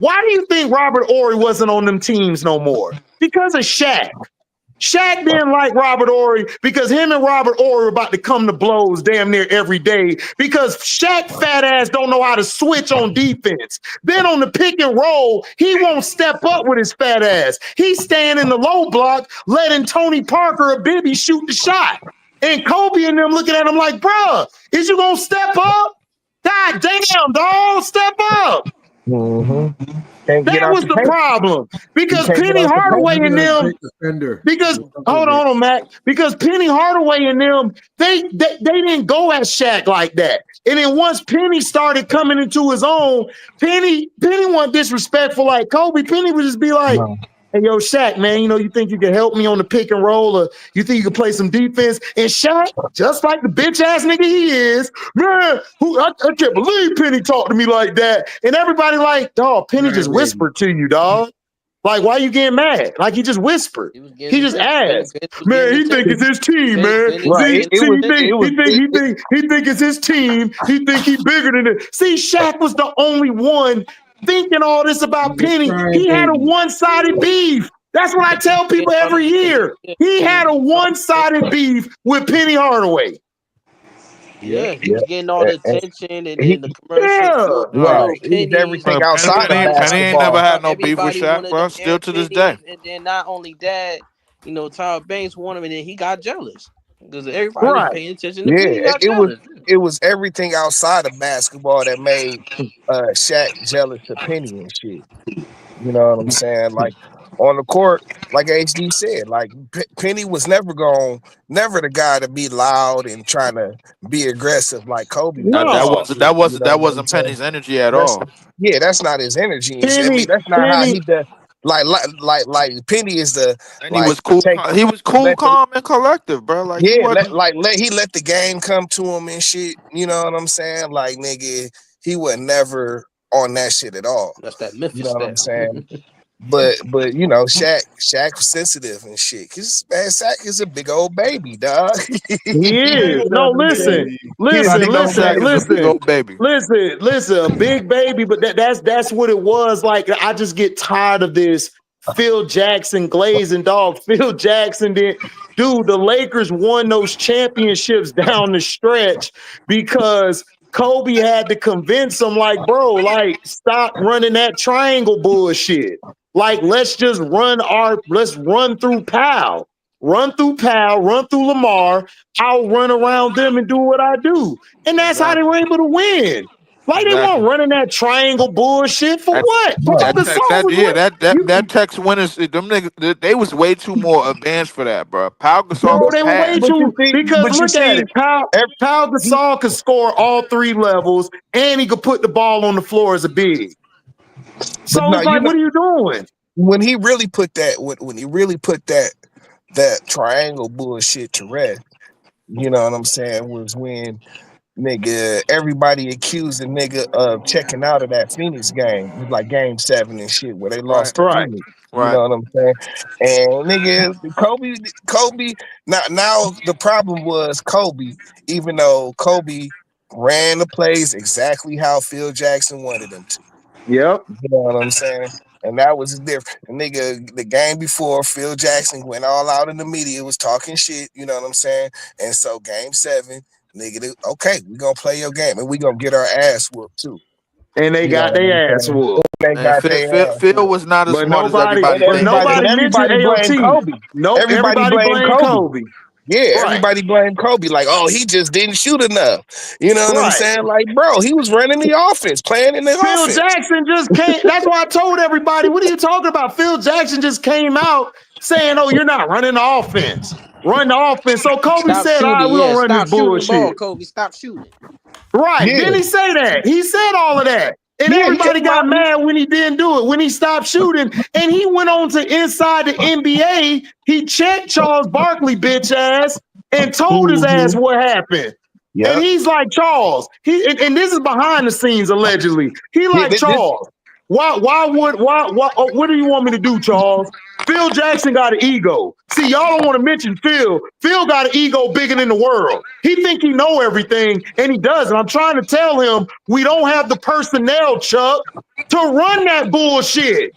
Why do you think Robert Horry wasn't on them teams no more? Because of Shaq. Shaq didn't like Robert Horry because him and Robert Horry were about to come to blows damn near every day because Shaq fat ass don't know how to switch on defense. Then on the pick and roll, he won't step up with his fat ass. He's staying in the low block, letting Tony Parker or Bibby shoot the shot. And Kobe and them looking at him like, bruh, is you gonna step up? God damn, dog, step up. Mm-hmm. That was the problem because Penny Hardaway and them. Because hold on, Mac. Because Penny Hardaway and them, they didn't go at Shaq like that. And then once Penny started coming into his own, Penny wasn't disrespectful like Kobe. Penny would just be like, "Hey, yo, Shaq, man, you think you can help me on the pick and roll, or you think you can play some defense?" And Shaq, just like the bitch ass nigga he is, man, I can't believe Penny talked to me like that. And everybody like, dog, Penny just whispered to you, dog. Like, why you getting mad? Like he just whispered. He just asked. Man, he think it's his team, man. He think it's his team. He think he bigger than it. See, Shaq was the only one thinking all this about Penny. He had a one-sided beef. That's what I tell people every year. He had a one-sided beef with Penny Hardaway. Yeah, he was getting all the attention and then the commercials. Right. Everything outside of basketball. Penny ain't never had no beef with Shaq, bro. Still to this day. And then not only that, Tyra Banks won him, and then he got jealous because everybody was paying attention to Penny. It was everything outside of basketball that made Shaq jealous to Penny and shit. You know what I'm saying? Like on the court, like HD said, like Penny was never the guy to be loud and trying to be aggressive like Kobe. No. That wasn't Penny's energy at all. Yeah, that's not his energy. That's not how he does. Like Penny is the. And he was cool. He was cool, calm, and collective, bro. Like he let the game come to him and shit. You know what I'm saying? Like nigga, he was never on that shit at all. That's that Memphis. You know what I'm saying? But Shaq was sensitive and shit. Cause man, Shaq is a big old baby, dog. He is. No, listen, a big baby. But that's what it was. Like I just get tired of this. Phil Jackson glazing, dog. Phil Jackson did. Dude, the Lakers won those championships down the stretch because Kobe had to convince him, like, bro, like, stop running that triangle bullshit. Like, let's run through Powell. Run through Lamar. I'll run around them and do what I do. And that's how they were able to win. Like they weren't running that triangle bullshit for what? That Tex winners, them niggas, they was way too more advanced for that, bro. Pau Gasol, they were way too because look at it. Pau Gasol could score all three levels, and he could put the ball on the floor as a big. So it's like, what are you doing? When he really put that, that triangle bullshit to rest, you know what I'm saying, was when nigga, everybody accused the nigga of checking out of that Phoenix game. It was like game 7 and shit where they lost to Phoenix. You know what I'm saying? And nigga, Kobe. Now the problem was Kobe, even though Kobe ran the plays exactly how Phil Jackson wanted him to. Yep. You know what I'm saying? And that was different. Nigga, the game before, Phil Jackson went all out in the media, was talking shit, you know what I'm saying? And so game 7, nigga, okay, we're gonna play your game and we're gonna get our ass whooped too. And they got their ass whooped. Phil was not as smart as everybody. But nobody blamed Kobe. Everybody blamed Kobe. Yeah, everybody blamed Kobe. Like, oh, he just didn't shoot enough. You know what I'm saying? Like, bro, he was running the offense, playing in the offense. Phil Jackson just came. That's why I told everybody, what are you talking about? Phil Jackson just came out saying, oh, you're not running the offense. Run the offense. So Kobe said, all right, we're going to run this bullshit. Kobe, stop shooting. Right. Yeah. Didn't he say that? He said all of that. And everybody got mad when he didn't do it, when he stopped shooting. And he went on to Inside the NBA. He checked Charles Barkley, bitch ass, and told his ass what happened. Yep. And he's like, Charles, and this is behind the scenes, allegedly. He like, Charles, what do you want me to do, Charles? Phil Jackson got an ego. See, y'all don't want to mention Phil. Phil got an ego bigger than the world. He think he know everything, and he doesn't. I'm trying to tell him we don't have the personnel, Chuck, to run that bullshit.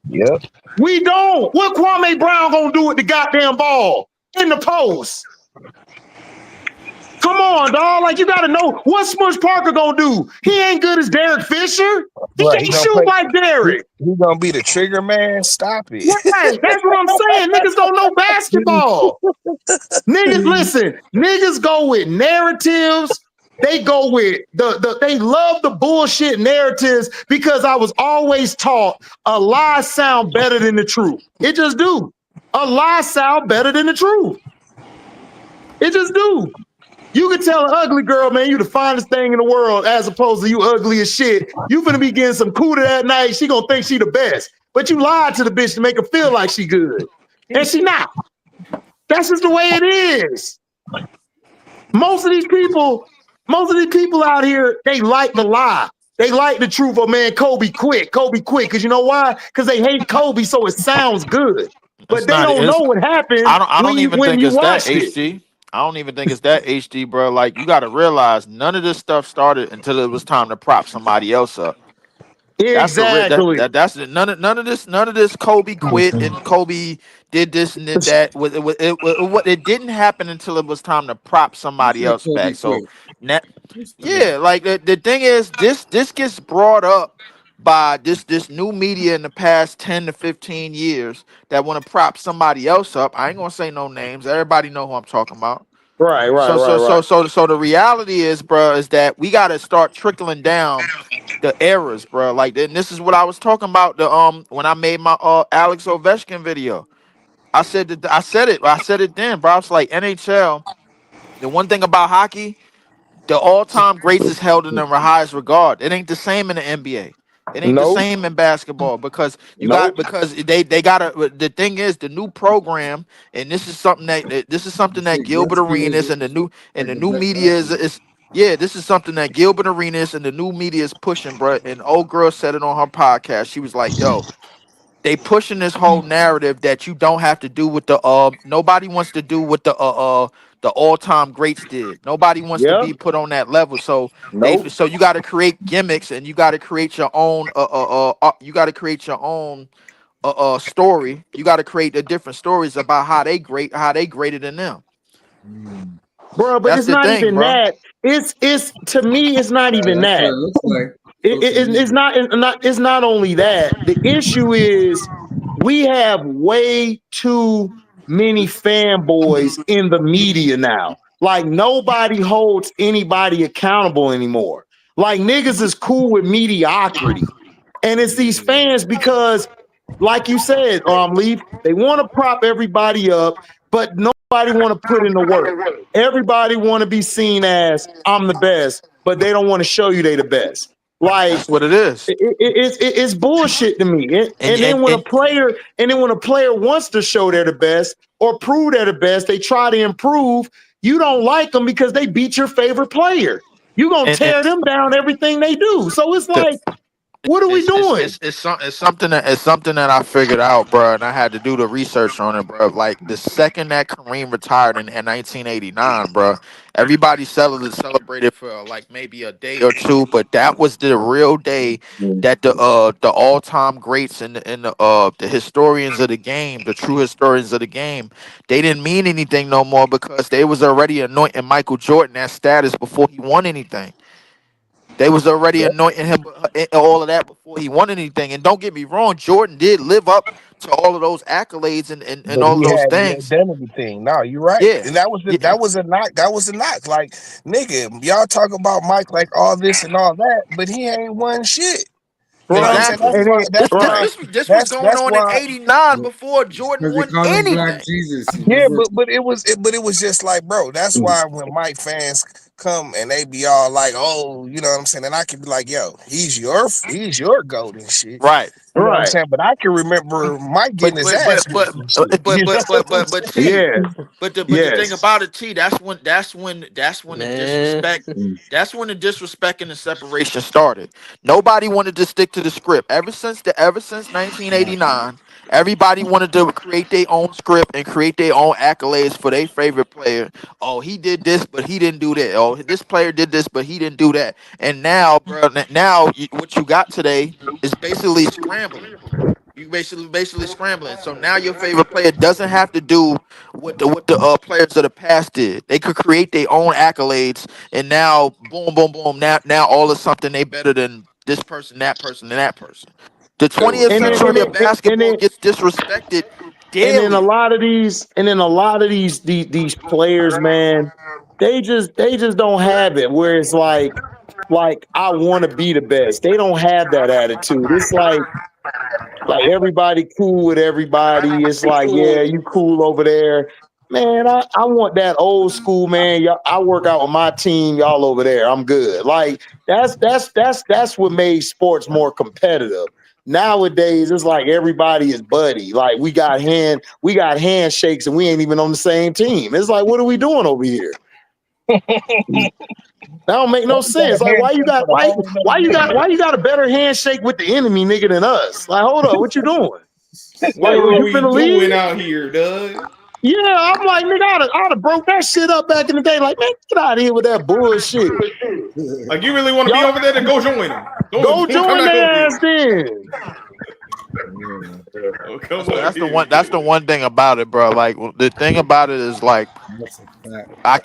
Yep. We don't. What Kwame Brown gonna do with the goddamn ball in the post? Come on, dog. Like, you got to know what Smush Parker gonna do. He ain't good as Derek Fisher. He can't shoot like Derek. He gonna be the trigger man. Stop it. Right. That's what I'm saying. Niggas don't know basketball. Niggas, listen. Niggas go with narratives. They go with they love the bullshit narratives because I was always taught a lie sound better than the truth. It just do. A lie sound better than the truth. It just do. You can tell an ugly girl, man, you the finest thing in the world, as opposed to you ugly as shit. You finna be getting some cooter that night. She gonna think she the best. But you lied to the bitch to make her feel like she good. And she not. That's just the way it is. Most of these people out here, they like the lie. They like the truth of, man, Kobe quit. Because you know why? Because they hate Kobe, so it sounds good. But they don't know what happened. I don't even think it's that HD. I don't even think it's that HD, bro. Like, you got to realize none of this stuff started until it was time to prop somebody else up. Exactly. That's none of this. Kobe quit and Kobe did this and did that. It didn't happen until it was time to prop somebody else back. So, yeah, like the thing is, this gets brought up by this new media in the past 10 to 15 years that want to prop somebody else up. I ain't gonna say no names. Everybody know who I'm talking about. Right. So the reality is, bro, is that we got to start trickling down the errors, bro. Like, and this is what I was talking about when I made my Alex Ovechkin video. I said it then, bro. I was like, NHL. The one thing about hockey, the all-time greats is held in the highest regard. It ain't the same in the NBA. It ain't the same in basketball because they gotta. The thing is, the new program, and this is something that Gilbert Arenas and the new media is. Yeah, this is something that Gilbert Arenas and the new media is pushing, bro. And old girl said it on her podcast. She was like, "Yo, they pushing this whole narrative that you don't have to do what nobody wants to do what the all-time greats did. Nobody wants to be put on that level. So so you got to create gimmicks and you got to create your own story. You got to create the different stories about how they graded than them. Bro, but it's not even that. It's to me, it's not even that. It's not only that. The issue is we have way too many fanboys in the media now. Like, nobody holds anybody accountable anymore. Like, niggas is cool with mediocrity. And it's these fans because, like you said, Leaf, they want to prop everybody up, but nobody want to put in the work. Everybody want to be seen as I'm the best, but they don't want to show you they the best. Like, that's what it is. It's bullshit to me. And then when a player wants to show they're the best or prove they're the best, they try to improve. You don't like them because they beat your favorite player. You're gonna tear them down everything they do. So it's like, what are we doing? It's something that I figured out, bro, and I had to do the research on it, bro. Like, the second that Kareem retired in 1989, bro, everybody celebrated for like maybe a day or two, but that was the real day that the all-time greats and the historians of the game, the true historians of the game, they didn't mean anything no more because they was already anointing Michael Jordan that status before he won anything. They was already anointing him all of that before he won anything. And don't get me wrong, Jordan did live up to all of those accolades and all of those things. Identity thing. No, you're right. Yeah. And that was a knock. That was a knock. Like, nigga, y'all talk about Mike like all this and all that, but he ain't won shit. Exactly. This was going on in '89 before Jordan won anything. Black Jesus. Yeah, but it was just like, bro. That's why when Mike fans come and they be all like, oh, you know what I'm saying, and I can be like, yo, he's your goat and shit, right? You know what I'm saying? But I can remember Mike getting his ass. But the thing about it, T, that's when the disrespect. That's when the disrespect and the separation started. Nobody wanted to stick to the script ever since 1989. Everybody wanted to create their own script and create their own accolades for their favorite player. Oh, he did this, but he didn't do that. Oh, this player did this, but he didn't do that. And now, bro, what you got today is basically scrambling. You basically scrambling. So now your favorite player doesn't have to do what the players of the past did. They could create their own accolades, and now boom, boom, boom. Now all of something they better than this person, that person, and that person. The That 20th was And then, century of and basketball then, gets disrespected and then a daily. lot of these, these players, man, they just don't have it. Where it's like I want to be the best. They don't have that attitude. It's like everybody cool with everybody. It's like, yeah, you cool over there. Man, I want that old school, man. Y'all, I work out with my team, y'all over there. I'm good. Like that's what made sports more competitive. Nowadays, it's like everybody is buddy. Like we got handshakes and we ain't even on the same team. It's like, what are we doing over here? That don't make no We got sense. a Like handshake for the whole nother league. why you got a better handshake with the enemy nigga than us? Like, hold up, what you doing? What Like, are you we finna doing leave? out here, Doug? Yeah, I'm like, nigga, I'd have broke that shit up back in the day. Like, man, get out of here with that bullshit. Like, you really want to be Y'all over there? Then go join them. go Don't come join back over their ass here. then. Yeah, Oh, come So on that's the here. one. That's the one thing about it, bro. Like the thing about it is like that's a fact. I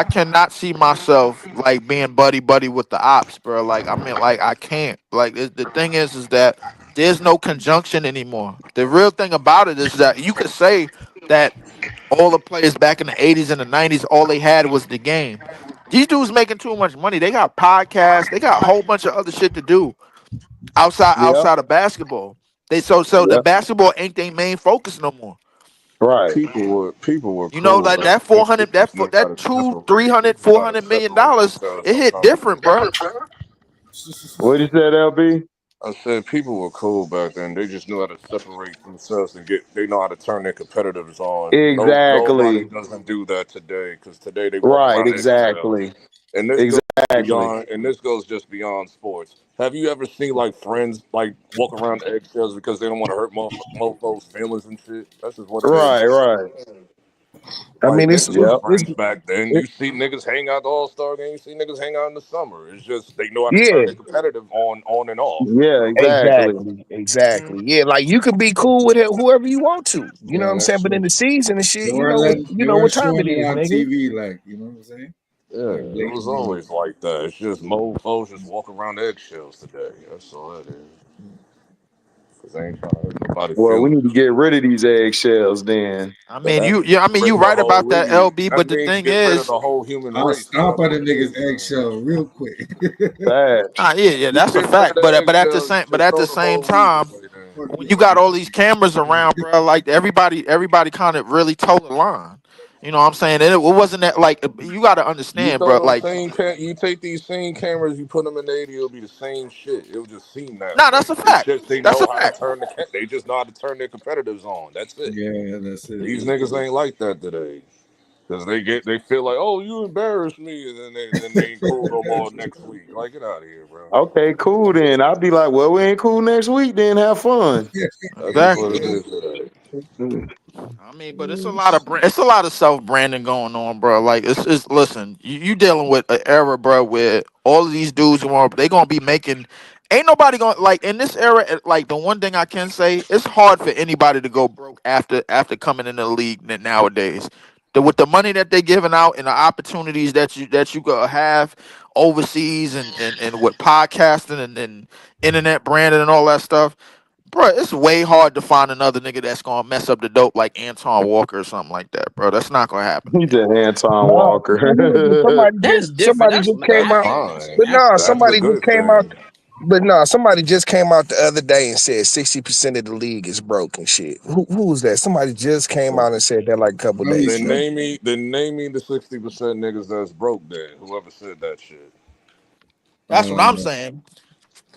cannot see myself like being buddy buddy with the ops, bro. Like I mean, like I can't. Like the thing is that there's no conjunction anymore. The real thing about it is that you could say that all the players back in the '80s and the '90s, all they had was the game. These dudes making too much money. They got podcasts. They got a whole bunch of other shit to do Yeah, outside of basketball. So the yeah, basketball ain't their main focus no more. right. People were You know, cool like back that then. 400, They just knew how that to two, separate. three They hundred, knew four how to hundred million separate dollars, themselves it from hit different, competition. bro. What you said, LB? I said people were cool back then. They just knew how to separate themselves and get. They know how to turn their competitors on. No, nobody Exactly. doesn't do that today because today they walk Right, around eggshells. exactly. And this goes Exactly. beyond. And this goes just beyond sports. Have you ever seen like friends like walk around eggshells because they don't want to hurt mofos' feelings and shit? That's just what it is. Right, right. I Like mean, niggas was Yep. it's friends back then. You see niggas hang out the All Star game. You see niggas hang out in the summer. It's just they know how to turn yeah, their competitive on and off. Yeah, exactly. exactly. Yeah, like you can be cool with it, whoever you want to. You know what Yeah, I'm that's saying? But in true. the season and They shit, weren't letting, you they know weren't what time showing it it is, on nigga. TV, like you know what I'm saying? Yeah, Like it was blatantly. always like that. It's just mofos just walk around eggshells today. That's all that is. Cause they ain't trying to hurt nobody's Well, we feelings. need to get rid of these eggshells then. I But mean, that you, means yeah, I get mean, rid you of the right whole about that, league. LB. That But the means thing get rid of is, the whole human I'll race. Is stomp what on that the niggas is. eggshell real quick. Facts. yeah, You that's a get rid of fact. the But at the eggshells, you same, but should at the throw the same whole league time, away. Then Fuck when yeah. you got all these cameras around, bro, like everybody kind of really toe the line. You know what I'm saying? And it wasn't that like you got to you understand, throw bro. those Like, same you take these same cameras, you put them in the 80, it'll be the same shit. It'll just seem that nah, way. that's a It's fact. just they That's know a how to fact. turn they just know how to turn their competitors on. That's it. Yeah, that's it. These niggas ain't like that today. Cause they feel like, oh, you embarrassed me, and then they ain't cool no more next week. Like, get out of here, bro. Okay, cool then. I'll be like, well, we ain't cool next week, then have fun. That's just what Exactly. it is today. I mean, but it's a lot of self branding going on, bro. Like it's listen, you dealing with an era, bro, where all of these dudes who are they gonna be making. Ain't nobody gonna like in this era. Like the one thing I can say, it's hard for anybody to go broke after coming in the league nowadays. With the money that they're giving out and the opportunities that you gonna have overseas and with podcasting and internet branding and all that stuff. Bro, it's way hard to find another nigga that's gonna mess up the dope like Anton Walker or something like that, bro. That's not gonna happen He again. said Anton No, the thing is, Walker. That's different. somebody That's just came That's out. Lakers. fine. But That's no, That's a somebody just good came out. thing. But no, somebody just came out the other day and said 60% of the league is broke and shit. Who was that? Somebody just came out and said that like a couple Really days Then ago. slow. name me the 60% niggas that's broke. Then whoever said that shit. That's what I'm saying.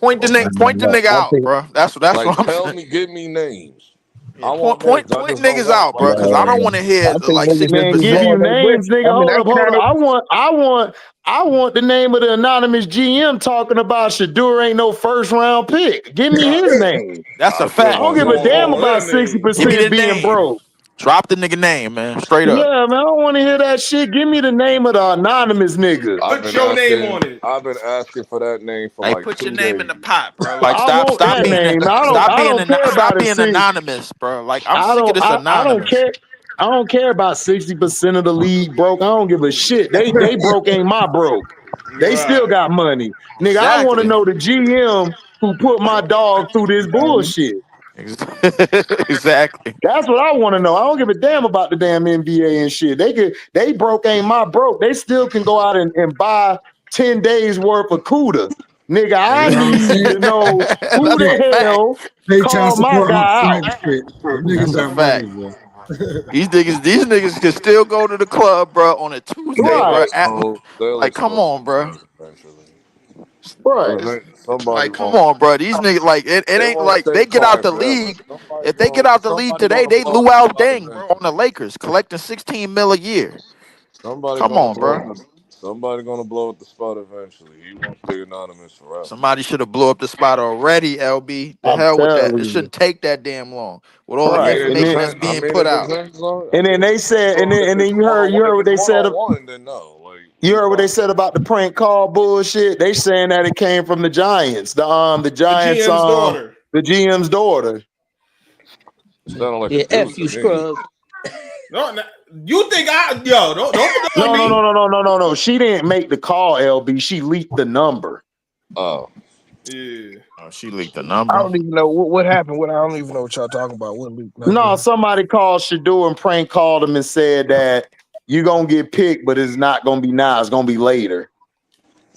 I Point the nigga don't know. out, bro. That's Like, what I'm tell saying. me, give me names. Yeah, point niggas out, bro, because I don't want to hear like 60. Man, give you names, nigga. Hold up. I want the name of the anonymous GM talking about Shadur ain't no first round pick. Give me his name. That's a fact. I don't give a damn about 60% being broke. Drop the nigga name, man. Straight up. Yeah, man. I don't want to hear that shit. Give me the name of the anonymous nigga. Put your name on it. I've been asking for that name for like put 2 your name days. in the pot, bro. Like I want that name. stop being anonymous, bro. Like I'm sick of this anonymous. I don't care about 60% of the league broke. I don't give a shit. They broke ain't my broke. They still got money. Nigga, I want to know the GM who put my dog through this bullshit. Exactly. That's what I want to know. I don't give a damn about the damn NBA and shit. They broke ain't my broke. They still can go out and buy 10 days worth of CUDA. Nigga, I need to know who the hell called my guy out. Niggas got money, bro. These niggas can still go to the club, bro, on a Tuesday, Right. bro. Like, come on, bro. Right. Like, come on, bro. These niggas, like, it ain't like they get out the league. If they get out the league today, they Luau Deng, bro, on the Lakers, collecting $16 million a year. Come on, bro. Somebody gonna blow up the spot eventually. He won't be anonymous forever. Somebody should have blew up the spot already, LB. The hell with that. It shouldn't take that damn long. With all the information that's being put out. And then they said, and then you heard what they said. You heard what they said about the prank call bullshit. They saying that it came from the Giants. The Giants, the GM's daughter. Yeah, F you, scrub. No, you think don't No. She didn't make the call, LB. She leaked the number. Oh. Yeah. Oh, she leaked the number. I don't even know what happened. I don't even know what y'all talking about. What leaked? No, somebody called Shadur and prank called him and said that you're gonna get picked, but it's not gonna be now, it's gonna be later.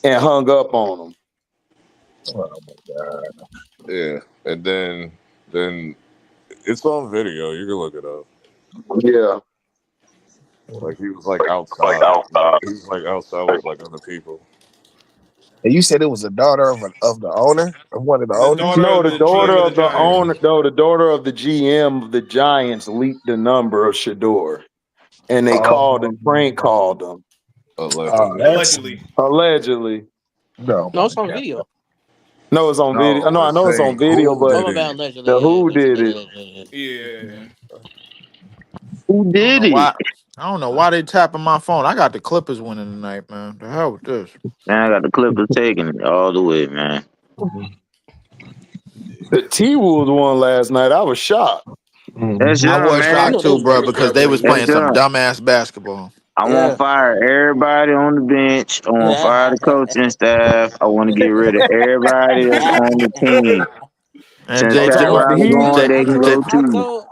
And hung up on him. Oh my God. Yeah. And then it's on video. You can look it up. Yeah. Like he was like outside. He was like outside with like other people. And you said it was the daughter of the owner, of one of the owners. No, the daughter of the owner. No, the daughter of the GM of the Giants leaked the number of Shadur, and they called and prank called them. Allegedly. No, it's on video. No, it's on video. No, I know it's on video, but who did it? Yeah. Who did it? I don't know why they tapping my phone. I got the Clippers winning tonight, man. The hell with this. Man, I got the Clippers taking it all the way, man. The T-Wolves won last night. I was shocked. That's I was man. shocked too, bro, because they was playing some dumbass basketball. I want to fire everybody on the bench. I want to fire the coaching staff. I want to get rid of everybody that's on the team. And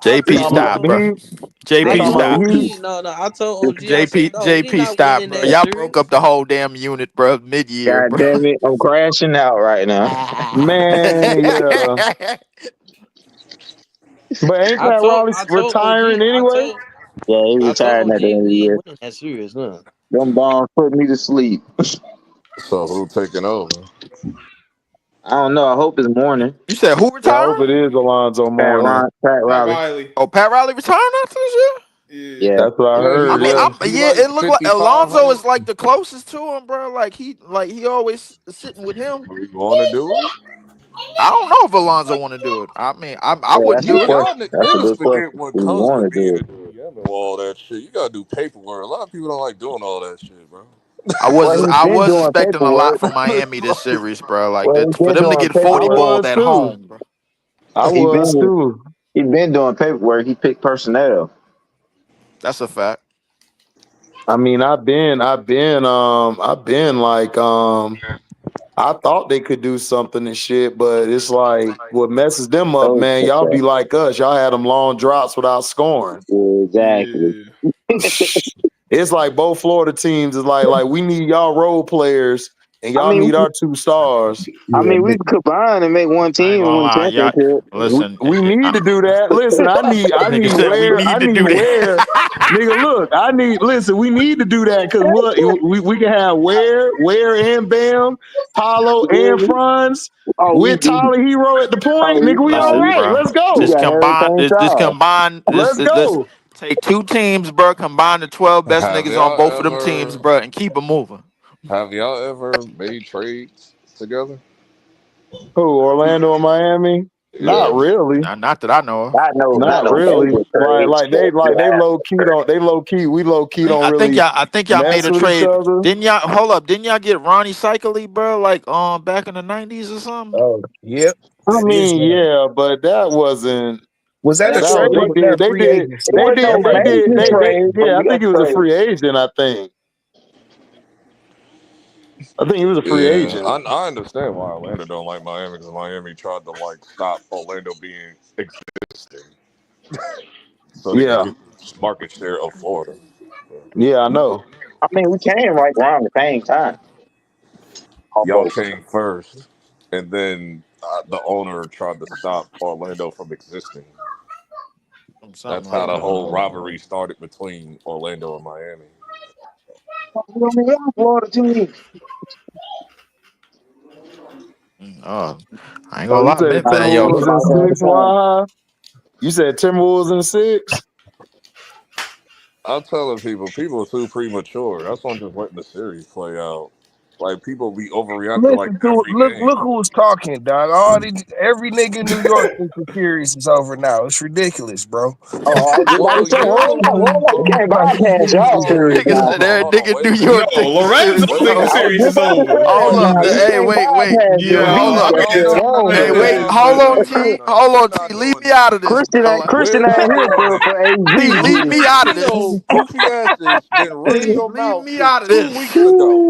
JP, stop, bro. JP stop. No, I told OG. JP stop, bro. Y'all broke up the whole damn unit, bro. Mid-year, God bro. damn it, I'm crashing out right now. Man, yeah. But ain't Pat Riley retiring anyway? Yeah, he retired at the end of the year. That's serious, no. Them bombs put me to sleep. So who taking over? I don't know. I hope it's morning. You said who retired? I hope it is Alonzo Mourning. Pat Riley. Oh, Pat Riley retiring after this year? Yeah, that's what I heard. I mean, it looked like Alonzo is like the closest to him, bro. Like he always sitting with him. You want to do it? I don't know if Alonzo want to do it. I mean, I wouldn't do it. Y'all niggas forget what comes with being a GM and all that shit. You gotta do paperwork. A lot of people don't like doing all that shit, bro. I was expecting a lot from Miami this series, bro. Like for them to get 40 balled at home, bro. I was too. He been doing paperwork. He picked personnel. That's a fact. I mean, I've been like I thought they could do something and shit, but it's like what messes them up, man. Y'all be like us. Y'all had them long drops without scoring. Exactly. It's like both Florida teams is like we need y'all role players and y'all need our 2 stars. I mean, we could combine and make one I ain't team and gonna win lie, y'all. championship. Listen, We need to do that. Listen, I need nigga said we where need to do where. Nigga, look, listen, we need to do that because we can have where and Bam, Paulo and Franz with Tyler Hero at the point. Nigga, we all Listen, right. bro. Let's go. Just combine. Let's Let's go. take 2 teams, bro. Combine the 12 best Have niggas on y'all both of them teams, ever bro, and keep it moving. have y'all ever made trades together? Who, Orlando and Miami? Not Yeah. really. Not that I know of. Not really. Like they low key don't we low key don't really I think y'all made mess a with each trade. other. Didn't y'all get Ronnie Cycli, bro? Like back in the 90s or something. Oh, yep. I mean, yeah, but that wasn't. Was that a That trade was or was that free agency? That might be free agency. yeah, I think he was a free agent, I think. he was a free Yeah, agent. I understand why Orlando don't like Miami because Miami tried to like stop Orlando being existing so they could Yeah. get market share of Florida. Yeah, I know. I mean, we came right around the same time. Y'all Almost. came first, and then the owner tried to stop Orlando from existing. Something That's how like the that. whole rivalry started between Orlando and Miami. We only won Florida team. I ain't Oh, gonna you lie, said man. Yo, Timberwolves in 6, why? You said Timberwolves in 6? I'm telling people are too premature. That's why I'm just letting the series play out. Like people be overreacting like Listen to it. every game. Look who's talking, dog. Every nigga in New York thinks the series is over now. It's ridiculous, bro. Oh, I was about to Well, say, hold yeah. on. We can't Like these bypass niggas y'all don't series nigga now. said every nigga in Wait New a No, York minute. think the Lorenzo series is think the Wait a I over. was series just is about to over. say that Hold up. now. minute. We Hey, can't wait. bypass the Hold Yo, up. reset there. No, Hey, Hold wait. no, on. Hold on, no, T. no. Hold We're on, T. not Leave doing me that. out of this, bro. Like, Christian We're ain't not here doing for this. AZ. T, leave You me out of and this. your goofy asses been running your Leave mouth me since out of 2 weeks this. ago.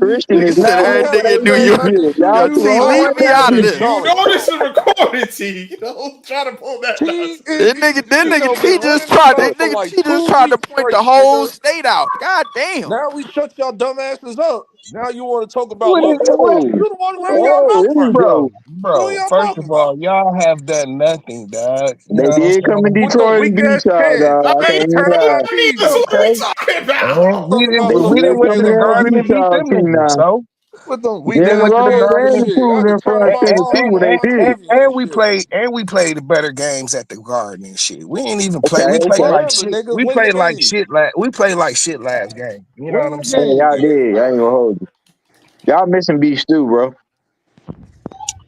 Christian Nigga is said not I here every for haven't nigga in New said York. AZ. nothing to Y'all Yo, too you. T, I old leave for haven't me that out even of shit. this. you know acknowledged this y'all. is recorded, T. Don't try to pull that nonsense. That T, nigga T been just running his tried to mouth for like two to weeks point the straight, whole nigga. state out. God damn. Now we shut y'all dumbasses up. Now you want to talk about What is local? what? Oh, You the one running your oh, mouth here we first. go. What are Bro, y'all first talking of all, about? y'all have done nothing, dog. You They know what I'm did come in saying? With them Detroit and weak beat ass y'all, chants. dog. I I mean, can't Weak even ass lie. what do you mean? team. So what are we Okay. talking And about? we Talking didn't about They some we did didn't weak went come to in ass the there and garden beat and bullshit. beat y'all them team niggas. now. So With them we weak Yeah, didn't the went ass to the road, chants garden and they and shit. improved Y'all in just turn front them out of and Tennessee all what they and all did. heavy and shit. we played the better games at the garden and shit. We ain't even play. Okay, We played okay. like Whatever, shit. nigga. We Win the played like game. shit. We played like shit last game. You know what Win I'm the Yeah, saying? game, y'all nigga. did. I ain't gonna hold you. Y'all missing beef stew, bro.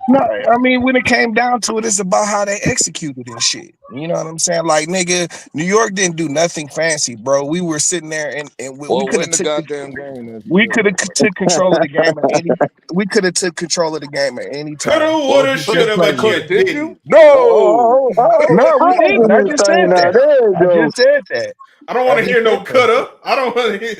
No, I mean when it came down to it, it's about how they executed and shit. You know what I'm saying? Like nigga, New York didn't do nothing fancy, bro. We were sitting there and we Well, could have win the took goddamn game. That's we it. could have took control of the game at any. We could have took control of the game at any Coulda, time. Well, woulda, you Should have shoulda, played but with you coulda, it. did you? didn't. No. No, we Housing didn't. I this just thing said now. that. There it I goes. just said that. I don't I want to just hear said no that shit. coulda. I don't want to hear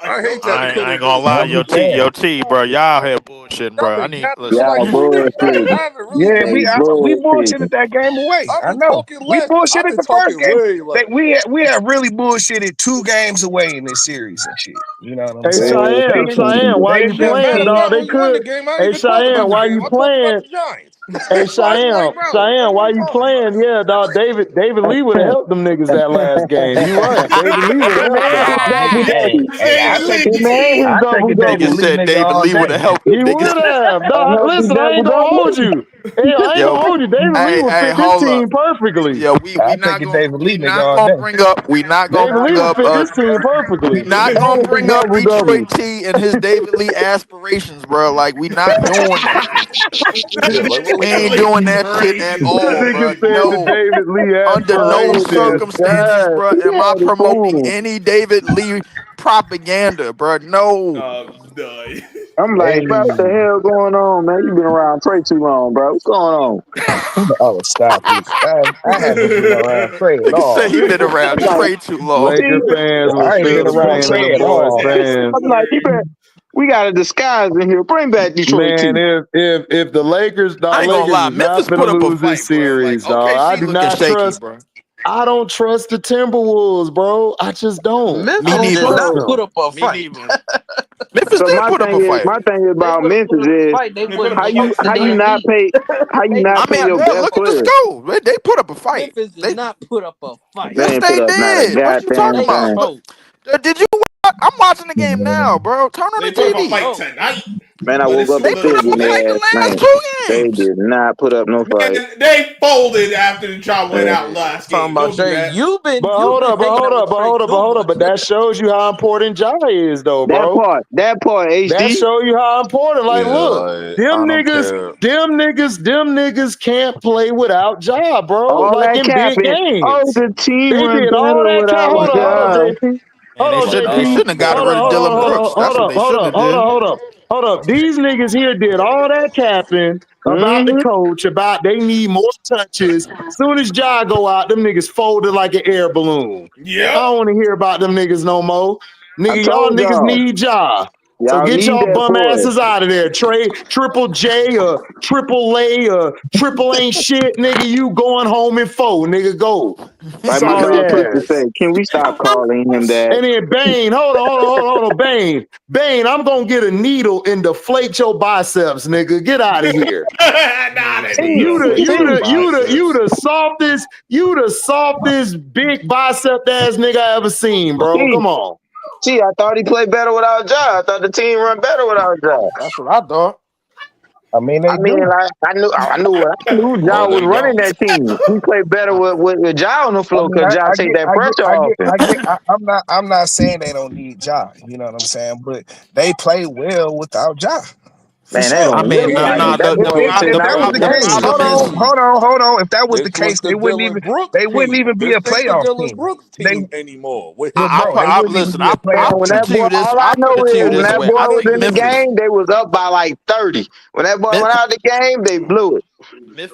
I like no hate y'all coulda. coulda I ain't gonna shoulda. lie, I'm just saying. Yo, T, bro, y'all here bullshitting, Y'all bro. I been need capping for listen. Y'all like 2 weeks straight. bullshit. I haven't really Yeah, They been. we bullshit. bullshitted that game away. I've I been know. talking We less. I've bullshitted been the first talking game. way That less. we have really bullshitted 2 games away in this series and shit. You know what I'm Hey saying? Cheyenne, Cheyenne, why you Yeah, playing, matter of dog? fact, They we won the could. game. I ain't Hey even talk about Cheyenne, the why game. you I talked about playing? the Giants. Hey Watch my Cheyenne, mouth. I Cheyenne, ain't why even you talking about playing? it. Yeah, dog. David Lee would have helped them niggas that last game. You right. David Lee would have Him helped and them. his Oh double man, Hey, double. hey, I David take Lee it. Him and T. his I take double a David Nigga double. Lee said nigga David all Lee would have day. helped them He would niggas. have. A Dog, healthy listen, I double ain't gonna double. hold you. Hey, I ain't Yo, gonna hold you. David Lee would hey, fit this hold up. team perfectly. Yeah, we I take not a gonna David Lee nigga all day. David Lee bring would up fit this team we perfectly. not gonna And the bring up double double. Detroit T and his David Lee aspirations, bro. Like we not doing that. Yeah, like what We we ain't doing? David doing Lee's that shit at crazy. That all, nigga bro. said the No. David Lee Under no Oh my aspirations. circumstances, God. bro, He am I had it promoting cool. any David Lee propaganda, bro. No. Duh. I'm like, bro, what the Hey. hell going on, man? You been around Trey too long, bro. What's going on? Oh, stop it. I haven't been around Trey at Nigga say all. he been around I'm like, Trey too long. see, Laker fans was I ain't been still around screaming the Trey at boys' all. fans. I'm like, we got a disguise in here. Bring back Detroit Man, T. if the Lakers, I dog, ain't gonna Lakers lie. is not Memphis gonna put up a lose this fight, bro. Like series, dog. I OKC do looking not shaky, trust. bro. I don't trust the Timberwolves, bro. I just don't. I Me Memphis don't did neither. trust not them. put up a Me fight. neither. Memphis So did put up a fight. my thing is They about wouldn't Memphis put up a is fight. They They put wouldn't up how a be you fight to how their you tonight. not meat. pay I mean, your well, best look at the player. score. They put up a fight. Memphis did They not put up a fight. They yes, ain't they put up not a did. What you talking goddamn They about? thing. choked. Did you? I'm watching the game now, bro. Turn on They the put up a They TV. fight choked. tonight. Man, I But woke it's up a They and put little seen up a their fight late. the ass last night. 2 They games. did not put up no fight. Man, they folded after the Child went Yeah. out last Talking game. about Don't do Shay, that. But you've hold been up, but hanging hold out with up, but Trey hold up, but too hold up. much. But that shows you how important Ja is, though, bro. That part, That HD. show you how important. Like, Yeah, look, like I don't care. them niggas can't play without Ja, bro. All Like that in big capping. Oh, games. the team They run did all better that cat. without Hold up, Ja. JP. Man, Hold they on, shouldn't. They JP. shouldn't have got Hold rid on, of hold on, Dylan hold on, Brooks. hold That's what up, they hold should up, have hold up, did. hold up, hold up. These niggas here did all that capping about the Mm-hmm. coach, about they need more touches. Soon as Ja go out, them niggas folded like an air balloon. I Yep. don't want to hear about them niggas no more. I Nigga, y'all told niggas y'all. need Ja. So Y'all get need y'all that bum boy. asses out of there. Trey, Triple J or Triple A or Triple ain't shit, nigga. You going home in four, nigga. Go. Like my Sorry dog Twister ass. said, can we stop calling him that? And then Bane, hold on, Bane. Bane, I'm gonna get a needle and deflate your biceps, nigga. Get out of here. Not Nigga a said See, You needle. the deflate you your see, the you the you biceps. the softest, big bicep ass nigga I ever seen, bro. see, Come on. see, I thought he played better without Ja. I thought the team run better without Ja. That's what I thought. I mean, I they mean, do. like I knew Ja Or was they running don't. that team. He played better with Ja on the I floor mean, because Ja take that pressure off him. I'm not saying they don't need Ja. You know what I'm saying? But they play well without Ja. For Man, they sure. I don't look mean, Yeah, like it. That If, boy if, take if that was over the the the case, game. problem is hold on. If that was the This was case, the Dylan Brooks they wouldn't team. even be This a ain't the playoff Dylan team. Brooks They, team anymore. With but him bro, they wouldn't even listen. be a Man, playoff when Put it that team. to boy, you this. all I I put know it to you is when this that way. boy I was think in the Memphis. game, they was up by like 30. When that boy went out the game, they blew it.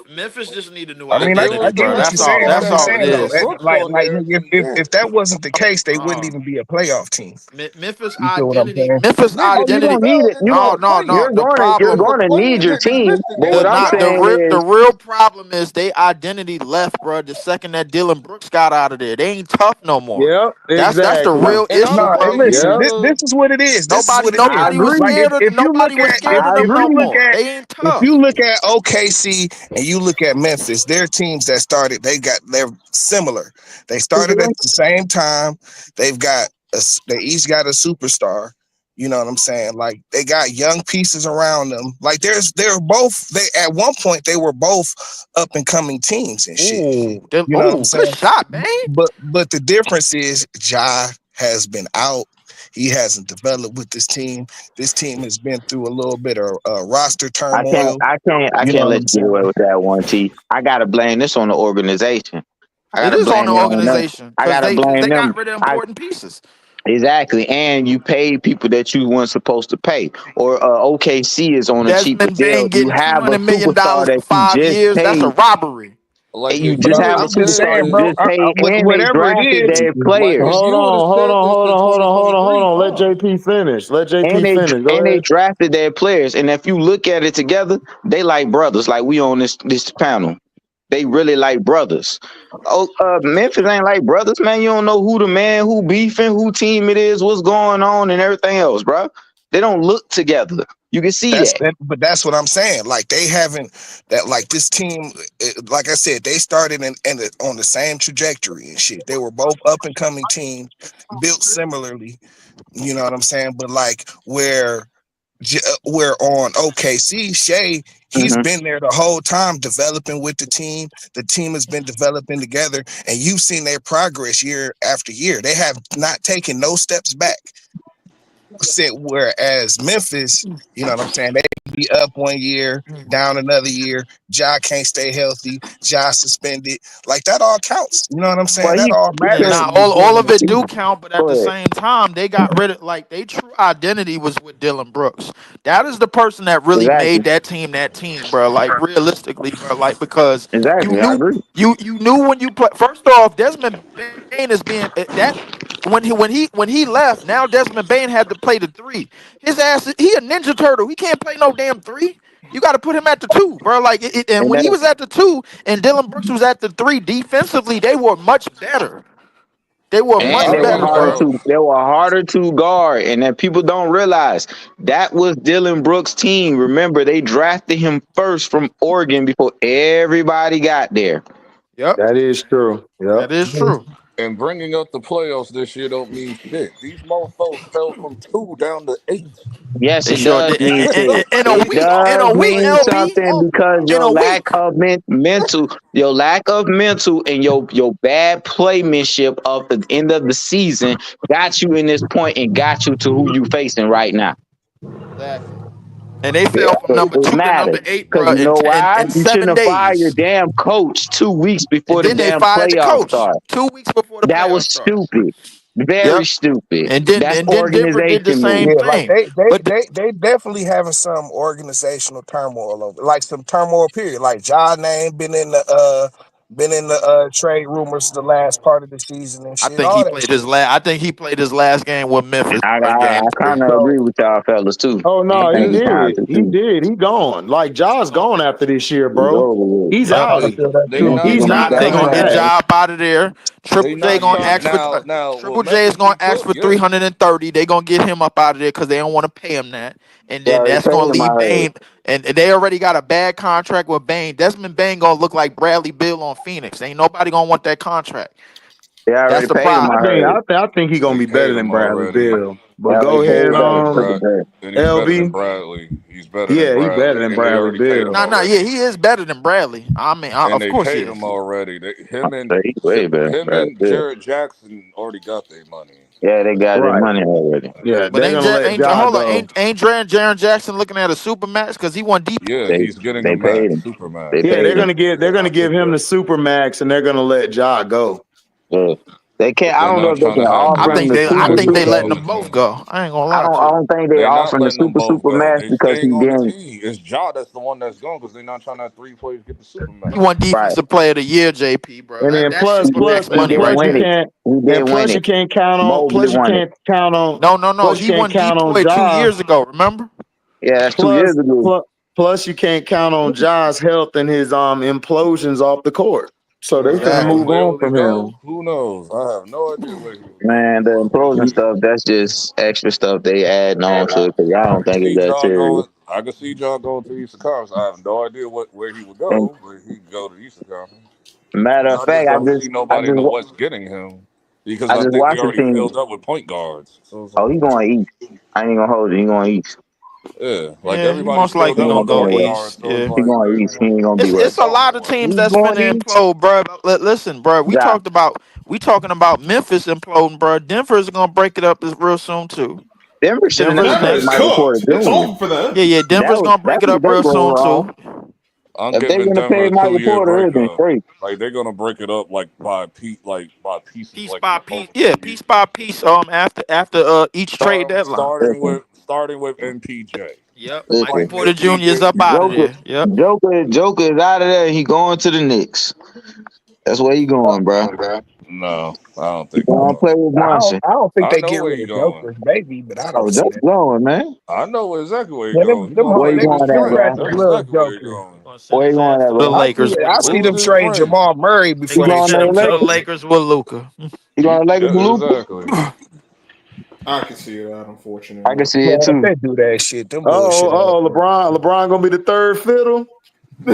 Memphis just need a new I mean, identity, I get bro. what you're That's all. saying. I'm That's just all it saying though, Dylan is. Brooks on there. nigga, if that wasn't the case, they wouldn't Uh, even be a playoff team. Memphis You feel what I'm identity. saying? Memphis Nigga, Oh, you're you identity. gonna need it. fell into No, the no, play. no. The You're problem. The gonna need players your that you team. listed, But they what was I'm not. saying The is, real problem is they identity left, bro. The second that Dylan Brooks got out of there, they ain't tough no more. Yep, That's the exactly. real And issue, No, hey, bro. honestly, listen, Yep. this is what it is. This is Nobody what it is. I nobody was agree. Like scared of if you look nobody was at scared of them no more. They ain't if tough. you look at OKC and you look at Memphis, they're teams that started. They're similar. They started at the same time. They each got a superstar. You know what I'm saying? Like they got young pieces around them. Like they're both. They at one point they were both up and coming teams and shit. You know what I'm Good saying? shot, man. But the difference is Ja has been out. He hasn't developed with this team. This team has been through a little bit of roster turmoil. I You know can't what let I'm you get away saying? with that one, T. I gotta blame this on the organization. I It gotta is on blame the it on them. organization I because gotta they blame them. got rid of I important pieces. exactly, and you paid people that you weren't supposed to pay. Or OKC is on a cheaper Desmond deal. Bain You getting two have a hundred million superstar dollars for that you five just years. That's a paid. robbery. And Like you if But just you have a I'm just superstar saying, you if bro. just paid, and they Whatever it drafted is, their like if players. you would have said this in Hold on. 2023, fine. Let JP finish. And Go they ahead. drafted their players. And if you look at it together, they like brothers. Like we on this panel, they really like brothers. Oh, Memphis ain't like brothers, man. You don't know who the man, who beefing, who team it is, what's going on, and everything else, bro. They don't look together. You can see that. but that's what I'm saying. Like they haven't that like this team. Like I said, they started on the same trajectory and shit. They were both up and coming teams, built similarly. You know what I'm saying? But like where on OKC, Shea, he's Hmm. been there the whole time developing with the team. The team has been developing together, and you've seen their progress year after year. They have not taken no steps back. Whereas Memphis, you know what I'm saying, they be up one year, down another year. Ja can't stay healthy. Ja suspended. Like that all counts. You know what I'm saying? Well, That all he matters can't. when Now you're all building of a it do team. count, but at Go the ahead. same time, they got rid of like they true identity was with Dylan Brooks. That is the person that really Exactly. made that team, bro. Like realistically, bro. Like because you Exactly. I knew agree. you knew when you put first off, Desmond Bain is being that when he left, now Desmond Bain had to play the three. His ass he a ninja turtle. He can't play no damn three. You got to put him at the two, bro. Like, and And when he that was at the two and Dylan Brooks was at the three, defensively they were much better. They were And much they were better, harder bro. to guard. And that people don't realize that was Dylan Brooks' team. Remember, they drafted him first from Oregon before everybody got there. Yep, That is true. that Yep. is true. And bringing up the playoffs this year don't mean shit. These motherfuckers fell from 2 down to 8. Yes, They it sure does did. mean shit. In a It week, in does a week, mean LB, something because in your a lack week. of mental, and your bad playmanship of the end of the season got you in this point and got you to who you facing right now. Exactly. And they Yeah, fell from number it 2 to matters. number 8, Because bro, you know why? in You shouldn't 7 have fired your days. damn coach 2 weeks And before the then they damn fired the playoffs coach start. 2 weeks before the That was playoffs started. stupid. Very Yep. stupid. And That's then Denver did the organization same move. Yeah, like thing. But they definitely having some organizational turmoil over, like some turmoil. Period. Like Ja name been in the trade rumors the last part of the season and shit. All that shit. I think he played his last game with Memphis, I bro, I, game I 3. kind of agree So with y'all fellas too. Oh I no, he think he so signed did. to He too. did. He gone. Like Ja's gone after this year, He's bro. over with. He's Yep. I out. feel that they too. not He's trying not to They coming gonna get have back. Job out of there. they Triple J not gonna trying ask for now what Triple J is Memphis gonna be ask for cooking. 330. They gonna get him up out of there because they don't want to pay him that. And They then already that's paid gonna him. I leave heard. Bane. And they already got a bad contract with Bane. Desmond Bane gonna look like Bradley Bill on Phoenix. Ain't nobody gonna want that contract. They That's already the paid him. I I problem. think heard. I think he gonna They be better paid than him Bradley already. Bill. They But And already go he's paid ahead, better better. than Triple J. He's better than LB. Bradley. He's better than Yeah, he better Bradley. than And they Bradley already paid him Bill. No, yeah, already. he is better than Bradley. I mean, And of they course he paid him is. already. I say he's way better. Him Bradley and Bill. Jared Jackson already got their money. Yeah, they got their Right. money already. Yeah, But they're gonna let Ja hold on, go. ain't Jaren Jackson looking at a super max because he won deep. Yeah, They he's getting a they paid max, him. super They max. Yeah, paid him. they're Yeah, I gonna give took him that. the super max, and they're gonna let Ja go. Yeah. They can't. But I they're don't know not if they trying can to have offer him the I super think they Bradley super. letting on the them both team. go. I ain't gonna I lie don't. to I you. don't think they They're not offering the letting them both super go. max They because he staying on the getting team. It's Ja that's the one that's gone because they're not trying to have 3 players get the super He max. won right. defensive player of the year, JP, bro. And then That's plus, He super did. plus, max He and money did right plus you win it. there. can't, He did and win plus you it. can't count on, Mobley plus you won it. can't count on, No. plus you He can't won count on boy 2 years Ja. ago. Remember? Yeah, that's 2 years Plus, ago. plus you can't count on Ja's health and his implosions off the court. So they finna Now, Exactly. move where on will he from go? him. Who knows? I have no idea where he will go. Man, the implosion stuff, that's just extra stuff they adding on to it because I I don't can think it's see that John serious. going. I can see John going to Eastern Conference. I have no idea where he would And go, but he could go to Eastern Conference. matter Because of I just fact, don't see nobody in the West getting him. Because I I just think they watched the already team. filled up with point guards. So it's Oh, like, he going east. I ain't gonna hold you. He going east. yeah, like Yeah, he everybody's most filled He likely up gonna going with go point anywhere. guards. east. So it's Yeah. He like going east. He ain't gonna be right. It's a going lot of nowhere. teams He's that's going finna east. implode, bro. Listen, bro. Yeah. We talking about Memphis imploding, bro. Denver is gonna break it up real soon too. Denver should have Denver's never Denver paid is next. Michael Porter cooked. It's Jr. over for them. Yeah. Denver's gonna break That's it what up they real going soon wrong. too. I'm If they giving wouldn't have Denver paid a Michael 2 year Porter, it'd have been breakup. straight. Like they're gonna break it up like by pieces, Piece like in by the piece. first Yeah, 2 years. piece by piece. After each trade deadline. Listen, Starting with MPJ. Yep. Michael listen. Like Porter Jr. is MPJ. up out of Joker, there. Yep. Joker is out of there. He going to the Knicks. That's where he going, bro. No, I don't He think he going to going. play with Brunson. I don't think I they know get where rid he of going. Joker, maybe, but I don't Oh, see Joker that. going, man. I know exactly where he Yeah, going. He them going to Where play you with his going at, bro? Democrats friend. That's love exactly where he Joker. going. Gonna send Where his you going ass at, to the bro? Lakers with I see Who's them Luca. his trade friend? Jamal Murray They He before they gonna going to send trade him the to the Joker. Lakers? Lakers with Luca. He going to Lakers Yeah, with Luka? exactly. I can see that, I can unfortunately. see it Man, if too. they do that shit, them bullshit ass Oh, niggas. LeBron gonna be the third fiddle.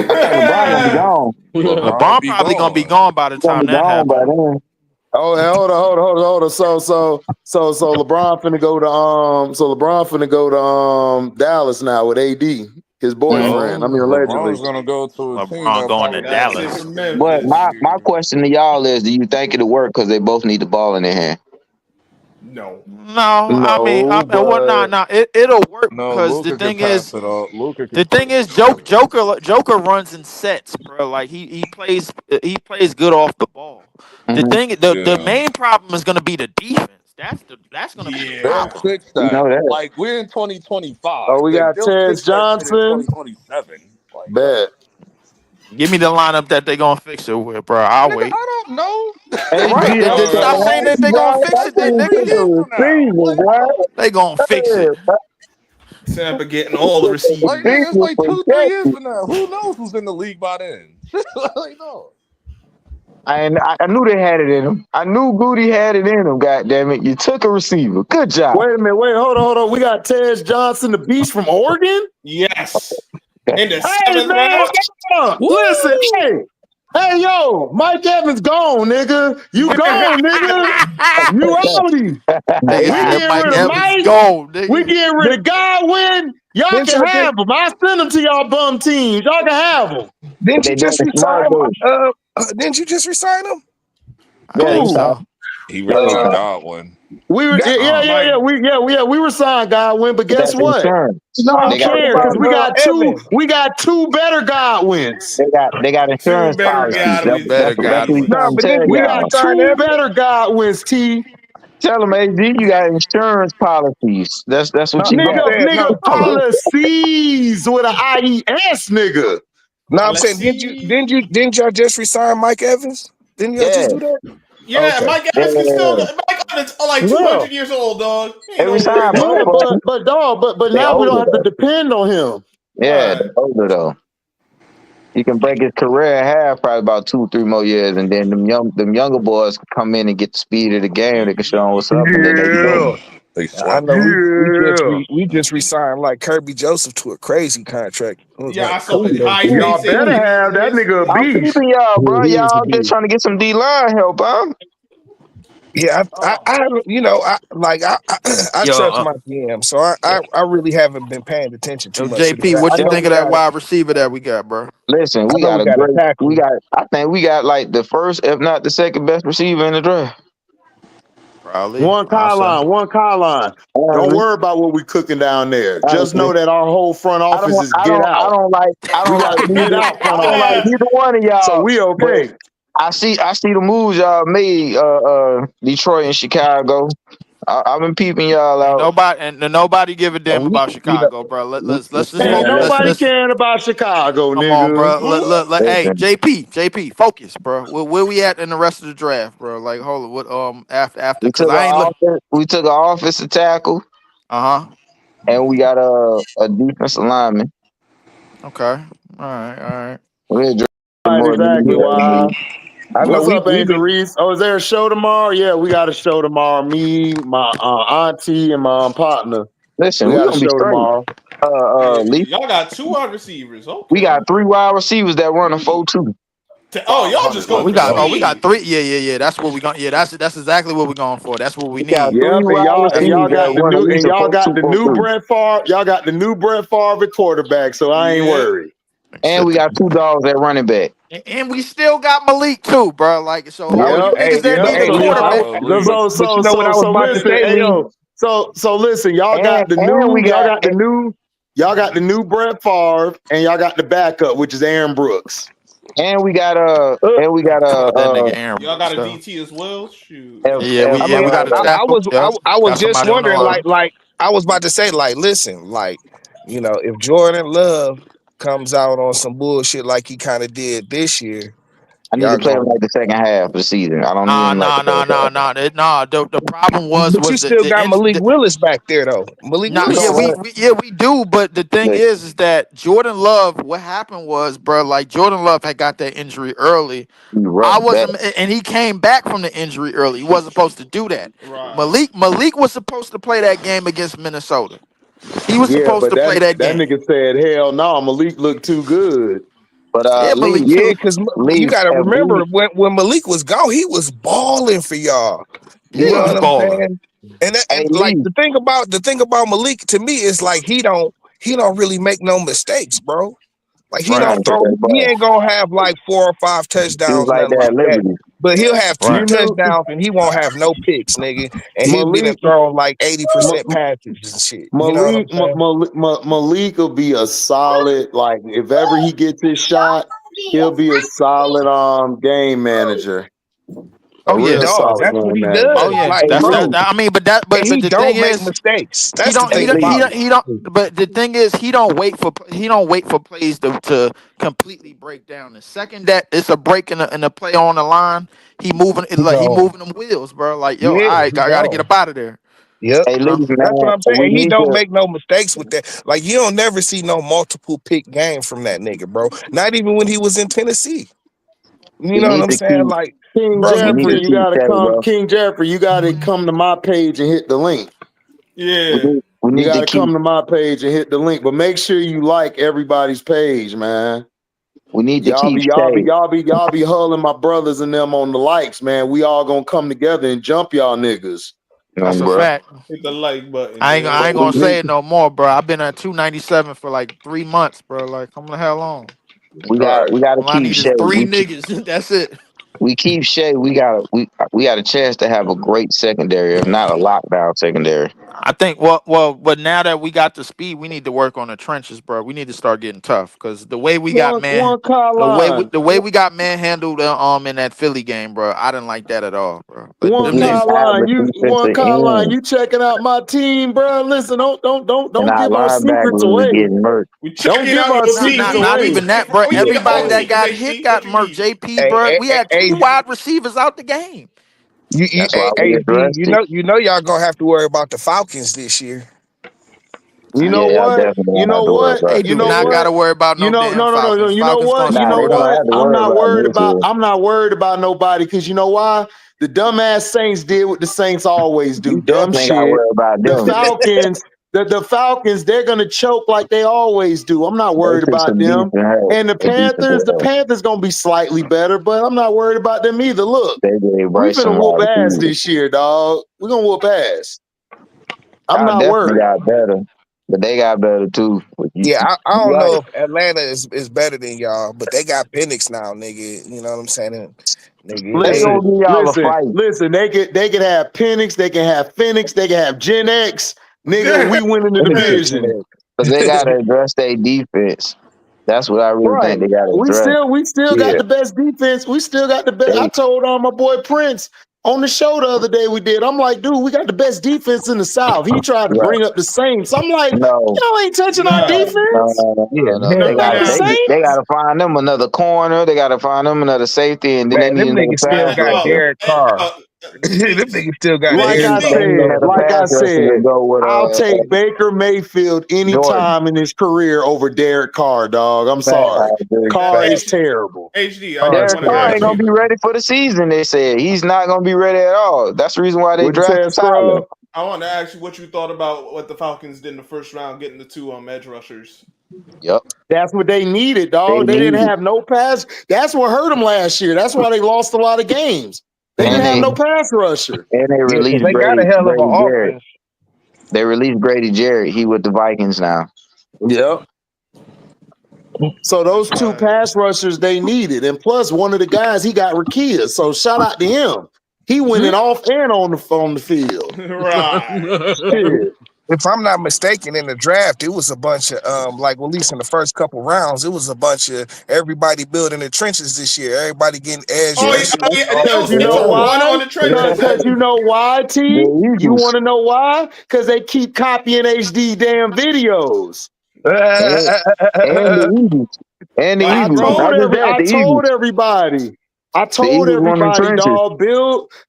I think LeBron gonna be gone. LeBron LeBron be probably gonna be gone. gone by the He gonna time be that gone by happens. then. Oh, and hold on. So LeBron finna go to Dallas now with AD, his Mhm. boyfriend. I No, mean, allegedly. LeBron's gonna go to a team LeBron that going to probably That won't kid make Dallas. from it to the But Memphis. my NBA. question to y'all is: do you think it'll work? Because they both need the ball in their hand. No. No, I mean, No, well, but it'll work No, because Luca can pass it off. Luca can pass it off. Joker runs in sets, bro. Like he plays good off the ball. Hmm. The Yeah, main problem is gonna be the defense. That's gonna be the they'll Yeah. problem. fix You that. know that. Like we're in 2025. oh, we got They'll Terrence fix that shit in Johnson. 2027. Like, Bet. Give me the lineup that they gonna fix it with, bro. I'll nigga, wait. I don't know. Hey, Right. G, Then stop saying that hey, they gonna boy, fix that it, Like then thing three nigga. took a years from now. receiver, boy. They gonna fix Hey, it. Tampa getting all the Like receivers. nigga, it's receiver like for 2-3 years Texas. from now. Who knows who's in the league by then? Like no. I knew they had it in him. I knew Goody had it in him. God damn it! You took a receiver. Good job. Wait a minute. Wait, hold on. We got Tej Johnson, the Beast from Oregon. Yes. In the Hey 7th man, round. listen, hey, yo, Mike Evans gone, nigga. You gone, nigga. You outie. Nigga We said getting Mike rid of Evans Mike. gold, nigga. We getting rid of Godwin. Y'all Didn't can y'all have them. I send them to y'all bum teams. Y'all can have them. didn't They you done just it smart resign? though. Didn't you just resign him? I Yeah, think they Who? signed. so. He Yeah, they resigned signed. Godwin. We were, Got, yeah. Mike. We were signed Godwin, but guess That's what? insurance. no, I I'm They don't got talking care because about insurance. Evan. we got two better Godwins. They got Two insurance better policies. guys. Two better That's what we No, trying Godwins. to but tell didn't We you just y'all. got resign two Evan? better Godwins, T. Tell them, AD, you got insurance policies. That's what No, you I'm got. saying Nigga, no. Tell 'em. policies with an IES, nigga. No, I'm saying Policy. didn't y'all just resign Mike Evans? Didn't y'all Yeah, just do that? Yeah, Okay. Mike Evans can still yeah. go. Mike Evans is like Yeah. 200 years old, dog. He ain't Every gonna go time both Yeah, anywhere. of them, but dog, but they now we don't older have to though. depend on him. Yeah, they Right. older though. He can break his career in half, probably about 2, 3 more years, and then them younger boys can come in and get the speed of the game. They can show them what's up, and then they can go. Yeah. They I know slugging. Yeah. we just resigned like Kirby Joseph to a crazy contract. It was Yeah, like I saw that kudos high to him. paid Y'all better safety have that hilarious. nigga a I'm beast. peeping y'all, bro. Yeah, he is a Y'all just beast. trying to get some D line help, huh? Yeah, I haven't, I Yo, trust my GM, so I really haven't been paying attention too yo, much to the JP, draft. what I you know think we of that got wide receiver that we got, bro? Listen, we got a a great. We tackle. got. I think we got like the first, if not the second best receiver in the draft. Probably. One I'll say. Kyline. Don't Honestly, worry about what we cooking down there. Just honestly. know that our whole front I don't. office is I get don't. I out. don't like. I We don't like got the get neither. out I front don't like office. neither one of So y'all. we But okay. I see. I see the moves y'all made. Detroit and Chicago. I've been peeping y'all Ain't out. nobody give a damn And about you know, Chicago, bro. We, Let's just Ain't man, focus. nobody listen, Let's caring about Chicago, come on, nigga. bro. Hey, listen. JP, focus, bro. Where we at in the rest of the draft, bro? Like, hold on, what after? We Cause took an I ain't look. offense. We took an offensive tackle, Uh huh. and we got a defensive lineman. Okay. All right. We're drafting Right, more exactly. immediate Why? needs. I know What's up, we've Angel been Reese? Oh, is there a show tomorrow? Yeah, we got a show tomorrow. Me, my auntie, and my partner. Listen, We we're got a gonna be show straight. tomorrow. Yeah, Lee, y'all got two wide receivers. we Okay. got 3 wide receivers that run a 4-2. Oh, y'all just 500 going left We for to got go. we got speed. three. Yeah. That's what we going. Yeah, that's exactly what we're going for. That's what we We got need. three Yep, and wide That's what receivers y'all we that got the need. run at new least a 4-2, 4-3. Brett Favre. Y'all got the new Brett Favre at quarterback, so I ain't Yeah. worried. And Shit. we got 2 dogs at running back. And we still got Malik too, bro. Like, so I all was you Yep, niggas that yep. need a hey So Lee, quarterback. Golly. but you know what I was about to listen, say, hey Lee. yo, so listen, And we got y'all got the new Brett Favre, and y'all got the backup, which is Aaron Brooks. and we got Fuck that nigga Aaron Y'all got Brooks a though. DT as well. Shoot. Yeah, I we mean, got a tackle. Yep. I was Got just somebody on the wondering, line. I was about to say, listen, if Jordan Love comes out on some bullshit like he kind of did this year, I need to y'all play him going. like the second half of the season. I don't need Nah, him like nah, the nah, first nah, half. nah. The problem But you was still got Malik Willis back there, though. Malik nah, He Willis yeah, gonna is. run it. we do, but the thing Look, is that Jordan Love, what happened was, bro, like Jordan Love had got that injury early. he I run back. wasn't, and he came back from the injury early. He wasn't supposed to do that. Right. Malik was supposed to play that game against Minnesota. He was Yeah, supposed but to play that that game. nigga said, hell no, Malik looked too good. But Yeah, Lee, Malik Yeah, too. because you Lee, got to if remember we when Malik was gone, he was balling for y'all. Yeah, You he know was what I'm balling. saying? hey And like Lee, the thing about Malik to me is like he don't really make no mistakes, bro. Like he Right, don't throw. He ain't gonna have like 4 or 5 he was touchdowns, like nothing that like at that. Liberty. But he'll have two You right. knew touchdowns and he won't have no picks, nigga. And he'll be Malik throwing like 80% M- passes and shit. You know what I'm saying? Malik will be a solid, like if ever he gets his shot, he'll be a solid game manager. A Oh yeah. real Dog, solid that's what game he manager. Oh does. yeah. Like, Hey That's Lee, bro, that. I mean, and but he the thing don't make is, mistakes. he That's the don't thing he don't about he him. don't he don't. But the thing is, he don't wait for plays to completely break down. The second that it's a break in a play on the line, he moving it He like he gone. moving them wheels, bro. Like yo, all Yeah, right, he I gotta get gone. up out of there. Yep. hey You Lee, know. That's what man, I'm saying. we And he need don't to. make no mistakes with that. Like you don't never see no multiple pick game from that nigga, bro. Not even when he was in Tennessee. You know what I'm saying? Like, King bro, Jeffrey, you gotta come. bro. King Jeffrey, you gotta come to my page and hit the link. Yeah. We You need gotta to keep. come to my page and hit the link, but make sure you like everybody's page, man. We need to Y'all keep be hulling my brothers and them on the likes, man. We all gonna come together and jump y'all niggas. That's a bro. fact. Hit the like button. I ain't gonna We, say it no more, bro. I've been at 297 for like 3 months, bro. Like, come the hell on. we Right. got to All I keep need is Shay. 3 niggas. That's it. We keep Shay. We got a chance to have a great secondary, if not a lockdown secondary. I think but now that we got the speed, we need to work on the trenches, bro. We need to start getting tough because the way we got One car line. the way we got manhandled in that Philly game, bro. I didn't like that at all, bro. But One them Getting car niggas, line. average You defensive end, You checking out my team, bro? Listen, and don't our give our secrets linebackers was away. getting murked. We Don't checking give out our your secrets team. not away. even that, bro. We need Everybody all that got secrets, hit HD. What got you murked. need? JP, bro. We had 2 wide receivers out the game. That's why we AD, addressed it. you know, y'all gonna have to worry about the Falcons this year. You know Yeah, y'all what? definitely You gonna know have to worry what? about They it You do know this not year. what? got to worry about You no know, damn no. Falcons. You know Falcons what? gonna You Nah, know they straight gonna up. what? have to worry about it this year. I'm not worried about nobody because you know why? The dumbass Saints did what the Saints always do. You Dumb definitely gotta shit. worry about The them. Falcons, the Falcons, they're gonna choke like they always do. I'm not They worried took about some them. decent help. And A decent The help. Panthers gonna be slightly better, but I'm not worried about them either. Look, They gave we Bryce some finna whoop wide ass receivers. this year, dog. We're gonna whoop ass. I'm Y'all not definitely worried. got better, but they got better too. But Yeah, I you don't right. know if Atlanta is better than y'all, but they got Penix now, nigga. You know what I'm saying? And, nigga, They Listen, gonna give y'all a fight. listen. They can have Penix, they can have Phoenix, they can have Gen X. Nigga, we winning the division. But they gotta address their defense. That's what I really think Right. they gotta address. We still got Yeah. the best defense. We still got the best. I They told my boy Prince on the show the other day we did. I'm like, dude, we got the best defense in the South. He tried to right. bring up the Saints. I'm like, No, y'all ain't touching our Nah, defense. Yeah, They hell Not got the no. they Saints. gotta find them another corner. They gotta find them another safety, and then they Man, need them another niggas still pass got oh, rusher. Derek Carr. uh, Them niggas still got Like Derek I They Carr. need said, So another pass rusher to go with I'll take Baker Mayfield Jordan. anytime in his career over Derek Carr, dog. I'm fast, sorry. Dude, now, Carr is fast. terrible. HD, I Carr just is Derek wanted to Carr terrible. ain't ask gonna you. be ready for the season. They said he's not gonna be ready at all. That's the reason why they What you drafted said, Tyler. Scrub? I want to ask you what you thought about what the Falcons did in the first round, getting the 2 edge rushers. Yep, That's what they needed, they dog. They need didn't it, have no pass. That's what hurt them last year. That's why they lost a lot of games. They didn't and have they no pass rusher. Yeah, because released they got a hell of an Grady Jarrett. offense. They released Grady Jarrett. He with the Vikings now. Yep. So those 2 Right. pass rushers they needed, and plus one of the guys he got Rakia. So shout out to him. He went in off and on the field. Right. Shit. If I'm not mistaken, in the draft, it was a bunch of like at least in the first couple rounds, it was a bunch of everybody building the trenches this year. Everybody getting edge Oh rushers. yeah, Cause you they know took Yeah, one why? on the trenches. Cause you know why, T? the You Eagles want to know why? Cause they keep copying HD damn videos. and, and the Eagles and the Like, Eagles. bro, Not just that, I the Eagles. told everybody. The Eagles won them trenches. Dog,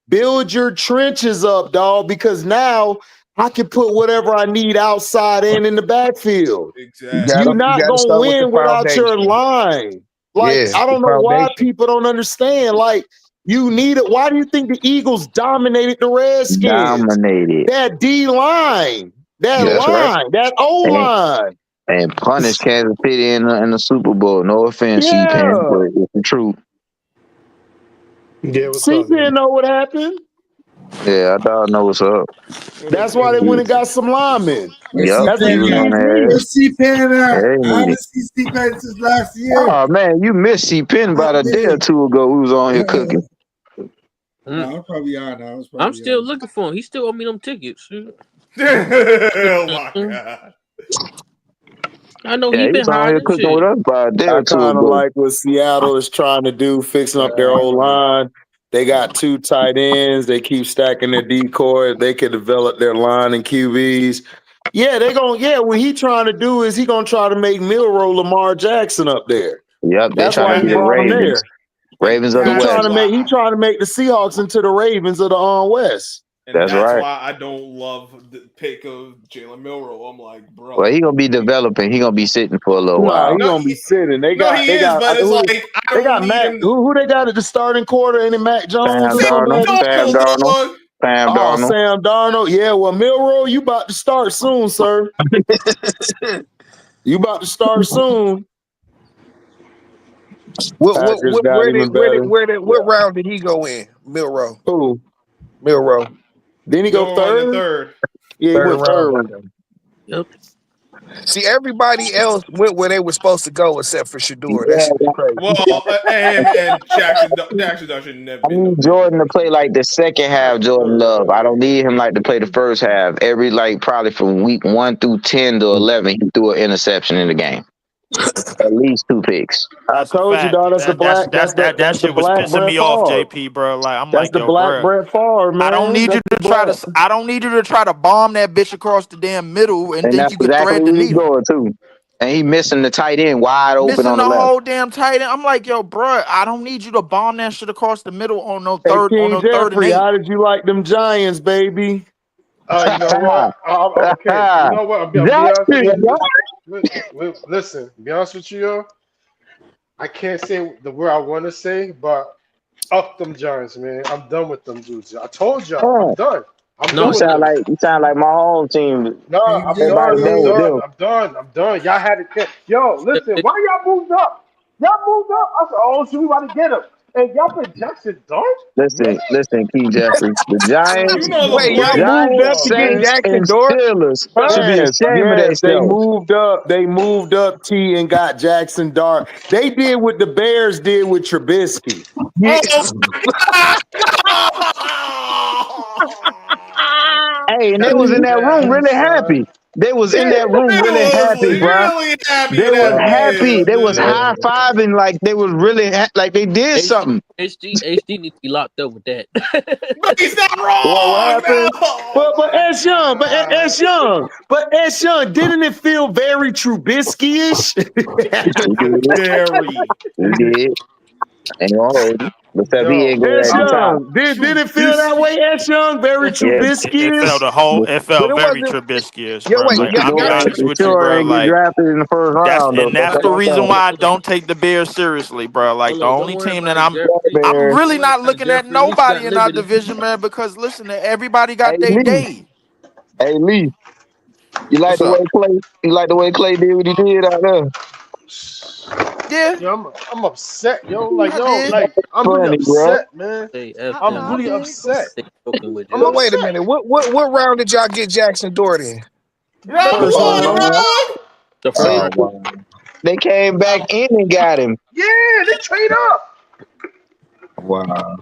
build your trenches up, dog, because now I can put whatever I need outside and in the backfield. exactly. You You're not gotta gonna start with the win without your foundation. line. Like, Yeah, I the don't know why foundation. people don't understand. Like, you need it. Why do you think the Eagles dominated the Redskins? Dominated. That D line, that Yeah. That's right. line, that O And, line. and punish Kansas City in the Super Bowl. No offense, C-Pan, Yeah. but it's the truth. Yeah, what's See, up, didn't man? know what happened. Yeah, I thought I know what's up. What it That's why they do? went and got some linemen. Where's Yep, That's what he C-Pan was at? on teams need. there. Where's C-Pan at? Hey, I haven't seen C-Pan since last year. oh man, you missed C-Pen I about a day or did. two ago. We was on here cooking. Mm. No, I'm probably on now. I was I'm probably still on. looking for him. He still owe me them tickets. Oh my god. I know Yeah, he he was been on here hiding cooking with shit. us about a day I or two kind of ago. like what Seattle is trying to do, fixing up their old line. They got 2 tight ends. They keep stacking their decoy. They can develop their line and QBs. Yeah, what he trying to do is he gonna try to make Milroe Lamar Jackson up there. Yep, they That's trying why to he be the brought him Ravens. there. Ravens of the He West. trying to make the Seahawks into the Ravens of the West. And that's why I don't love the pick of Jalen Milroe. I'm like, bro. Well, he gonna be developing. He gonna be sitting for a little while. He gonna be sitting. They got but it's like I don't need Mac, him. Who they got at the starting quarter? Any Mac Jones? Sam Darnold. Sam Darnold. Yeah, well, Milroe, you about to start soon, sir. You about to start soon. What round did he go in? Milroe. Who? Milroe. Didn't he go third? Yeah, he went third. Yep. See, everybody else went where they were supposed to go except for Shador. That shit is crazy. Well, and Jackson Dawson never. I need Jordan to play like the second half. Jordan Love. I don't need him like to play the first half. Every probably from week 1 through 10 to 11, he threw an interception in the game. At least 2 picks. I told you, dog. That's the black. That shit was pissing me off, JP, bro. Like I'm like, the black Brett Favre, man. I don't need you to try to. I don't need you to try to bomb that bitch across the damn middle and think you could thread the needle. Too. And he missing the tight end wide open missing on the left. Whole damn tight end. I'm like, yo, bro, I don't need you to bomb that shit across the middle on no third. King on no Jeffrey, 3rd and 8. how did you like them Giants, baby? You know what? Okay. You know what? I'll be honest with you. Listen, be honest with you, yo. I can't say the word I want to say, but up them Giants, man. I'm done with them dudes. I told y'all, I'm done. You sound like my home team. No, I'm done. Y'all had to. Yo, listen, why y'all moved up? I said, oh, so we about to get him. And y'all put Jackson Dart? Listen, Key Jeffrey. The Giants, y'all moved up to get Jackson Dart. Should be ashamed of themselves. They moved up T and got Jackson Dart. They did what the Bears did with Trubisky. Hey, and they was in that room really happy. They was in that room really happy, bro. They was happy. They was high fiving like they was really like they did something. HD needs to be locked up with that. But he's not wrong. What happened? But S Young, didn't it feel very Trubisky-ish? Very. He did. Ain't gonna hold you. Except he ain't going did it feel that way, S Young? Very Trubisky-ish? It felt very Trubisky-ish. Yeah, wait, I'll be honest with you, bro. Like, drafted in the first round. That's the reason why I don't take the Bears seriously, bro. Like the only team that I'm really not looking at nobody in our division, man, because listen, everybody got their day. Hey, Lee, you like the way Clay did what he did out there? Yeah, yo, I'm upset, yo. I'm really upset, man. I'm really upset. Wait a minute. What round did y'all get Jackson Dart in? They came back in and got him. Yeah, they trade up. Wow.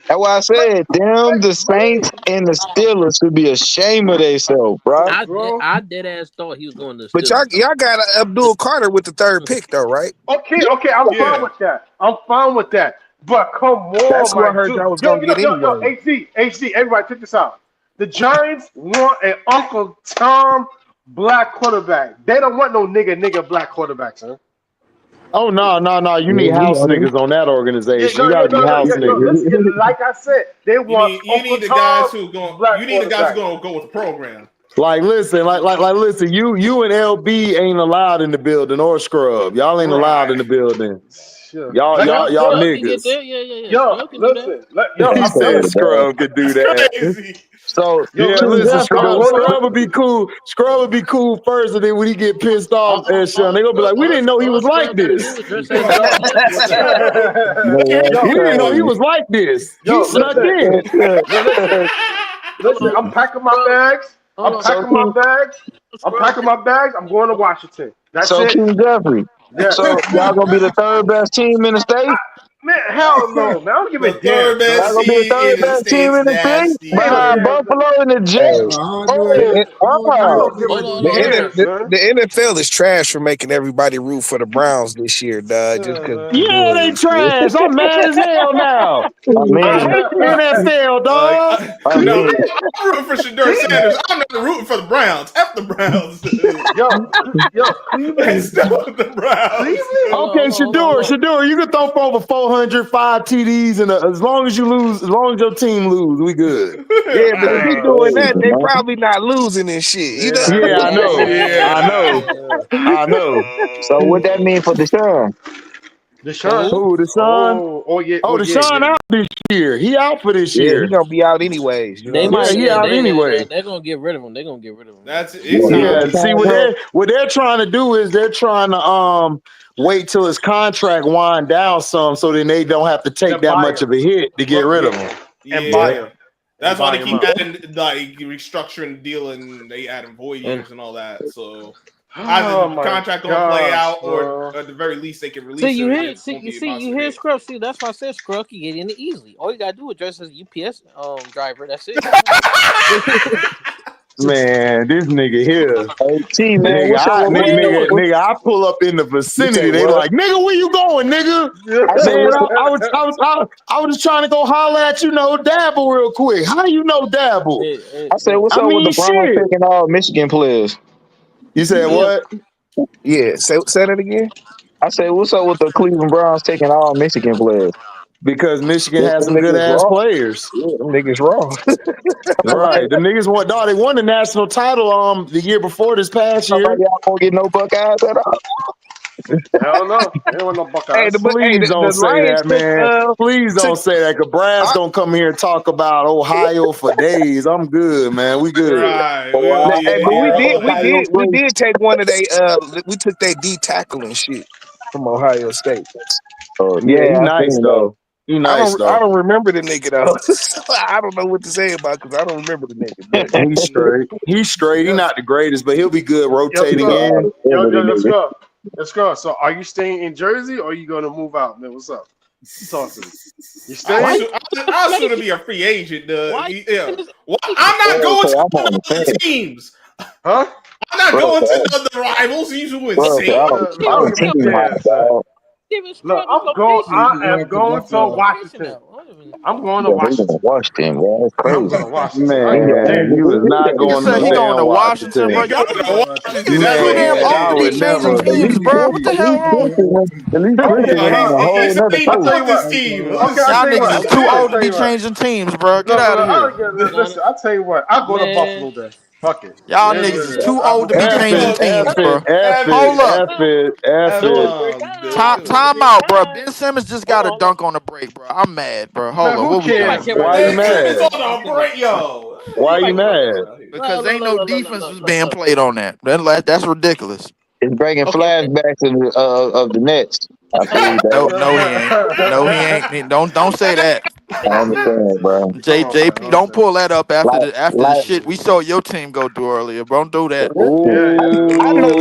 That's why I said, the Saints and the Steelers should be ashamed of themselves, bro. I dead ass thought he was going to. But y'all got Abdul Carter with the 3rd pick, though, right? Okay, I'm fine with that. But come on, that's what I heard y'all was gonna get anyway. HD, everybody, check this out. The Giants want an Uncle Tom black quarterback. They don't want no nigga black quarterback, son. Oh no! You need house niggas on that organization. You gotta be house niggas. Like I said, they want. You need the guys who going. You need the guys who going to go with the program. Like listen. You and LB ain't allowed in the building or Scrub. Y'all ain't allowed in the building. Sure. Y'all niggas. Yo, listen. He said Scrub could do that. So listen, Scrub would be cool. Scrub would be cool first, and then when he get pissed off, they gonna be like, "We didn't know he was like this. We didn't know he was like this. He snuck in." Listen, I'm packing my bags. I'm packing my bags. I'm going to Washington. That's it. King Jeffrey. Yeah. So y'all gonna be the 3rd best team in the state? Man, hell no, man. I don't give a damn. Y'all gonna be the 3rd best team in the state? Behind Buffalo and the Jets. The NFL is trash for making everybody root for the Browns this year, dog. Just cause. Yeah, they trash. I'm mad as hell now. I hate the NFL, dog. I'm rooting for Shador Sanders. I'm not rooting for the Browns. F the Browns. Yo, Cleveland. Stop the Browns. Okay, Shador, you can throw for over 405 TDs, and as long as you lose, as long as your team lose, we good. Yeah, but if he doing that, they man. probably not losing and shit. You They're know? not Yeah, I losing. know. Yeah. I know. I know. So what that mean for Deshaun? For Deshaun. who? Who, Deshaun? Oh yeah, Oh, Deshaun out this year. He out for this Yeah, he year. gonna be out anyways. You know They what I'm Yeah, might. he saying? out anyway. They're gonna get rid of him. They're gonna get rid of him. That's it. Yeah, Yeah, Sounds. see what they're trying to do is they're trying to wait till his contract wind down some, so then they don't have to take Then that buy much him. of a hit to get Well, rid of him. yeah, and buy Yeah. him. That's why buy they him keep out. adding like restructuring the deal and they adding void And years and all that. So Oh either the my contract gonna play gosh, out, or bro. at the very least they can see release you him and hear it won't be a you monster hear hit. Scrub. See, that's why I said Scrub can get in it easily. All you gotta do is dress as a UPS driver. That's it. Man, this nigga here. Hey, T, man, Nigga, what's up I, with What nigga, you nigga, doing? nigga, I pull up in the you say vicinity. They what? like, nigga, where you going, nigga? I said Man, what's up? I was just trying to go holler at Dabble real quick. How you know Dabble? I said what's I up with mean, the Browns shit. taking all Michigan players? You said Yeah, what? Yeah, say that again. I said what's up with the Cleveland Browns taking all Michigan players? Because Michigan Them has some good niggas ass raw. players. Yeah, them niggas raw. Right. The niggas won. Dog, they won the national title the year before this past Somebody year. y'all won't get no Buckeyes at all. Hell no. They don't want no Hey, Buckeyes. Please don't the say Lions that, man. Please took don't say that. Cause Brad's I, gonna come here and talk about Ohio for days. I'm good, man. We good. Right. We Well, don't I, need hey, to but hear all we that. Ohio great. did take one of they we took that D tackle and shit from Ohio State. Yeah, he Yeah, I nice seen that. though. He nice I though. don't remember the nigga though. So I don't know what to say about because I don't remember the nigga. But He's straight. He's straight. He's Yes. not the greatest, but he'll be good Yo, rotating Scrub. in. Let's go. Let's go. So are you staying in Jersey or are you gonna move out, man? What's up? Talk to me. You staying? I'll soon be a free agent. Yeah. Well, I'm not Bro, going so to I'm on the the other fence. teams. Huh? I'm not Bro, going so to the other rivals. These are bro, so insane. I don't I'm give a team hot, damn, son. dog. Look, I am going to Washington. I'm going to Yeah, they gonna Washington. watch them, bro. That's I'm crazy. going to Washington. I don't give a Man, damn. you is not Nigga going to said no he going to damn Washington, bro. He Washington. Y'all going niggas, to y'all Washington. niggas is That's too what he damn Man, said. I old to be would changing never. teams, bro. What the hell wrong with you? At least Okay, Clemson went on a He whole said nother he I'll done coast. tell you with this what. team. Okay, I'll Y'all tell you niggas what. is too I'll old to tell be you what. changing teams, bro. Get Look, out of look, here. listen, I'll tell you what. I'll go to Man, Buffalo then. Fuck it. Y'all It is what niggas it is is. too I'll old go to to be F Buffalo. changing it, F teams, it, bro. F Hold it, up. F it, F F it. Time out, bro. Ben Simmons just got a hold on. dunk on the break, bro. I'm mad, bro. Man, Hold up. who What we cares, doing? Why you man? Ben Simmons mad? on a break, yo. Why you mad? Because ain't no defense was being played on that. That's ridiculous. It's bringing Okay. flashbacks of the Nets. I believe No, that. no, he ain't. No, he ain't. Don't say that. I understand, bro. Come on, man. JP, don't pull that up after Like, the like, shit we saw your team go through earlier, bro. Don't do that. listen, Yeah, yeah. I know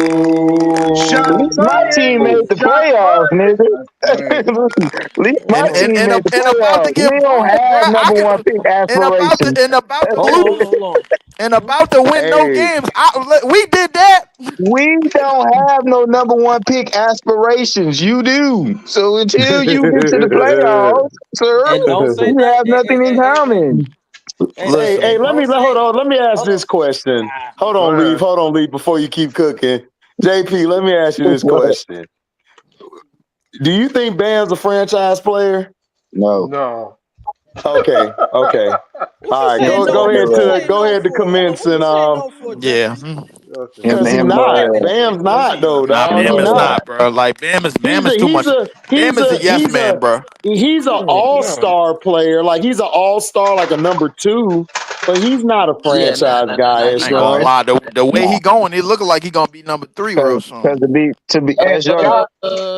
at Shots least Ooh. my team made fired! the Shots playoffs, fired! nigga. Listen, at least my And Hold team made the about to playoffs. get We don't bored, bro. have I number can one pick aspirations. and about to on, get hold on, hold on. and about to win no Hey, games. We did that. We don't have no number one pick aspirations. You do. So until you get to the playoffs, sir, And don't say we nothing. have nothing in common. hey, Listen, hold on. Let me ask Hold on. this question. Hold Go on, Leaf. ahead. Hold on, Leaf. Before you keep cooking, JP, let me ask you this question. Do you think Bam's a franchise player? No. No. Okay. What you All right. saying Him, no? What you saying Go no ahead to for? Hold on. commence What you and saying no for, yeah. Jeffrey? Okay. him, because he him, not. Bam's not though, Nah, dog. He Bam is not. not, bro. Like Bam He's is a too he's much. a Bam he's is a a yes man, bro. he's a No. all-star player. Like he's an all-star, like a number two, but he's not a Yeah, franchise guy, nah. I He ain't gonna not. Eshron. lie. The way nah. he going, it looking like he gonna be number 3 real Because soon. to be as young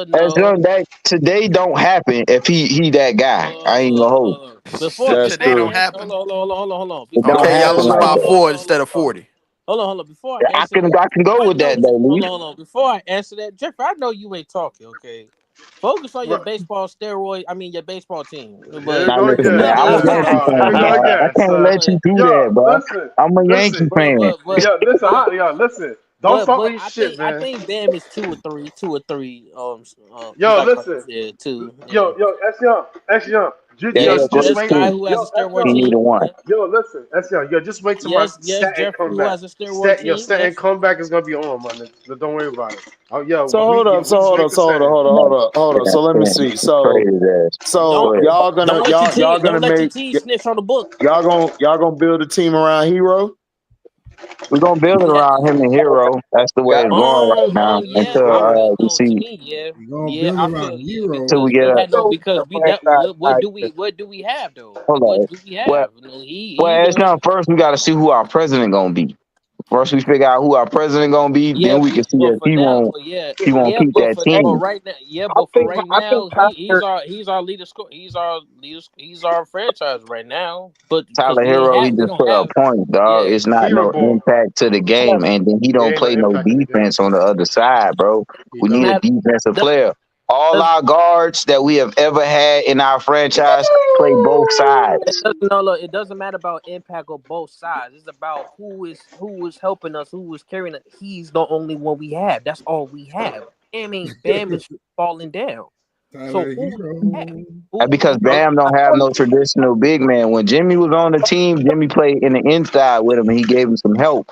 No. that today don't happen if he that guy. I ain't gonna hold. Before That's Today don't true. hold happen. on, hold on. It Before don't Okay, I y'all happen lose like by that. 4 instead of 40. hold on. Before I I answer that, can go with that though, Lee. hold on. Before I answer that, Jeffrey, I know you ain't talking. Okay, focus on your Right. baseball steroid. I mean your baseball team. Here But you Now go listen, man. again. I'm a Yankee Here we fan, go dog. I again, can't son. let you do Yo, that, bro. listen. I'm a Listen. Yankee fan. Yo, listen. Don't talk any I shit, I man. think Bam is two or three. He Yo, got like listen. two. Yeah. Yo, X Young. Yeah, Yes, Just yes, wait. guy two. who has Yo, a steroid He yo, needed team. one. Yeah. yo, listen, yo, just wait till my Yes, Satin Jeffrey who comeback. has a steroid team. Satin Yes. comeback is gonna be on, man. So don't worry about it. Oh, yo, So hold up, we so just hold wait up, till so hold up, Satin. hold up, hold up, hold up. So let me see. Praise his ass. So Don't Go ahead. don't let your team snitch on the book. y'all gonna build a team around Hero. We're gonna build it Yeah. around him and Hero. That's the way it's going right now. Yeah. I Until feel we no. To see, me, yeah, You're gonna yeah. build I around feel yeah Hero. until we because get we a had no So because the we that franchise what do we have though? hold What on. do we Well, have? You know, he's the it's one. not first. We got to see who our president gonna be. First, we figure out who our president gonna be. Yeah, Then we can see but if for now, but he won't keep that for team. right now, I think I think Tyler he's our leader. He's our franchise right now. But because Tyler Hero, he we just don't put up have points, dog. yeah It's not Hero no ball. impact to the game, and then he There don't ain't no play no impact in the game. defense on the other side, bro. He We need a don't. matter. defensive Does, player. All does our guards that we have ever had in our franchise play both it sides. doesn't no look, it doesn't matter about impact on both sides. It's about who is helping us, who is carrying it. He's the only one we have. That's all we have. Bam is falling down. So Tyler who do we have? Hero. And because Who Bam don't have no traditional big man. When Jimmy was on the team, Jimmy played in the inside with him, and he gave him some help.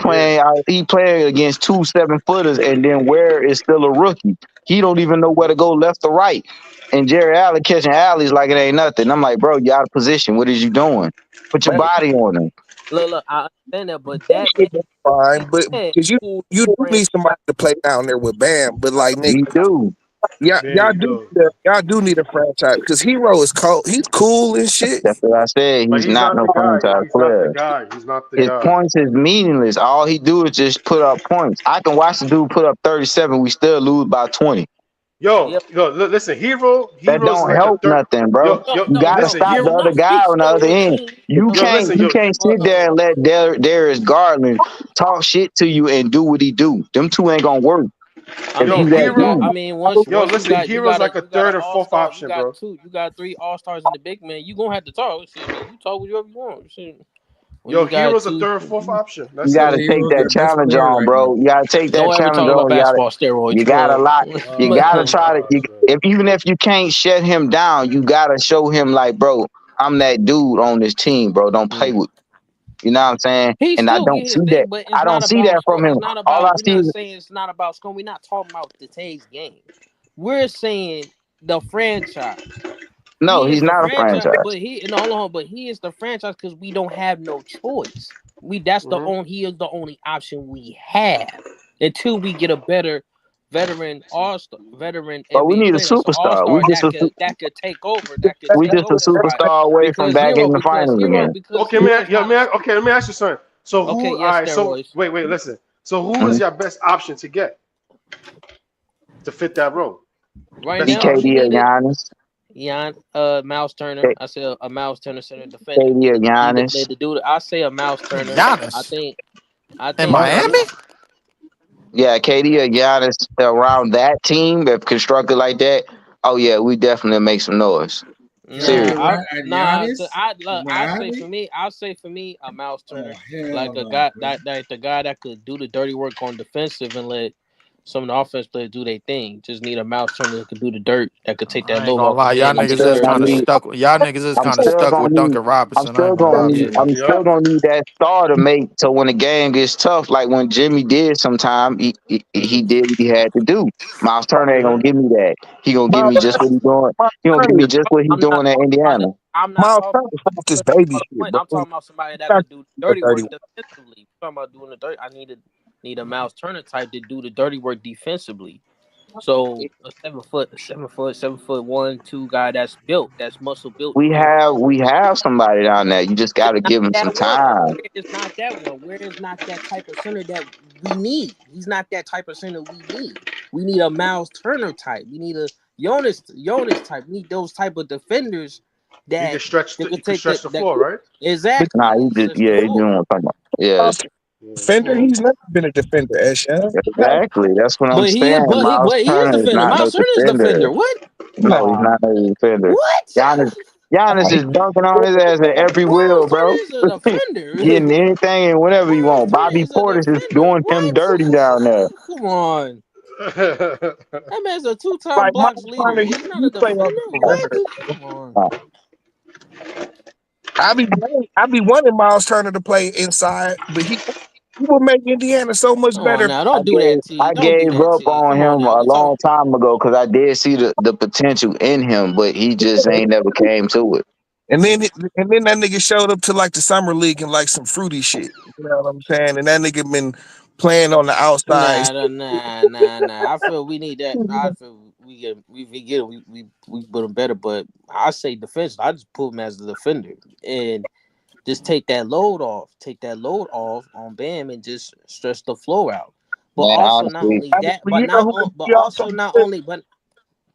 Yeah. He playing against 2 7-footers, and then Ware is still a rookie. He don't even know where to go left or right. And Jerry Allen catching alleys like it ain't nothing. I'm like, bro, you out of position. What is you doing? Put your Hey, body on him. look, I understand that, but that shit is fine, but man, because you do need somebody franchise. to play down there with Bam. But like nigga, You do. Yeah, you do. y'all do need a franchise because Hero is cold. He's cool and shit. That's what I said. But He's he's not not no the guy. franchise He's not the player. guy. He's not the His guy. points is meaningless. All he do is just put up points. I can watch the dude put up 37. We still lose by 20. Yo, Yeah, listen, Hero, That Hero's don't like a help third. nothing, bro. You no, gotta no, Listen, stop no, the Hero. other not guy speak on the other steroid end. team. Yo, listen, You yo, can't sit there and let Darius Garland talk shit to you and do what he do. Them two ain't gonna work I if mean, yo, you that Hero. dude. Yo, once listen, Hero's like a you got an third or all fourth star, option, bro. you got three all stars in the big man. You gonna have to talk. Shit, man, you talk whatever you want. Shit. When Yo, you got Hero's a two, third or fourth option. You That's it. gotta Yeah, take Hero's that their best challenge player on, right now. bro. You gotta take that don't ever challenge talk about on. basketball steroids, You gotta bro. lot. You Oh gotta my try to. God, man. Even if you can't shut him down, you gotta show him like, bro, I'm that dude on this team, bro. Don't play with. You know what I'm saying? He And I still don't get his see that. thing, but I it's don't not see about that score. from him. It's not All I about. We're see not is saying it's not about score. We're not talking about today's game. We're saying the franchise. no. He is He's the not a franchise, franchise. but hold on, but he is the franchise because we don't have no choice. Hmm. He is the only option we have until we get a better veteran But we NBA need a player that's an all superstar. star that could take over We just a that spot superstar away from back in the finals again. Okay, Hero's not okay, let me ask you something. So okay. who? All Yes, right, so steroids wait, listen. So who Mhm. is your best option to get to fit that role? right Best now. We option. KD or need it. Giannis. Miles Turner. K- I said a Miles Turner center defender. KD or Need Giannis. to do it. I say a Miles Turner. I Giannis think. I in think. Miles Turner. Miami. Yeah, KD or Giannis around that team, if constructed like that, oh yeah, we definitely make some noise. Kevin Serious. Durant and Giannis in I say for Miami. me. I'll say for me a Miles Oh Turner, hell like a no, guy bro. the guy that could do the dirty work on defensive and let some of the offense players do their thing. Just need a Mouse Turner that could do the dirt, that could take that I ain't load gonna off the lie, y'all man and I'm get niggas the still is dirty gonna kind of play. need. stuck. Y'all niggas is I'm kind of still stuck gonna with need. Duncan Robinson. I ain't gonna lie to Yeah. you. I'm Yup. still gonna need that star to make. So when the game gets tough, like when Jimmy did, sometime he did what he had to do. Miles Turner ain't Hmm. gonna give me that. He gonna give Miles me just what he doing. Miles He gonna give Turner me is just what he I'm not doing at talking about Indiana. I'm not Miles talking Turner is not this baby about the shit, point. bro. I'm talking about somebody that Not could do the the dirty dirty work one. defensively. I'm talking about doing the dirt. I need a Miles Turner type to do the dirty work defensively. So a 7 foot 1, 2 guy that's muscle built to do. We have somebody down there. You just got to give him some That one. time. Where is not that one? Where is not that type of center that we need? He's not that type of center we need. We need a Miles Turner type. We need a Jonas type. We need those type of defenders He can that stretch. that He could can take stretch that the that floor, right? Nah, exactly he and just stretch the yeah, he floor. doing what I'm talking about. Yeah, Miles defender, Mhm. he's never been a defender, Esham. exactly. That's what I'm But he is, saying. but Miles he is Turner is defender. not no Miles Turner is defender. defender. What? No, he's not no defender. What? Giannis, Giannis is dunking on his ass at every Miles wheel, Turner bro. is a defender. Getting anything and whatever you Miles want. Turner Bobby is a Portis is defender. doing him What? dirty down there. Come on. That man's a two-time Like blocks Miles leader. Turner, He's not he a play on defender. the What? perimeter. Come on. I be wanting Miles Turner to play inside, but he will make Indiana so much Come on better. now. Don't do that, T. I Don't do gave that, up T. on Come on him now. a We talking. long time ago because I did see the potential in him, but he just ain't never came to it. And then that nigga showed up to like the summer league and like some fruity shit. You know what I'm saying? And that nigga been playing on the outside. Nah. I feel we need that. I feel we put him better, but I say defense. I just put him as the defender and just take that load off. Take that load off on Bam and just stretch the floor out. But Man, also not honestly, only that, You know who but he also also not good? only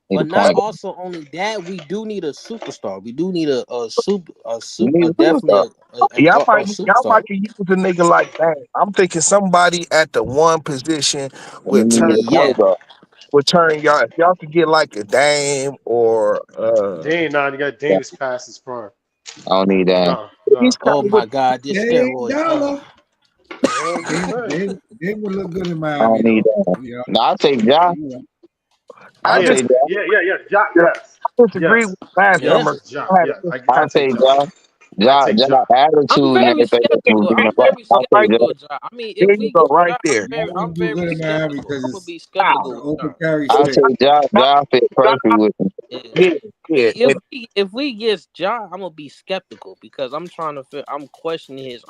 need a but not point guard. also only that. We do need a superstar. We do need a super You need a superstar. definitely a Y'all superstar. might can use a nigga like that. I'm thinking somebody at the one position And you would need turn a Yeah. point guard. y'all. If y'all could get like a Dame or Dane, nah, you got Yeah, Dane is past his prime. I don't need that. No, no. he's kind Oh of what my God, this steroids. I'm just saying. I don't need that. No, I'll take Ja. Oh I I'll yeah, just take Ja. Ja, yes, disagree with yes, last Yeah. summer. yes, Ja, I had yeah. I I'll take take Ja. Ja. I Ja, take Ja Ja. I'm attitude and very everything else was skeptical. I'm being right. very I'll take Ja. skeptical, John. I mean, there if you we go get right John, there. I'm very skeptical. I'm gonna be Wow. skeptical with John. I'll take Ja. Ja fit perfect with him. Yeah. Yeah, I yeah. mean, if we get John, I'm gonna be skeptical because I'm trying to feel. I'm questioning his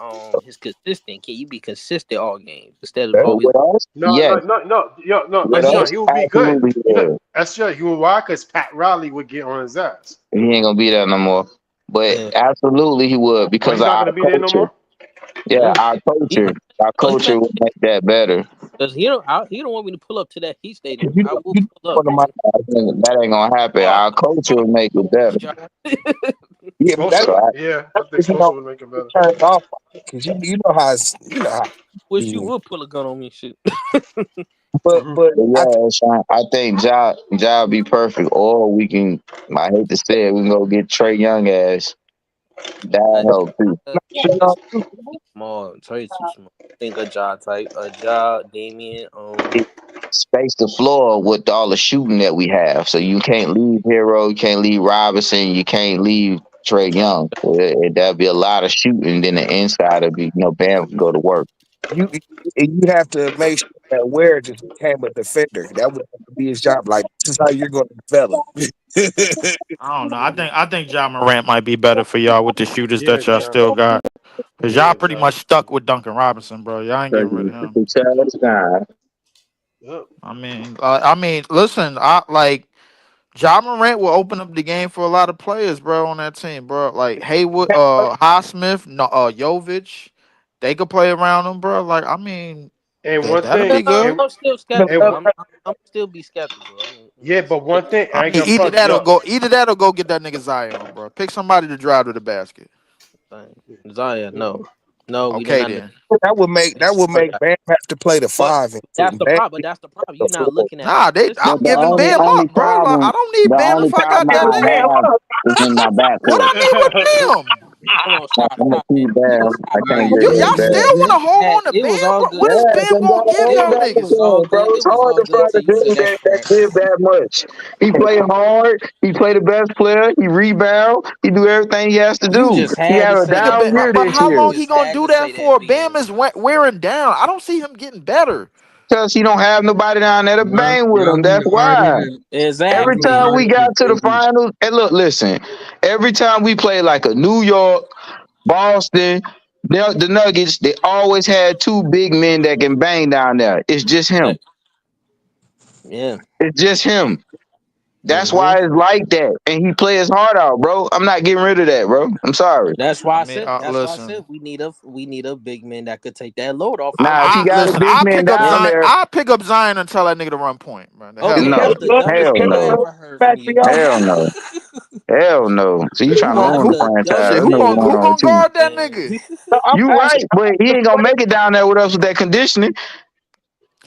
consistent. Can you be consistent all games instead of That's But always? with us, No, yes. no, no, no, yo, no, With Yeah. SJ, us, he would be good. absolutely You know, yes. SJ, he would why? Because Pat Riley would get on his ass. He ain't gonna be there no more. But Yeah. absolutely he would Oh, because he's of not our gonna be there no culture. more. Yeah, Yeah. He, our oh, he culture not will make that better. because he don't want me to pull up to that Heat Stadium. you I know, will you know pull up. one of my That ain't gonna happen. Oh, Our culture will make it better. John. yeah, but that's Social, So yeah, I think you know social would make it better. turned off because you know how you know how Wish you yeah. would pull a gun on me, shit. Hmm. But I yeah, Sean, I think Ja be perfect. Or we can, I hate to say it, we can go get Trey Young ass. That Uh, help too. That's small. Trey too small. Think a job type. A job, Damian. Space the floor with all the shooting that we have. So you can't leave Hero, you can't leave Robinson, you can't leave Trey Young. There'll be a lot of shooting. Then the inside will be, Bam can go to work. you you have to make sure that Ware just became a defender. That would have to be his job. Like this is how you're going to develop. I don't know. I think John Morant might be better for y'all with the shooters Yeah, that y'all Ja. still got. Cause y'all Yeah, pretty Ja. much stuck with Duncan Robinson, bro. Y'all ain't Because getting rid of you him. can tell Yep. this guy. Yep. Listen, I like John Morant will open up the game for a lot of players, bro, on that team, bro. Like Haywood, Highsmith, no, Jovic, they could play around him, bro. Like, I mean, And one that'll thing, be good. I'm still and skeptical. I'm still be skeptical. I mean, yeah, but one thing, I I ain't mean, gonna front, yo. either that or go get that nigga Zion, bro. Pick somebody to drive to the basket. Zion, no, we did Okay, not. then. That would make Bam have to play the But five and that's put the Bam problem. But that's the problem. the You're not floor. looking at the Nah, But I'm consistency. the giving only Bam only up, bro. Like, I problem, don't need the Bam only if I got problem Hey, that I nigga. have is in my What backcourt. I need with Bam? Come on, I'm stop, gonna stop, man. keep Bam. I Stop, can't man. get rid Y'all of Bam. still want to hold on to It was Bam, all bro? good. What is Yeah, Bam cause gonna that's the give only y'all It was all basketball, niggas? bro. good. It's It was hard all to good find till a you said dude that that crap. give that much. He play hard. He play the best player. He rebound. He do everything he has to You do. just He had had to a say that, down Nigga, year bro. but this how You year long he just gonna had do to that say that, for? BM. Bam is wearing down. I don't see him getting better. because he don't have nobody down there to bang with him. That's why. Every time Exactly. we got to the finals, and look, listen. Every time we play like a New York, Boston, the Nuggets, they always had two big men that can bang down there. It's just Yeah. him. Yeah. It's just him. That's hmm why it's like that. And he play his heart out, bro. I'm not getting rid of that, bro. I'm sorry. That's why I I mean, said. That's why I listen. said we need a big man that could take that load off Now, if of. he got a big I man pick up down Zion. there, I pick up Zion and tell that nigga to run point, man. The hell Okay, with no. that's that. the dumbest Hell thing I no. ever heard back from for you. y'all. Hell no. Hell no. So you trying to Who, That's ruin the who, the franchise. shit? dumbest That Who thing nigga gon' I went who on gonna ever two. heard, guard that man. nigga? I'm You asking right, but he ain't gonna make it down there with us with that conditioning.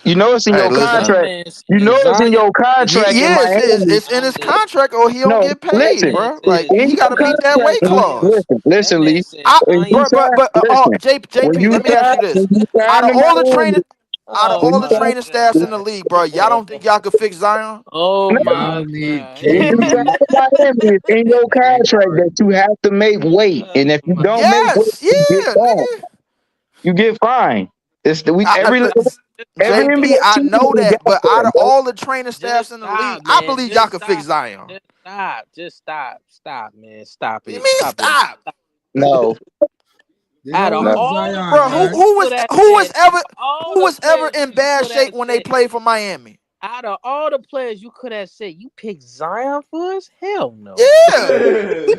You know it's in Hey, your listen. That contract. man You said know it's in Zion. your contract in Yeah, Miami. it's in I'm his dead. contract or he don't No, get That paid, listen. man bro. It's Like said. in he got your to Let meet me that tell you, contract. weight Zion. clause. That Listen, man Lee. said I, When Zion. you bro, sign, but listen. When JP, you let me ask sign, you this: when you out sign of to all the Miami, trainers, Out of Oh all the my training staffs in the god. league, bro, y'all don't think y'all could fix Zion? Oh my No. god. If you sign to Miami, it's in your contract that you have to make weight, Oh and if you my don't make weight, Yes, you get yeah, fined. nigga. You get fined. It's the we I, every NBA JP, I team know got that, but out that, of bro. all the training staffs Just in the league, stop, I man. believe y'all Just could fix stop. Zion. Just stop. Just stop. Stop, man. Stop What do you it. mean Stop it. stop? No, Out of no. all the Bro, players you could have who was said, ever all who the was ever players in you bad could have shape when they said, played for Miami? out of all the players you could have said, you picked Zion for us? Hell no. Yeah.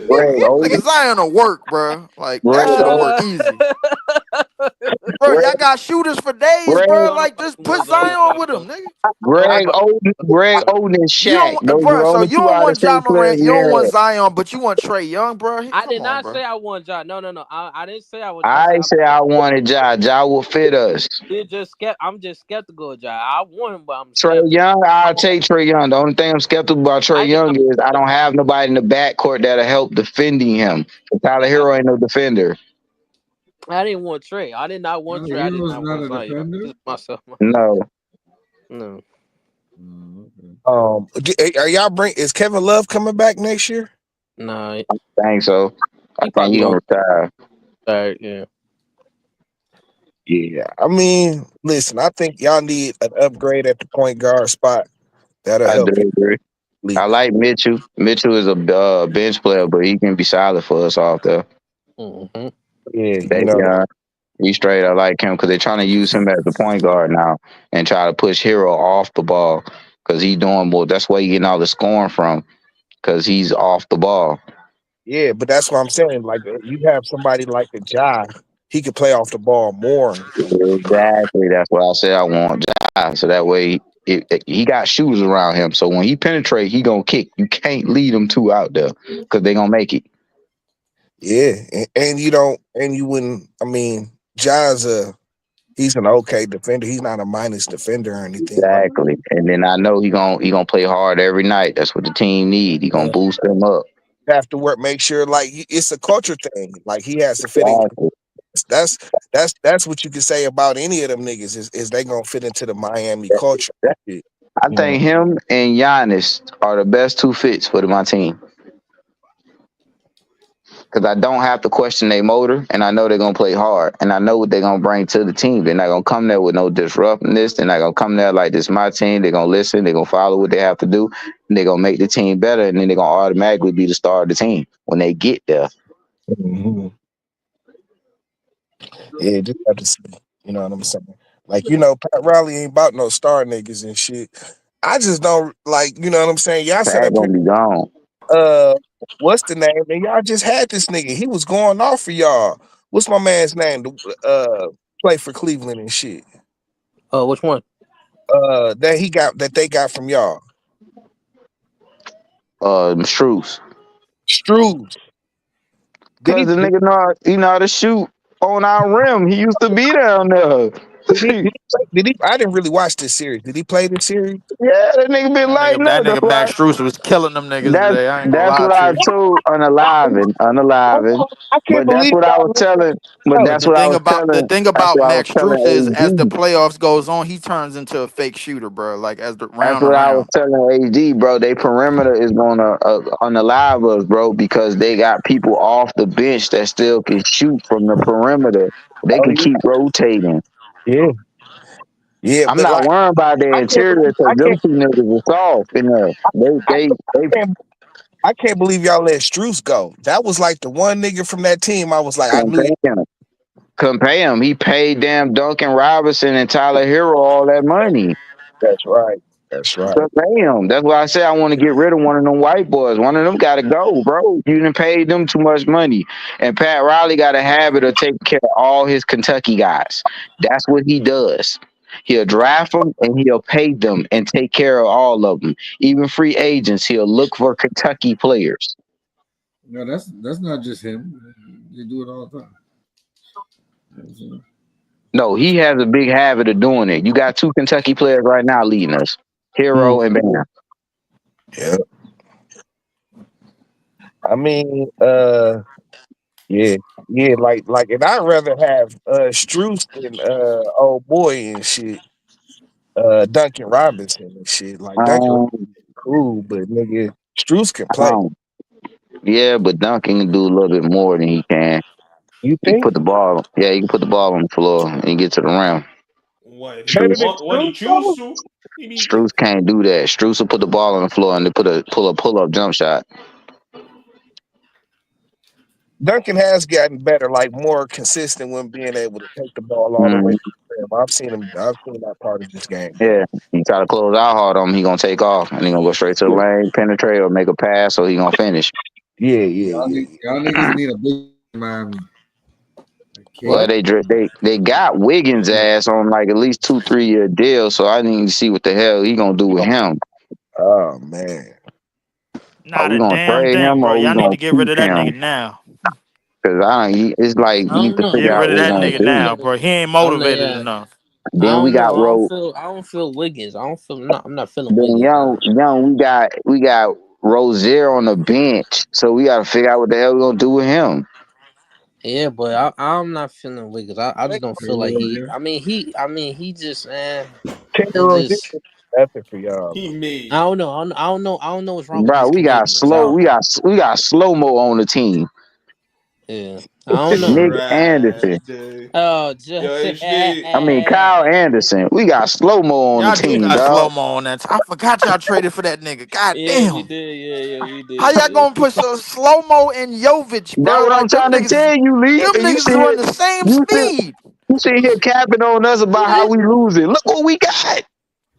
Greg Nigga, Oden, Zion will work, bro. Like that Greg shit'll Oden, work easy. Bro, y'all got shooters for days, Greg, bro. I don't Like like just the put ones I Zion want. with him, nigga. I Greg don't Oden, Greg Oden, and You Shaq. don't, Those are bro. the So only you two don't out of want Ja state players Morant, you we don't want had. Zion, but you want Trey Young, bro. I Come did on, not bro. say I want Ja. No. I didn't say I was. I I said say I wanted Ja. Ja will fit us. I'm just skeptical of Ja. I want him, but I'm Trey skeptical. Young, I'll take Trey Young. The only thing I'm skeptical about Trey I did Young not. is I don't have nobody in the backcourt that'll help defending him. Tyler I, Hero ain't no defender. I didn't want Trey. I did not want Trey. I did not want Zion. Just myself. No, No. Are y'all is Kevin Love coming back next year? Nah. I think so. I He think probably he gonna gonna retire. retire. Yeah. Yeah. I mean, listen, I think y'all need an upgrade at the point guard spot. That'll I do help you agree. I league. like Mitchell. Mitchell is a bench player, but he can be solid for us off there. Mm-hmm. Yeah, They, he's straight. I like him because they're trying to use him as the point guard now and try to push Hero off the ball because he's doing more. That's where he getting all the scoring from because he's off the ball. yeah, but that's what I'm saying. Like you have somebody like a Ja, he could play off the ball more. Exactly. That's what I said. I want Ja, so that way he got shooters around him. So when he penetrate, he gonna kick. You can't lead them two out there because they gonna make it. Yeah, and you don't, and you wouldn't. I mean, Ja's he's an okay defender. He's not a minus defender or anything like. Exactly. And then I know he gonna play hard every night. That's what the team need. He gonna boost them up. Have to work, make sure like it's a culture thing. Like he has to fit in. Exactly. That's that's what you can say about any of them niggas is they gonna fit into the Miami culture. I think him and Giannis are the best two fits for my team. Because I don't have to question their motor, and I know they're gonna play hard, and I know what they're gonna bring to the team. They're not gonna come there with no disruptiveness. They're not gonna come there like this is my team. They're gonna listen. They're gonna follow what they have to do, and they're gonna make the team better. And then they're gonna automatically be the star of the team when they get there. Mm-hmm. Yeah, just have to see. You know what I'm saying? Like Pat Riley ain't about no star niggas and shit. I just don't like. You know what I'm saying? Y'all said Pat up here. gonna be gone. Uh, what's the name? And y'all just had this nigga. He was going off for y'all. What's my man's name? Play for Cleveland and shit. Oh, which one? That they got from y'all. Struce. Struce. Did Cause he the nigga know how to shoot on our rim. He used to be down there. did he I didn't really watch this series. Did he play this series? Yeah, that nigga been lighting up. That That's nigga why. Max Strus was killing them niggas That's today. I ain't gonna that's lie what to I you. told unaliving. I can't But that's believe what I y'all was telling. But know. that's what I was The telling. thing That's about what I was Max Strus is telling as the AD. playoffs goes on, he turns into a fake shooter, bro. Like as the That's round what I was around. telling AD, bro. They perimeter is gonna unalive us, bro, because they got people off the bench that still can shoot from the perimeter. They Oh can yeah. keep rotating. Yeah. Yeah, I'm but not like worried about the I can't interior believe because them two niggas are soft in there. I They can't I can't believe y'all let Struce go. That was like the one nigga from that team. I was like, I couldn't knew. pay him. Couldn't pay him. He paid damn Duncan Robinson and Tyler Hero all that money. That's right. That's right. Couldn't pay him. That's why I say I want to get rid of one of them white boys. One of them got to go, bro. You didn't pay them too much money. And Pat Riley got a habit of taking care of all his Kentucky guys. That's what he does. He'll draft them and he'll pay them and take care of all of them. Even free agents, he'll look for Kentucky players. No, that's not just him. They do it all the time. No, he has a big habit of doing it. You got two Kentucky players right now leading us, Hero and Bam. Yeah. I mean, yeah, yeah, like, and I'd rather have Struce than old boy and shit. Duncan Robinson and shit. Like Duncan Um, Robinson cool, but nigga, Struz can play. um, yeah, but Duncan can do a little bit more than he can. You He think put the ball. Yeah, he can put the ball on the floor and get to the rim. What better than when Struz he choose though? to? He be Struz can't do that. Struz will put the ball on the floor and they pull up jump shot. Duncan has gotten better, like more consistent when being able to take the ball all the way Mm, to the rim. I've seen him. I've seen that part of this game. yeah, you try to close out hard on him, he gonna take off and he gonna go straight to the lane, penetrate or make a pass, so he gonna finish. Yeah, yeah, Y'all, yeah, y'all niggas need a big Miami. Well, What? Okay. they got Wiggins ass on like at least 2-3 year deal, so I need to see what the hell he gonna do with him. Oh man, Are Not we a gonna damn trade thing, him bro. or we Y'all need gonna to get rid keep of that him? nigga now. Cause it's like I we need don't to know. Get figure out rid of what we're that I gonna nigga don't do. now, know. bro. He ain't I'm motivated yeah. enough. I Then we don't know. got Ro. I don't feel Wiggins. I don't feel. No, I'm not feeling Then Wiggins. young we got Rozier on the bench, so we got to figure out what the hell we're gonna do with him. Yeah, but I'm not feeling Wiggins. I just don't feel like he. Rozier. I mean, he just Terry he Rozier just. is nothing for y'all, he bro. I made. don't know. I don't know. I don't know what's wrong with Bro, these we got Canadians. I slow. don't know. We got slow mo on the team. Yeah, I don't know. Nick Trash Anderson. day. Oh, Yo, just HD. I mean Kyle Anderson. We got slow mo on the Y'all do team, got dog. slow mo on that. I forgot y'all traded for that nigga. God yeah, we damn. did. Yeah, we How did. y'all gonna put so slow mo in Jovic, That's bro? what I'm Like trying to tell you, Leaf. them And niggas is running the same you sit, speed. you sit here capping on us about how we losing. Look what we got.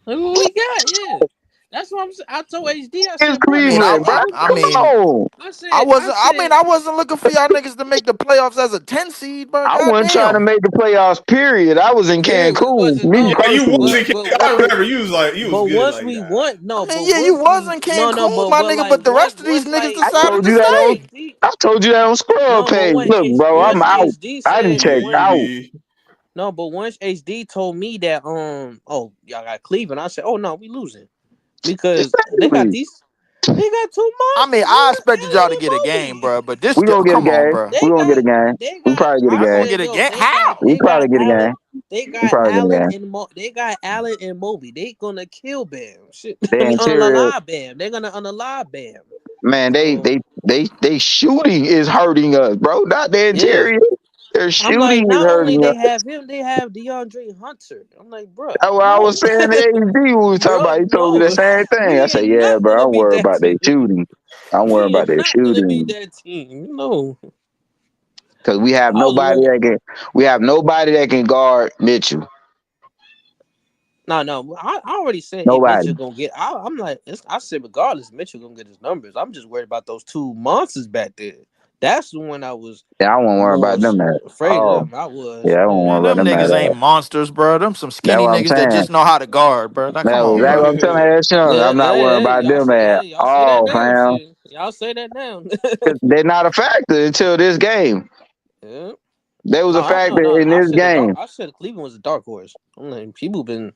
Look what we got. Yeah, that's what I'm saying. I told HD. I It's said, bro, I mean, this I, Cleveland, bro. I, Cleveland, I bro. Come mean, on. I wasn't looking for y'all niggas to make the playoffs as a 10 seed, bro. I wasn't trying to Goddamn. make the playoffs, period. I was in Yeah, we Cancun, wasn't. me No, Yeah, you personally. wasn't. but I what? remember you was like you was But good once like we that. won, I no. mean, But yeah, you once was we, in no. Cancun, my nigga, Like but the rest of these once niggas like I decided told to you that on stay. HD. I told you that on Scrub No, but page. when Look, bro, I'm once out. HD I didn't said Yeah, check you when out. be. no, but once HD told me that oh y'all got Cleveland, I said, oh no, we losing because Exactly. they got two I mean, monsters, I man, expected y'all to Allen get a and game, Mobley. bro. But this, We gonna get a come on, game. bro. We gonna get a game. We probably get a Y'all gonna game. get a game? How? We They probably got get a game. Allen. They We got probably get a Allen game. and they got Allen and Mobley. They gonna kill Bam. Shit. I The mean, interior, unalive Bam. They're gonna unalive Bam. man, So they shooting is hurting us, bro. Not the yeah, interior. Their I'm like, shooting is not only hurting us. they have him, they have DeAndre Hunter. I'm like, bruh, That's what I was no, saying to AD when we was talking bro, about. He told me the no, same thing. I we said, are yeah, not bro, gonna I'm beat worried that about their team. shooting. I'm worried We are about their not gonna beat shooting that team. No, because oh, we have nobody that can guard Mitchell. no. I already said if Nobody. Mitchell gonna get. I'm like, I said regardless, Mitchell gonna get his numbers. I'm just worried about those two monsters back there. That's the one I was Yeah, I won't worry more about them at afraid of all. them. I was, Yeah, I won't man. worry Man, about them them at niggas ain't all. monsters, bro. Them some That's skinny what I'm niggas that saying. just know how to guard, bro. Now, come That's on, exactly bro. what I'm telling you, Sean. I'm not worried about them at Y'all say that all, now. fam. Shit. Y'all say that now. 'Cause they're not a factor until this game. yeah. They was a No, factor no. in this game. I said Cleveland was a dark horse. I'm like, people been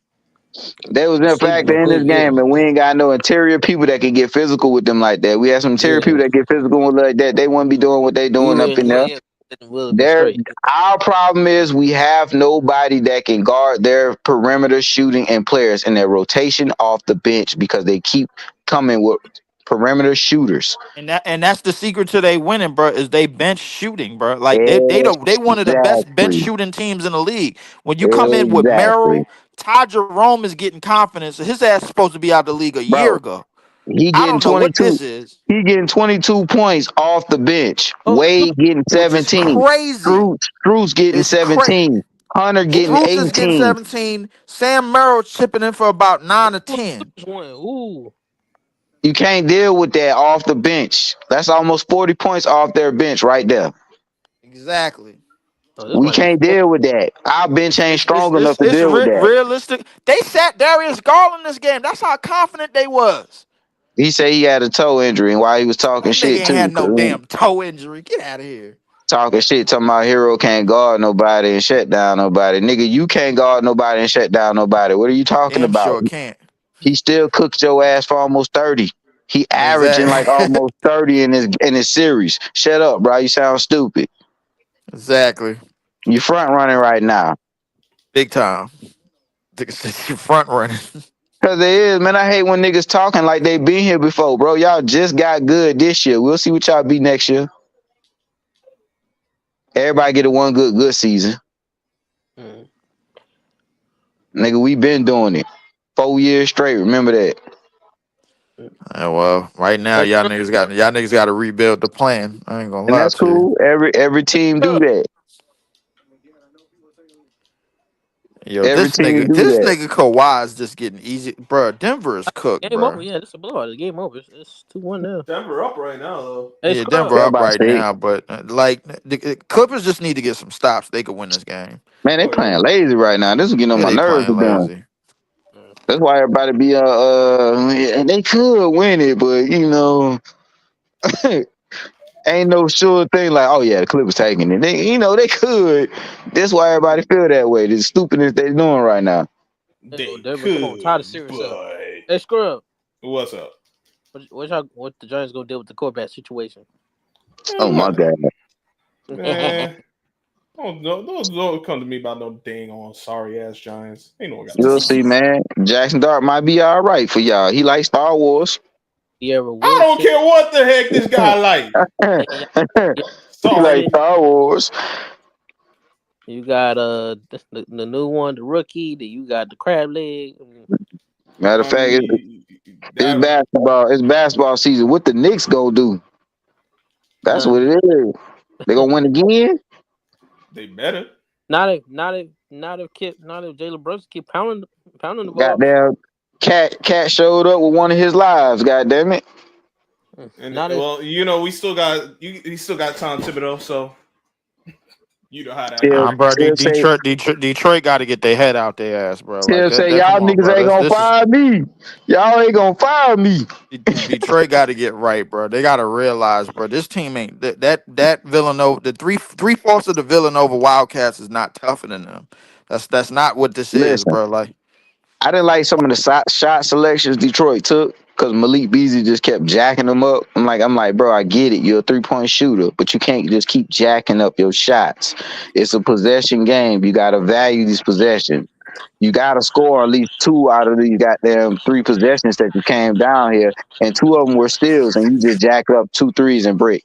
They was a sleeping on factor in this Cleveland. Yeah. game, and we ain't got no interior people that can get physical with them like that. We have some interior Yeah. people that get physical with like that. They wouldn't be doing what they We doing up would, in there. yeah, we would have been Their straight. Our problem is we have nobody that can guard their perimeter shooting and players in their rotation off the bench because they keep coming with perimeter shooters. And that's the secret to they winning, bro. Is they bench shooting, bro. Like they one of the best bench Exactly. shooting teams in the league. When you come in with Exactly. Merrill, Ty Jerome is getting confidence. His ass is supposed to be out the league a year Bro, ago. he I getting don't know what 22. this is, He getting 22 points off the bench. Oh, Wade getting which is 17. crazy. Struz getting It's crazy. 17. Hunter getting Struz is getting 18. 17. Sam Merrill chipping in for about 9 or 10. one. Ooh. You can't deal with that off the bench. That's almost 40 points off their bench right there. Exactly. Oh, this We might be can't 40. deal with that. Our bench ain't It's it's strong enough it's to it's deal with that. realistic. They sat Darius Garland this game. That's how confident they was. He said he had a toe injury and while he was talking That nigga shit ain't too. had no damn toe injury. Get out of here. Talking shit, talking about Hero can't guard nobody and shut down nobody. Nigga, you can't guard nobody and shut down nobody. What are you talking Damn about? sure can't. He still cooks your ass for almost 30. He averaging like Exactly. almost 30 in his series. Shut up, bro. You sound stupid. exactly. You front running right now. Big time. front running. Cause they is, man. I hate when niggas talking like they been here before, bro. Y'all just got good this year. We'll see what y'all be next year. Everybody get a one good season. Nigga, we been doing it 4 years straight. Remember that. Yeah, well, right now y'all niggas got to rebuild the plan. I ain't gonna And lie that's to you. cool. Every team do that. Yo, Every this team nigga, do this that. nigga Kawhi is just getting easy, bro. Denver is cooked, Game over. bro. Yeah, this is a blowout. The game over. It's 2-1 now. Denver up right now though. Hey, Yeah, Scrub. Denver Yeah, I'm up about right to say, now, but like the Clippers just need to get some stops. They could win this game. man, they Oh yeah. playing lazy right now. This is getting on Yeah, my they nerves playing again. lazy. That's why everybody be and they could win it, but ain't no sure thing like, oh yeah, the Clippers taking it. They could. That's why everybody feel that way. The stupidness they doing right now. There go They Denver. Come on, tie the could, series up. but Hey, Scrub. what's up? What the Giants gonna do with the quarterback situation? Oh my god. Man, don't come to me about no dang on sorry ass Giants. Ain't no one got You'll time see, for that. man. Jackson Dart might be all right for y'all. He likes Star Wars. Sierra I don't Wilson. care what the heck this guy like. Yeah, yeah, He like Sorry. Star Wars. you got the new one, the rookie. Then you got the crab leg. Matter of I fact, mean, it's that basketball. It's basketball season. What the Knicks gonna do? That's what None. it is. They gonna win again? they better. Not if Jalen Brunson keep pounding the ball. Goddamn, Cat showed up with one of his lives. Goddamn it! And Not if well, we still got you still got Tom Thibodeau, so you know how that Still, go. Bro, still say, Detroit got to get their head out their ass, bro. Like still that. say, That y'all come on, niggas bro. ain't gonna This is fire me. Y'all ain't gonna fire me. Detroit got to get right, bro. They got to realize, bro, this team ain't that Villanova. The three-fourths of the Villanova Wildcats is not tougher than them. That's not what this is, Listen, bro. Like, I didn't like some of the shot selections Detroit took because Malik Beasley just kept jacking them up. I'm like, bro, I get it. You're a 3-point shooter, but you can't just keep jacking up your shots. It's a possession game. You gotta value these possessions. You gotta score at least 2 out of these goddamn 3 possessions that you came down here, and 2 of them were steals, and you just jack up 2 threes and brick.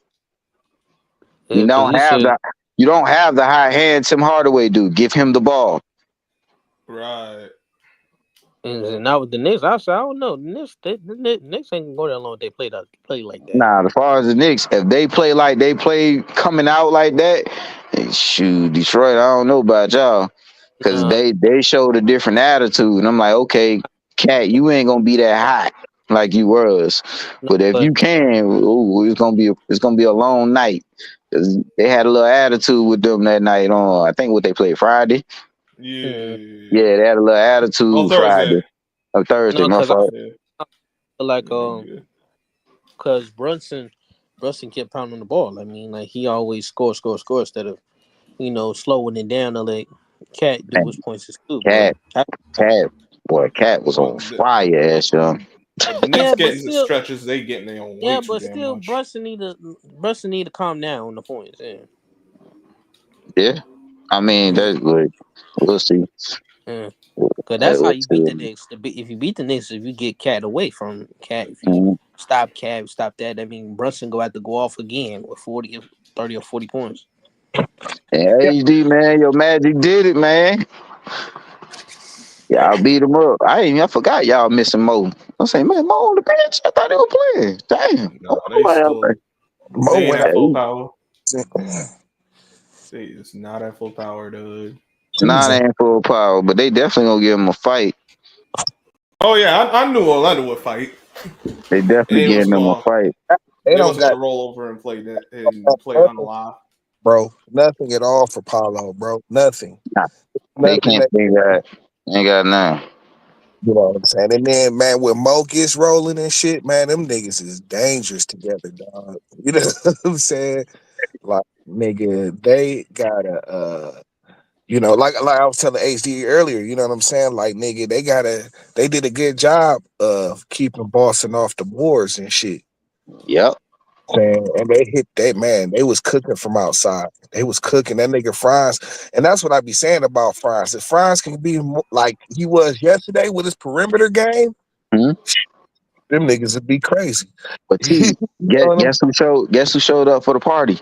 You because don't he have said, the high hand Tim Hardaway do. Give him the ball. Right. and now with the Knicks, I said I don't know. The Knicks ain't gonna go that long. If they play like that. Nah, as far as the Knicks, if they play like they play coming out like that, shoot, Detroit, I don't know about y'all. Because Nah, they showed a different attitude. And I'm like, okay, Cat, you ain't gonna be that hot like you was. no, But if but you can, ooh, it's gonna be a long night. 'Cause they had a little attitude with them that night on, I think what they played Friday. Yeah. Yeah, they had a little Oh, attitude Thursday. Friday. Or Thursday, no, my because I fault. Yeah. feel like Yeah. because Brunson kept pounding the ball. I mean, like he always score instead of slowing it down to let Cat do his points too. But Cat, Cat was Well, on fire, ass young. the Knicks yeah, but getting the still, stretches, they getting their own way too damn much. Brunson need to calm down on the points. Yeah. Yeah, I mean Yeah. that's good. We'll see. Yeah. Cause that's how We'll you beat the see. Knicks. If you beat the Knicks, if you get Cat away from Cat, if you Mhm. stop Cat, stop that. I mean, Brunson go have to go off again with 30 or 40 points. Yeah, HD man, your Magic did it, man. Y'all beat him up. I forgot y'all missing Mo. I say, man, Mo on the bench. I thought they were playing. Damn. No, they still Mo they ain't went at out. full Hey, power. Season. They is not at full power, dude. nah, they ain't full power, but they definitely gonna give him a fight. Oh yeah, I knew Orlando would fight. They definitely They was giving him a going fight. They they don't wasn't got gonna roll over and play that and play on the live. bro. Nothing at all for Paulo, bro. Nothing. Nah, they Nothing can't. that They ain't got none. you know what I'm saying. And then man, when Mo gets rolling and shit, man, them niggas is dangerous together, dog. You know what I'm saying? Like nigga, they gotta like I was telling HD earlier, you know what I'm saying? Like nigga, they did a good job of keeping Boston off the boards and shit. Yep. saying, and they hit that man. They was cooking from outside. They was cooking that nigga Franz, and that's what I be saying about Franz. If Franz can be like he was yesterday with his perimeter game, Hmm? them niggas would be crazy. But You T, know what I'm guess who showed up for the party?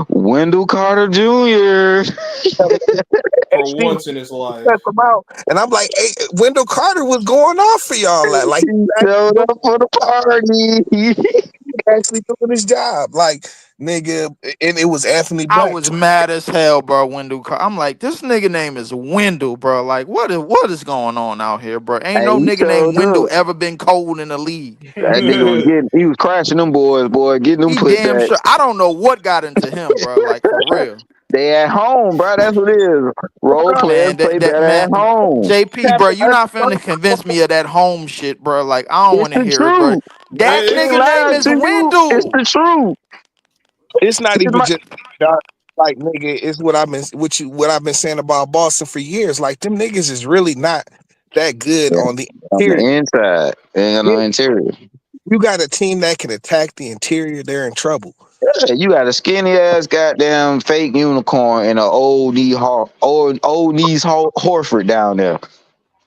Wendell Carter Jr. saying? For HD once in his life. cut them out, and I'm like, hey, Wendell Carter was going off for y'all. Like He showed up for the party. actually doing his job, like nigga, and it was Anthony I Black. was mad as hell, bro. Wendell, I'm like, this nigga name is Wendell, bro. Like, what is going on out here, bro? Ain't Hey, no he nigga named showed Wendell up. ever been cold in the league. That nigga he was crashing them boys, boy, getting them He put damn back. sure. I don't know what got into him, bro. Like for real, They at home, bro. That's what it is. Role players man. play That better man, at home. JP, bro. You not finna convince me of that home shit, bro. Like I don't It's want to the hear it, bro. truth. That I ain't nigga name lying is to you. It's Wendell. the truth. It's not It's even my, just like nigga. It's what I've been saying about Boston for years. Like them niggas is really not that good yeah, on the on the interior. inside. They ain't got Yeah, no interior. you got a team that can attack the interior, they're in trouble. Yeah, you got a skinny ass goddamn fake unicorn and a old knees Horford down there.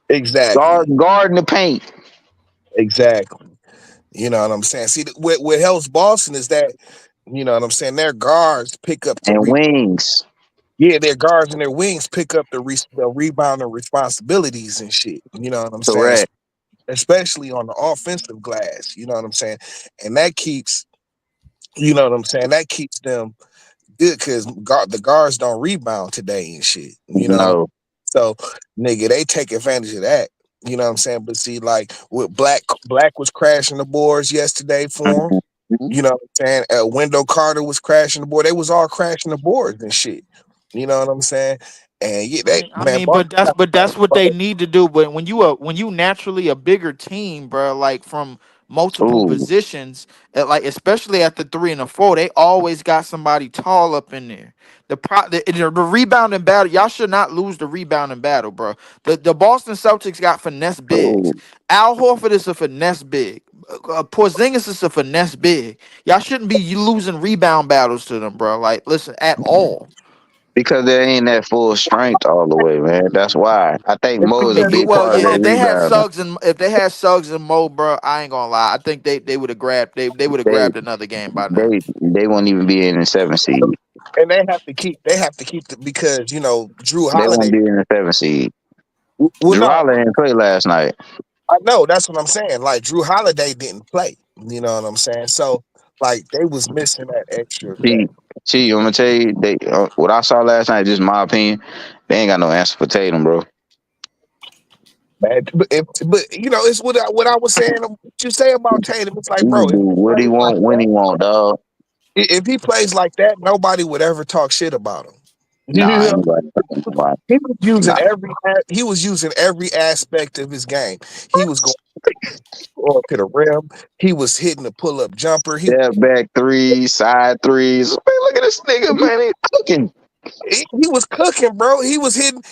Exactly, Guarding the paint exactly. You know what I'm saying? See, what helps Boston is that you know what I'm saying. Their guards pick up and wings. yeah, their guards and their wings pick up the rebounding responsibilities and shit. You know what I'm saying? Correct. Especially on the offensive glass. You know what I'm saying? And that keeps you know what I'm saying. That keeps them good because the guards don't rebound today and shit. You know what I'm No. so nigga, they take advantage of that. You know what I'm saying? But see, like with Black was crashing the boards yesterday for him. Mhm. You know what I'm saying? Wendell Carter was crashing the board. They was all crashing the boards and shit. You know what I'm saying? And yeah, I they mean, I man, mean, Boston but that's what they need to do. But when you naturally a bigger team, bro, like from multiple Ooh, positions, like especially at the 3 and the 4, they always got somebody tall up in there. The rebounding battle, y'all should not lose the rebounding battle, bro. The Boston Celtics got finesse bigs. ooh. Al Horford is a finesse big. Porzingis is a finesse big. Y'all shouldn't be losing rebound battles to them, bro. Like, listen, at all. Because they ain't at full strength all the way, man. That's why. I think it's Mo is a because big Well, part of yeah. their rebounding. If they had Suggs and Mo, bro, I ain't gonna lie. I think they would have grabbed they would have They grabbed another game by now. they won't even be in the 7 seed. and they have to keep because you know Drew They won't Holiday. be in the 7 seed. Well, Drew no, Holiday didn't play last night. I know that's what I'm saying. Like Drew Holiday didn't play. You know what I'm saying? So like they was missing that extra. See, I'm gonna tell you, they what I saw last night. Just my opinion. They ain't got no answer for Tatum, bro. But you know, it's what I was saying. What you say about Tatum? It's He like, bro, can if do he what he plays like want when that, he want, dog. if he plays like that, nobody would ever talk shit about him. Nah, You know, ain't nobody. he was using Nah, every aspect of his game. He was going to the rim. He was hitting the pull up jumper. step back threes, side threes. Man, look at this nigga, man. He's cooking. He was cooking, bro. He was hitting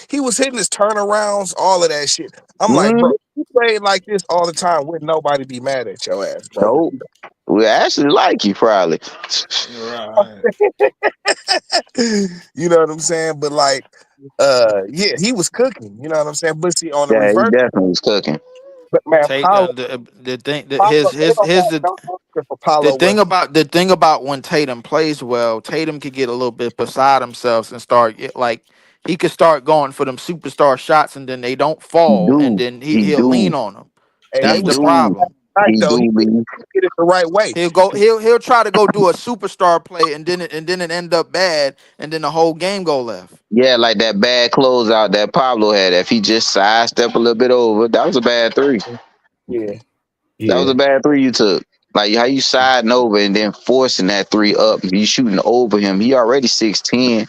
his turnarounds, all of that shit. I'm like, Mm, bro, you play like this all the time, wouldn't nobody be mad at your ass, bro? But nope. We actually like you, probably. Right. you know what I'm saying? But like, yeah, he was cooking. You know what I'm saying? But see, on the Yeah, he reverse, definitely was cooking. but man, Take Paulo, the thing that Paulo, they don't have no answer for Paulo Westbrook. the thing about when Tatum plays well, Tatum could get a little bit beside himself and like he could start going for them superstar shots and then they don't He fall and do. then He he'll do. lean on them. Hey, He That's he the was do. problem. right He though. He do, Lee. did it the right way. He'll try to go do a superstar play and then it end up bad and then the whole game go left. Yeah, like that bad closeout that Pablo had. If he just sidestep a little bit over, that was a bad three. Yeah, That was yeah. a bad three you took. Like how you siding over and then forcing that three up. You shooting over him. He already 6'10".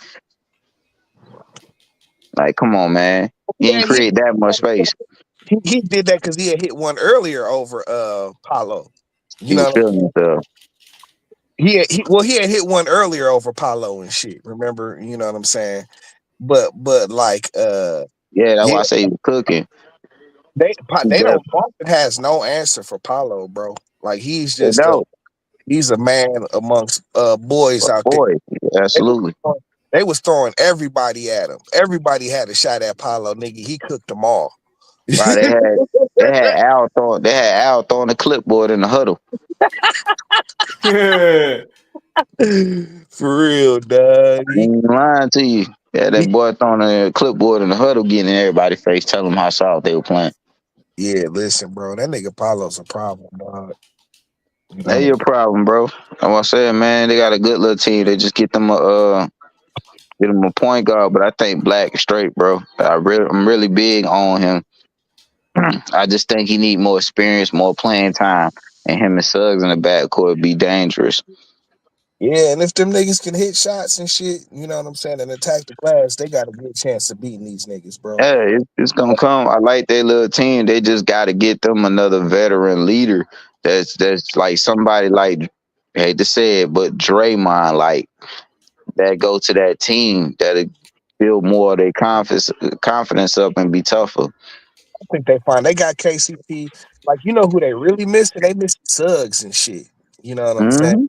Like, come on, man. He Yeah, ain't create that much space. he did that because he had hit one earlier over Paulo. You He know was what I'm feeling himself. he had hit one earlier over Paulo and shit. Remember, you know what I'm saying? But like Yeah, that's yeah, why I say he was cooking. they He they def- don't Boston has no answer for Paulo, bro. Like he's They just don't. He's a man amongst boys out there. Boy, absolutely. They was throwing everybody at him. Everybody had a shot at Paulo, nigga. He cooked them all. Right, they had Al throwing the clipboard in the huddle. For real, dog. I ain't lying to you. Yeah, that boy throwing a clipboard in the huddle, getting in everybody's face, telling them how soft they were playing. Yeah, listen, bro. That nigga Paulo's a problem, dog. You They know? your problem, bro. I'm gonna say, man, they got a good little team. They just get them a point guard, but I think Black is straight, bro. I'm really big on him. I just think he need more experience, more playing time, and him and Suggs in the backcourt be dangerous. Yeah, and if them niggas can hit shots and shit, you know what I'm saying, and attack the glass, they got a good chance of beating these niggas, bro. Yeah, it's gonna come. I like their little team. They just got to get them another veteran leader. That's like somebody like, I hate to say it, but Draymond, like that go to that team that build more of their confidence up and be tougher. I think they got KCP. Like, you know who they really missing? They miss Suggs and shit. You know what I'm saying? Hmm.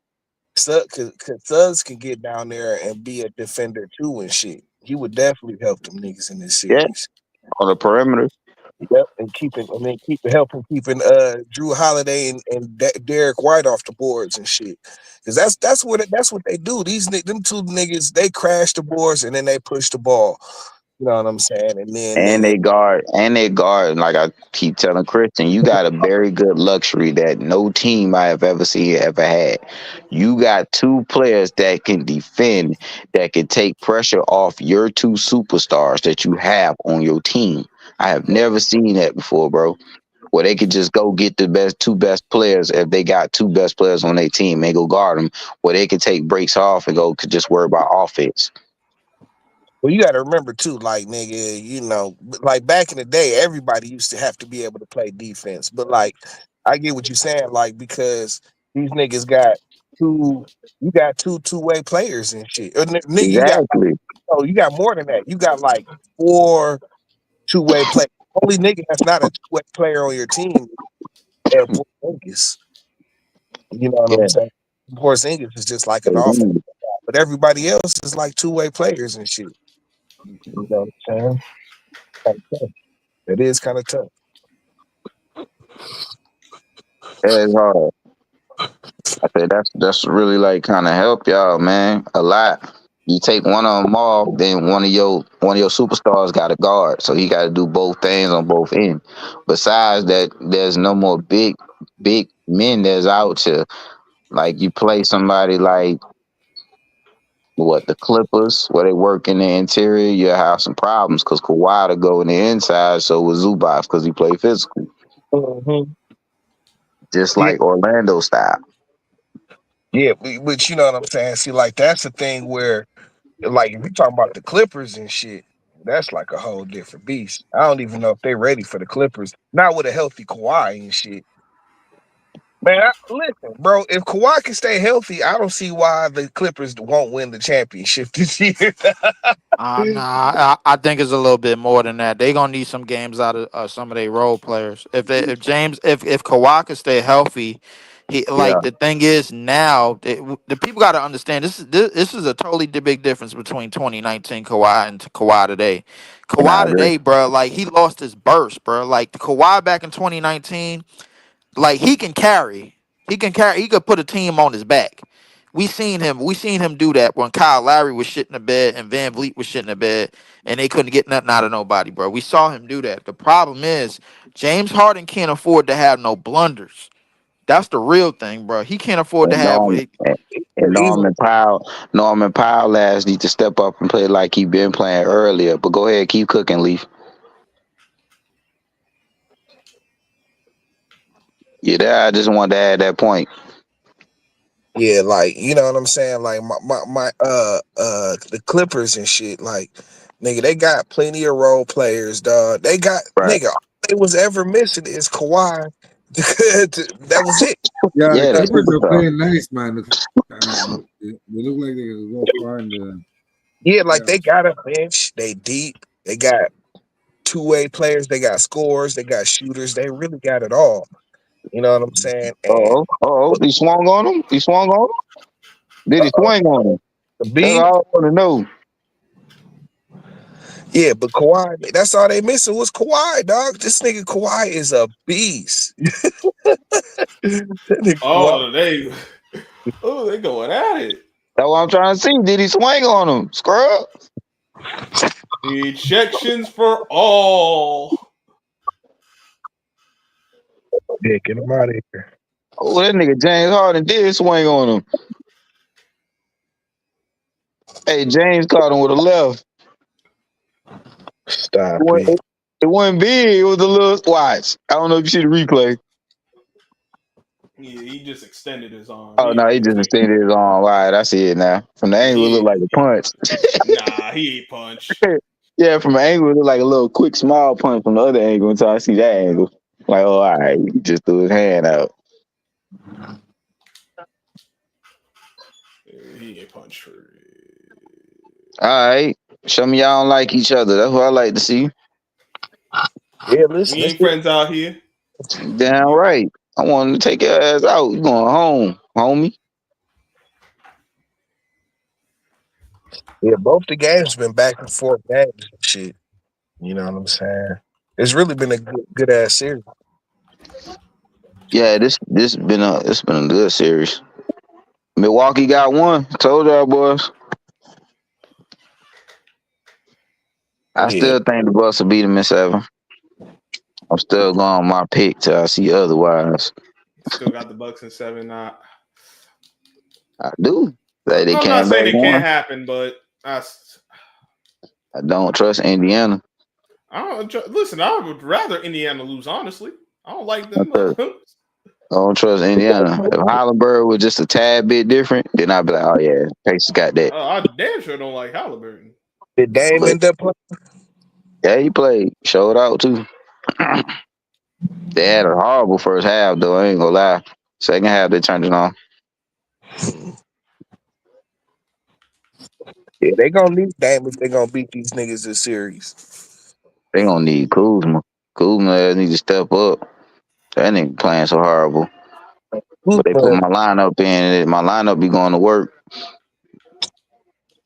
Suggs can get down there and be a defender too and shit. He would definitely help them niggas in this Yeah, series. on the perimeter. Yep, and then helping keeping Drew Holiday and Derek White off the boards and shit. Because that's what they do. Them two niggas, they crash the boards and then they push the ball. You know what I'm saying? And then And nigga, they guard. Like I keep telling Christian, you got a very good luxury that no team I have ever seen ever had. You got two players that can defend, that can take pressure off your two superstars that you have on your team. I have never seen that before, bro. Where they could just go get the two best players if they got two best players on their team and go guard them. Where they could take breaks off and go could just worry about offense. well, you got to remember too, like nigga, you know, like back in the day, everybody used to have to be able to play defense. But like, I get what you're saying, like because these niggas got two, you got two-way players and shit. Nigga, Exactly. you got more than that. You got like four two-way play. Only nigga that's not a two-way player on your team is Porzingis. You know what I'm Yeah. saying? Porzingis is just like an offense, but everybody else is like two-way players and shit. You know what I'm saying? Kinda tough. It is kind of tough. Yeah, it's hard. I said that's really like kind of help y'all, man, a lot. You take one of them off, then one of your superstars got a guard, so he got to do both things on both ends. Besides that, there's no more big men that's out here. Like you play somebody like the Clippers, where they work in the interior, you have some problems because Kawhi to go in the inside, so was Zubac because he played physical, Mm-hmm. just Yeah, like Orlando style. yeah, but you know what I'm saying. See, like that's the thing where, like, if you talking about the Clippers and shit, that's like a whole different beast. I don't even know if they're ready for the Clippers. Not with a healthy Kawhi and shit. Man, listen, bro. If Kawhi can stay healthy, I don't see why the Clippers won't win the championship this year. I think it's a little bit more than that. They gonna need some games out of some of their role players. If Kawhi can stay healthy, he Yeah, like the thing is now the people got to understand this is a totally big difference between 2019 Kawhi and Kawhi today. and I Kawhi agree. today, bro, like he lost his burst, bro. Like the Kawhi back in 2019, like he can carry. He can carry. He could put a team on his back. We seen him do that when Kyle Lowry was shit in the bed and Van Vliet was shit in the bed, and they couldn't get nothing out of nobody, bro. We saw him do that. The problem is James Harden can't afford to have no blunders. That's the real thing, bro. He can't afford to And have. Norman and Even Norman Powell last need to step up and play like he been playing earlier. But go ahead, keep cooking, Leaf. Yeah, I just wanted to add that point. yeah, like you know what I'm saying. Like the Clippers and shit. Like nigga, they got plenty of role players, dog. They got Right. nigga. All they was ever missing is Kawhi. That was it. Yeah, the Yeah, the Clippers are superstar. playing nice, man. They look like they can go far in the Yeah, like they playoffs. got a bench. They deep. They got two-way players. They got scores. They got shooters. They really got it all. You know what I'm saying? And Oh, he swung on him. He swung on him. Did he swing on him? the That's B, all I want to know. yeah, but Kawhi, that's all they missing was Kawhi, dog. This nigga Kawhi is a beast. That nigga Kawhi. They going at it. That's what I'm trying to see. Did he swing on him? Scrub. Ejections for all. Yeah, get him out of here. Oh, that nigga James Harden did swing on him. Hey, James caught him with a left. Stop it. It wasn't big. It was a little watch. I don't know if you see the replay. Yeah, he just extended his arm. Oh no, he just extended his arm. All right, I see it now. From the angle, it looked like a punch. Nah, he ain't punched. Yeah, from an angle, it looked like a little quick, small punch. From the other angle, until I see that angle, like, oh, all right, he just threw his hand out. He ain't punched for it. All right, show me y'all don't like each other. That's what I like to see. Yeah, listen. We ain't friends out here. Damn right. I want to take your ass out. You going home, homie? Yeah, both the games been back and forth games and shit. You know what I'm saying? It's really been a good ass series. Yeah, it's been a good series. Milwaukee got one. Told y'all boys. I still think the Bucks will beat them in 7. I'm still going on my pick till I see otherwise. Still got the Bucks in 7. I do. I'm not saying it can't happen, but I don't trust Indiana. Listen, I would rather Indiana lose, honestly. I don't like them. I don't trust Indiana. If Halliburton was just a tad bit different, then I'd be like, oh yeah, Pacers got that. I damn sure don't like Halliburton. Did Dame end up playing? Yeah, he played. Showed out too. They had a horrible first half though, I ain't gonna lie. Second half they turned it on. Yeah, they gonna need Dame if they gonna beat these niggas this series. They gonna need Kuzma. Kuzma need to step up. That nigga playing so horrible. But they put my lineup in. My lineup be going to work.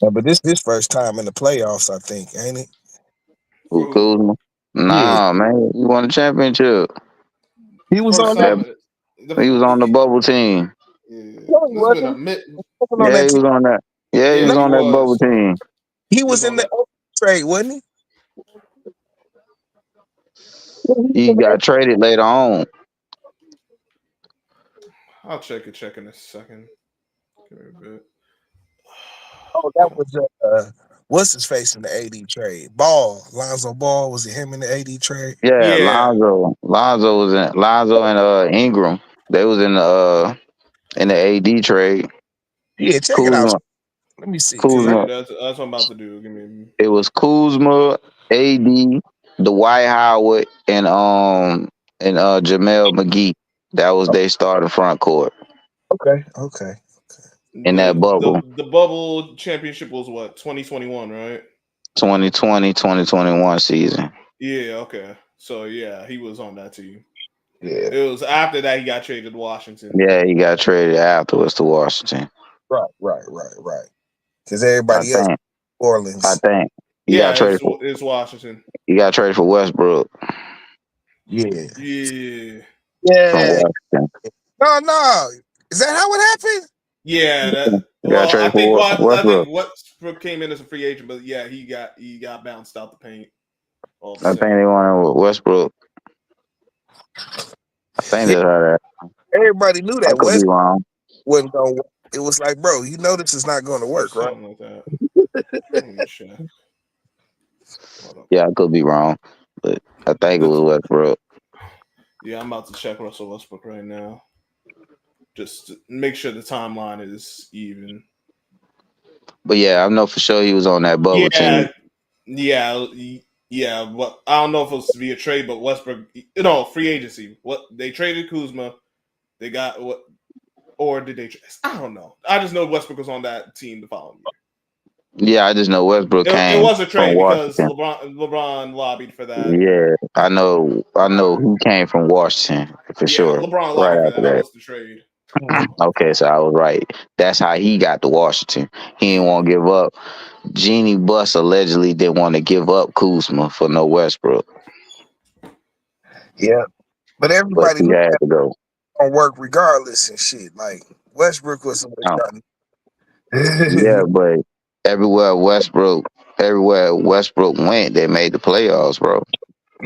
Yeah, but this first time in the playoffs, I think, ain't it? Who, Kuzma? Nah, man. He won the championship. He was on that. He was on the bubble team. Yeah, he was on that. Yeah, he was on that bubble team. He was in the trade, wasn't he? He got traded later on. I'll check in a second. Give me a bit. Oh, that was what's his face in the AD trade? Lonzo Ball, was it him in the AD trade? Yeah. Lonzo was in Lonzo and Ingram. They was in the AD trade. Yeah, check it out. Let me see. Kuzma. That's what I'm about to do. Give me. It was Kuzma, AD, Dwight Howard, and Jamel McGee. That was their starting front court. Okay. In that bubble. The bubble championship was what, 2021, right? 2020, 2021 season. Yeah, okay. So yeah, he was on that team. Yeah. It was after that he got traded to Washington. Yeah, he got traded afterwards to Washington. Right. Because everybody else, Orleans. I think. It's Washington. He got traded for Westbrook. Yeah. No. Is that how it happened? Yeah. I think Westbrook came in as a free agent, but yeah, he got bounced out the paint. I think they wanted Westbrook. I think that's how that. Everybody knew that Westbrook wasn't going to work. It was like, bro, you know this is not going to work, right? Something like that. Yeah, I could be wrong, but I think it was Westbrook. Yeah, I'm about to check Russell Westbrook right now. Just to make sure the timeline is even. But yeah, I know for sure he was on that bubble team. Yeah. But I don't know if it was to be a trade, but Westbrook, free agency. What they traded Kuzma, they got what, or did they? I don't know. I just know Westbrook was on that team the following year. Yeah, I just know Westbrook came. It was a trade because Washington. LeBron lobbied for that. Yeah, I know who came from Washington. for Yeah, sure. LeBron Right lied for after that. That that. was the trade. Okay, so I was right. That's how he got to Washington. He didn't want to give up. Jeannie Buss allegedly didn't want to give up Kuzma for no Westbrook, Yeah, but but everybody he looked had at to go. it on work regardless and shit. Like Westbrook wasn't with Oh, yeah, nothing. but everywhere Westbrook went, they made the playoffs, bro.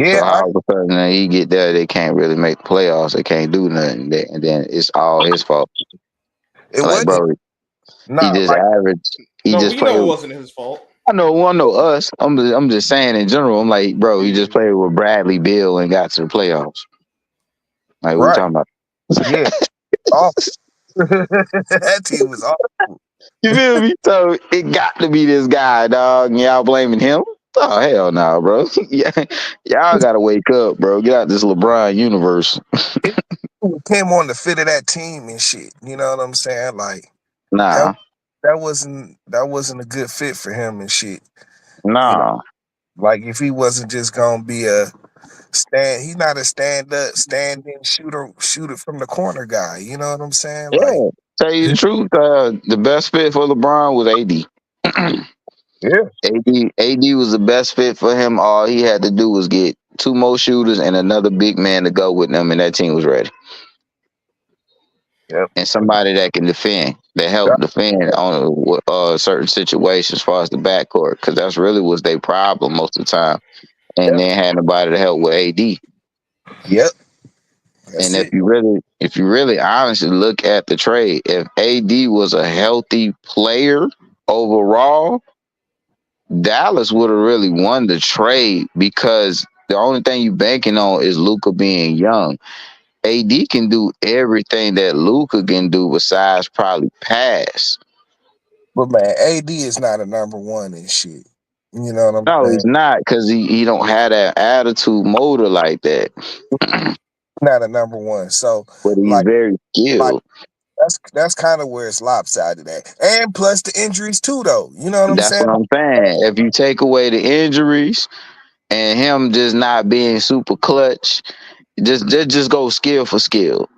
So Yeah, how all of a sudden when he get there, they can't really make the playoffs. They can't do nothing, and then it's all his fault. it Like, wasn't. bro, he Nah, just like average. He No, just we played. know it wasn't his fault. I know us. I'm just saying in general. I'm like, bro, he just Mhm. played with Bradley Beal and got to the playoffs. Like, what we right. talking about? Yeah, awful. That team was awful. You feel me? So it got to be this guy, dog. And y'all blaming him? Oh hell no, bro. Yeah, y'all gotta wake up, bro. Get out this LeBron universe. It came on the fit of that team and shit. You know what I'm saying? Like that Nah, that wasn't a good fit for him and shit. You know, nah. like if he wasn't just gonna be a he's not a stand in shooter from the corner guy. You know what I'm saying? Like Yeah. Tell you the truth, the best fit for LeBron was AD. yeah, AD was the best fit for him. All he had to do was get two more shooters and another big man to go with them, and that team was ready. yep, And somebody that can defend, that help defend on certain situations as far as the backcourt, because that's really was their problem most of the time. And yep, they had nobody to help with AD. yep. And That's it. if you really honestly look at the trade, if AD was a healthy player overall, Dallas would have really won the trade because the only thing you banking on is Luca being young. AD can do everything that Luca can do besides probably pass. But man, AD is not a number one and shit. You know what I'm No, he's saying? not because he don't have that attitude motor like that. Not a number one. So But he's like very like skilled. that's kind of where it's lopsided at. And plus the injuries too, though. You know what I'm That's saying? what I'm saying. If you take away the injuries and him just not being super clutch, just go skill for skill.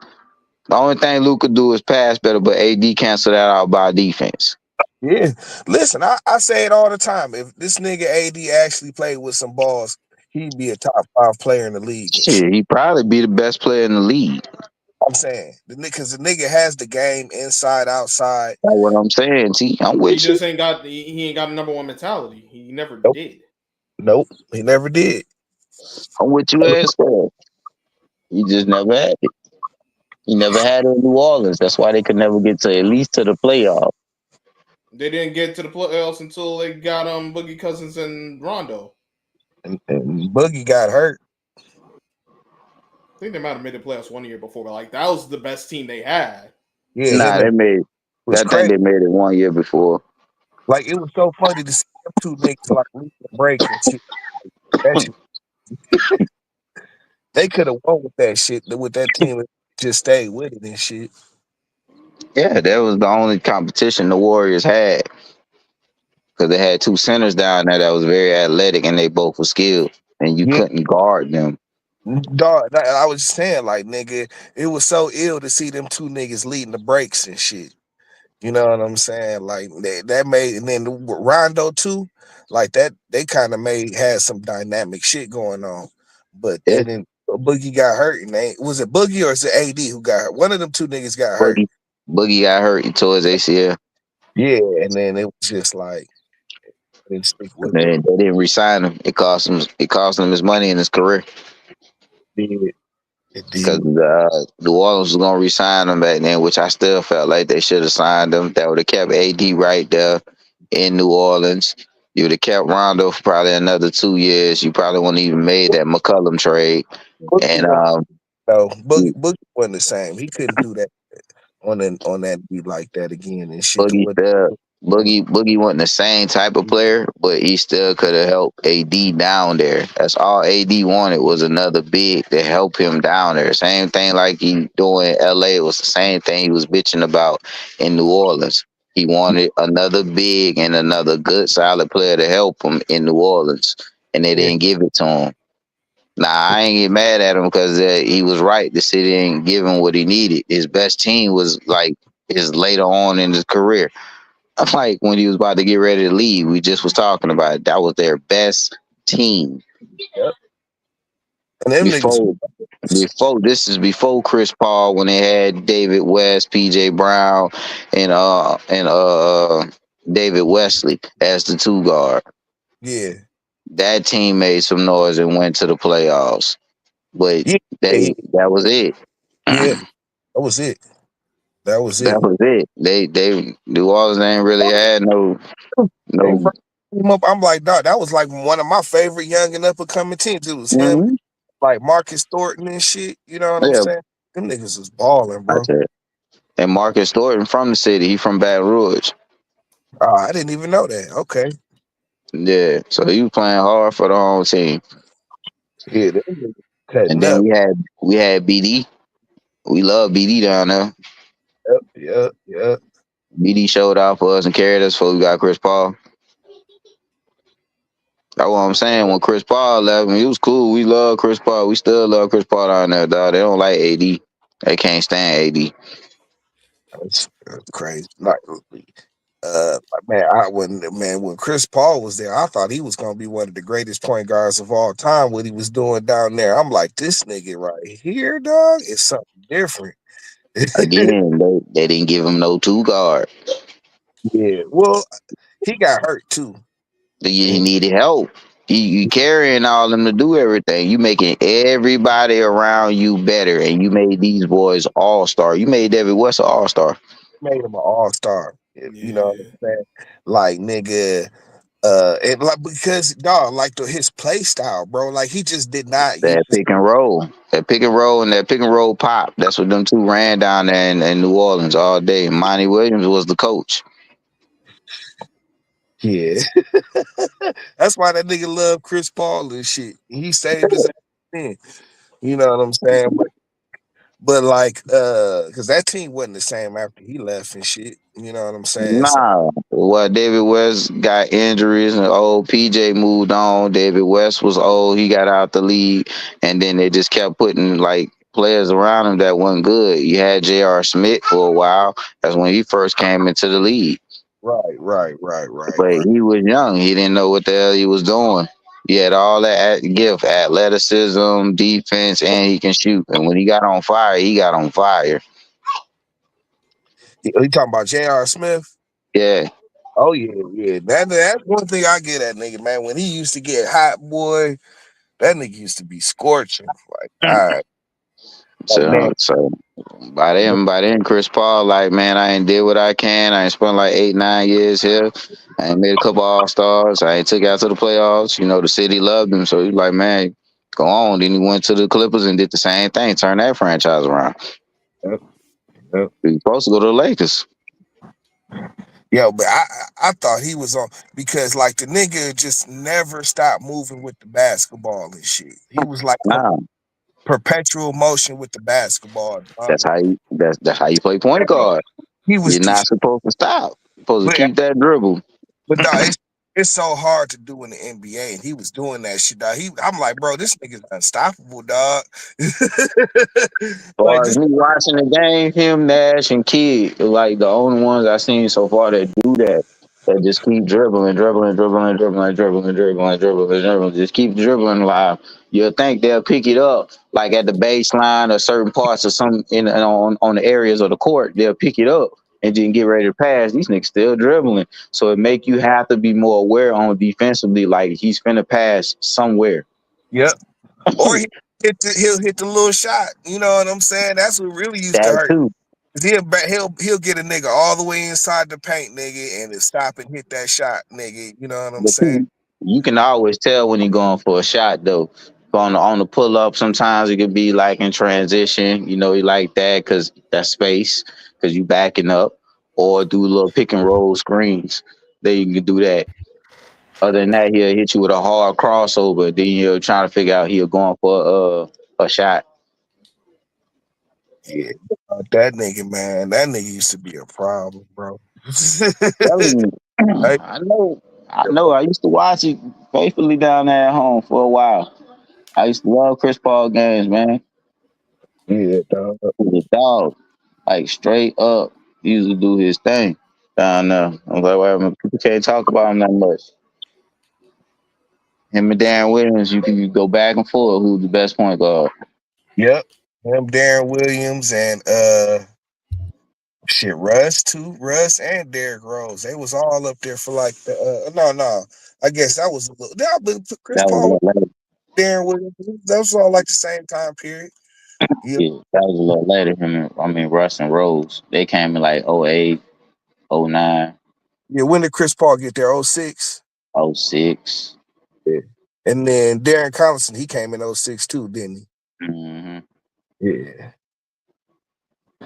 The only thing Luke could do is pass better, but AD cancel that out by defense. Yeah. Listen, I say it all the time. If this nigga AD actually played with some balls, he'd be a top 5 player in the league and shit. Shit, he probably be the best player in the league. I'm saying because the nigga has the game inside, outside. That's what I'm saying. See, I'm He with you. just ain't got he ain't got a number one mentality. He never Nope, did. nope, he never did. I'm with you as well. He just never had it. He never had it in New Orleans. That's why they could never get to at least to the playoff. They didn't get to the playoffs until they got Boogie Cousins and Rondo. And Boogie got hurt. I think they might have made the playoffs 1 year before, but like that was the best team they had. Yeah, Nah, him they and made. was I think crazy. they made it 1 year before. Like it was so funny to see them two niggas like leave the break and shit. That shit. They could have won with that shit with that team and just stayed with it and shit. Yeah, that was the only competition the Warriors had because they had two centers down there that was very athletic and they both were skilled, and you Yeah, couldn't guard them. dog. I was saying like nigga, it was so ill to see them two niggas leading the breaks and shit. You know what I'm saying? Like that made, and then Rondo too, like that they kind of had some dynamic shit going on. But Yeah, and then Boogie got hurt, and was it Boogie or is it AD who got hurt? One of them two niggas got hurt. Boogie, Boogie got hurt. He tore his ACL. Yeah, and then it was just like they stick with it. They didn't resign him. It cost him. It cost him his money and his career It because did. New Orleans was gonna resign him back then, which I still felt like they should have signed him. That would have kept AD right there in New Orleans. You would have kept Rondo for probably another 2 years. You probably wouldn't even made that McCullum trade. Boogie And wasn't, no, Boogie wasn't the same. He couldn't do that on that beat like that again and shit. To Boogie what still Boogie wasn't the same type of player, but he still could have helped AD down there. That's all AD wanted was another big to help him down there. Same thing like he doing in LA was the same thing he was bitching about in New Orleans. He wanted another big and another good solid player to help him in New Orleans, and they yeah, didn't give it to him. Nah, I ain't get mad at him because he was right. The city ain't giving what he needed. His best team was like his later on in his career. Like when he was about to get ready to leave, we just was talking about it. That was their best team. Yep. And them niggas. Before this is before Chris Paul when they had David West, PJ Brown, and David Wesley as the two guard. Yeah. That team made some noise and went to the playoffs. But Yeah. that was it. Yeah. That was it. That was it. That was it. They New Orleans ain't really had no. I'm like, dog, that was like one of my favorite young and up and coming teams. It was him, Mm-hmm. like Marcus Thornton and shit. You know what I'm Yeah, saying? Them niggas was balling, bro. that's it. And Marcus Thornton from the city. He from Baton Rouge. Oh, I didn't even know that. Okay. Yeah, so he was playing hard for the home team. Yeah, them niggas And cutting then up. we had BD. We love BD down there. Yep. BD showed out for us and carried us before we got Chris Paul. That's what I'm saying. When Chris Paul left, he was cool. We love Chris Paul. We still love Chris Paul down there, dog. They don't like AD. They can't stand AD. That's crazy. Like, when Chris Paul was there, I thought he was gonna be one of the greatest point guards of all time. What he was doing down there, I'm like, this nigga right here, dog, is something different. Again, they didn't give him no two guard. Yeah, well, he got hurt too. He needed help. You carrying all them to do everything. You making everybody around you better, and you made these boys all star. You made David West an all star. Made him an all-star. You know what I'm saying? Like, nigga, and like because dog, like his play style, bro. Like he just did not use That pick and roll, and that pick and roll pop. That's what them two ran down there in New Orleans all day. Monty Williams was the coach. Yeah. That's why that nigga love Chris Paul and shit. He saved his ass. You know what I'm saying? But like, because that team wasn't the same after he left and shit. You know what I'm saying? So, Nah, well, David West got injuries and old PJ moved on. David West was old. He got out the league, and then they just kept putting like players around him that wasn't good. You had J.R. Smith for a while. That's when he first came into the league. right. But he was young. He didn't know what the hell he was doing. He had all that gift, athleticism, defense, and he can shoot. And when he got on fire, he got on fire. You talking about J.R. Smith? Yeah. Oh yeah. That's one thing I get at nigga, man. When he used to get hot, boy, that nigga used to be scorching. Like, all right. So by then, Chris Paul, like, man, I ain't did what I can. I ain't spent like 8-9 years here. I ain't made a couple All Stars. I ain't took out to the playoffs. You know, the city loved him, so he's like, man, go on. Then he went to the Clippers and did the same thing, turn that franchise around. Yep. He was supposed to go to the Lakers. Yeah, but I thought he was on because like the nigga just never stopped moving with the basketball and shit. He was like perpetual motion with the basketball. That's how you play point guard. He was You're not supposed to stop. You're supposed to keep that dribble. But dog, it's so hard to do in the NBA, and he was doing that shit, dog. I'm like, bro, this nigga's unstoppable, dog. As far as me watching the game, him, Nash, and Kidd, like the only ones I've seen so far that do that. That just keep dribbling, just keep dribbling live. You'll think they'll pick it up like at the baseline or certain parts of some on the areas of the court. They'll pick it up and then get ready to pass. These niggas still dribbling, so it make you have to be more aware on defensively. Like he's finna pass somewhere. Yep. Or he'll hit the little shot. You know what I'm saying? That's what really used to That hurt. too. He'll get a nigga all the way inside the paint, nigga, and then stop and hit that shot, nigga. You know what I'm saying? You can always tell when you're going for a shot though. On the pull up, sometimes it could be like in transition. You know, you like that because that's space because you backing up, or do little pick and roll screens. Then you can do that. Other than that, he'll hit you with a hard crossover. Then you're trying to figure out he'll going for a shot. Yeah, that nigga, man, that nigga used to be a problem, bro. I know. I used to watch it faithfully down there at home for a while. I used to love Chris Paul games, man. Yeah, dog. The dog, like straight up, he used to do his thing down there. I was like, well, people can't talk about him that much. Him and Darren Williams, you can go back and forth. Who's the best point guard? Yep. Him, Darren Williams, and shit, Russ too. Russ and Derrick Rose. They was all up there for like the no. I guess that was a little Chris That was a Paul, little later. Darren Williams. That was all like the same time period. Yeah. Yeah, that was a little later. Russ and Rose. They came in like 08, 09, Yeah, when did Chris Paul get there? 06? 06. Yeah. And then Darren Collison, he came in 06 too, didn't Mm-hmm. he? Yeah.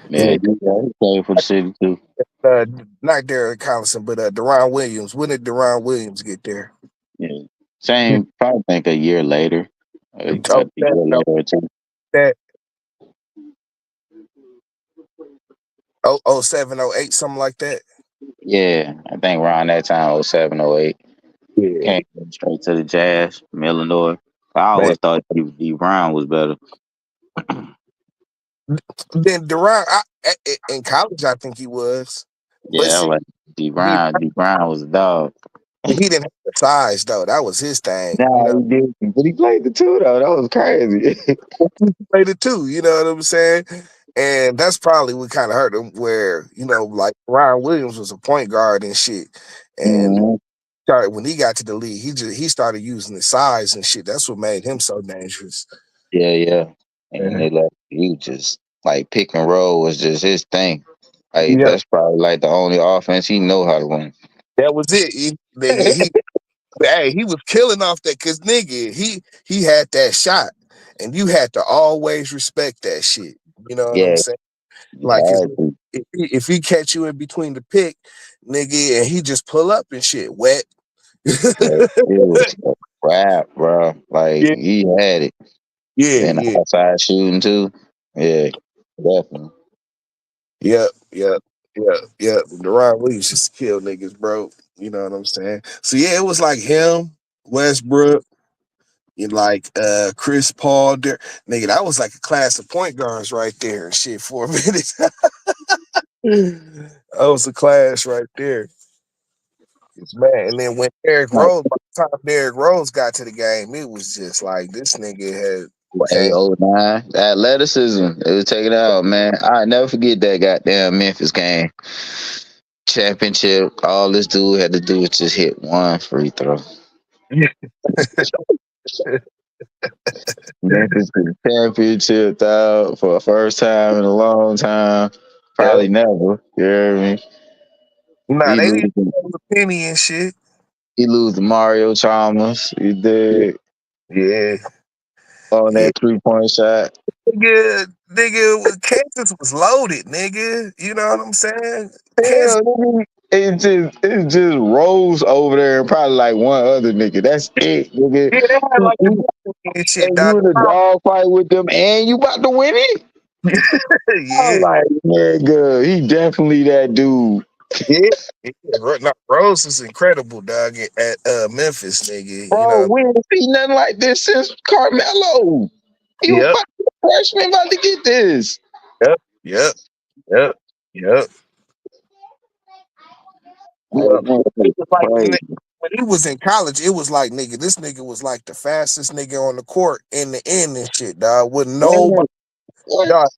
Yeah, he played for the city too. Not Darren Collison, but Deron Williams. When did Deron Williams get there? Yeah. Same, probably think a year later. A year later or two. That 07, 08, something like that. Yeah, I think around that time, 07, 08. Yeah. Came straight to the Jazz from Illinois. I always thought D. Brown was better. Then Deron, in college, I think he was. Yeah, like D. Brown. D. Brown was a dog. He didn't have the size though. That was his thing. Nah, he did, but he played the two though. That was crazy. He played the two. You know what I'm saying? And that's probably what kind of hurt him. Where like Ryan Williams was a point guard and shit, and when he got to the league, he started using the size and shit. That's what made him so dangerous. Yeah. And they left. He just like pick and roll was just his thing. Like that's probably like the only offense he know how to run. That was it. He was killing off that because nigga, he had that shot, and you had to always respect that shit. You know what I'm saying? Like if he catch you in between the pick, nigga, and he just pull up and shit wet. It was a crap, bro. Like he had it. Yeah, and outside shooting too. Yeah, definitely. Yep. Deron Williams just kill niggas, bro. You know what I'm saying? So yeah, it was like him, Westbrook, and like Chris Paul. Nigga, that was like a class of point guards right there and shit for a minute. That was a class right there. It's man. And then when Derrick Rose, by the time Derrick Rose got to the game, it was just like this nigga had 809. The athleticism. It was taken out, man. I never forget that goddamn Memphis game. Championship. All this dude had to do was just hit one free throw. Memphis to the championship out for the first time in a long time. Probably never. You hear me? Nah, they didn't lose a penny and shit. He lose to Mario Chalmers. He did. Yeah. On that 3-point shot. Nigga, Kansas was loaded, nigga. You know what I'm saying? It just rolls over there and probably like one other nigga. That's it, nigga. Yeah, they had like shit, and you in a dog fight with them and you about to win it? I'm like, nigga, he definitely that dude. Yeah. Rose is incredible, dog, at Memphis, nigga. Bro, we ain't seen nothing like this since Carmelo. He was about to be a freshman about to get this. Yep. When he was in college, it was like, nigga, this nigga was like the fastest nigga on the court in the end and shit, dog. With nobody. Dog,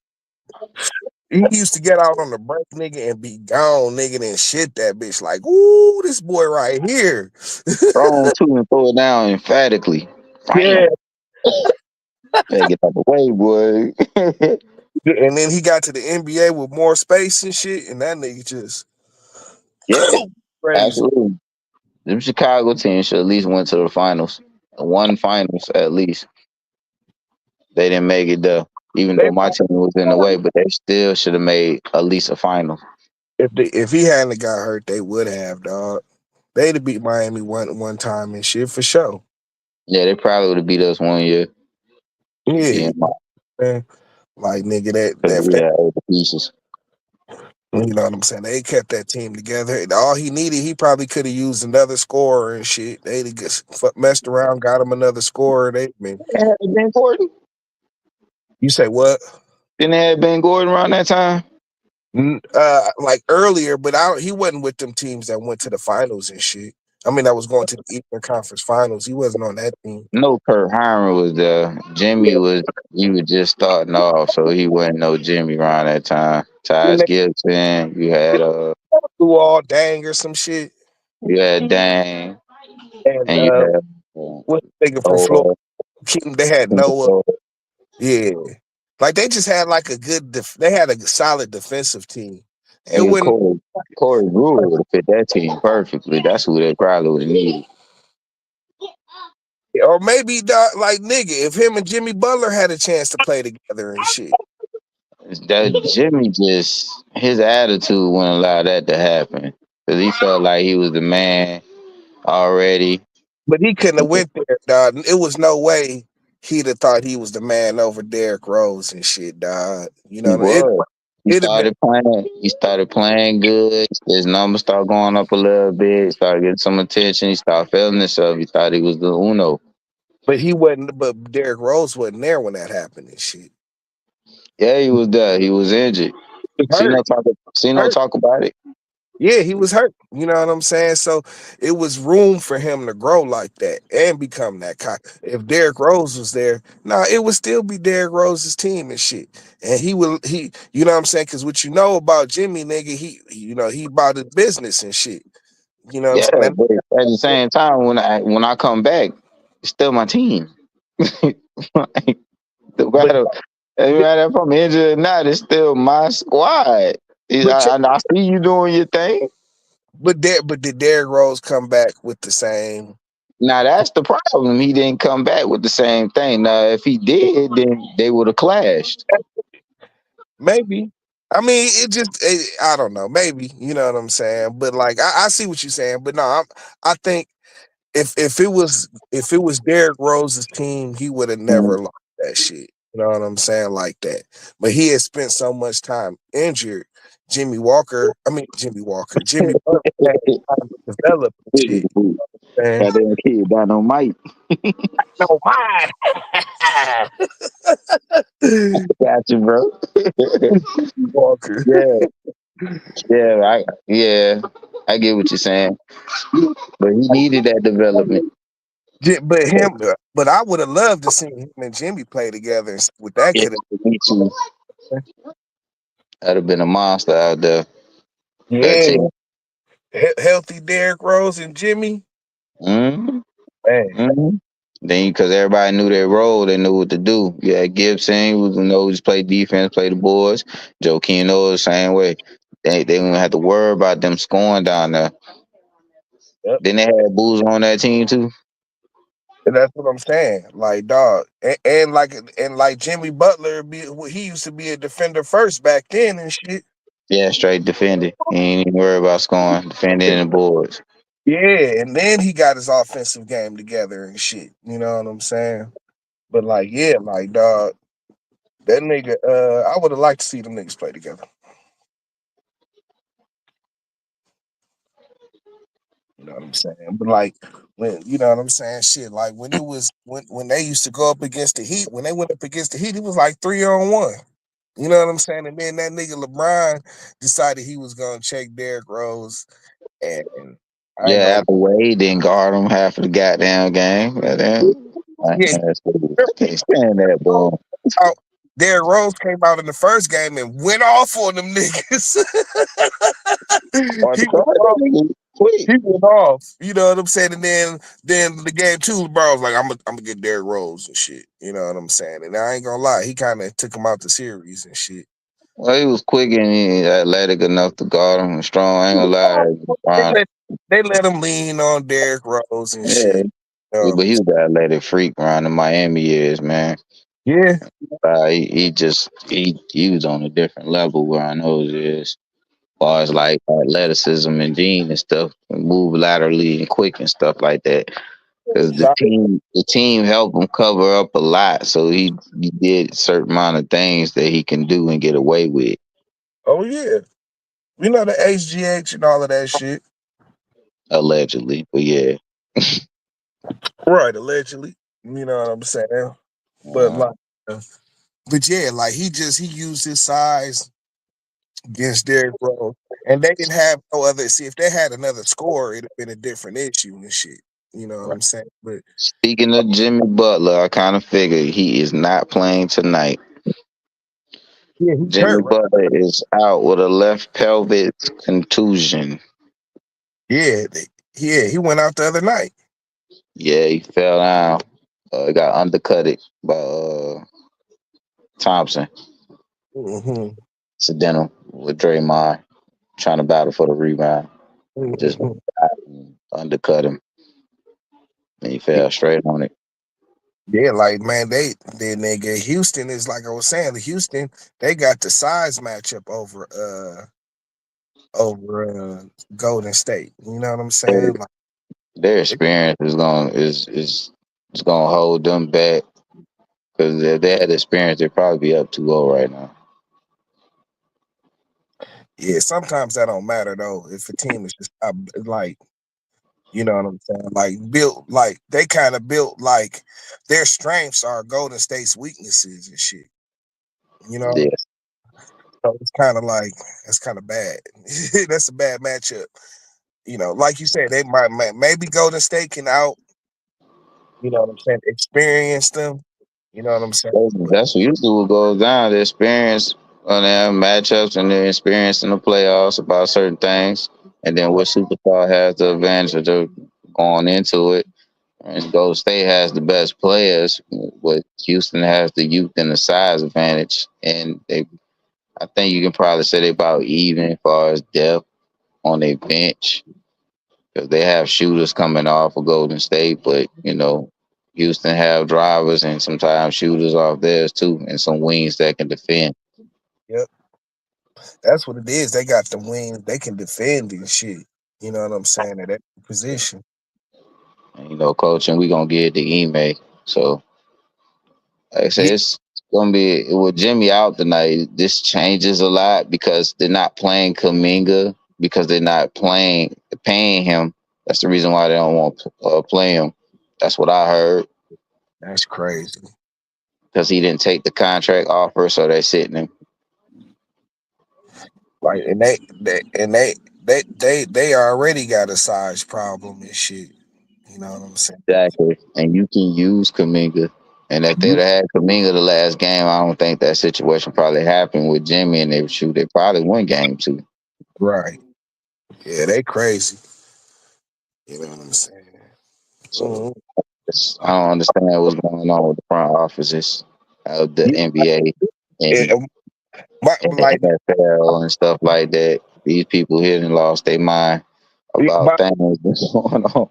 he used to get out on the break, nigga, and be gone, nigga, and shit that bitch like, ooh, this boy right here. Throw two and throw it down emphatically. Yeah. Get out the way, boy. And then he got to the NBA with more space and shit, and that nigga just absolutely. Them Chicago teams should at least went to the finals. One finals at least. They didn't make it though. Even though my team was in the way, but they still should have made at least a final. If he hadn't got hurt, they would have, dog. They'd have beat Miami one time and shit for sure. Yeah, they probably would have beat us one year. Yeah. Like nigga, that yeah, the pieces. You know what I'm saying? They kept that team together. And all he needed, he probably could have used another scorer and shit. They'd just messed around, got him another scorer. They, I mean, Had it been Gordon? you say what? Didn't it have been Gordon around that time? Like earlier, but he wasn't with them teams that went to the finals and shit. I mean, I was going to the Eastern Conference Finals. He wasn't on that team. No, Kurt Hiram was there. Jimmy was just starting off, so he wasn't no Jimmy around that time. Taj Gibson, you had Do all dang or some shit. you had Dang, And and you had what's the nigga from Florida? oh, They had Noah. Yeah, like they just had like a good. They had a solid defensive team. It nigga wouldn't, Corey Brewer would have fit that team perfectly. That's who they probably would have needed. or maybe like nigga, if him and Jimmy Butler had a chance to play together and shit. That Jimmy just his attitude wouldn't allow that to happen because he felt like he was the man already. But he couldn't have went there, dog. It was no way he'd have thought he was the man over Derrick Rose and shit, dog. You He know, was. He it'd have been. started playing. He started playing good. His numbers started going up a little bit. He started getting some attention. He started feeling himself. He thought he was the Uno. But he wasn't. But Derrick Rose wasn't there when that happened and shit. Yeah, he was there. He was injured. He was hurt. See no talk about it. Yeah, he was hurt. You know what I'm saying? So it was room for him to grow like that and become that guy. If Derrick Rose was there, it would still be Derrick Rose's team and shit. And you know what I'm saying? Because what you know about Jimmy, nigga, he about his business and shit. You know what Yeah, I'm saying? but at the same time, when I come back, it's still my team. Like, no But matter, no matter if I'm injured or not, it's still my squad. but I see you doing your thing. but did Derrick Rose come back with the same? Now that's the problem. He didn't come back with the same thing. Now, if he did, then they would have clashed. Maybe. I mean, I don't know. Maybe, you know what I'm saying. But like, I see what you're saying. But no, I think if it was Derrick Rose's team, he would have never lost that shit. You know what I'm saying, like that. But he had spent so much time injured. Jimmy Butler had time to develop and shit. Man, Got that kid dynamite. no mind. Got you, bro. Walker. I get what you're saying. But he needed that development. But I would have loved to see him and Jimmy play together. And see what that could have. Me too. That'd have been a monster out there. That Yeah, team. healthy Derrick Rose and Jimmy. Mm-hmm. Man, Mm-hmm. Then, because everybody knew their role, they knew what to do. Yeah, Gibson, who just play defense, play the boards. Joe Keno the same way. They didn't have to worry about them scoring down there. yep. Then they had Boozer on that team too. And that's what I'm saying. Like dog, and like Jimmy Butler, he used to be a defender first back then and shit. Yeah, straight defending. He ain't even worry about scoring, defending the boards. Yeah, and then he got his offensive game together and shit. You know what I'm saying? But like, yeah, like dog, that nigga. I would have liked to see them niggas play together. You know what I'm saying? But like when you know what I'm saying, shit. Like when it was when they used to go up against the Heat, when they went up against the Heat, it was like 3-on-1. You know what I'm saying? And then that nigga LeBron decided he was gonna check Derrick Rose, and I ain't Yeah, gonna. after Wade didn't guard him half of the goddamn game. I Yeah, can't stand that, boy. out. Derrick Rose came out in the first game and went off on them niggas. Or he the went guard off. that nigga quick. He went off. You know what I'm saying? And then the game two, LeBron was like, I'm gonna get Derrick Rose and shit. You know what I'm saying? And I ain't gonna lie, he kind of took him out the series and shit. Well, he was quick and he athletic enough to guard him and strong. I ain't gonna lie. They Fine. let, they let him lean on Derrick Rose and Yeah, shit. You know what but I'm he saying? was an athletic freak around the Miami years, man. Yeah. He was on a different level where I know it is. As far as like athleticism and Dean and stuff, and move laterally and quick and stuff like that. Because the team helped him cover up a lot, so he did a certain amount of things that he can do and get away with. Oh yeah. You know the HGH and all of that shit. Allegedly, but yeah. Right, allegedly. You know what I'm saying? But like, but yeah, like he used his size against Derrick Rose, and they didn't have no other. See, if they had another score, it'd have been a different issue and shit. You know what I'm saying? But Speaking of Jimmy Butler, I kind of figured he is not playing tonight. yeah, he's Jimmy hurt. Right? Butler is out with a left pelvic contusion. Yeah, he went out the other night. Yeah, he fell down. Got undercutted by Thompson. Mm-hmm. Incidental with Draymond trying to battle for the rebound. Just undercut him. And he fell straight on it. Yeah, like man, they nigga Houston is like I was saying. Houston, they got the size matchup over Golden State. You know what I'm saying? Like Their experience is gonna hold them back because if they had experience, they'd probably be up 2-0 right now. yeah, sometimes that don't matter though. If a team is just like, you know what I'm saying, like built like they kind of built like their strengths are Golden State's weaknesses and shit. You know, Yeah, so it's kind of like that's kind of bad. That's a bad matchup. You know, like you said, they might maybe Golden State can out. You know what I'm saying? Experience them. You know what I'm saying? But that's usually what goes down. The experience on their matchups and their experience in the playoffs about certain things, and then what superstar has the advantage of going into it. And Golden State has the best players, but Houston has the youth and the size advantage. And I think you can probably say they about even as far as depth on their bench because they have shooters coming off of Golden State, but Houston have drivers and sometimes shooters off theirs too, and some wings that can defend. yep, that's what it is. They got the wings. They can defend and shit. You know what I'm saying? At that position. And, coach, and we gonna get the email. So like I say, Yeah, it's gonna be with Jimmy out tonight. This changes a lot because they're not playing Kaminga because they're not paying him. That's the reason why they don't want to play him. That's what I heard that's crazy. because he didn't take the contract offer, so they're sitting him. Like, and they already got a size problem and shit. You know what I'm saying? Exactly, and you can use Kaminga. And if they'd have had Kaminga the last game, I don't think that situation probably happened with Jimmy, and they probably win game 2. Right. Yeah, they crazy. You know what I'm saying? So I don't understand what's going on with the front offices of the NBA Yeah, and, like NFL and stuff like that. These people here done lost their mind about things that's going on.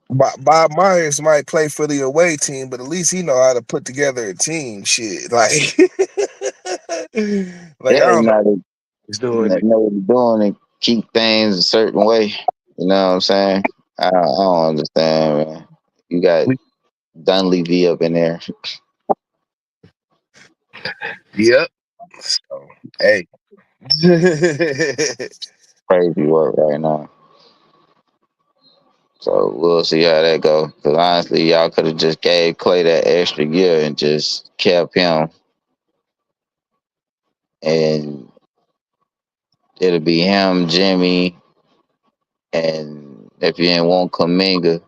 Bob Myers might play for the away team, but at least he know how to put together a team. Shit, like, like I Yeah, don't know what he's doing. know what they're doing and keep things a certain way. You know what I'm saying? I don't understand, man. You got Dunleavy up in there. Yep. So, hey. Crazy work right now. So we'll see how that go. Because honestly, y'all could have just gave Clay that extra year and just kept him, and it'll be him, Jimmy, and if you didn't want Kaminga,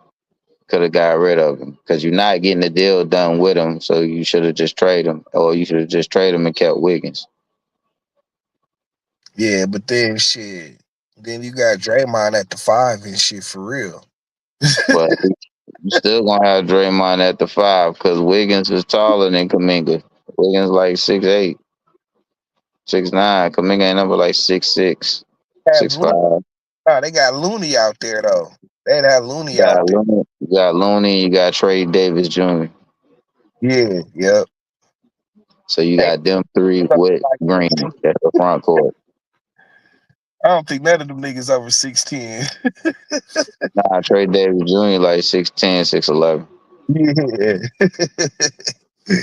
could have got rid of him because you're not getting the deal done with him. So you should have just traded him, or you should have just traded him and kept Wiggins. Yeah, but then shit. Then you got Draymond at the 5 and shit for real. But you still gonna have Draymond at the 5 because Wiggins is taller than Kaminga. Wiggins like 6'8", 6'9". Kaminga ain't number like 6'6", Have 6'5". Looney. Nah, they got Looney out there though. They'd have Looney out there. You got Looney, you got Trey Davis Jr. Yeah, yep. So you Hey, got them 3 with Green. That's the front court. I don't think none of them niggas over 6'10". Nah, Trey Davis Jr. like 6'10", 6'11". Yeah. He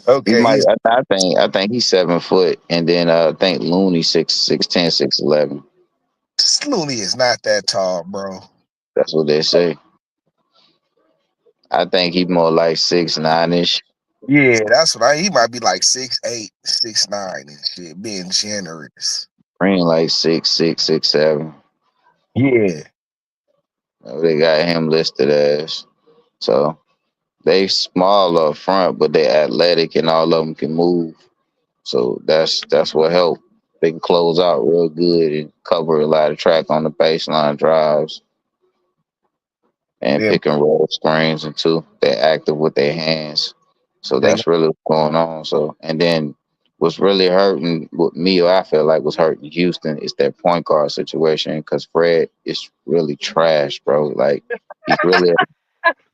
Okay, might. he's I think he's 7 foot, and then I think Looney 6'10", 6'11". Looney is not that tall, bro. That's what they say. I think he's more like 6'9" ish. Yeah, that's what he might be like 6'8", 6'9" and shit, being generous. Green like 6'6", 6'7". Yeah. They got him listed as. So they small up front, but they athletic and all of them can move. So that's what helped. They can close out real good and cover a lot of track on the baseline drives and Yeah. pick and roll screens and too. They're active with their hands. So And that's really what's going on. So and then what's really hurting with me or I feel like was hurting Houston is that point guard situation because Fred is really trash, bro. Like he's really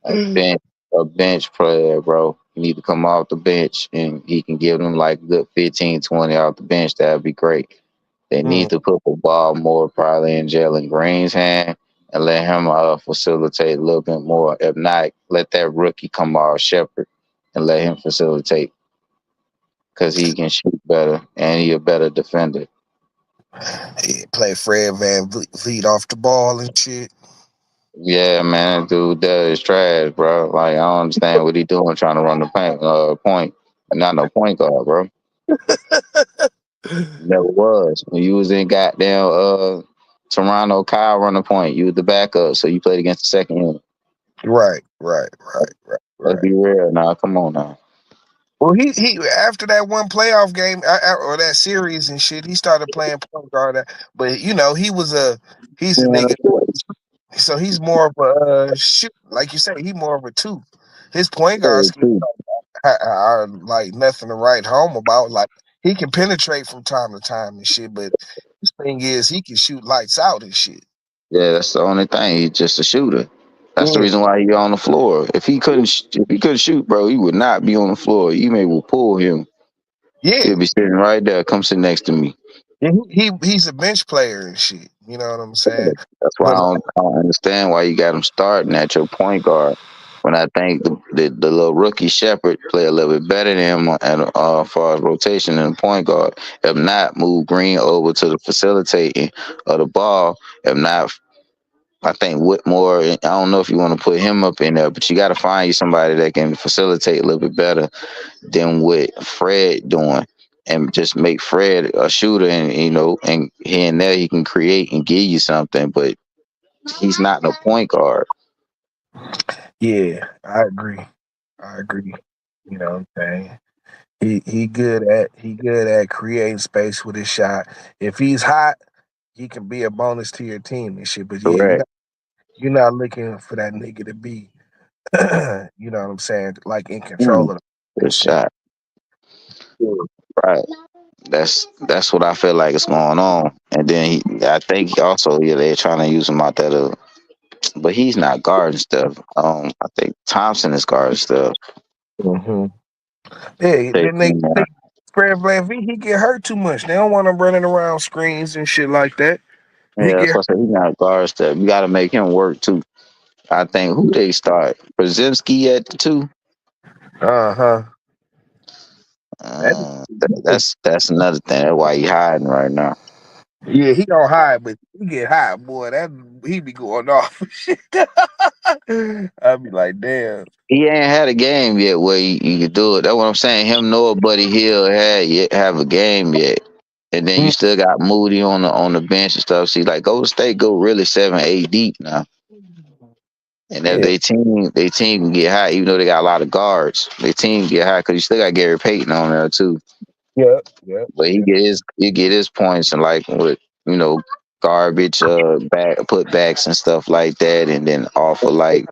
a bench a bench player, bro. You need to come off the bench and he can give them like good 15, 20 off the bench. That'd be great. They mm, need to put the ball more probably in Jalen Green's hand and let him facilitate a little bit more. If not, let that rookie come off Shepard and let him facilitate because he can shoot better and he a better defender. yeah, play Fred Van Vliet off the ball and shit. Yeah, man, dude, that is trash, bro. Like I don't understand what he doing trying to run the point. Not no point guard, bro. Never was. When you was in goddamn Toronto, Kyle run the point. You was the backup, so you played against the second unit. Let's Right. be real now. Come on now. Well, he after that one playoff game or that series and shit, he started playing point guard. But you know, he's a Man, nigga. So he's more of a shoot, like you say, he more of a two. His point guard skills are like nothing to write home about. Like he can penetrate from time to time and shit, but his thing is he can shoot lights out and shit. Yeah, that's the only thing. He's just a shooter. That's the Yeah, reason why he on the floor. If he couldn't shoot, bro, he would not be on the floor. You may will pull him. yeah. He'll be sitting right there. Come sit next to me. He's a bench player and shit. You know what I'm saying? That's why But like, I don't understand why you got him starting at your point guard. When I think the little rookie Shepard play a little bit better than him at far as rotation in the point guard. If not, move Green over to the facilitating of the ball. If not, I think Whitmore. I don't know if you want to put him up in there, but you got to find you somebody that can facilitate a little bit better than what Fred doing, and just make Fred a shooter, and and here and there he can create and give you something, but he's not no point guard. yeah, I agree. I agree. You know what I'm saying? He good at creating space with his shot. If he's hot, he can be a bonus to your team and shit. But yeah, Correct. you're not looking for that nigga to be you know what I'm saying, like in Mm, control of the good shit. shot. Right. That's what I feel like is going on. And then I think he also they're trying to use him out there but he's not guarding stuff. I think Thompson is guarding stuff. Mm-hmm. Yeah, then they Fred VanVleet, he get hurt too much. They don't want him running around screens and shit like that. He Yeah, that's get what I said. He's not guard stuff. You got to make him work too. I think who they start Brzezinski at the two. uh-huh. That, That's another thing. That's why he hiding right now. yeah, he gonna hide, but he get high, boy. That he be going off. Shit. I be like, damn. He ain't had a game yet where you could do it. That's what I'm saying. Him nor Buddy Hill had yet have a game yet. And then you still got Moody on the bench and stuff. See, like Golden State go really 7, 8 deep now. And if Yeah, they team can get high, even though they got a lot of guards, their team can get high because you still got Gary Payton on there too. yeah, yeah, But yeah. he get his points and like with garbage back putbacks and stuff like that, and then offer like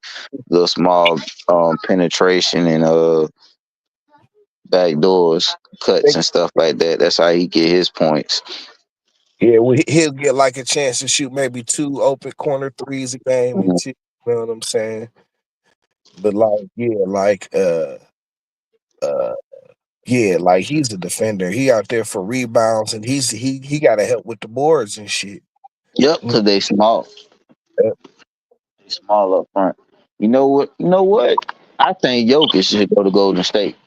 little small penetration and back doors cuts and stuff like that. That's how he get his points. Yeah, well, he'll get like a chance to shoot maybe 2 open corner threes a game and Mhm. shit. You know what I'm saying? But like, uh, yeah, like he's a defender. He out there for rebounds, and he got to help with the boards and shit. Yep, Mm, because they small. They small up front. You know what? You know what? I think Jokic should go to Golden State.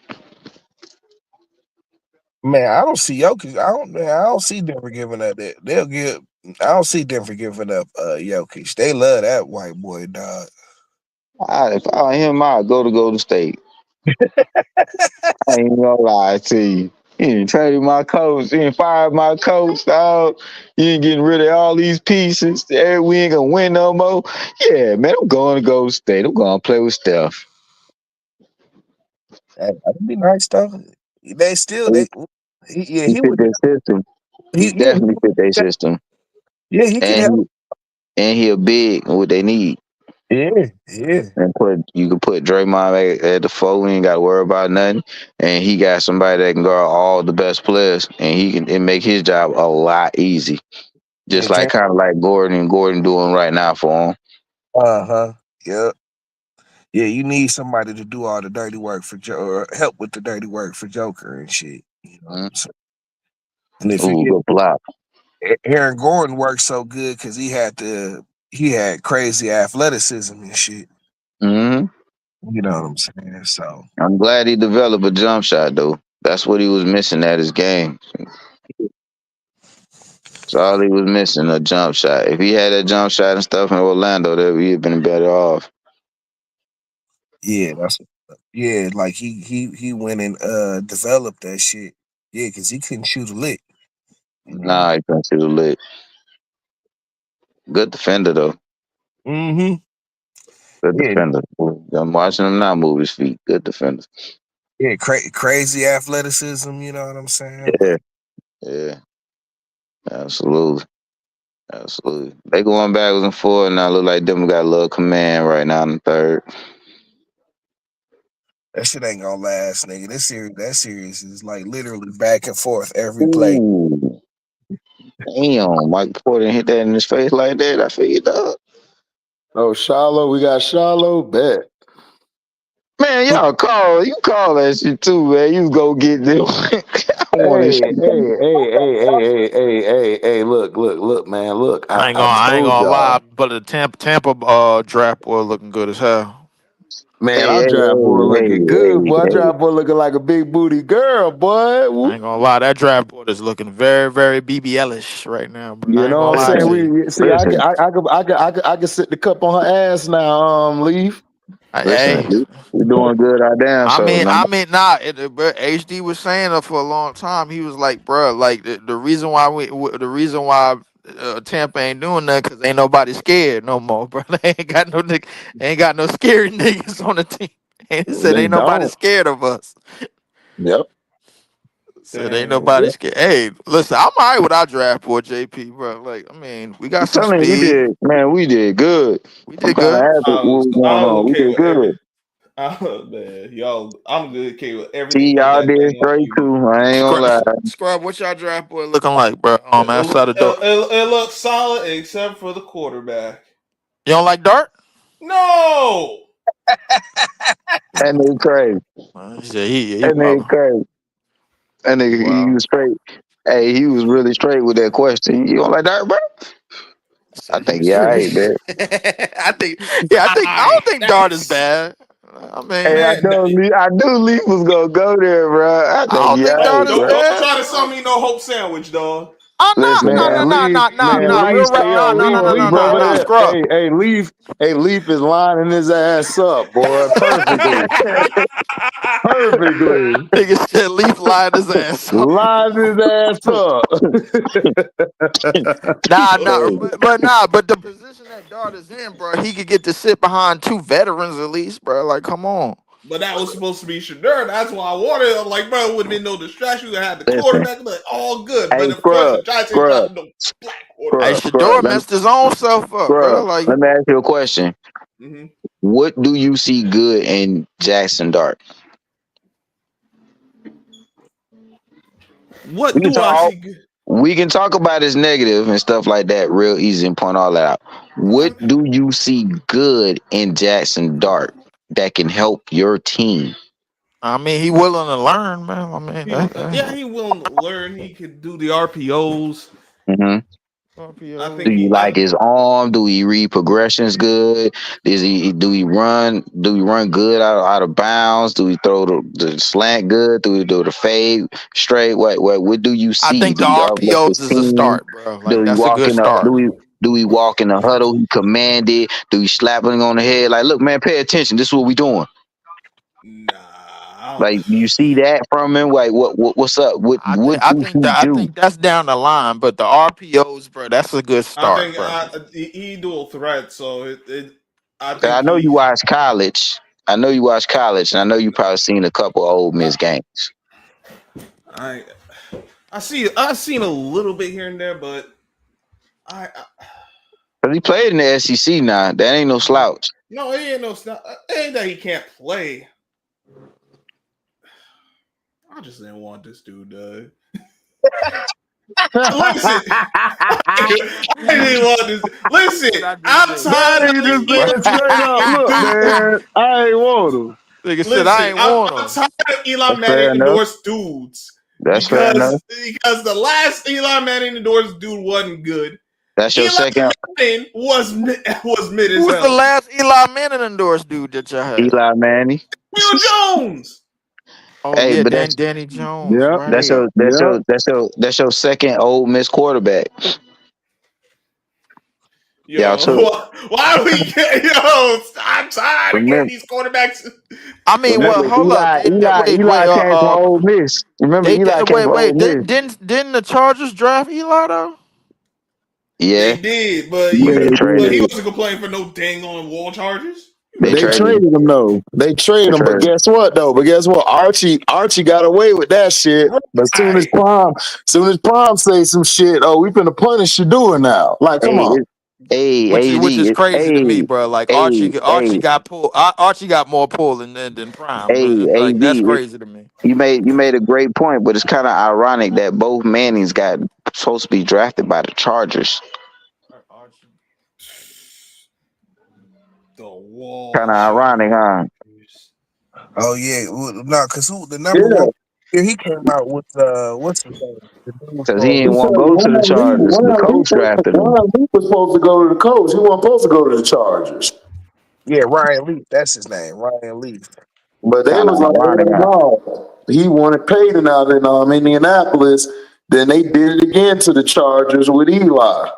Man, I don't see Jokic. I don't see Denver giving that. They'll give. I don't see Denver giving up Jokic. They love that white boy, dog. If I were him, I'd go to Golden State. I ain't gonna lie to you. You ain't traded my coach. You ain't fired my coach, dog. You ain't getting rid of all these pieces. We ain't gonna win no more. Yeah, man, I'm going to Golden State. I'm gonna play with Steph. That'd be nice though. They still He, they yeah he he fit would their system. He yeah definitely fit their system. he can And help. he a big what they need. Yeah. And you can put Draymond at the four. We ain't got to worry about nothing. And he got somebody that can guard all the best players, and he can make his job a lot easy. Yeah, Just like kind of like Gordon doing right now for him. Yeah. Yeah, you need somebody to do all the dirty work for or help with the dirty work for Joker and shit. You know what I'm saying? And if you Ooh, get good block. Aaron Gordon worked so good because he had crazy athleticism and shit. hmm You know what I'm saying? So I'm glad he developed a jump shot though. That's what he was missing at his game. That's all he was missing, a jump shot. If he had that jump shot and stuff in Orlando, that he'd been better off. yeah, like he went and developed that shit. Yeah, because he couldn't shoot a lick. Nah, he couldn't see the lit. Good defender though. Mm-hmm. Good Yeah, defender. I'm watching him now move his feet. Good defender. yeah, crazy athleticism. You know what I'm saying? Yeah, yeah, absolutely. Absolutely. They going backwards and forward now. Look like them got a little command right now in the third. That shit ain't gonna last, nigga. That series is like literally back and forth every play. Ooh, damn. Mike Porter hit that in his face like that. I figured up. Oh, Shiloh, we got Shiloh. Bet. Man, you call that shit too, man. You go get them. I want to Hey, look, man, look. I ain't I told gonna lie, y'all, but the Tampa draft boy looking good as hell. man, hey, our hey, draft boy hey, looking hey, good, boy. Our hey, draft boy looking like a big booty girl, boy. I Whoop. ain't gonna lie, that draft board is looking very, very BBL-ish right now, but You I ain't know gonna what I'm lie saying? to Listen, you. We see, listen, I can sit the cup on her ass now, Leaf. Hey, we doing good our damn selves now. nah. But HD was saying it for a long time. He was like, bro, like the reason why Tampa ain't doing that because ain't nobody scared no more, bro. They ain't got no scary niggas on the team. And he said They ain't nobody don't. scared of us. Yep. Said ain't Damn. nobody scared. Hey, listen, I'm alright with our draft board, JP, bro. Like, I mean, we got I'm some telling you, speed. we did good. We I'm did kind of good. happy what was I going was on. We okay did with good. man, y'all. I'm good, okay with everything See, but y'all that did dang on straight QB. too. I ain't gonna lie. Scrub, what's your draft board looking like, bro? It, Outside the door. it looks solid except for the quarterback. You don't like Dart? No. That nigga crazy. He said he That nigga wild. crazy. That He nigga, he wild. was straight. Hey, he was really straight with that question. You don't like that, bro? I Said he think was yeah, I free. ain't man. I don't think Dart is Nice. bad. I Hey, mean, Man, I knew Leaf was gonna go there, bro. I I think don't yeah, think I Dart ain't, is bro. don't bad. try to sell me no hope sandwich, dog. Oh Listen, Man, man. Leaf, Real rap. hey yo, Leaf over No, there. Scrub. Hey, Leaf is lining his ass up, boy, perfectly, perfectly. Nigga said Leaf lied his ass off. Lines his ass up. Hey, But the position that Dart is in, bro, he could get to sit behind two veterans at least, bro. Like, come on. But that was supposed to be Shadur. That's why I wanted him. Like, bro, it would have been no distraction. I had the listen. quarterback, like, all good. Hey, But of course, the Giants ain't scrub, got no black quarterback. Shador Let me, messed his own self up, bro. Like, Let me ask you a question. Mm-hmm. What do you see good in Jackson Dart? We What can do I talk. see good? We can talk about his negative and stuff like that real easy and point all that out. What do you see good in Jackson Dart that can help your team? I mean, he willing to learn, man. I mean, He willing to learn. He could do the RPOs. hmm I Do think RPOs. you like his arm? Do he read progressions good? Do he run? Do he run good out of bounds? Do he throw the slant good? Do he do the fade straight? What do you I see? think Do the he uplift his RPOs is a team? start, bro. Do Like he that's a walk good in the start. do he walk in the huddle? He command it? Do he slap him on the head? Like, look, man, pay attention. This is what we doing. nah. Like, you see that from him? Like, what's up? What do he I do? think that's down the line, but the RPOs, bro, that's a good I start, think bro. he dual threat, so I 'Cause think I know you he. watch college. I know you watch college, and I know you probably seen a couple of old Miss games. I I've seen a little bit here and there, but I But he played in the SEC now. That ain't no slouch. no, it ain't no stuff. It ain't that he can't play. I just didn't want this dude. Listen, I didn't want this. Listen, What I just I'm say? tired Man, of he just these said Eli straight up, Manning look, dudes. man, I ain't want him. Nigga said I Listen, ain't want I'm them. tired of Eli That's fair Manning enough. endorsed dudes That's fair enough. because the last Eli Manning endorsed dude wasn't good. That's your Eli second Manning was mid Who as was the hell. last Eli Manning endorsed dude that y'all had? Eli Manning. Will Jones. Oh Hey, yeah, but that's Danny Jones, Yep, that's right? your that's yep. your that's your that's your second Ole Miss quarterback. Y'all Yo, took. why do we get I'm tired of getting Remember, these quarterbacks. I mean, well, remember hold up. Eli came from Ole Miss. Remember, Eli came from Ole Miss. Didn't the Chargers draft Eli though? They Yeah, did, but Yeah, but they they he traded. did. wasn't complaining for no dang on wall charges. They They traded. traded him though. They They traded him, but traded. guess what though? But guess what? Archie got away with that shit. But Right. soon as Prime say some shit, oh, we finna punish you doing now. Like, come Hey, on. Which is HD. crazy to me, bro. Like Archie Hey, got pulled. Archie got more pull than Prime. Like that's AD. crazy to me. You made a great point, but it's kind of ironic that both Mannings got supposed to be drafted by the Chargers. Archie. The wall Kind of ironic, huh? charges. Oh yeah, no, because who the Yeah. number one? Yeah, he came out with what's his name? The dude Because he from didn't want to go to the Chargers. The coach drafted him. Ryan Leaf was supposed to go to the coach. He wasn't supposed to go to the Chargers. yeah Ryan Leaf. That's his name, Ryan Leaf. But they Kind of was like, ironic, hell huh? no. He wanted Payton out in Indianapolis. Then they did it again to the Chargers with Eli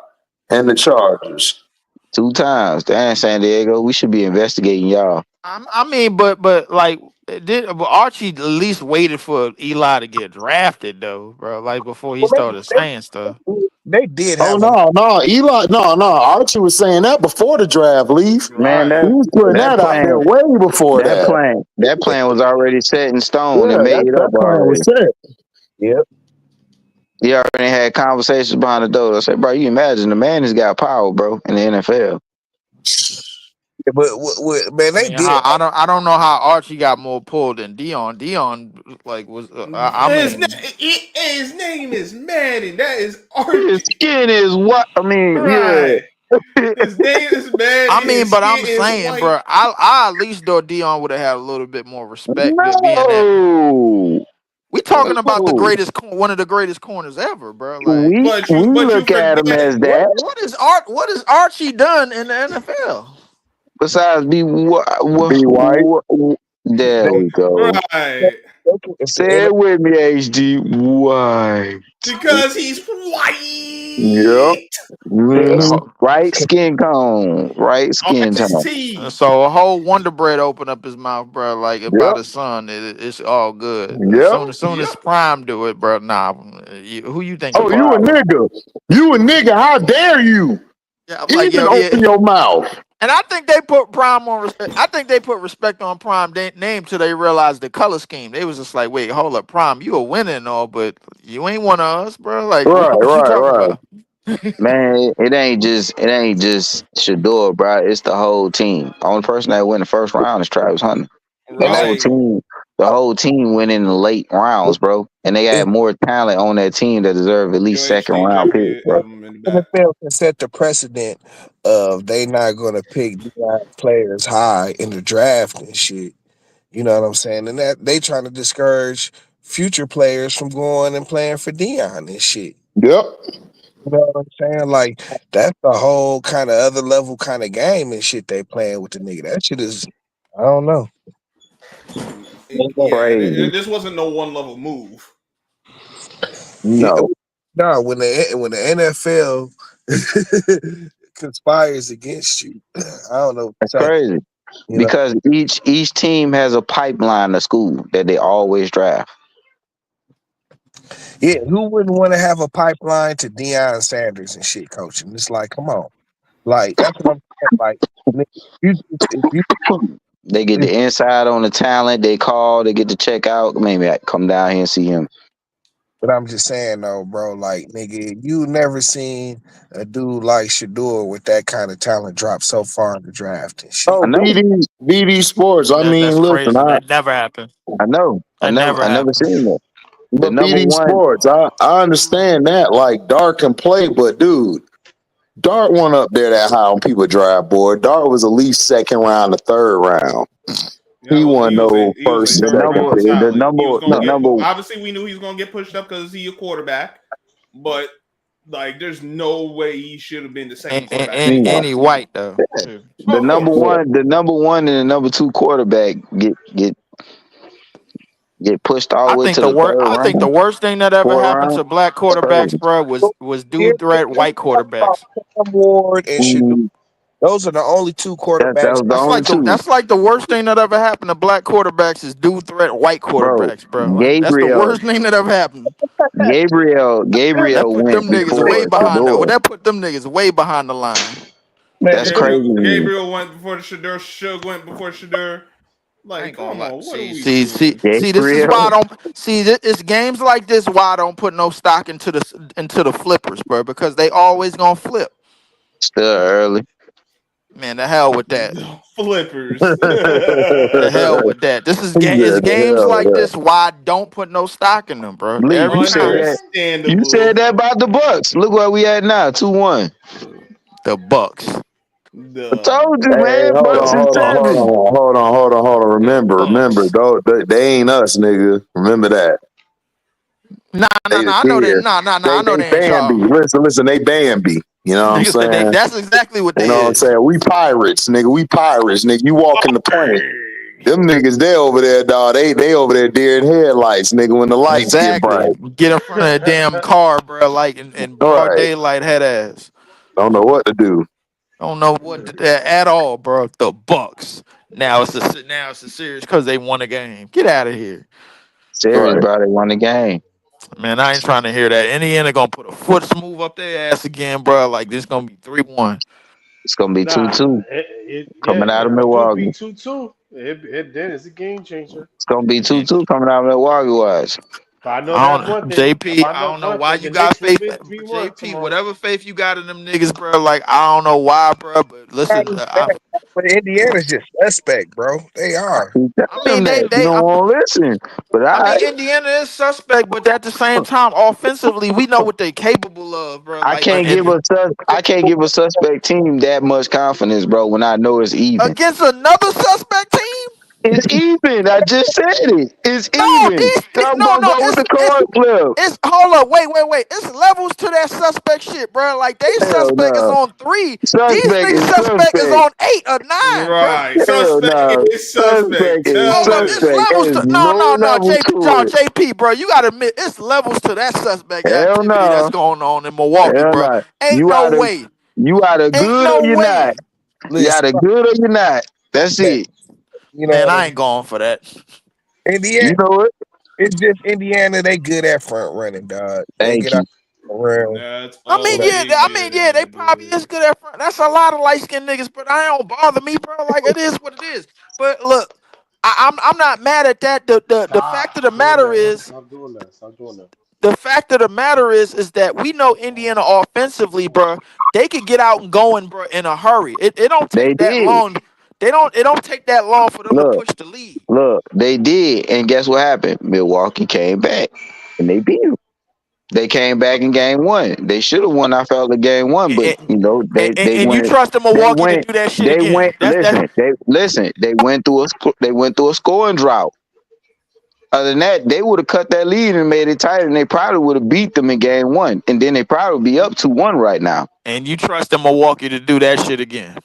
and the Chargers. 2 times. Damn, San Diego. We should be investigating y'all. I mean, but like, but Archie at least waited for Eli to get drafted though, bro. Like before he Well, started saying stuff. they did Oh have a no, Eli, no. Archie was saying that before the draft, Leaf. Man, He Right. was putting that that out there plan way before that. that plan was already set in stone and Yeah, made that up plan already. was set. yep. He already had conversations behind the door. I said, bro, you imagine the man has got power, bro, in the NFL. But man, I they mean, did. I don't know how Archie got more pull than Dion. Dion like was I mean, His name is Manning. That is His Archie. skin is what? I mean, Right. yeah. His name is Manning. His but skin I'm is saying, white. bro, I at least thought Dion would have had a little bit more respect than being that. No. We talking about No. one of the greatest corners ever, bro. Like We But you look at him forget as that. what is Archie done in the NFL? Besides, be Be white. there They, we go. right if Say the it with me, HD. Why? because he's Yep. white hmm Right skin tone. Right on skin his tone. teeth. So a whole Wonder Bread opened up his mouth, bro. Like about Yep. his son, it's all good. Yep. As soon as Yep. Prime do it, bro. Nah, who you think the Oh, you a problem? nigga. You a nigga. How dare you? Yeah, I'm like Even yo, yeah. open your mouth. And I think they put Prime on. I think they put respect on Prime name till they realized the color scheme. They was just like, wait, hold up, Prime, you a winner and all, but you ain't one of us, bro. Like, Right, what you right, talking right. about? Man, it ain't just Shador, bro. It's the whole team. Only person that went the first round is Travis Hunter. The whole Right. team, the whole team went in the late rounds, bro. And they had more talent on that team that deserve at Yo, least second HD round picks, JP bro. in the back. NFL can set the precedent of they not going to pick Dion players high in the draft and shit. You know what I'm saying? And that they trying to discourage future players from going and playing for Dion and shit. Yep. You know what I'm saying? Like that's the whole kind of other level kind of game and shit they playing with the nigga. That shit is, I don't know. Yeah, Crazy. this wasn't no one level move. Yeah, No, no. When the NFL conspires against you, I don't know what that's to say. crazy. You know? Because each team has a pipeline of school that they always draft. Yeah, who wouldn't want to have a pipeline to Deion Sanders and shit coaching? It's like, come on, like that's what I'm saying. Like, if you, They get if, the inside on the talent. They call. They get to check out. Maybe I come down here and see him. but I'm just saying though, bro. Like, nigga, you never seen a dude like Shador with that kind of talent drop so far in the draft and shit. I Oh, know. BD Sports. I mean, That's listen, crazy. That never happened. I know. That never I never happened. seen that. The but number BD one. Sports, I understand that. Like Dart can play, but dude, Dart went up there that high on people draft board. Dart was at least second round to third round. Yeah, He wasn't no he was a first, third second round pick. talent. He was The gonna get number. obviously we knew he was gonna get pushed up because he's a quarterback, but like there's no way he should have been the second quarterback No. anywhere. Any white though. Too. The Of number course. one. The number one and the number two quarterback get pushed all the way to the third I think the round, worst thing that ever fourth happened round. to black That's quarterbacks, crazy. bro, was Yeah, dude threat white quarterbacks. Cam Ward and Shador. Mm, Those are the only two that quarterbacks. was the only two, That's like the worst thing that ever happened to black quarterbacks is dude threat white bro. quarterbacks, bro. Like that's the Gabriel, worst thing that ever happened. That Gabriel put went them niggas way before behind the. Shador. That put them niggas way behind the line. Man, That's crazy to me. Gabriel went before the Shador. Shug went before Shador. I Like, ain't gonna come lie. on, what are we See. doing? This is why I Gabriel, don't see. It's games like this why I don't put no stock into the flippers, bro. Because they always gonna flip. still early. Man, the hell with that. The flippers. The hell with that. It's games like this why I don't put no stock in them, bro. Lee, Every you said time. that. You said Understandable. that about the Bucks. Look where we at now, 2-1. The Bucks. I The told you, Hey, man. Bucks and seven. hold on. The Remember, Bucks. though, they ain't us, nigga. Remember that. Nah. They the I know they. kids. Nah. I know They they ain't Bambi. y'all. Listen, they Bambi. You know what I'm Niggas said they. saying? That's exactly what You they know what I'm is. saying? We pirates, nigga. We pirates, nigga. You walking the plank. Them niggas, they over there, dog. They over there deer in headlights, nigga, when the lights get Exactly. bright. Get in front of a damn car, bro. Like in All broad right. daylight, head ass. Don't know what to do. Don't know what at all, bro. The Bucks. Now it's a series because they won a game. Get out of here, Serious, Right. bro. They won the game. man. I ain't trying to hear that. Indiana gonna put a foot smooth up their ass again, bro. Like this gonna be 3-1. It's gonna be Nah, 2-2 yeah, coming out of if it do be Milwaukee. 2-2, then it's a game changer. It's gonna be Man, 2-2 coming out of Milwaukee. Watch. But I know I that don't, one thing. If JP. I I know don't know one why thing, you the got Knicks will faith, win 3-1 JP. tomorrow. Whatever faith you got in them niggas, bro. Like I don't know why, bro. But listen, But Indiana's just suspect, bro. They I are. keep I telling mean them that. You they. don't want to listen, but I mean, I Indiana is suspect, but at the same time, offensively, we know what they capable of, bro. I Like, can't give I can't give a suspect team that much confidence, bro. When I know it's even. against another suspect team. It's even. I just said it. It's No, even. I'm no, gonna no. go with the coin flip. It's hold up, wait. It's levels to that suspect shit, bro. Like they Hell suspect is no. on 3. These Suspect niggas is suspect is suspect. on 8 or 9, bro. Right. Hell Suspect no. is Suspect suspect. is Hold up, it's suspect. levels There's to no no, level to it. JP, bro. You gotta admit, it's levels to that suspect Hell activity that's no. going on in Milwaukee, Hell bro. no. Ain't You no either way. you either Ain't good or no you're not. way. You Listen, either good or you're not. That's man, it. you know Man, what I I mean? ain't going for that. Indiana, You know it. it's just Indiana. They good at front running, dog. They Thank get out you. around. That's I You all mean, know, they good yeah, they at, probably dude. is good at front. That's a lot of light skinned niggas, but I don't bother me, bro. Like it is what it is. But look, I'm not mad at that. The fact of the Stop doing matter that. is Stop doing that. Stop doing that. is that we know Indiana offensively, bro. They could get out and going, bro, in a hurry. It don't They take that did. long. It don't take that long for them to Look, push the lead. look, they did. And guess what happened? Milwaukee came back and they beat them. They came back in game one. They should have won. I felt the game one, but And, you know they and you went. trust the They Milwaukee to went. do that shit They went. again. That's Listen. They went through a. They went through a scoring drought. Other than that, they would have cut that lead and made it tighter, and they probably would have beat them in game one, and then they probably be up 2-1 right now. And you trust in Milwaukee to do that shit again?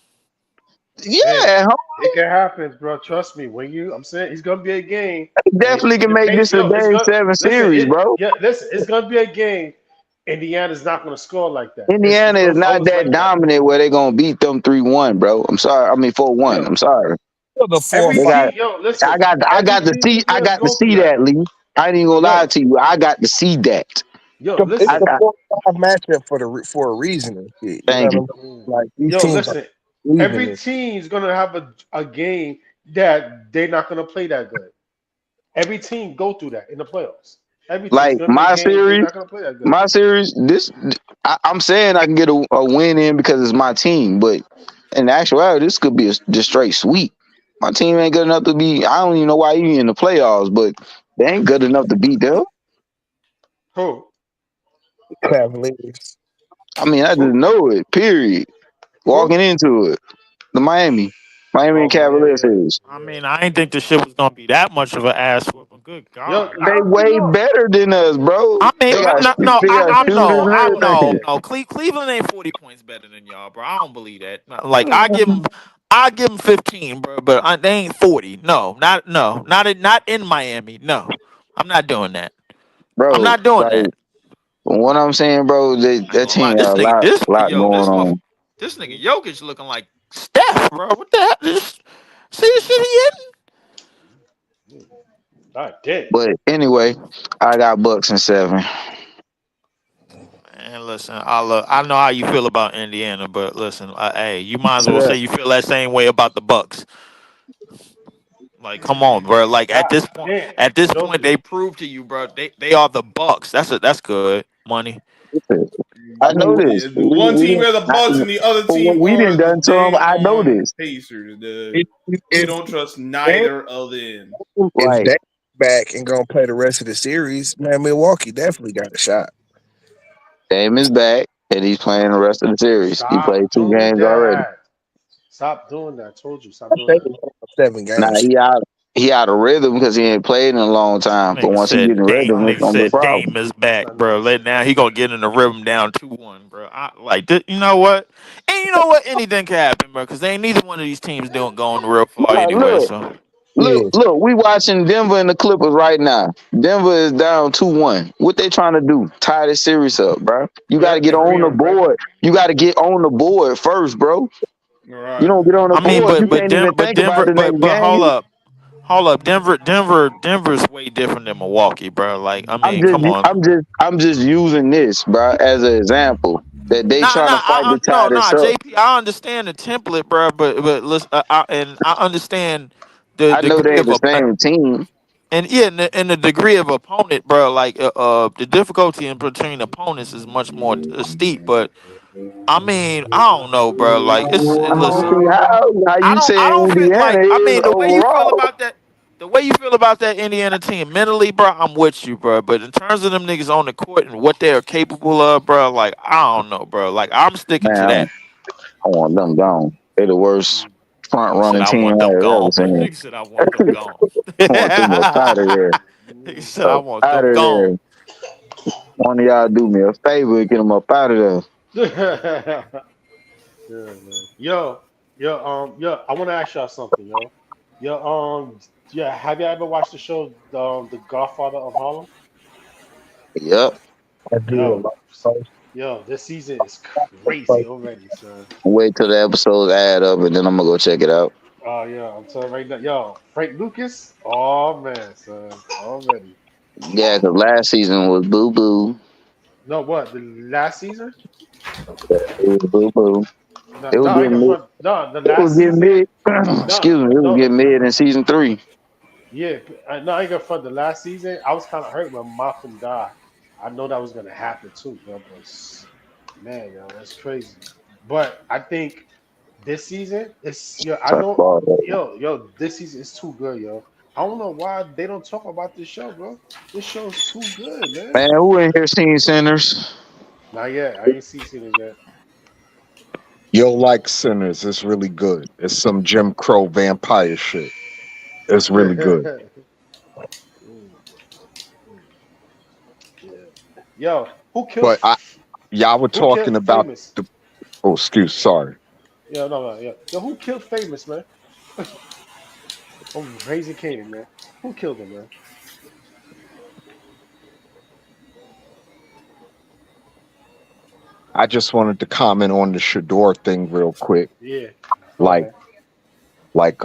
Hey, Yeah, it can happen, bro. Trust me. I'm saying it's gonna be a game, and definitely can the make paint, this a it's game gonna 7 listen. series, bro. Listen, it's gonna be a game. Indiana's not gonna score like that. It's Indiana is gonna not close that like that. dominant where they gonna beat them 3-1, bro. I'm sorry. I mean 4-1. Yo, I'm sorry. The four or every They five. got team, yo, I listen. got Every team I gonna got to go through see that. that, Lee. I ain't even gonna lie Yo, to you. I got to see that. yo, It's I, listen. the I 4-5 matchup for a reason and shit. You know thank what you. I'm saying? Like these Yo, teams are listen. losing Every this. team's gonna have a game that they're not gonna play that good. Every team go through that in the playoffs. Every team is Like gonna be a my game they're series, not gonna play that good. I'm saying I can get a win in because it's my team, but in actuality, this could be just straight sweep. My team ain't good enough to be. I don't even know why you in the playoffs, but they ain't good enough to beat them. Who? Cavaliers. I mean, I just Who? know it. Period. Who? Walking into it, the Miami Oh, and Cavaliers Miami. series. I mean, I ain't think the shit was gonna be that much of an ass whooping. Good Yo, God. I They don't think way no. better than us, bro. I mean, They Yo, I got don't think no, they got I competition shooters know, is and equal like everything. that. Cleveland ain't 40 points better than y'all, bro. I don't believe that. Like, I give them 15, bro, but they ain't 40. Not in Miami. No, I'm not doing that. I'm Bro, not doing like that. what I'm saying, bro, I ain't that gonna lie. team got lot going on. This nigga Jokic looking like Steph, bro. What the hell? See the shit he God damn. But anyway, I got Bucks in 7. And listen, I know how you feel about Indiana, but listen, hey, you might as well Yeah. say you feel that same way about the Bucks. Like, come on, bro. Like God damn. at this Those point, they proved to you, bro. They are the Bucks. That's good money. I know this. One We team didn't, are the Bucks and the other for team what we are didn't the done to them. dang I know on this. Pacers. If You if don't trust if, neither of them. if Right. they back and gonna play the rest of the series, man, Milwaukee definitely got a shot. Dame is back, and he's playing the rest of the series. He played Stop 2 doing games already. that. Stop doing that. I told you, stop I doing think that. it's 7 games. Now he out of rhythm because he ain't played in a long time. But Nigga once he get in said Dame. rhythm, it's Nigga Nah, gonna be a said problem. Dame is that's back, not bro. nice. Now he gonna get in the rhythm down 2-1, bro. You know what? And you know what? Anything can happen, bro. Because ain't neither one of these teams going real far Nah, anyway. So Yeah. look. We watching Denver and the Clippers right now. Denver is down 2-1. What they trying to do? Tie this series up, bro. You got to Yep, get on agree the on right. board. You got to get on the board first, bro. All You right. don't get on the I mean, board, you can't even but think about Denver, the next but game. hold up. Denver's way different than Milwaukee, bro. Like, I mean, come on. I'm just using this, bro, as an example that they trying to fight to tie this up. JP. I understand the template, bro, but listen, and I understand the I know they degree ain't of the same team. and yeah, and the degree of opponent, bro. Like, the difficulty in between opponents is much more steep. But I mean, I don't know, bro. Like, I don't listen. see how you I saying don't feel Indiana like. I is mean, overall. the way you feel about that Indiana team mentally, bro, I'm with you, bro. But in terms of them niggas on the court and what they are capable of, bro, like, I don't know, bro. Like, I'm sticking to Man, that. I want them gone. They the worst front Nigga said running I team want them I've ever gone. seen. Nigga said I want them gone. I want them up out of there. Nigga said I Up want out them of gone. there. One of y'all do me a favor and get them up out of there. Yeah, man. Yo, I want to ask y'all something, yo. Yeah, have you ever watched the show, The Godfather of Harlem? Yep. I do a Yo, lot of this season is crazy stuff. already, son. Wait till the episodes add up and then I'm gonna go check it out. Oh yeah, I'm telling you right now, yo, Frank Lucas. Oh man, son, already. Yeah, because last season was boo boo. No, what the last season? It was boo boo. No, It was no, I ain't getting gonna mid. front. No, the It was last getting season. mid. No, Excuse me. It was no, getting mid in season 3. yeah, no, I ain't gonna front. The last season, I was kind of hurt when Malcolm died. I know that was gonna happen too, bro. But man, yo, that's crazy. But I think this season, I So I know, thought, this season is too good, yo. I don't know why they don't talk about this show, bro. This show's too good, man. man, who in here seen Sinners? Not yet. I ain't seen it yet. You'll like Sinners. It's really good. It's some Jim Crow vampire shit. It's really good. Yo, who killed? But y'all were Who killed talking about Famous? the. Oh, sorry. Yeah, no, yeah. Yo, who killed Famous, man? I'm Raising Canaan, man. Who killed him, man? I just wanted to comment on the Shador thing real quick. Yeah. Go Like, ahead. like,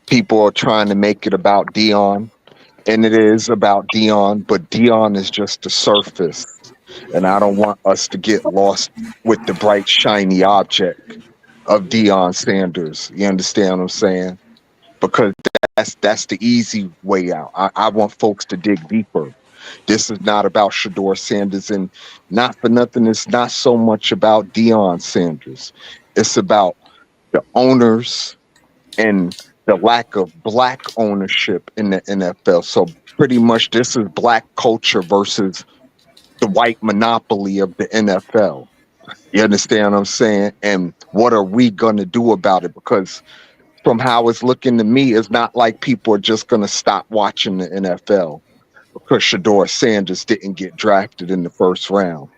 people are trying to make it about Dion, and it is about Dion, but Dion is just the surface. And I don't want us to get lost with the bright, shiny object of Dion Sanders. You understand what I'm saying? Because that's the easy way out. I want folks to dig deeper. This is not about Shador Sanders, and not for nothing, it's not so much about Dion Sanders. It's about the owners and the lack of black ownership in the NFL. So pretty much this is black culture versus the white monopoly of the NFL. You understand what I'm saying? And what are we going to do about it? Because from how it's looking to me, it's not like people are just going to stop watching the NFL because Shador Sanders didn't get drafted in the first round.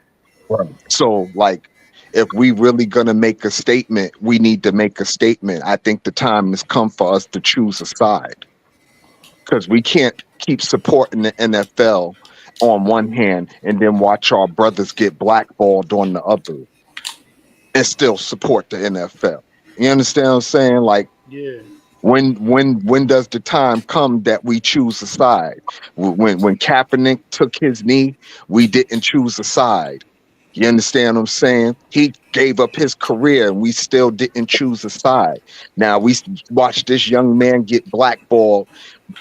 Right. So, like, if we really going to make a statement, we need to make a statement. I think the time has come for us to choose a side because we can't keep supporting the NFL on one hand and then watch our brothers get blackballed on the other and still support the NFL. You understand what I'm saying? Like, Yeah. when does the time come that we choose a side? When Kaepernick took his knee, we didn't choose a side. You understand what I'm saying? He gave up his career and we still didn't choose a side. Now we watch this young man get blackballed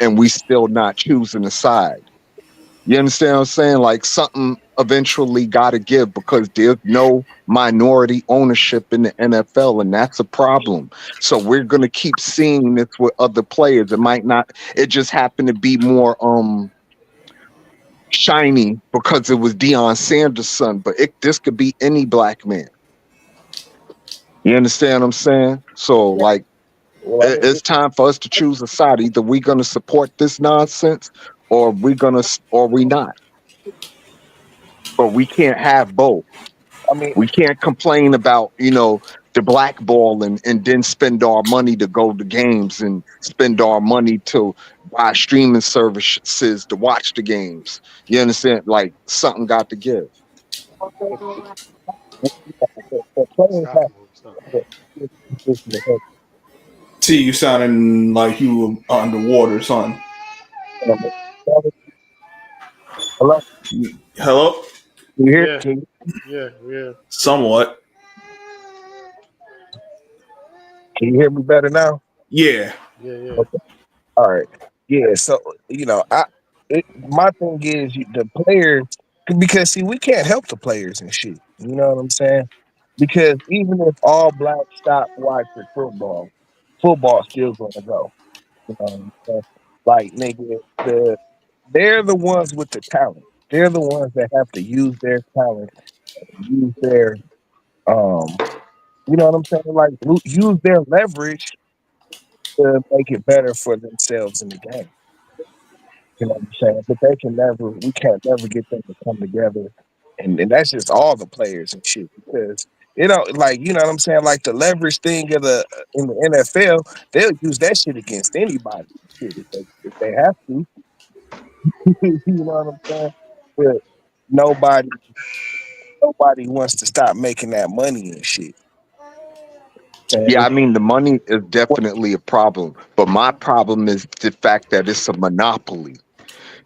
and we still not choosing a side. You understand what I'm saying? Like something eventually got to give because there's no minority ownership in the NFL, and that's a problem. So we're gonna keep seeing this with other players. It might not. It just happened to be more shiny because it was Deion Sanders' son, but this could be any black man. You understand what I'm saying? So like, Well, I mean, it's time for us to choose a side. Either we're gonna support this nonsense, or we not. But we can't have both. I mean, We can't complain about, the blackball and then spend our money to go to games and spend our money to buy streaming services to watch the games. You understand? Like something got to give. the players Stop have him. Stop. to T, you sounding like you were underwater, son. hello, Hello? Yeah. can Yeah. Yeah. Somewhat. you hear me better now? Yeah. Yeah. Yeah. Okay. All right. Yeah. So my thing is the players, because see, we can't help the players and shit. You know what I'm saying? Because even if all blacks stop watching football still gonna go. You know what I'm saying? Like nigga, they're the ones with the talent. They're the ones that have to use their talent, use their you know what I'm saying? Like use their leverage to make it better for themselves in the game. You know what I'm saying? But we can't never get them to come together. And that's just all the players and shit. Because like, you know what I'm saying? Like the leverage thing in the NFL, they'll use that shit against anybody. Shit, if they have to. You know what I'm saying? But nobody nobody wants to stop making that money and shit. Yeah, And I mean, the money is definitely a problem, but my problem is the fact that it's a monopoly.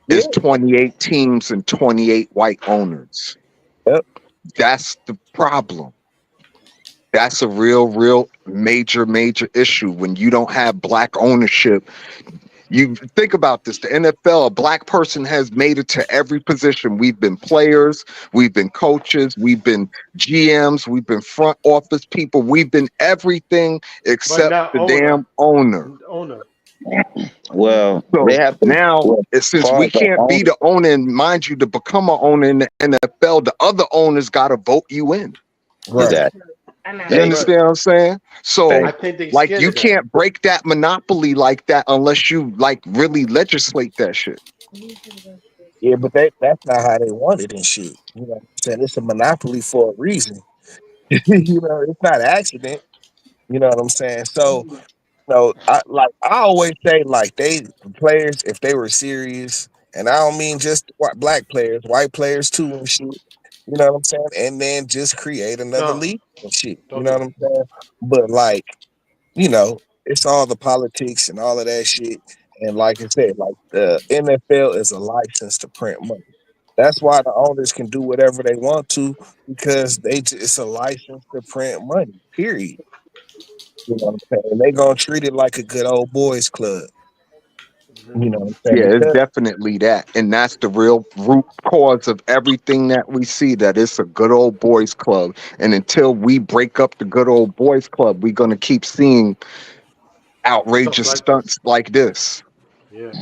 yeah, It's 28 teams and 28 white owners. yep, That's the problem. That's a real major, major issue when you don't have black ownership. You think about this, the NFL, a black person has made it to every position. We've been players, we've been coaches, we've been GMs, we've been front office people, we've been everything But except not the owner. damn owner. Owner. Well, they So have to. now, Well, as since far we as the can't be owner, the owner, and mind you, to become an owner in the NFL, the other owners got to vote you in. right. exactly. You That's Hey, right. understand what I'm saying? hey, I So, think they like, scared you of that. can't break that monopoly like that unless you, like, really legislate that shit. Yeah, but that's not how they want it and shit. You know what I'm saying? It's a monopoly for a reason. You know, it's not an accident. You know what I'm saying? So, I always say, like, the players, if they were serious, and I don't mean just black players, white players too and shit. You know what I'm saying? And then just create another No, league and shit. You don't know do what that. I'm saying? But like, it's all the politics and all of that shit. And like I said, like the NFL is a license to print money. That's why the owners can do whatever they want to because it's a license to print money. Period. You know what I'm saying? They gonna treat it like a good old boys club. Mhm. You know what I'm saying? Yeah, it's Because definitely that. And that's the real root cause of everything that we see, that it's a good old boys club. And until we break up the good old boys club, we're going to keep seeing Stuff outrageous like this. stunts like this. Yeah.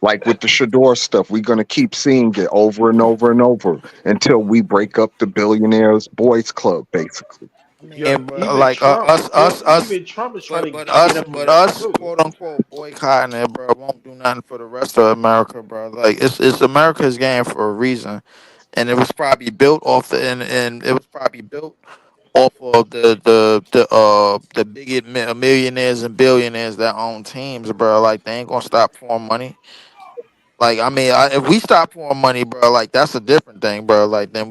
Like with the Shador stuff, we're going to keep seeing it over and over and over until we break up the billionaires boys club, basically. I Yeah. mean, but Even like Trump. us, Even Trump is trying to get us, up from but that us, too. quote unquote, boycotting it, bro, won't do nothing for the rest of America, bro. Like it's America's game for a reason, and it was probably built off and it was probably built off of the big millionaires and billionaires that own teams, bro. Like they ain't gonna stop pouring money. Like I mean, if we stop pouring money, bro, like that's a different thing, bro. Like then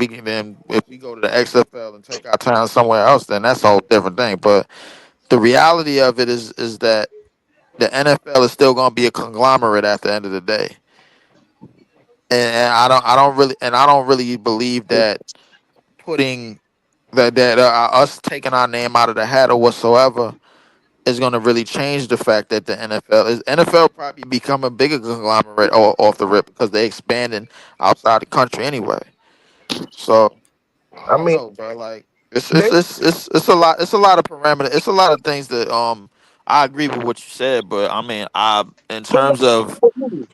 if we go to the XFL and take our time somewhere else, then that's a whole different thing. But the reality of it is that the NFL is still gonna be a conglomerate at the end of the day, and I don't really believe that putting that us taking our name out of the hat or whatsoever is going to really change the fact that the NFL probably become a bigger conglomerate off the rip because they expanding outside the country anyway. So I I don't mean, know, bro. Like it's they it's it's it's it's a lot of parameter. It's a lot of things that I agree with what you said, but I mean I in terms of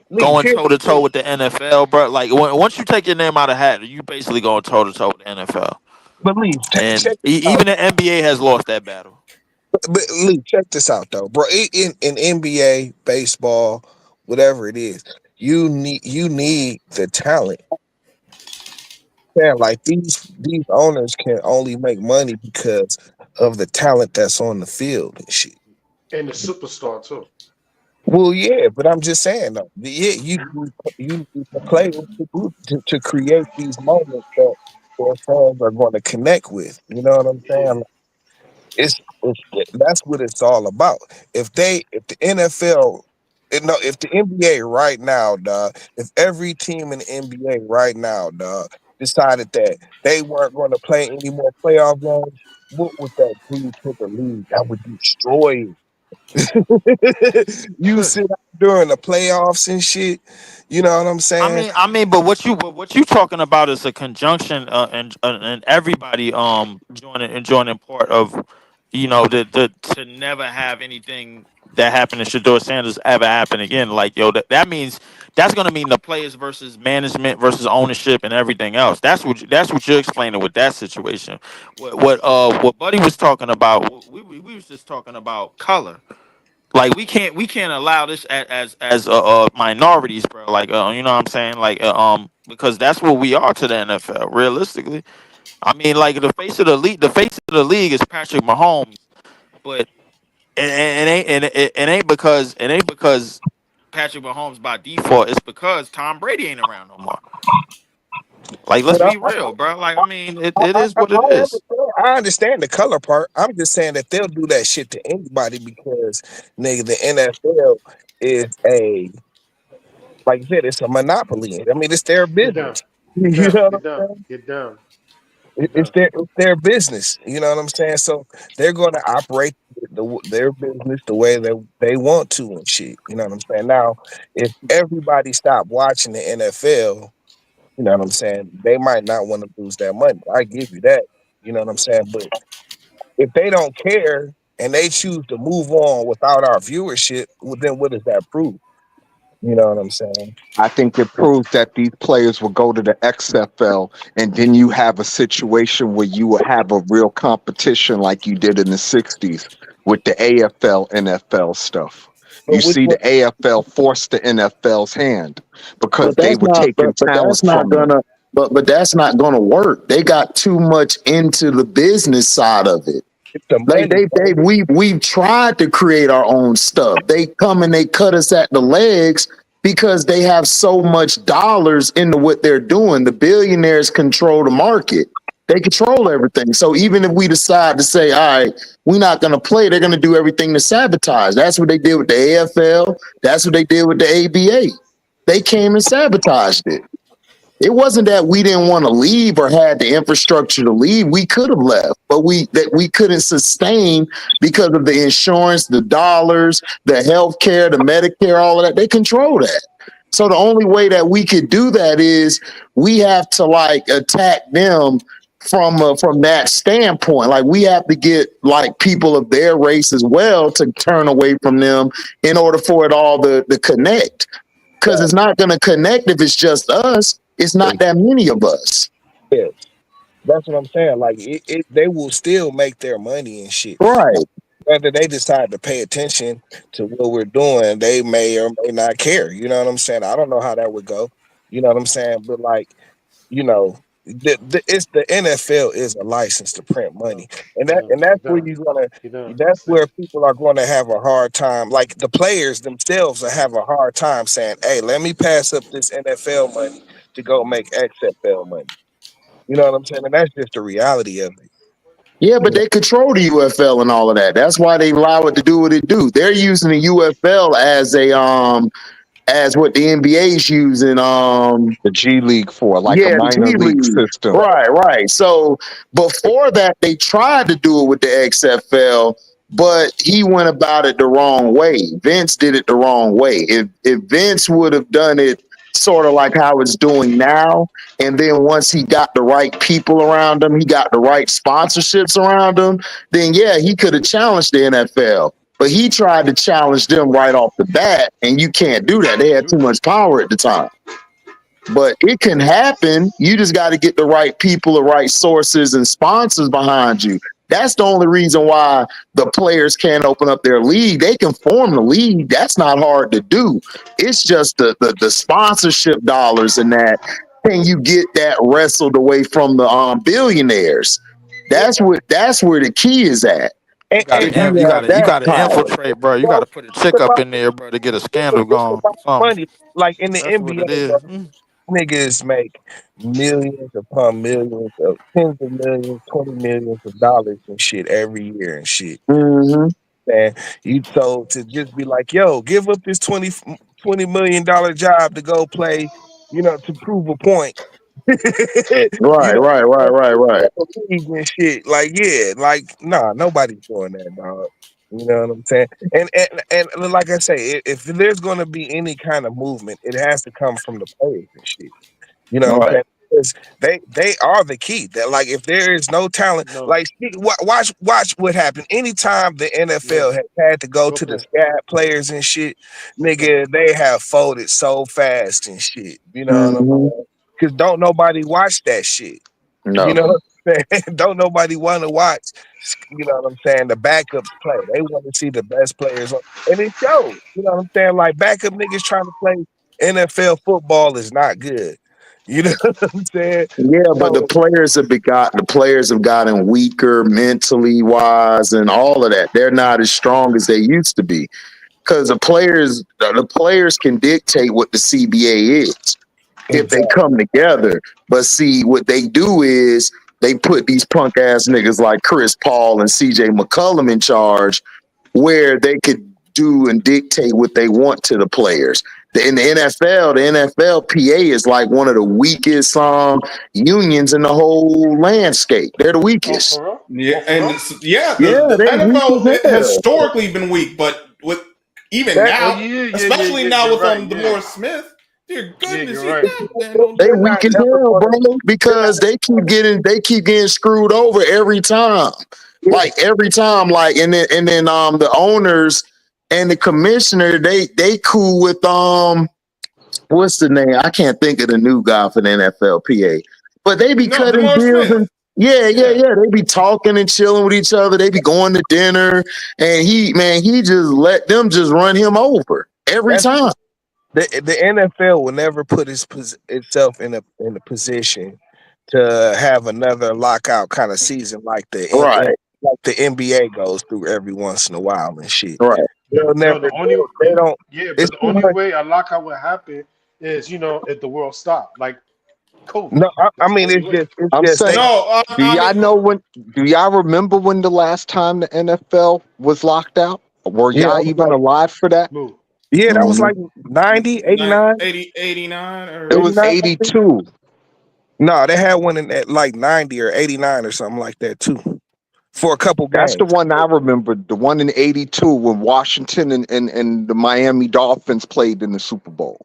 Lee, going here, toe to toe with the NFL, bro. Like once you take your name out of hat, you basically going toe to toe with the NFL. but Lee, And check this out. even the NBA has lost that battle. But Lee, check this out though, bro. In NBA, baseball, whatever it is, you need the talent. Yeah, like these owners can only make money because of the talent that's on the field and shit. And the superstar too. Well, yeah, but I'm just saying though, yeah, you need the players to create these moments that their fans are going to connect with. You know what I'm Yeah. saying? It's that's what it's all about. If the NFL, no, if the NBA right now, dog, if every team in the NBA right now, dog, decided that they weren't going to play any more playoff games, what would that do to the league? That would destroy it. You sit out during the playoffs and shit. You know what I'm saying? But what you talking about is a conjunction and everybody joining part of, the to never have anything that happened to Shador Sanders ever happen again. Like that means that's gonna mean the players versus management versus ownership and everything else. That's what you're explaining with that situation. What Buddy was talking about, we was just talking about color. Like we can't allow this as minorities, bro. Like you know what I'm saying, like because that's what we are to the NFL. Realistically, I mean, like the face of the league is Patrick Mahomes, but it ain't because Patrick Mahomes by default. It's because Tom Brady ain't around no more. Like let's But be real, bro. Like I mean, it I, is what it is. I understand the color part. I'm just saying that they'll do that shit to anybody because nigga, the NFL is like you said, it's a monopoly. I mean, it's their Get down. business. Get You down. know what Get I'm down. saying? Get down. Get It's down. their business. You know what I'm saying? So they're going to operate their business the way that they want to and shit. You know what I'm saying? Now, if everybody stopped watching the NFL, you know what I'm saying? They might not want to lose that money. I give you that. You know what I'm saying? But if they don't care and they choose to move on without our viewership, well, then what does that prove? You know what I'm saying? I think it proves that these players will go to the XFL, and then you have a situation where you will have a real competition like you did in the 60s with the AFL, NFL stuff. You see the AFL forced the NFL's hand because But they that's were not. taking But talent that's not from them. gonna. But that's not gonna work. They got too much into the business side of it. It's the Like money, bro. we've tried to create our own stuff. They come and they cut us at the legs because they have so much dollars into what they're doing. The billionaires control the market. They control everything. So even if we decide to say, all right, we're not going to play, they're going to do everything to sabotage. That's what they did with the AFL. That's what they did with the ABA. They came and sabotaged it. It wasn't that we didn't want to leave or had the infrastructure to leave. We could have left, but we couldn't sustain because of the insurance, the dollars, the health care, the Medicare, all of that. They control that. So the only way that we could do that is we have to like attack them from that standpoint. Like we have to get like people of their race as well to turn away from them in order for it all to connect. Because it's not going to connect if it's just us. It's not that many of us. Yeah, that's what I'm saying. Like they will still make their money and shit. Right. Whether they decide to pay attention to what we're doing, they may or may not care. You know what I'm saying? I don't know how that would go. You know what I'm saying? But like, you know, it's the NFL is a license to print money, and that's where you're gonna. That's where people are going to have a hard time. Like the players themselves will have a hard time saying, "Hey, let me pass up this NFL money to go make XFL money." You know what I'm saying? And that's just the reality of it. Yeah, but they control the UFL and all of that. That's why they allow it to do what it do. They're using the UFL as what the NBA's using. The G League for like a Yeah, the minor G league League. system. Right. So before that, they tried to do it with the XFL, but he went about it the wrong way. Vince did it the wrong way. If Vince would have done it sort of like how it's doing now, and then once he got the right people around him, he got the right sponsorships around him, then yeah, he could have challenged the NFL. But he tried to challenge them right off the bat, and you can't do that. They had too much power at the time. But it can happen. You just got to get the right people, the right sources, and sponsors behind you. That's the only reason why the players can't open up their league. They can form the league. That's not hard to do. It's just the sponsorship dollars and that. Can you get that wrestled away from the billionaires? That's where the key is at. You And gotta infiltrate, bro. You gotta put a chick up in there, bro, to get a scandal it's going. about Something. money. Like in the That's what it NBA, is. bro, niggas make millions upon millions of tens of millions, 20 millions of dollars and shit every year and shit. Mm-hmm. And you told to just be like, yo, give up this $20 million job to go play, to prove a point. you know, Right. league and shit. Like, yeah, like, nah, nobody's doing that, dog. You know what I'm saying? And like I say, if there's gonna be any kind of movement, it has to come from the players and shit. You know what I'm Right. saying? Because they are the key. That like if there is no talent, like watch what happened. Anytime the NFL has had to go to the scat players and shit, nigga, they have folded so fast and shit. You know what I'm Mm-hmm. saying? Because don't nobody watch that shit. You No. know what I'm saying? Don't nobody want to watch, what I'm saying, the backups play. They want to see the best players on, and it shows. You know what I'm saying? Like backup niggas trying to play NFL football is not good. You know what I'm saying? Yeah, but So the players have gotten weaker mentally wise and all of that. They're not as strong as they used to be because the players can dictate what the CBA is if they exactly. come together. But see, what they do is they put these punk ass niggas like Chris Paul and CJ McCollum in charge where they could do and dictate what they want to the players. In the NFL, the NFLPA is like one of the weakest unions in the whole landscape. They're the weakest. Yeah, Yeah, the they weak NFL as has hell. historically been weak, but with even That now, especially now You're with right. DeMar Smith, dear Yeah, goodness, you're he right. They they're weak not as never hell, going bro, to. They're not. because they keep getting screwed over every time. Yeah, Like every time, like and then the owners and the commissioner, they cool with what's the name? I can't think of the new guy for the NFLPA. But they be no cutting DeMar deals and Smith. Yeah. They be talking and chilling with each other. They be going to dinner, and he just let them just run him over every That's time. the NFL will never put itself in a position to have another lockout kind of season like Right. like the NBA goes through every once in a while and shit. Right. They'll Yo, never. They don't. but It's the too only much. way a lockout would happen is if the world stopped, like COVID. No, I That's the mean only way. it's I'm just they. saying, No, do I y'all mean, know when? Do y'all remember when the last time the NFL was locked out? Were Yeah, y'all it was even like alive for that? Move. that was Mhm. like 90, 89, 89 It or 89. was I think. 82. No, they had one at like 90 or 89 or something like that too for a couple That's the games. one I remember. The one in 82 when Washington and the Miami Dolphins played in the Super Bowl.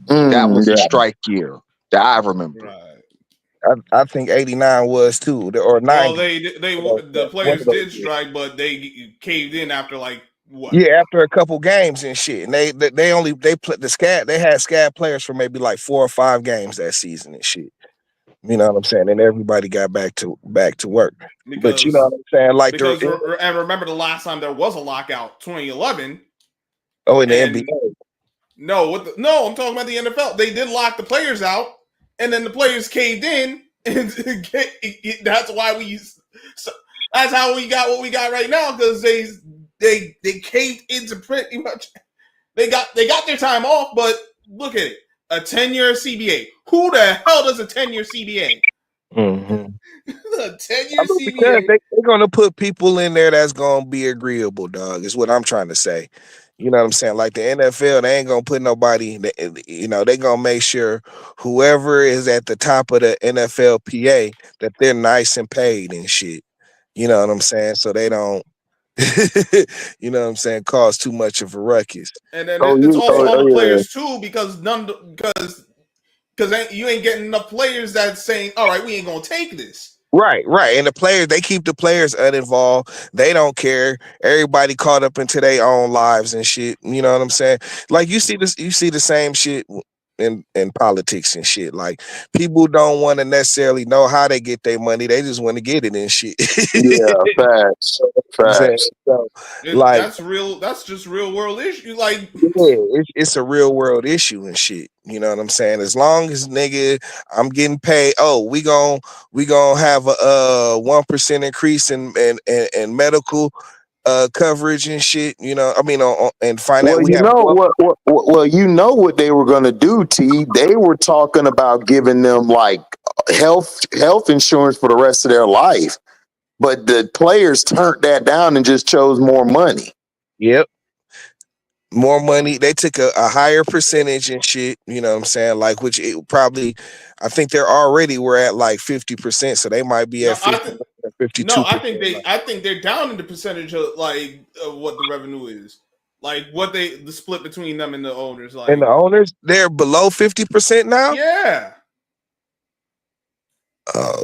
That was the Yeah. strike year that I remember. right. I think 89 was too, or Well, 90. the One players of those did years. strike, but they caved in after like what? Yeah, after a couple games and shit, and they put they had scab players for maybe like 4 or 5 games that season and shit. You know what I'm saying? And everybody got back to work. But you know Because what I'm saying? Like and remember the last time there was a lockout, 2011, in the and NBA. no, I'm talking about the NFL. They did lock the players out, and then the players caved in, and that's why so that's how we got what we got right now because they caved into pretty much. They got their time off, but look at it, a 10-year CBA. Who the hell does a 10-year CBA? Mm-hmm. A I 10-year mean, because CBA. they're gonna put people in there that's gonna be agreeable, dog. Is what I'm trying to say. You know what I'm saying? Like the NFL, they ain't gonna put nobody. They gonna make sure whoever is at the top of the NFLPA that they're nice and paid and shit. You know what I'm saying? So they don't. You know what I'm saying? Cause too much of a ruckus. And then Oh, it's you. also Oh, all the yeah. players too, because you ain't getting enough players that's saying, "All right, we ain't gonna take this." Right. And the players, they keep the players uninvolved. They don't care. Everybody caught up into their own lives and shit. You know what I'm saying? Like you see the same shit in politics and shit. Like people don't want to necessarily know how they get their money. They just want to get it and shit. Yeah. Facts. I'm saying? Facts. So, like, That's real. That's just real world issue. Like, yeah, it's a real world issue and shit. You know what I'm saying? As long as nigga, I'm getting paid. Oh, we gonna have a 1% increase in medical coverage and shit. You know, I mean, and find out Well, we you have know well, you know what they were gonna do, T. They were talking about giving them like health insurance for the rest of their life, but the players turned that down and just chose more money. yep. More money. They took a higher percentage and shit. You know what I'm saying? Like, which it probably, I think they're already we're at like 50%, so they might be no, at 50, no, 52%. I think they're down in the percentage of what the revenue is, like what the split between them and the owners. And the Like, owners, they're below 50% now. yeah, Oh.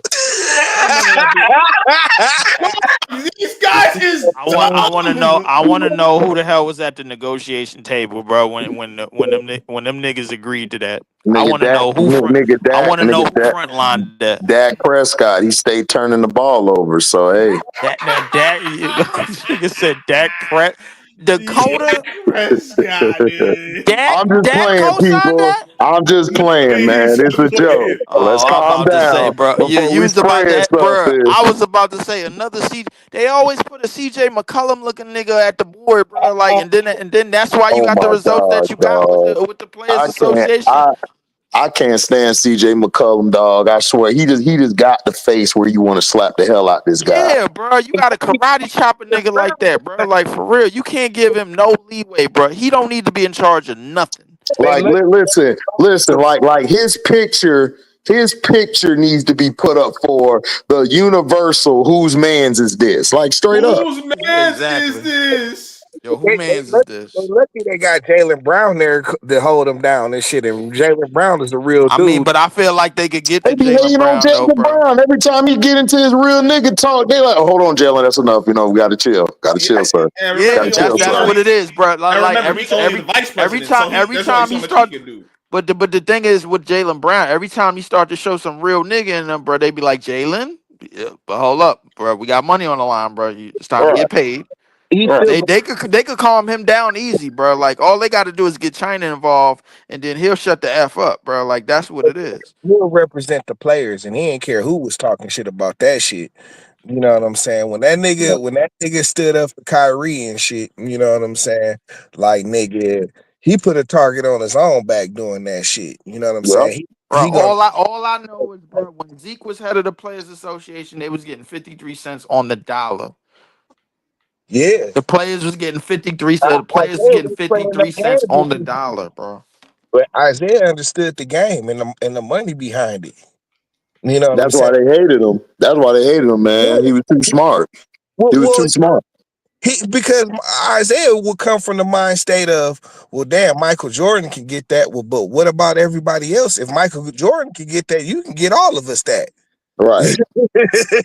I remember that. These guys is I want to know. dumb. I want to know who the hell was at the negotiation table, bro. When them niggas agreed to that. I Nigga want to Dak, know who front. I want to know Nigga who Dak, frontlined that. Dak Prescott. He stayed turning the ball over. So hey, That nigga said Dak Yeah, Dakota. Prescott, dude. I'm just Dak playing, co-signed people. that. I'm just No, playing, he man. was It's a joke. playing. Let's Oh, I'm calm about to say, down bro. before You we was about spread that, stuff. bro. I was about to say another C. They always put a CJ McCollum looking nigga at the board, bro. Like, and then that's why you Oh got the my results God, that you got dog. with the Players I can't. Association. I can't stand CJ McCollum, dog. I swear he just got the face where you want to slap the hell out this guy. Yeah, bro. You got to karate chop a nigga like that, bro. Like for real, you can't give him no leeway, bro. He don't need to be in charge of nothing. Hey, Like look, listen, like his picture needs to be put up for the universal whose man's is this? Like straight up. Whose Yeah, man's is exactly. this? Yo, who man's is they this? lucky they got Jalen Brown there to hold them down and shit. And Jalen Brown is a real I mean, dude. but I feel like they could get They to be Jalen hating on Brown though, Jalen bro. Brown every time he get into his real nigga talk. They like, oh, hold on, Jalen, that's enough. You know, we gotta chill. Gotta Yeah, chill, sir. and remember, Yeah, that's he what only it is, bro. and Like remember he only the vice every president, time so every there's only time so you much he start. can do. But the thing is with Jalen Brown, every time you start to show some real nigga in them, bro, they be like Jalen. Yeah, but hold up, bro. We got money on the line, bro. It's time to Right. get paid. He Right. still They could calm him down easy, bro. Like all they got to do is get China involved, and then he'll shut the f up, bro. Like that's what it is. He'll represent the players, and he ain't care who was talking shit about that shit. You know what I'm saying? When that nigga stood up for Kyrie and shit, you know what I'm saying? Like nigga, he put a target on his own back doing that shit. You know what I'm Yep. saying? Bro, He gonna all I know is, bro, when Zeke was head of the Players Association, they was getting 53 cents on the dollar. yeah. The players was getting 53 cents. The Isaiah players was getting was playing 53 that cents game, on the dollar, bro. but Isaiah understood the game and the money behind it. You know what I'm That's why saying? they hated him. That's why they hated him, man. He was too smart. Well, He was well, too smart. because Isaiah would come from the mind state of, well, damn, Michael Jordan can get that. Well, but what about everybody else? If Michael Jordan can get that, you can get all of us that. Right.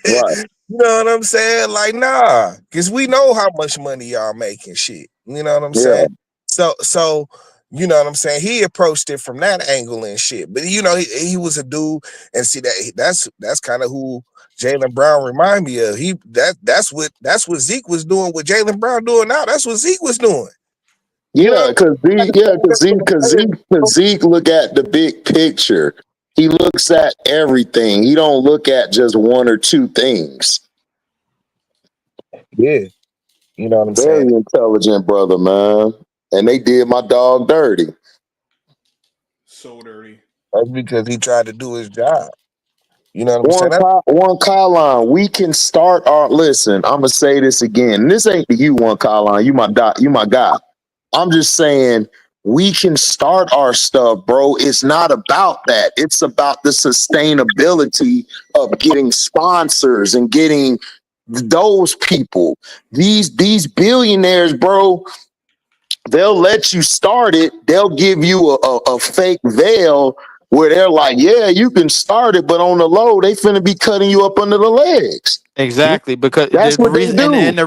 Right. You know what I'm saying? Like, nah, because we know how much money y'all making shit. You know what I'm Yeah. saying? So, you know what I'm saying? He approached it from that angle and shit. But you know, he was a dude, and see that's kind of who Jaylen Brown remind me of. That's what Zeke was doing. What Jaylen Brown doing now? That's what Zeke was doing. You know Yeah, because Zeke look at the big picture. He looks at everything. He don't look at just one or two things. Yeah, you know what I'm saying? Very intelligent brother, man. And they did my dog dirty. So dirty. That's because he tried to do his job. You know what I'm saying? One Colin, we can start our listen. I'm gonna say this again. This ain't the you one Colin. You my guy. I'm just saying we can start our stuff, bro. It's not about that. It's about the sustainability of getting sponsors and getting those people. These billionaires, bro, they'll let you start it. They'll give you a fake veil where they're like, yeah, you can start it, but on the low, they finna be cutting you up under the legs. Exactly, because That's the what they reason do. and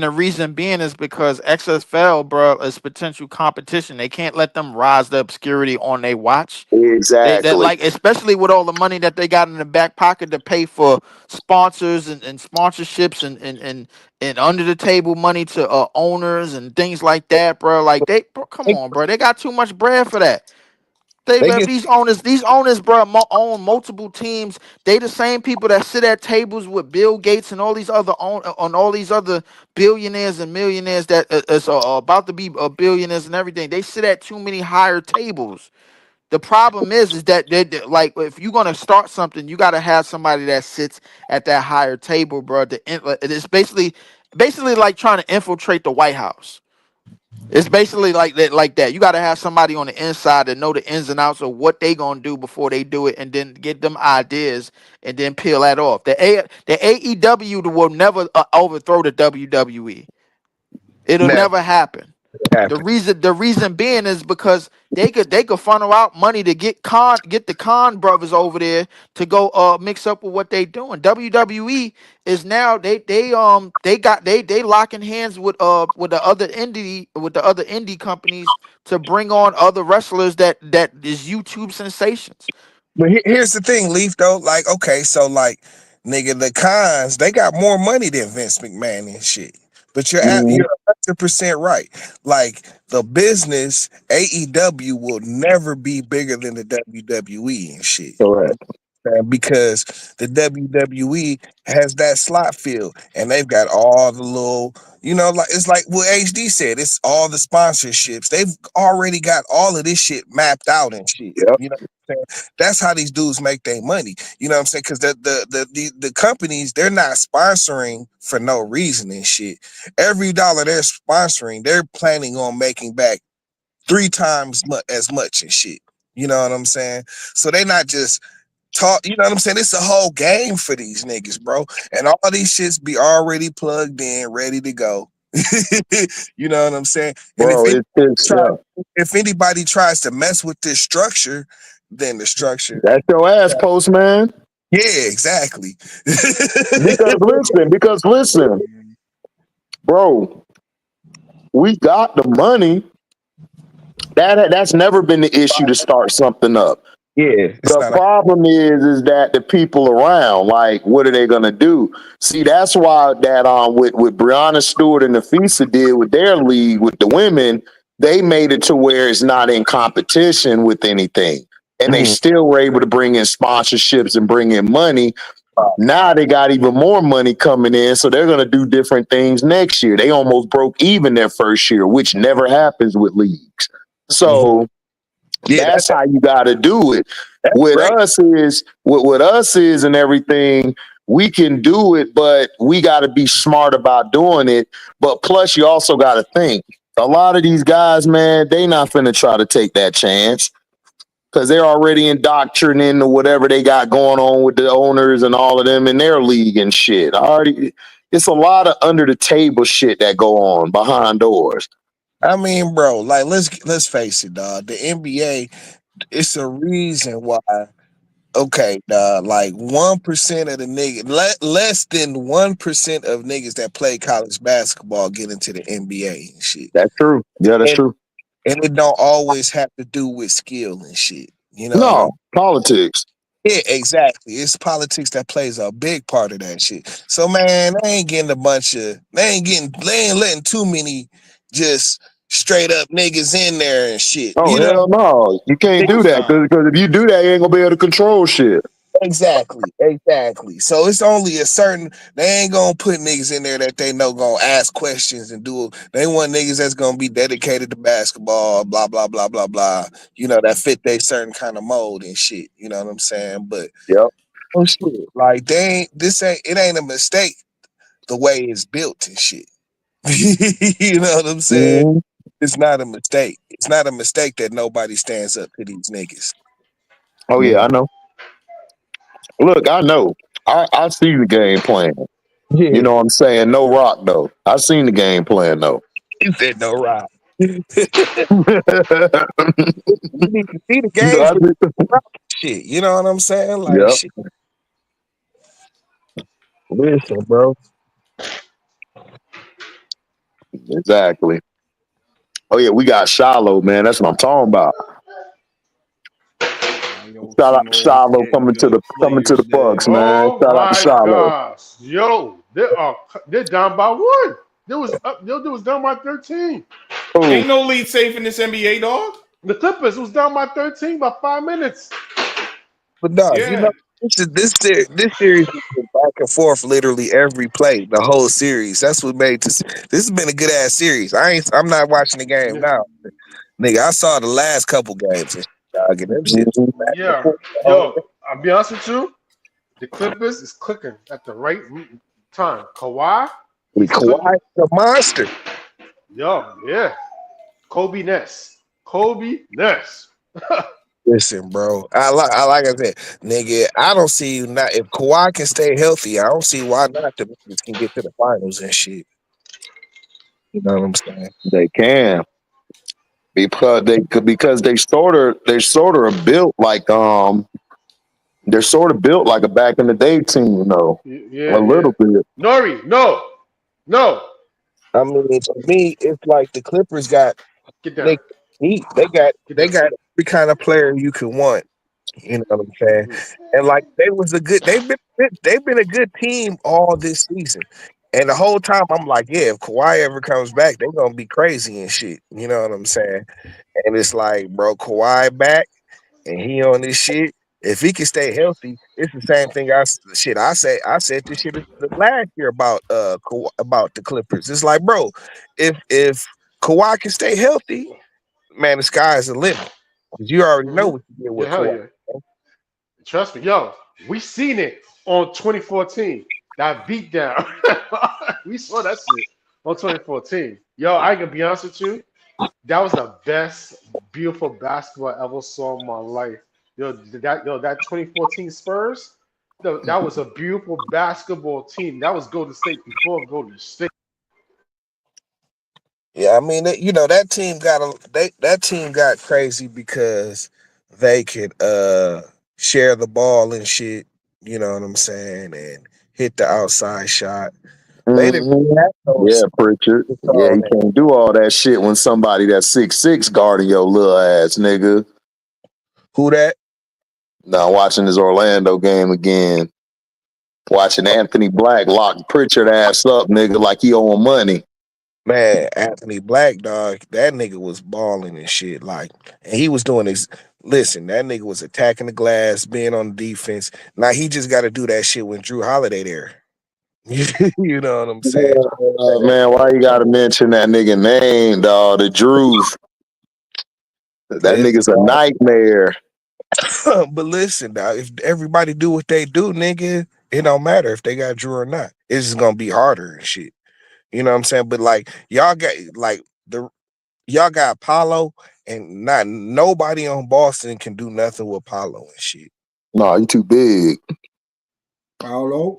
the reason being is because XFL, bro, is potential competition. They can't let them rise to obscurity on their watch. They that Exactly. like, especially with all the money that they got in the back pocket to pay for sponsors and sponsorships and under the table money to owners and things like that, bro. Like bro, come They, on, bro. They got too much bread for that. They they man, get these owners, bro, own multiple teams. They the same people that sit at tables with Bill Gates and all these other on all these other billionaires and millionaires that is about to be billionaires and everything. They sit at too many higher tables. The problem is that like if you're gonna start something, you gotta have somebody that sits at that higher table, bro. It's basically like trying to infiltrate the White House. It's basically like that, like that. You got to have somebody on the inside that know the ins and outs of what they gonna do before they do it, and then get them ideas, and then peel that off. The AEW will never overthrow the WWE. It'll never never happen. happen. The reason being is because they could funnel out money to get the Khan brothers over there to go mix up with what they doing. WWE is now they locking hands with the other indie companies to bring on other wrestlers that is YouTube sensations. But here's the thing, Leaf, though. Like, okay, so like, nigga, the cons, they got more money than Vince McMahon and shit. But Mhm. you're 100% right. Like the business, AEW will never be bigger than the WWE and shit. Correct. Because the WWE has that slot field and they've got all the little, you know, like it's like what HD said, it's all the sponsorships. They've already got all of this shit mapped out and shit. Yep. You know what I'm saying? That's how these dudes make their money. You know what I'm saying? Because the companies, they're not sponsoring for no reason and shit. Every dollar they're sponsoring, they're planning on making back 3 times as much and shit. You know what I'm saying? So they're not just talk, you know what I'm saying? It's a whole game for these niggas, bro. And all these shits be already plugged in, ready to go. You know what I'm saying? And Bro, it's try, yeah. if anybody tries to mess with this structure, then the structure, That's your ass, postman. yeah, exactly. Because listen, bro, we got the money. That's never been the issue to start something up. Yeah, it's The not a problem is that the people around, like, what are they gonna do? See, that's why that with Brianna Stewart and Nafisa did with their league with the women, they made it to where it's not in competition with anything. And they still were able to bring in sponsorships and bring in money. Now they got even more money coming in, so they're gonna do different things next year. They almost broke even their first year, which never happens with leagues. So yeah, that's how you got to do it. that's With great. us is with us is and everything. We can do it, but we got to be smart about doing it. But plus, you also got to think. A lot of these guys, man, they not finna try to take that chance because they're already indoctrinated into whatever they got going on with the owners and all of them in their league and shit. Already, it's a lot of under the table shit that go on behind doors. I mean, bro, like let's face it, dog. The NBA, it's a reason why. Okay, dog. Like 1% of the niggas, less than 1% of niggas that play college basketball get into the NBA and shit. That's true. Yeah, that's And true. and it don't always have to do with skill and shit. You know what I'm No politics. Yeah, exactly. It's politics that plays a big part of that shit. So man, they ain't letting too many just straight up niggas in there and shit. Oh You know, hell no! You can't do course that not. because if you do that, you ain't gonna be able to control shit. exactly. So it's only a certain they ain't gonna put niggas in there that they know gonna ask questions and do. They want niggas that's gonna be dedicated to basketball, blah blah blah blah blah. You know that fit they certain kind of mold and shit. You know what I'm saying? But Yep. oh shit, like it ain't a mistake the way it's built and shit. You know what I'm saying? Mhm. It's not a mistake. It's not a mistake that nobody stands up to these niggas. Oh yeah, I know. Look, I know. I see the game plan. You Yeah, know what I'm saying? No rock though. I seen the game plan though. he said no rock. You You need to see the know, games with rock shit. You know what I'm saying? Like yep. shit. Listen, bro. Exactly. Oh yeah, we got Shiloh, man. That's what I'm talking about. Yo, Shout out to Timo Shiloh getting good coming to the players there. Bucks, man. Oh Shout out to my Shiloh. gosh. Yo, they're down by one. They was down by 13. Oh, Ain't no lead safe in this NBA, dog. The Clippers was down by 13 by 5 minutes. But dog, you Yeah. know, this series has been back and forth literally every play, the whole series. That's what made this. This has been a good ass series. I'm not watching the game Yeah. now, nigga. I saw the last couple games and shit, dog, and them shit mhm. back and Yeah. forth the whole Yo, I'll be honest with you. The Clippers is clicking at the right time. Kawhi we is clicking. Kawhi the monster. Yo, yeah. Kobe Ness. Kobe Ness. Listen, bro. I like I said, nigga. I don't see not if Kawhi can stay healthy. I don't see why not the niggas can get to the finals and shit. You know what I'm saying? They can because they sort of are built like they're sort of built like a back in the day team, you know, a Yeah, yeah. little bit. Nori, no. No. I mean, to me, it's like the Clippers got Get down. they they got Get they down. got every kind of player you can want. You know what I'm saying? Mm. And like they've been a good team all this season. And the whole time I'm like, yeah, if Kawhi ever comes back, they're gonna be crazy and shit. You know what I'm saying? And it's like, bro, Kawhi back and he on this shit. If he can stay healthy, it's the same thing. I said this shit last year about about the Clippers. It's like, bro, if Kawhi can stay healthy, man, the sky is the limit. 'Cause you already know Mm-hmm. what you did Yeah, with hell Kawhi. yeah. Trust me, yo, we seen it on 2014. That beatdown. We saw that shit on 2014. Yo, I can be honest with you. That was the best, beautiful basketball I ever saw in my life. That 2014 Spurs, that was a beautiful basketball team. That was Golden State before Golden State. Yeah, I mean, you know, that team got crazy because they could share the ball and shit. You know what I'm saying, and hit the outside shot. They didn't Hmm. have Yeah, those Pritchard. Yeah, on you that. can't do all that shit when somebody that's 6'6" guarding your little ass, nigga. Who that? Now watching this Orlando game again. Watching Anthony Black lock Pritchard ass up, nigga, like he owing money. Man, Anthony Black, dog, that nigga was balling and shit. Like, and he was doing his. Listen, that nigga was attacking the glass, being on defense. Now he just got to do that shit when Drew Holiday there. You know what I'm saying? Man, why you gotta mention that nigga name, dog? The Drew. That nigga's a nightmare. But listen, dog, if everybody do what they do, nigga, it don't matter if they got Drew or not. It's just gonna be harder and shit. You know what I'm saying? But like y'all got like y'all got Paulo, and not nobody on Boston can do nothing with Paulo and shit. Nah, you too big. Paulo?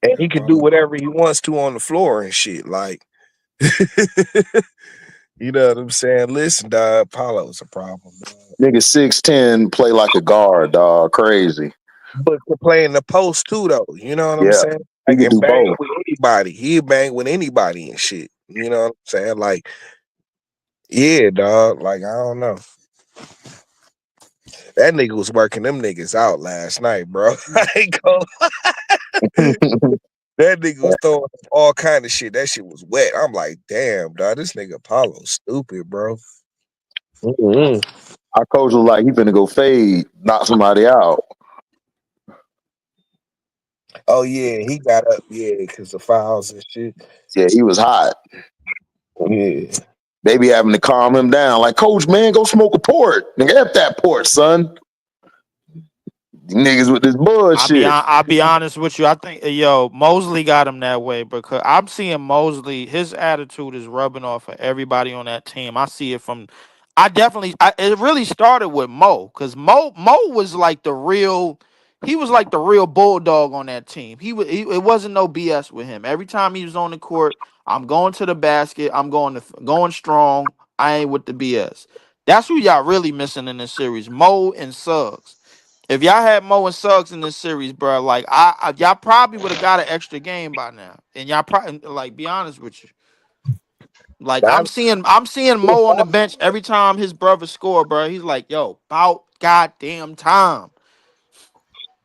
And he can do whatever he wants to on the floor and shit. Like you know what I'm saying? Listen, dog, Paulo's a problem, dog. Nigga 6'10", play like a guard, dog. Crazy. But to play in the post too, though. You know what I'm Yeah, saying? he Like, can and do bang both. with anybody. He bang with anybody and shit. You know what I'm saying? Like, yeah, dog. Like, I don't know. That nigga was working them niggas out last night, bro. I ain't gonna That nigga was throwing all kind of shit. That shit was wet. I'm like, damn, dog, this nigga Apollo stupid, bro. Mm-hmm. Our coach was like, he finna go fade, knock somebody out. Oh yeah, he got up, yeah, because of fouls and shit. Yeah, he was hot. Yeah. They be having to calm him down. Like, coach, man, go smoke a port. Nigga, F that port, son. Niggas with this bullshit. I'll be honest with you. I think Mosley got him that way because I'm seeing Mosley. His attitude is rubbing off of everybody on that team. I see it from. It really started with Mo because Mo was like the real. He was like the real bulldog on that team. It wasn't no BS with him. Every time he was on the court, I'm going to the basket. I'm going strong. I ain't with the BS. That's who y'all really missing in this series. Mo and Suggs. If y'all had Mo and Suggs in this series, bro, like y'all probably would have got an extra game by now. And y'all probably like be honest with you. Like I'm seeing Mo on the bench every time his brother score, bro. He's like, yo, about goddamn time.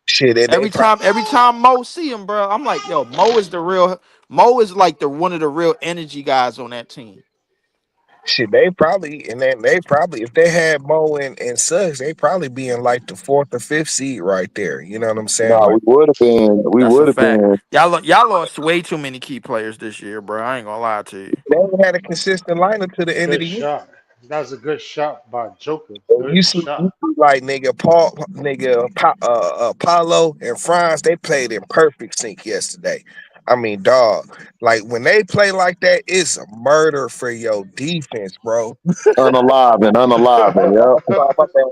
Shit, Every time Mo see him, bro, I'm like, yo, Mo is like the one of the real energy guys on that team. Shit, they probably if they had Mo and Suggs, they probably be in like the 4th or 5th seed right there. You know what I'm saying? No, Like, we would have been. We That's a would have fact. been. Y'all lost way too many key players this year, bro. I ain't gonna lie to you. they ain't had a consistent lineup to the end of Good the year. shot. That was a good shot by Joker. You Good see, shot. like Paulo and Franz, they played in perfect sync yesterday. I mean, dog, like when they play like that, it's a murder for your defense, bro. Unalive, yep.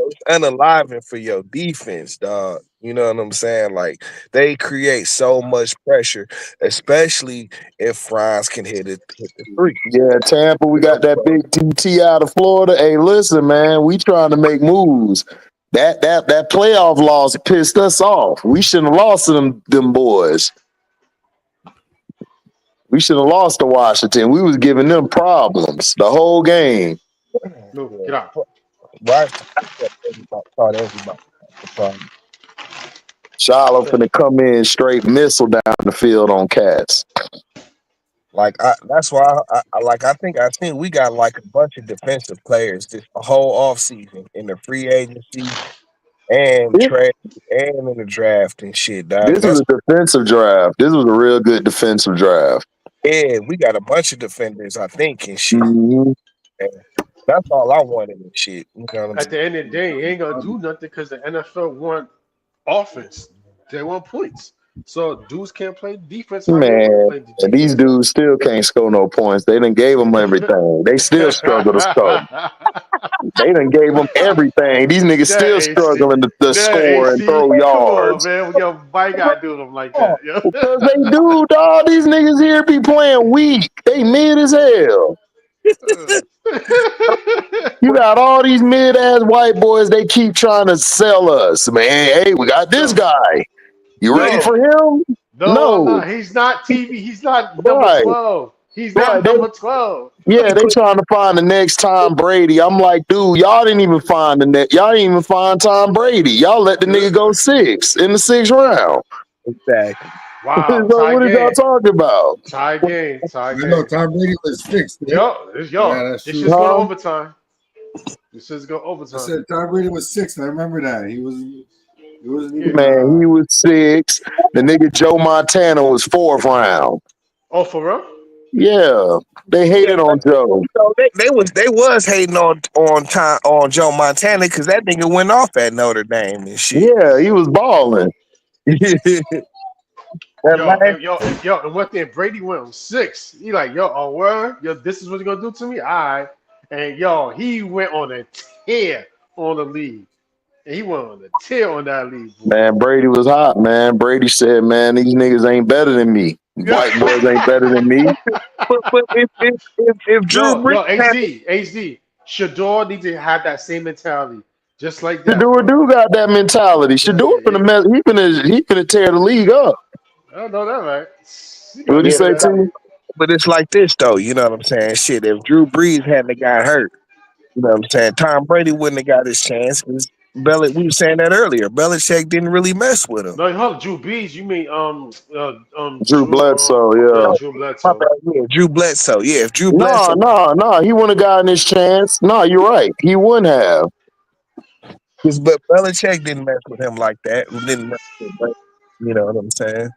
It's unaliving for your defense, dog. You know what I'm saying? Like they create so much pressure, especially if Franz can hit the three. Yeah, Tampa, we got that big TT out of Florida. Hey, listen, man, we trying to make moves. That playoff loss pissed us off. We shouldn't have lost to them boys. We should have lost to Washington. We was giving them problems the whole game. No, get out. Right? Thought everybody had the problem. Shiloh finna come in straight missile down the field on Cats. That's why I think we got like a bunch of defensive players this whole offseason in the free agency and This, trade and in the draft and shit, dog. this was a defensive draft. This was a real good defensive draft. We got a bunch of defenders, I think, and shit. Mm-hmm. And that's all I wanted and shit. You know what I'm At saying? the end of the day, you ain't gonna do nothing because the NFL want offense. They want points. So dudes can't play defense how they want to Man, play the these defense. dudes still can't score no points. They done gave them everything. They still struggle to score. They done gave them everything. These niggas That still AC, struggling to that score and AC. throw Come on, yards. man. Yo, why gotta do them like that? Yo. Because they do, dog. These niggas here be playing weak. They mid as hell. You got all these mid-ass white boys, they keep trying to sell us. Man, hey, we got this no, guy. You ready for no, him? no. I'm No. not. He's not TV. He's not number Right. 12. He's Right. not number 12. Yeah, they trying to find the next Tom Brady. I'm like, dude, y'all didn't even find the net. Y'all didn't even find Tom Brady. Y'all let the nigga go 6 in the 6th round. Exactly. Wow, So tie what are y'all game. talking about? Tie game. Tie I know game. Tom Brady was 6th. Right? Yo, Yeah, that's this true. shit's going to Huh? overtime. This shit's going to I overtime. said Tom Brady was 6th. I remember that. He wasn't Yeah. even. Man, he was 6. The nigga Joe Montana was 4th round. Oh, for real? Yeah, they Yeah, hated but on Joe. they was hating on Joe Montana because that nigga went off at Notre Dame and shit. Yeah, he was balling. that last, And what then? Brady went on 6. He like, yo, oh, word? Yo, this is what you're going to do to me? All right. And, yo, he went on a tear on the league. And he went on a tear on that league, boy. Man, Brady was hot, man. Brady said, man, these niggas ain't better than me. Yeah. White boys ain't better than me. but if Drew yo, Brees yo, had HD. Shador needs to have that same mentality. Just like that, Shador bro. do got that mentality. Yeah, Shador yeah. he finna tear the league up. I know that, right? You What'd gotta you yeah, say say, that. T? but it's like this though, you know what I'm saying? Shit, if Drew Brees hadn't got hurt, you know what I'm saying, Tom Brady wouldn't have got his chance because we were saying that earlier. Belichick didn't really mess with him. No, hold on, Drew Brees. You mean Drew Bledsoe, yeah, yeah. Drew My Bledsoe. bad, yeah, Drew Bledsoe. Yeah, if Drew No, Bledsoe, no, no. He wouldn't have gotten his chance. No, you're right. He wouldn't have. but Belichick didn't mess with him like that. Didn't mess with him, you know what I'm saying?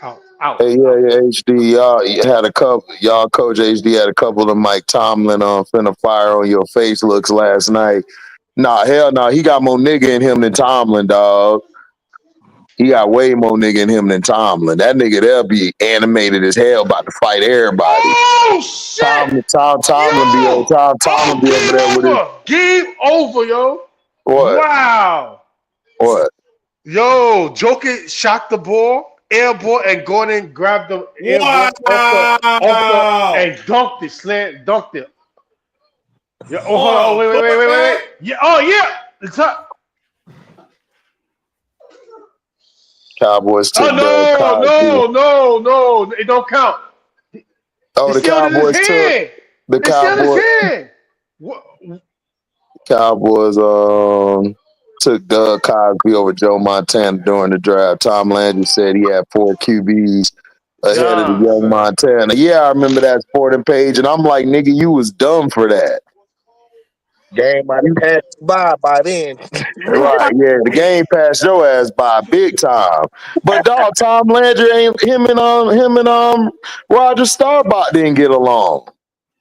Out, Hey, yeah, out. yeah, HD. Y'all coach HD had a couple of Mike Tomlin finna fire on your face looks last night. Nah, hell no. He got more nigga in him than Tomlin, dog. He got way more nigga in him than Tomlin. That nigga there be animated as hell about to fight everybody. Oh shit! Yo! Tomlin Oh, be over game there with his over! Game over, yo! what? Wow! What? Yo, Joker shot the ball, air ball, and Gordon grabbed the air ball off the Wow. and dunked it, dunked it. Yeah. Oh, hold on. Oh, Oh, wait. putback. Yeah. Oh, yeah. It's up. Cowboys Oh took Brad no, Cosby. no! It don't count. Oh, They the still in his Cowboys took hand. the They still in his Cowboys. hand. What? Cowboys took Doug Cosby over Joe Montana during the draft. Tom Landry said he had 4 QBs ahead of the Nah, young son. Montana. Yeah, I remember that sporting page, and I'm like, nigga, you was dumb for that. Game I passed by then. Right, yeah, the game passed your ass by big time. But dog, Tom Landry ain't him and Roger Staubach didn't get along.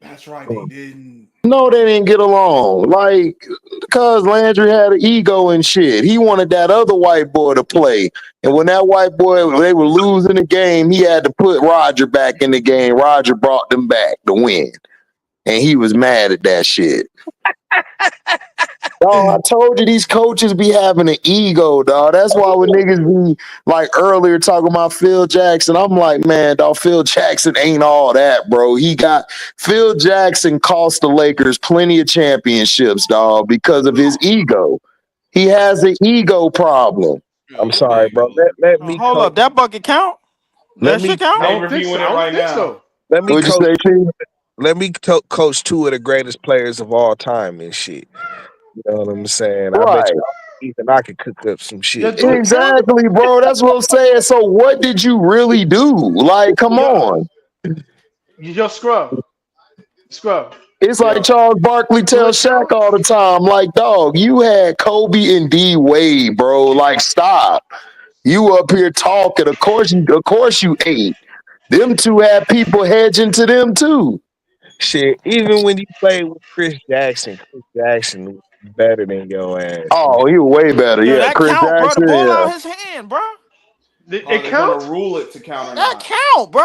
That's right. They didn't. No, they didn't get along. Like, because Landry had an ego and shit. He wanted that other white boy to play. And when that white boy, they were losing the game, he had to put Roger back in the game. Roger brought them back to win. And he was mad at that shit. Dog, I told you these coaches be having an ego, dog. That's why when niggas be like earlier talking about Phil Jackson, I'm like, man, dog, Phil Jackson ain't all that, bro. Phil Jackson cost the Lakers plenty of championships, dog, because of his ego. He has an ego problem. I'm Oh, sorry, bro. bingo. Let me Hold coach. up, that bucket count? Let That me shit count? They I reviewing it don't right think now. so. let me What'd you coach. say, Chief? Let me coach two of the greatest players of all time and shit. You know what I'm saying? I bet Right. you even I could cook up some Yo, shit. do it count? Exactly, bro. That's what I'm saying. So what did you really do? Like, come Yo, on. yo, scrub. It's like Yo, Charles Barkley do tells it Shaq count? all the time, like, dog, you had Kobe and D Wade, bro. Like, stop. You up here talking. Of course you ain't. Them two had people hedging to them too. Shit, even when you play with Chris Jackson was better than your ass. Man. Oh, he was way better. Yo, Yeah, that Chris count, bro. The Jackson, ball yeah. out his hand, bro. Are It they gonna count? rule it to count or That not? count, bro.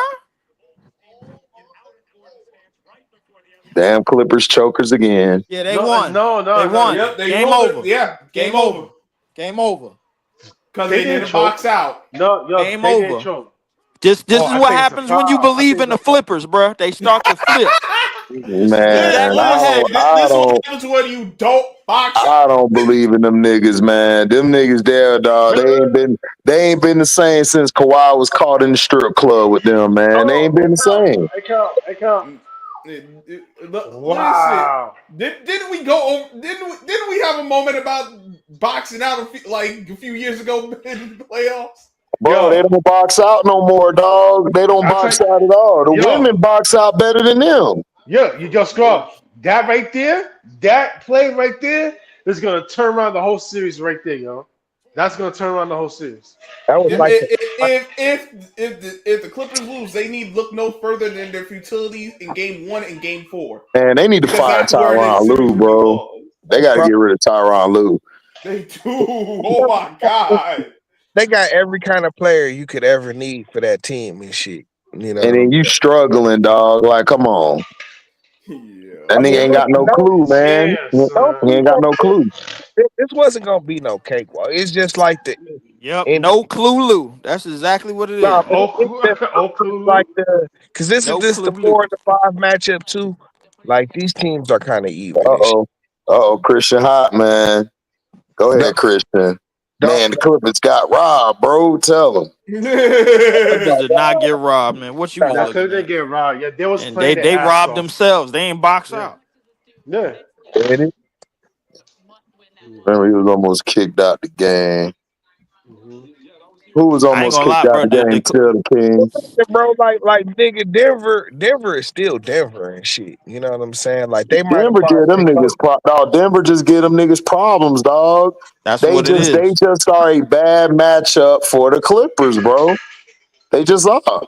Damn Clippers chokers again. Yeah, they No, won. They no. won. Yep, they Game ruled it. over. Yeah, game over. Game over. Because They they didn't didn't choke. box out. No, yo, Game they didn't over. choke. This Oh, is I what think it's a happens when you foul. I believe think in it's the a foul. flippers, bro. They start to flip. Man, Exactly. This what happens when you don't box I don't believe in them niggas, man. Them niggas there, dog. They ain't been the same since Kawhi was caught in the strip club with them, man. They ain't been the same. I count. Listen, Wow. didn't we go? Didn't we have a moment about boxing out a few years ago in the playoffs? Bro, they don't box out no more, dog. They don't I'll tell box you, out at all. The yo, women box out better than them. you just scroll. That right there, that play right there is gonna turn around the whole series right there, yo. That's gonna turn around the whole series. That was like If the Clippers lose, they need look no further than their futility in Game 1 and Game 4, Man, they need to because fire that's where this Tyronn series Lue, will be bro. lost. They got to get rid of Tyronn Lue. They do. Oh my god. they got every kind of player you could ever need for that team and shit. You know And what I'm then you struggling, dog. Like, come on. That Yeah. nigga ain't got no clue, man. Don't He be ain't got no no clue. this wasn't gonna be no cakewalk. It's just like the Yep, in no clue, Lou. That's exactly what it nah, is. but it's just like the because this is No this the clue, Lou. 4 and the 5 matchup too. Like these teams are kind of even and shit. Christian Hot, man. Go Don't, ahead, Christian. don't, Man, the Clippers got robbed, bro. Tell them. Clippers did not get robbed, man. What you was Yeah, looking because they at? get robbed. Yeah, they was And playing their they ass robbed off. themselves. They ain't box Yeah, out. yeah. Remember, he was almost kicked out the game. Mm-hmm. Who was I ain't almost gonna kicked lie, out bro. the game? Tell the Kings. bro, like nigga, Denver is still Denver and shit. You know what I'm saying? Like they might have Denver fired get them their niggas. coach. Dog, Denver just get them niggas problems, dog. That's They what it just is. are a bad matchup for the Clippers, bro. They just are.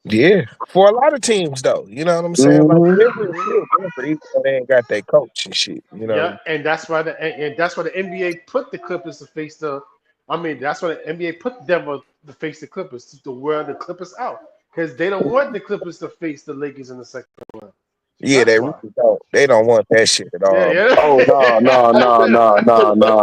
Yeah, for a lot of teams though, you know what I'm saying? Like Mm-hmm. Denver is still Denver, even though they ain't got their coach and shit. You know what Yeah, I'm and that's why the NBA put the Clippers to face the. I mean, that's why the NBA put Denver to face the Clippers to wear the Clippers out because they don't want the Clippers to face the Lakers in the second round. Yeah, That's they why. really don't. They don't want that shit at Yeah, all. yeah. Oh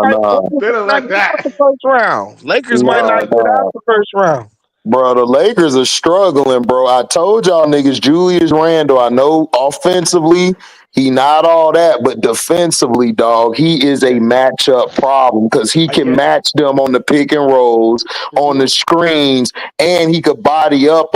no. They don't Might like get out that. the first round. Lakers might not No, get out no. the first round. Bro, the Lakers are struggling, bro. I told y'all niggas, Julius Randle, I know offensively, he not all that, but defensively, dog, he is a Yeah, matchup problem because he I can get it. match them on the pick and rolls, on the Mm-hmm. screens, and he could body up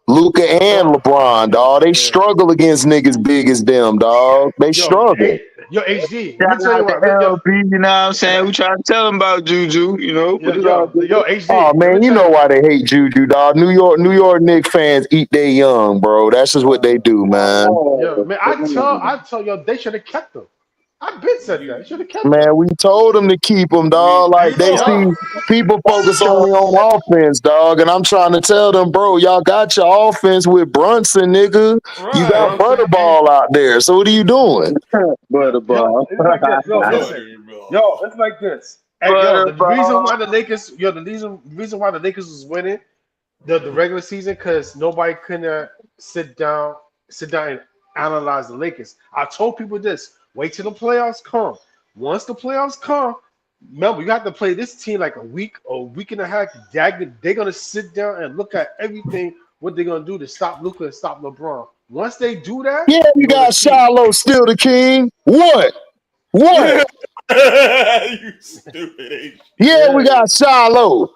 Luca and Sure. LeBron, Yeah, dog. They yeah. struggle against niggas big as them, dog. They struggle. Yo, HD. Let Shout me tell you out to what. LP, you know what I'm saying? We trying to tell him about Juju, you know, but it's all good. Yo, Oh HD. Let me man, you tell know you. why they hate Juju, dog. New York Knicks fans eat their young, bro. That's just what they do, man. Yo, man, I tell yo, they should have kept them. I've been said that. They should have kept them. Man, we told them to keep them, dog. Like You they know see Yeah. people focus only on offense, dog, and I'm trying to tell them, bro, y'all got your offense with Brunson, nigga. You got right. Brunson and Butterball out there. So what are you doing? Butterball. it's like this. Yo, listen. Yo, Butterball. it's like this. And yo, the reason Butterball. why the Lakers, the reason why the Lakers was winning the regular season, because nobody couldn't sit down and analyze the Lakers. I told people this: wait till the playoffs come. Once the playoffs come, remember you have to play this team like a week and a half. They're gonna sit down and look at everything what they're gonna do to stop Luka and stop LeBron. Once they do that, Yeah, you're you gonna got see. Shiloh still the king. What? What? You stupid H. Yeah, we Yeah, got Shiloh.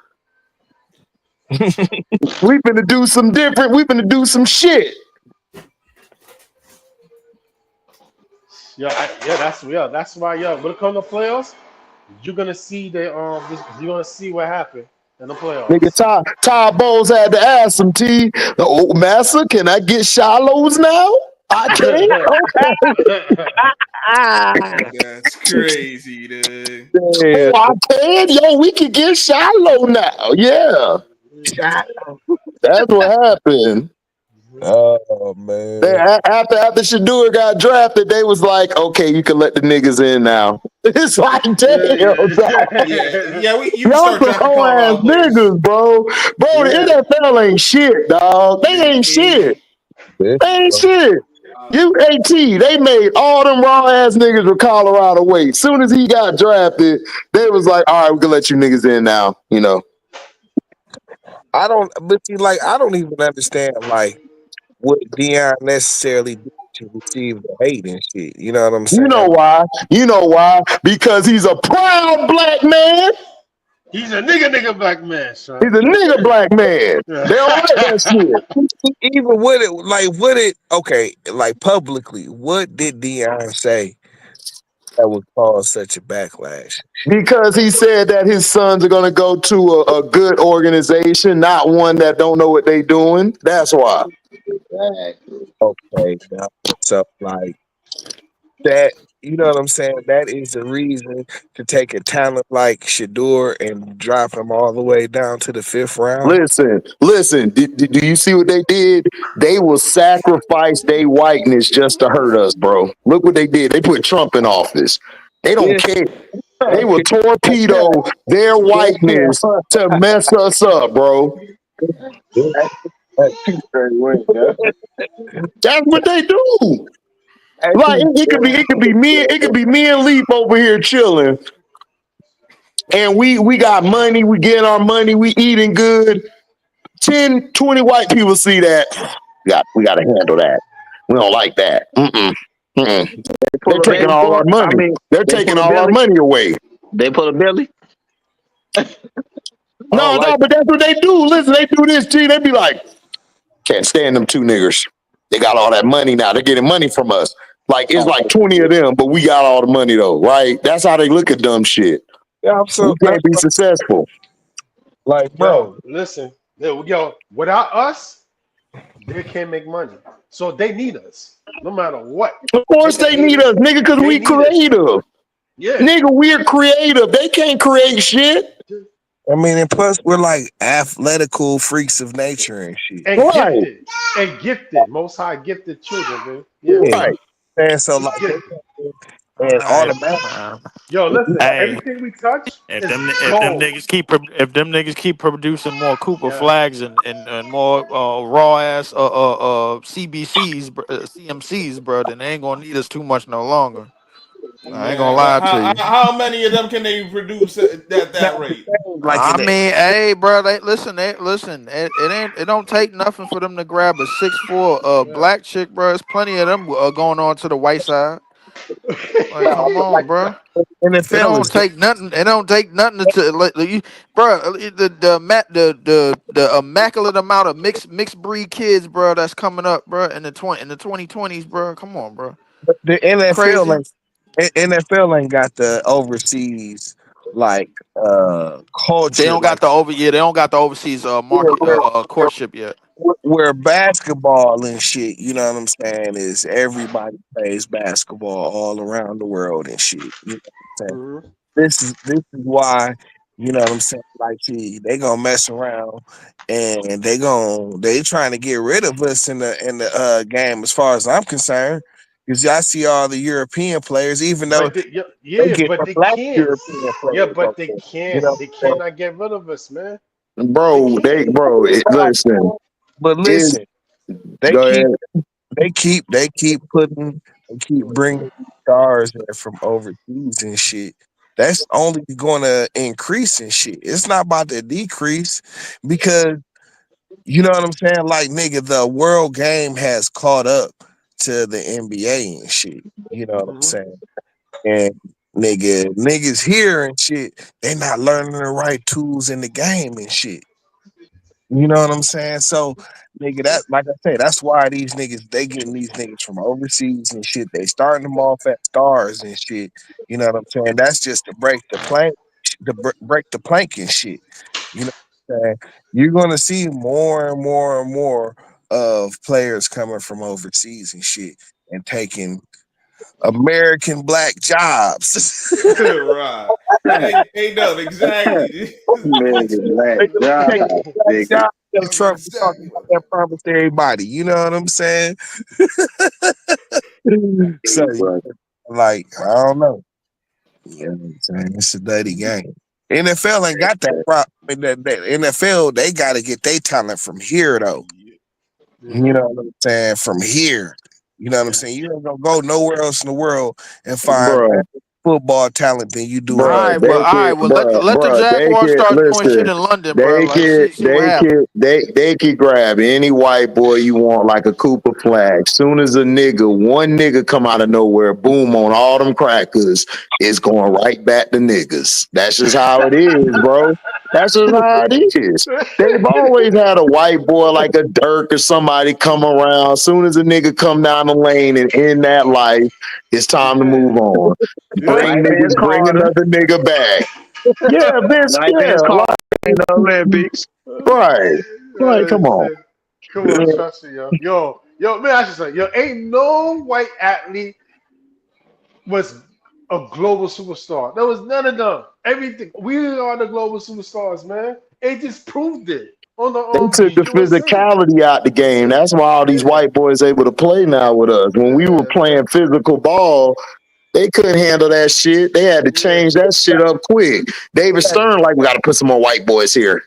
We finna do some different. We finna do some shit. That's why when it comes to playoffs, you're gonna see you're gonna see what happened in the Nigga, playoffs. Ty Bowles had to ask him, T, oh, Massa, can I get Shiloh's now? I can't. Okay. That's crazy, dude. Oh, I can. Yo, we can get Shiloh now. Yeah, that's what happened. Oh man. After Shadeur got drafted, they was like, okay, you can let the niggas in now. It's like, damn, dog. You can Y'all start some drafting whole ass Colorado players. niggas, bro. Bro, the NFL ain't shit, dog. They ain't shit. Yeah. They ain't shit. You AT, they made all them raw ass niggas with Colorado wait. Soon as he got drafted, they was like, all right, we can let you niggas in now. I don't but see, like I don't even understand like what Dion necessarily did to receive the hate and shit. You know what I'm You know saying? why? You know why? Because he's a proud black man. He's a nigga black man, He's son. a nigga black man. They don't like that shit. Even with it, like what it okay, like publicly, what did Dion say that would cause such a backlash? Because he said that his sons are going to go to a good organization, not one that don't know what they doing. That's why. Okay, now, so like that, you know what I'm saying? That is the reason to take a talent like Shador and drop him all the way down to the 5th round. Listen. Do you see what they did? They will sacrifice their whiteness just to hurt us, bro. Look what they did. They put Trump in office. They don't Yeah, care. They will okay. torpedo their whiteness to mess us up, bro. That's two straight wins, yeah. That's what they do. Like Actually, it could be me and Leaf over here chilling, and we got money, we getting our money, we eating good. 10, 20 white people see that. We got to handle that. We don't like that. Mm-mm. They They're pull a taking baby all for our it. I money. mean, They're they taking pull a all our belly. money away. They pull a belly. I don't like No, but that's what they do. Listen, they do this, G. They be like, can't stand them two niggers. They got all that money now. They're getting money from us. Like, it's like 20 of them, but we got all the money, though, right? That's how they look at dumb shit. yeah, We so can't be successful. like, Yo, bro, listen. Yo, without us, they can't make money. So they need us, no matter what. Of They course can they hate need us. us, nigga, because They we need us. creative. Yeah. Nigga, we're creative. They can't create shit. I mean, and plus we're like athletical freaks of nature and shit. And Right, gifted. And gifted. Most high gifted children, man. Yeah, Yeah, right. and so we like they gifted. All and right. automatic. Yo, listen, Hey, everything we touch if is them gold. niggas keep producing more Cooper Yeah. flags and more raw ass CBCs, CMCs, bro, then they ain't gonna need us too much no longer. I ain't gonna Man, but lie to you. how many of them can they produce at that Not the rate? same, like I in the mean, hey, bro, listen. It don't take nothing for them to grab a 6'4" Yeah. black chick, bro. There's plenty of them going on to the white side. Like, no, come but like on, bro. It NFL is don't take nothing. It don't take nothing to bro. The immaculate amount of mixed breed kids, bro. That's coming up, bro. In the 2020s, bro. Come on, bro. the You NFL crazy? ain't NFL ain't got the overseas like They culture don't like got the over. Yeah, they don't got the overseas where, market where, courtship yet. where basketball and shit, you know what I'm saying, is everybody plays basketball all around the world and shit. You know what I'm saying? Mhm. This is why, you know what I'm saying, like see, they gonna mess around and they trying to get rid of us in the game as far as I'm concerned. Because I see all the European players, even though But they, yeah, they yeah, get but the they black can't. European Yeah, players but over they there. You can't. know They what I'm saying? cannot get rid of us, man. They Bro, can't. listen, But is listen, they go keep ahead. they keep putting they keep bringing stars in from overseas and shit. That's only going to increase and shit. It's not about to decrease because you know what I'm saying. Like nigga, the world game has caught up to the NBA and shit. You know what I'm Hmm. saying? And niggas here and shit, they not learning the right tools in the game and shit. You know what I'm saying? So, nigga, that like I say, that's why these niggas they getting these niggas from overseas and shit. They starting them off at stars and shit. You know what I'm saying? That's just to break the plank, break the plank and shit. You know what I'm saying? You're gonna see more and more and more of players coming from overseas and shit and taking American black jobs. Right. Ain't done exactly. Nigga, black They gonna take job, black nigga. jobs that That's Trump was talking exactly. about that promised to everybody. You know what I'm saying? So, But like, I don't know. You know what I'm saying? It's a dirty game. NFL ain't got that problem. That NFL, they got to get their talent from here, though. You Hmm. know what I'm saying? From here. You know what I'm Yeah. saying? You ain't gonna go nowhere else in the world and find Bro. football talent than you do All on the right, Bruh, well, field. they all right, could, well, let the bruh, they Jaguars could start doing shit listen. in London, bro. They Like, could, see what they happens. could, they could grab any white boy you want, like a Cooper flag. Soon as one nigga come out of nowhere, boom on all them crackers, it's going right back to niggas. That's just how it is, bro. That's just how it is. They've always had a white boy like a Dirk or somebody come around. Soon as a nigga come down the lane and end that life, it's time to Yeah. move on. Yeah. Bring another nigga back. Yeah, Vince. Yeah, like, In the Olympics. right, right. Come on. Shit. Come on, trust me, yo. Yo, man, I should say, yo, ain't no white athlete was a global superstar. There was none of them. Everything. We are the global superstars, man. They just proved it on the They took the USA. physicality out the game. That's why all these Yeah. white boys able to play now with us. When we were Yeah, man. playing physical ball, they couldn't handle that shit. They had to Yeah. change that shit up quick. David Stern, like, we got to put some more white boys here.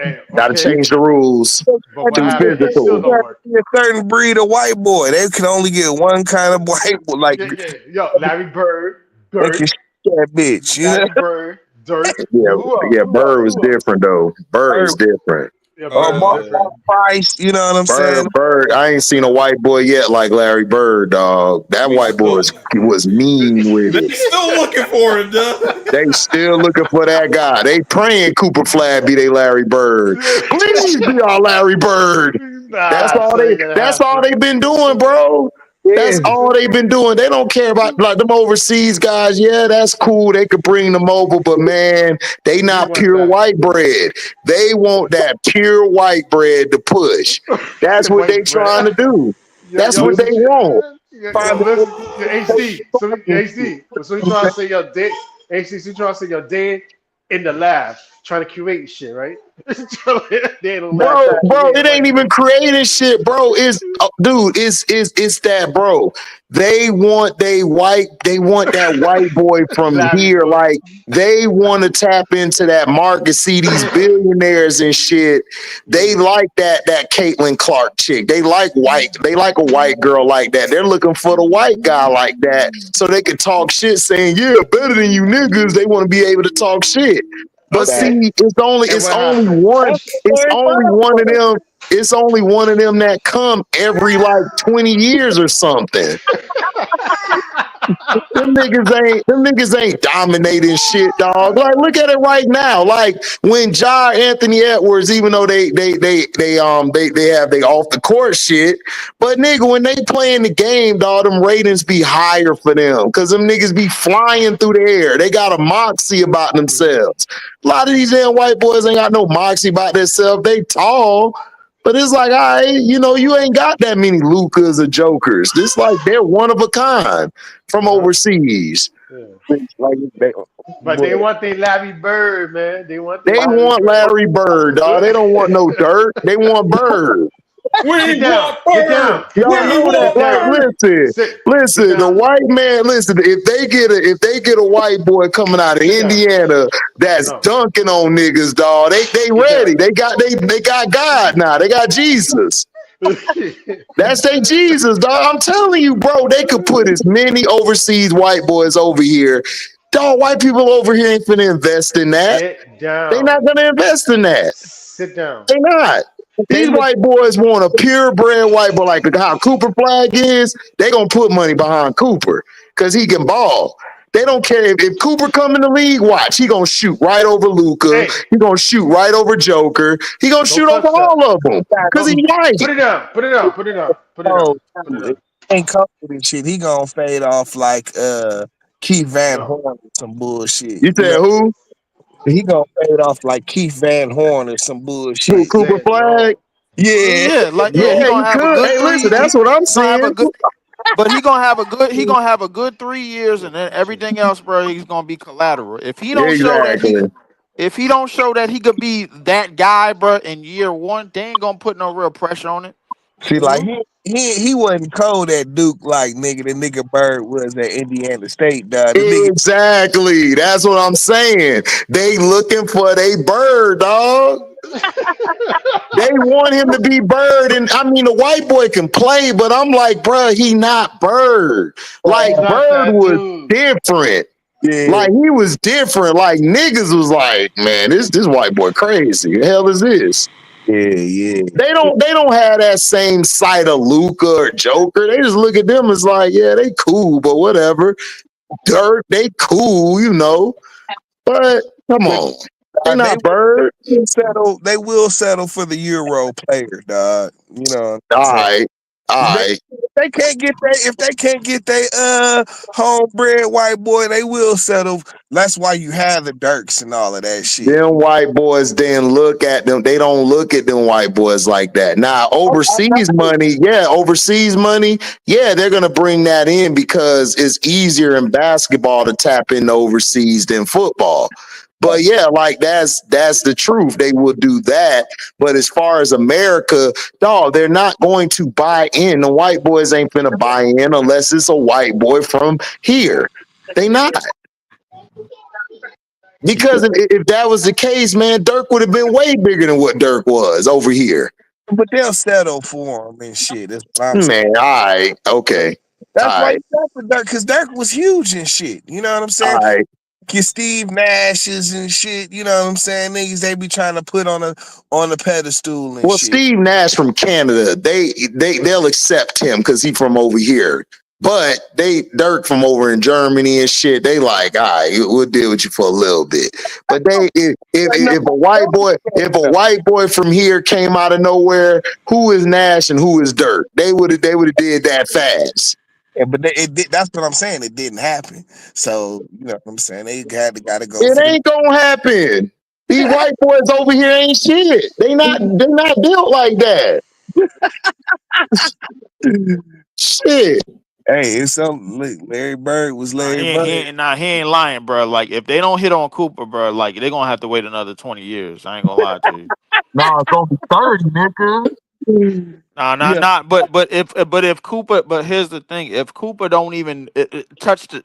Hey, Got to okay. change the rules. But what Too happened? It still physical. don't work. A certain breed of white boy. They can only get one kind of white boy. Like Yeah, yeah. Yo, Larry Bird, they can Dirk, shoot that bitch. You know? Larry Bird, Dirk. Yeah, Who else? yeah. Bird was Who else? different though. Bird was different. Yeah, Or Bird was different. Mark Price. You know what I'm saying? Bird. I ain't seen a white boy yet like Larry Bird, dog. That We white boy still was mean with they it. still looking for him, duh. They still looking for that guy. They praying Cooper Flag be they Larry Bird. Please be our Larry Bird. That's Nah, all so they. ain't gonna That's all happen. they've been doing, bro. That's Yeah. all they've been doing. They don't care about like them overseas guys. Yeah, that's cool. They could bring them over, but man, they We not want pure that white bread. They want that pure white bread to push. That's what they white trying bread. to do. That's Yo, what they want. yo, listen, yo, HD. So, yo, HD. So you trying to say your day, HD? So you trying to say your day in the lab, trying to curate shit, right? They in the lab Bro, trying to bro, create it ain't white even bread. creating shit, bro. Dude, it's that, bro. They want that white boy from Larry here. boy. Like they want to tap into that market, see these billionaires and shit. They like that Caitlin Clark chick. They like a white girl like that. They're looking for the white guy like that. So they can talk shit saying, yeah, better than you niggas. They want to be able to talk shit. But see, Okay. And it's what only happened? one. It's only one of them. It's only one of them that come every like 20 years or something. Them niggas ain't dominating shit, dog. Like, look at it right now. Like when Anthony Edwards, even though they have they off the court shit, but nigga, when they play in the game, dog, them ratings be higher for them because them niggas be flying through the air. They got a moxie about themselves. A lot of these damn white boys ain't got no moxie about themselves. They tall. But it's like, all right, you ain't got that many Lucas or Jokers. This like they're one of a kind from Uh-huh. overseas. Yeah. Like they, But they want their Larry Bird, man. They want their they Larry want Bird. Larry Bird, dog. They don't want no dirt. They want Bird. Sit We down. want Get down. bird. Get Y'all down. We know that. Sit want Like, down. bird. Sit listen. The down. white man. Listen, if they get a white boy coming out of Sit down. Indiana that's No. dunking on niggas, dog. They Get down. ready. They got God now. They got Jesus. That's their Jesus, dog. I'm telling you, bro, they could put as many overseas white boys over here. Dog, white people over here ain't finna invest in that. Sit They down. not gonna invest in that. Sit down. They not. They These look white boys want a purebred white boy like how Cooper Flag is. They gonna put money behind Cooper because he can ball. They don't care if Cooper come in the league. Watch, he gonna shoot right over Luca. Hey, He gonna shoot right over Joker. He gonna don't shoot over touch that. all of them because he white. Put it down. Put it down. Put it down. Put it down. oh, Put it it down. ain't comfortable shit. He gonna fade off like Keith Van No. Horn or some bullshit. You You know, said who? he gonna fade off like Keith Van Horn or some I Who? bullshit. Cooper said Flag? no. Yeah. Yeah, he Yeah, he gonna have a could. good Hey, listen, three. that's what I'm Gonna have a saying. good, but he gonna have a good 3 years, and then everything else, bro, he's gonna be collateral. Exactly. If he don't show that he could be that guy, bro, in year one, they ain't gonna put no real pressure on it. See, like he wasn't cold at Duke like the nigga Bird was at Indiana State, dog. The nigga Exactly. That's what I'm saying. They looking for they bird, dog. They want him to be Bird, and I mean the white boy can play, but I'm like, bro, he not Bird. Like He's not Bird that was dude. different. Yeah, Like he was different. Like niggas was like, man, this white boy crazy. The hell is this? yeah. They don't have that same sight of Luca or Joker. They just look at them as like, yeah, they cool, but whatever. Dirt, they cool, you know. But come But on, they they not Bird. will settle. They will settle for the Euro player, dog. You know what I'm All saying? right, all right. They can't get if they can't get their homebred white boy, they will settle. That's why you have the Dirks and all of that shit. Them white boys then look at them. They don't look at them white boys like that. Now, overseas money, yeah, they're gonna bring that in because it's easier in basketball to tap into overseas than football. But yeah, like that's the truth. They will do that. But as far as America, dog, they're not going to buy in. The white boys ain't gonna buy in unless it's a white boy from here. They not. Because if that was the case, man, Dirk would have been way bigger than what Dirk was over here. But they'll settle for him and shit. That's what I'm saying. Man, all right, okay, all That's why right, you got the Dirk, because Dirk was huge and shit. You know what I'm all saying? right. Your Steve Nash's and shit. You know what I'm saying? Niggas they be trying to put on a pedestal and Well, shit. Steve Nash from Canada, they'll accept him because he from over here. But Dirk from over in Germany and shit, they like, all right, we'll deal with you for a little bit. But if a white boy from here came out of nowhere, who is Nash and who is Dirk? They would have did that fast. Yeah, but that's what I'm saying. It didn't happen. So you know what I'm saying. They gotta go It for the. ain't gonna happen. These white boys over here ain't shit. They're not built like that. Shit. Hey, it's something. Look, Larry Bird was Nah, Larry he, Bird. he, nah, he ain't lying, bro. Like if they don't hit on Cooper, bro, like they're gonna have to wait another 20 years. I ain't gonna lie to you. Nah, it's gonna be 30, nigga. Nah, not Yeah, not. But if Cooper, but here's the thing: if Cooper don't even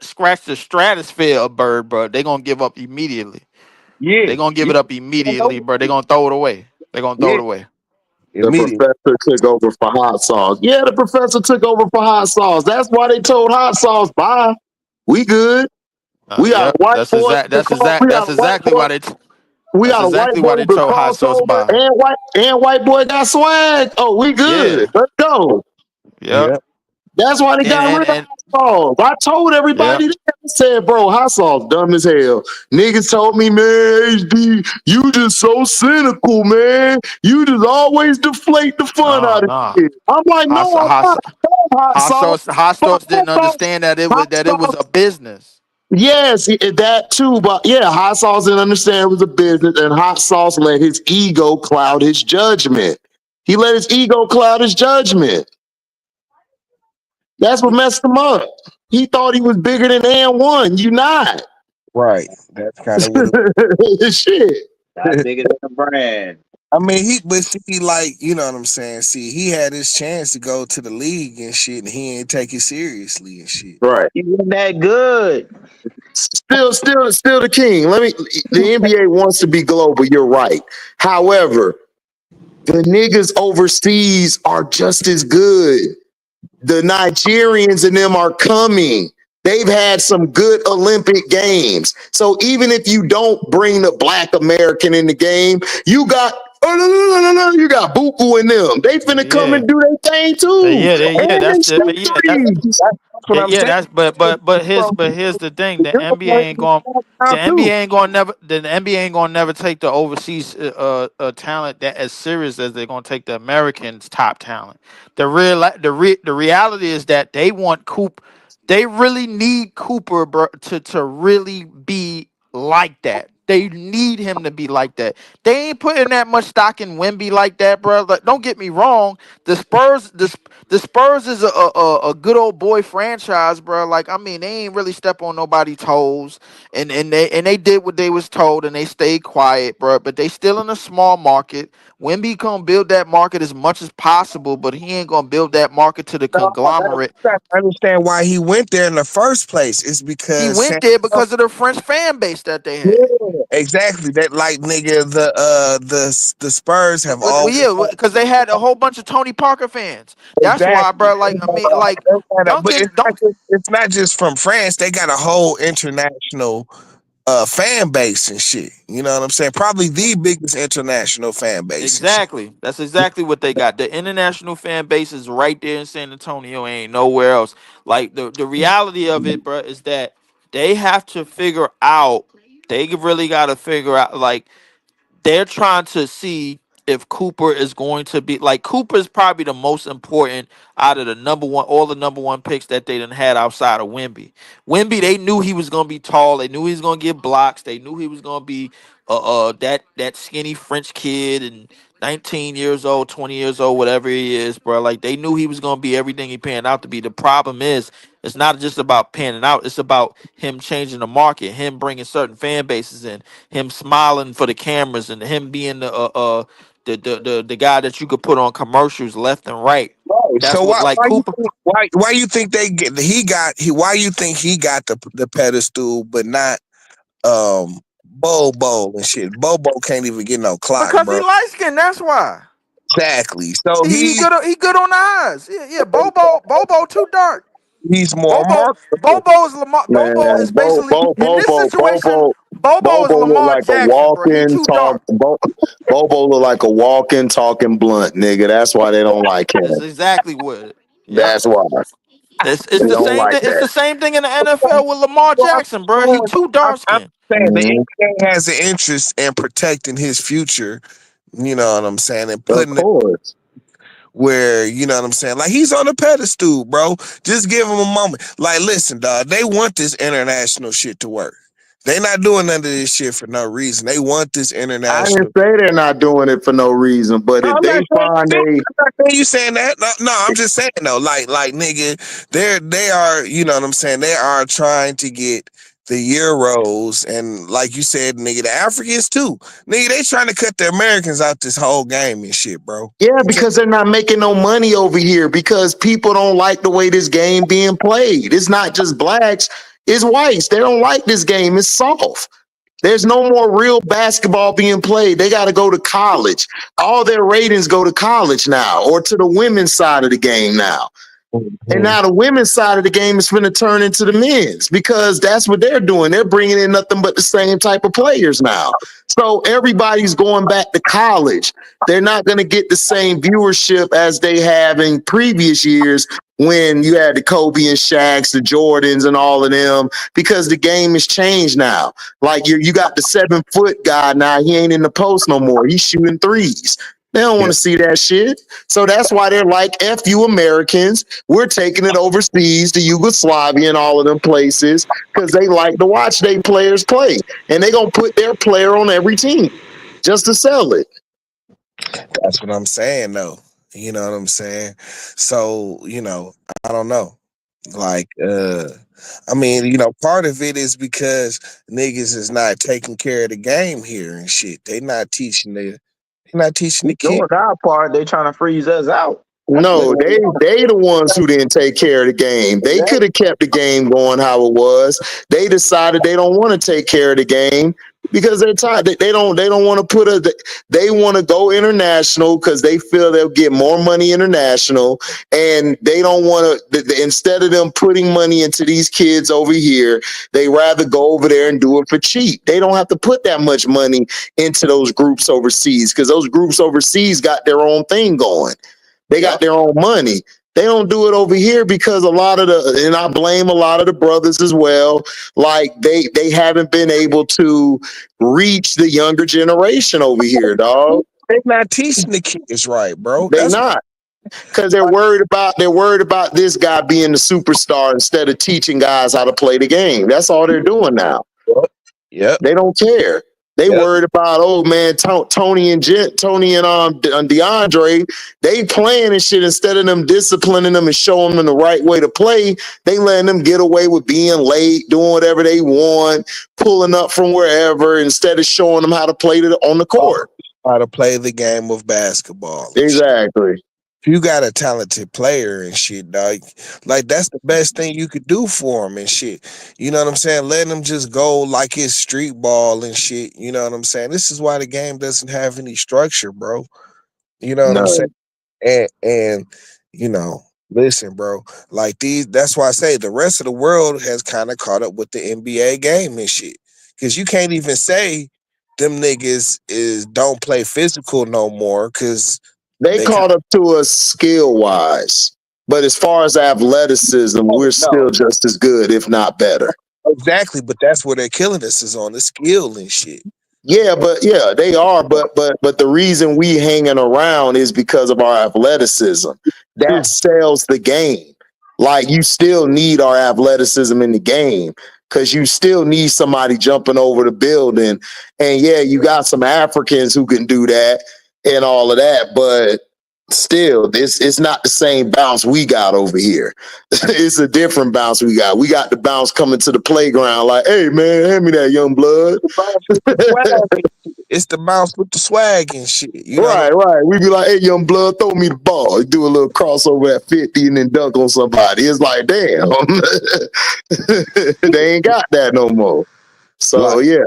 scratch the stratosphere of Bird, bro, they gonna give up immediately. yeah, They gonna give yeah, it up immediately, bro. They gonna throw it away. They gonna throw yeah. it away. The Immediately. professor took over for hot sauce. Yeah, the professor took over for hot sauce. That's why they told hot sauce, bye. We good. We got a Yep. white boy to cross. We got That's a white exactly boy. why they. We That's got a white exactly boy why they to told Hot cross Sauce over, bye. and white boy got swag. Oh, we good. Yeah. Let's go. Yep. Yeah. That's why they And got and rid of and hot sauce. I told yeah. everybody that. I said, bro, hot sauce dumb as hell. Niggas told me, man, HD, you just so cynical, man. You just always deflate the fun No, out of no. it. I'm like, Hot, no, Sa- I'm hot, not. Sa- Hot sauce. Hot But Sauce didn't understand hot that it was sauce. a business. Yes, that too. But yeah, hot sauce didn't understand it was a business, and hot sauce let his ego cloud his judgment. He let his ego cloud his judgment. That's what messed him up. He thought he was bigger than N1. You not. Right. That's kind of what Shit. Not bigger than the brand. I mean, but see, like, you know what I'm saying? See, he had his chance to go to the league and shit, and he ain't take it seriously and shit. Right. He wasn't that good. Still the king. The NBA wants to be global. You're right. However, the niggas overseas are just as good. The Nigerians and them are coming. They've had some good Olympic games. So even if you don't bring the black American in the game, you got you got Buku and them. They finna come Yeah. and do their thing too. And they That's shoot yeah. threes. That's what I'm Yeah, saying. that's but here's the thing: the NBA ain't going to never take the overseas talent that as serious as they're going to take the Americans' top talent. The reality is that they want Coop. They really need Cooper, bro, to really be like that. They need him to be like that. They ain't putting that much stock in Wemby like that, bro. Like, don't get me wrong. The Spurs is a good old boy franchise, bro. Like, I mean, they ain't really step on nobody's toes, and they did what they was told, and they stayed quiet, bro. But they still in a small market. Wemby gonna build that market as much as possible, but he ain't gonna build that market to the No, conglomerate. I understand why he went there in the first place. It's He because went there because of the French fan base that they yeah, had. exactly. That like nigga, the Spurs have Well, always yeah, because they had a whole bunch of Tony Parker fans. That's why, exactly. bro. Like, I mean, like But Duncan, Duncan. it's not just from France. They got a whole international fan base and shit. You know what I'm saying? Probably the biggest international fan base and shit. Exactly. That's exactly what they got. The international fan base is right there in San Antonio. Ain't nowhere else. Like the reality of it, bro, is that they have to figure out. They really got to figure out. Like they're trying to see if Cooper is going to be like Cooper is probably the most important out of the number one, all the number one picks that they done had outside of Wemby. Wemby, they knew he was gonna be tall. They knew he was gonna get blocks. They knew he was gonna be that skinny French kid and 19 years old, 20 years old, whatever he is, bro. Like they knew he was gonna be everything he panned out to be. The problem is it's not just about panning out. It's about him changing the market, him bringing certain fan bases in, him smiling for the cameras, and him being the guy that you could put on commercials left and right. That's So what like Cooper. why you think why you think he got the pedestal but not Bobo and shit? Bobo can't even get no clock, Because he bro. light skinned, that's why. Exactly. So He good on the eyes. Yeah. Bobo too dark. he's more Bobo marketable. Bobo is Lamar. Bobo Man, is basically in this situation. Bobo is Bobo look Lamar like a Jackson, bro. He walking too talk. dark. Bobo look like a walking talking blunt, nigga. That's why they don't like That's him. exactly what. Yep. That's why It's they the don't same like thing. It's that. the same thing in the NFL with Lamar Jackson, bro. He too dark I'm skinned. saying the Mhm. NBA has an interest in protecting his future. You know what I'm saying, and Of putting it course. where you know what I'm saying. Like he's on a pedestal, bro. Just give him a moment. Like, listen, dog. They want this international shit to work. They not doing none of this shit for no reason. They want this I didn't international. say they're not doing it for no reason, but No, if I'm not they saying find you. a I'm not saying you saying that. No, I'm just saying though. Like nigga, they are. You know what I'm saying. They are trying to get the Euros and like you said, nigga, the Africans too. Nigga, they trying to cut the Americans out this whole game and shit, bro. yeah, because they're not making no money over here because people don't like the way this game being played. It's not just blacks, it's whites. They don't like this game. It's soft. There's no more real basketball being played. They got to go to college. All their ratings go to college now or to the women's side of the game now. And Mhm. now the women's side of the game is going to turn into the men's because that's what they're doing. They're bringing in nothing but the same type of players now. So everybody's going back to college. They're not going to get the same viewership as they have in previous years when you had the Kobe and Shaqs, the Jordans, and all of them because the game has changed now. Like you got the 7 foot guy now. He ain't in the post no more. He's shooting threes. They don't want to see that shit. So that's why they're like, F you Americans. We're taking it overseas to Yugoslavia and all of them places because they like to watch their players play. And they're going to put their player on every team just to sell it. That's what I'm saying, though. You know what I'm saying? So, I don't know. Like, I mean, part of it is because niggas is not taking care of the game here and shit. They not teaching the We kid. doing our part. They trying to freeze us out. That's No, literally they the ones who didn't take care of the game. They could have kept the game going how it was. They decided they don't want to take care of the game because they're tired. They don't want to they want to go international because they feel they'll get more money international, and they don't want to. Instead of them putting money into these kids over here, they rather go over there and do it for cheap. They don't have to put that much money into those groups overseas because those groups overseas got their own thing going. They got their own money. They don't do it over here because a lot of and I blame a lot of the brothers as well. Like they haven't been able to reach the younger generation over here, dog. They not teaching the kids right, bro. They not because they're worried about this guy being the superstar instead of teaching guys how to play the game. That's all they're doing now. Yep. They don't care. They Yep. worried about man, Tony and DeAndre. They playing and shit instead of them disciplining them and showing them the right way to play. They letting them get away with being late, doing whatever they want, pulling up from wherever instead of showing them how to play on the court. How to play the game of basketball. Exactly. If you got a talented player and shit, dog, like that's the best thing you could do for him and shit. You know what I'm saying? Letting him just go like it's street ball and shit. You know what I'm saying? This is why the game doesn't have any structure, bro. You know what I'm saying? None. And you know, listen, bro. Like these, that's why I say the rest of the world has kind of caught up with the NBA game and shit. Cause you can't even say them niggas is don't play physical no more. Cause They they kind caught up to us skill wise, but as far as athleticism, of we're no. still just as good, if not better. Exactly, but that's where they're killing us is on the skill and shit. Yeah, they are, but the reason we hanging around is because of our athleticism. True. That sells the game. Like you still need our athleticism in the game because you still need somebody jumping over the building. And yeah, you got some Africans who can do that and all of that, but still, this it's not the same bounce we got over here. It's a different bounce we got. We got the bounce coming to the playground like, hey man, hand me that young blood. The bounce with the swag and shit. It's the bounce with the swag and shit. You know what I'm Right. We be like, hey, young blood, throw me the ball. Do a little crossover at 50 and then dunk on somebody. It's like, damn. They ain't got that no more. So, like yeah.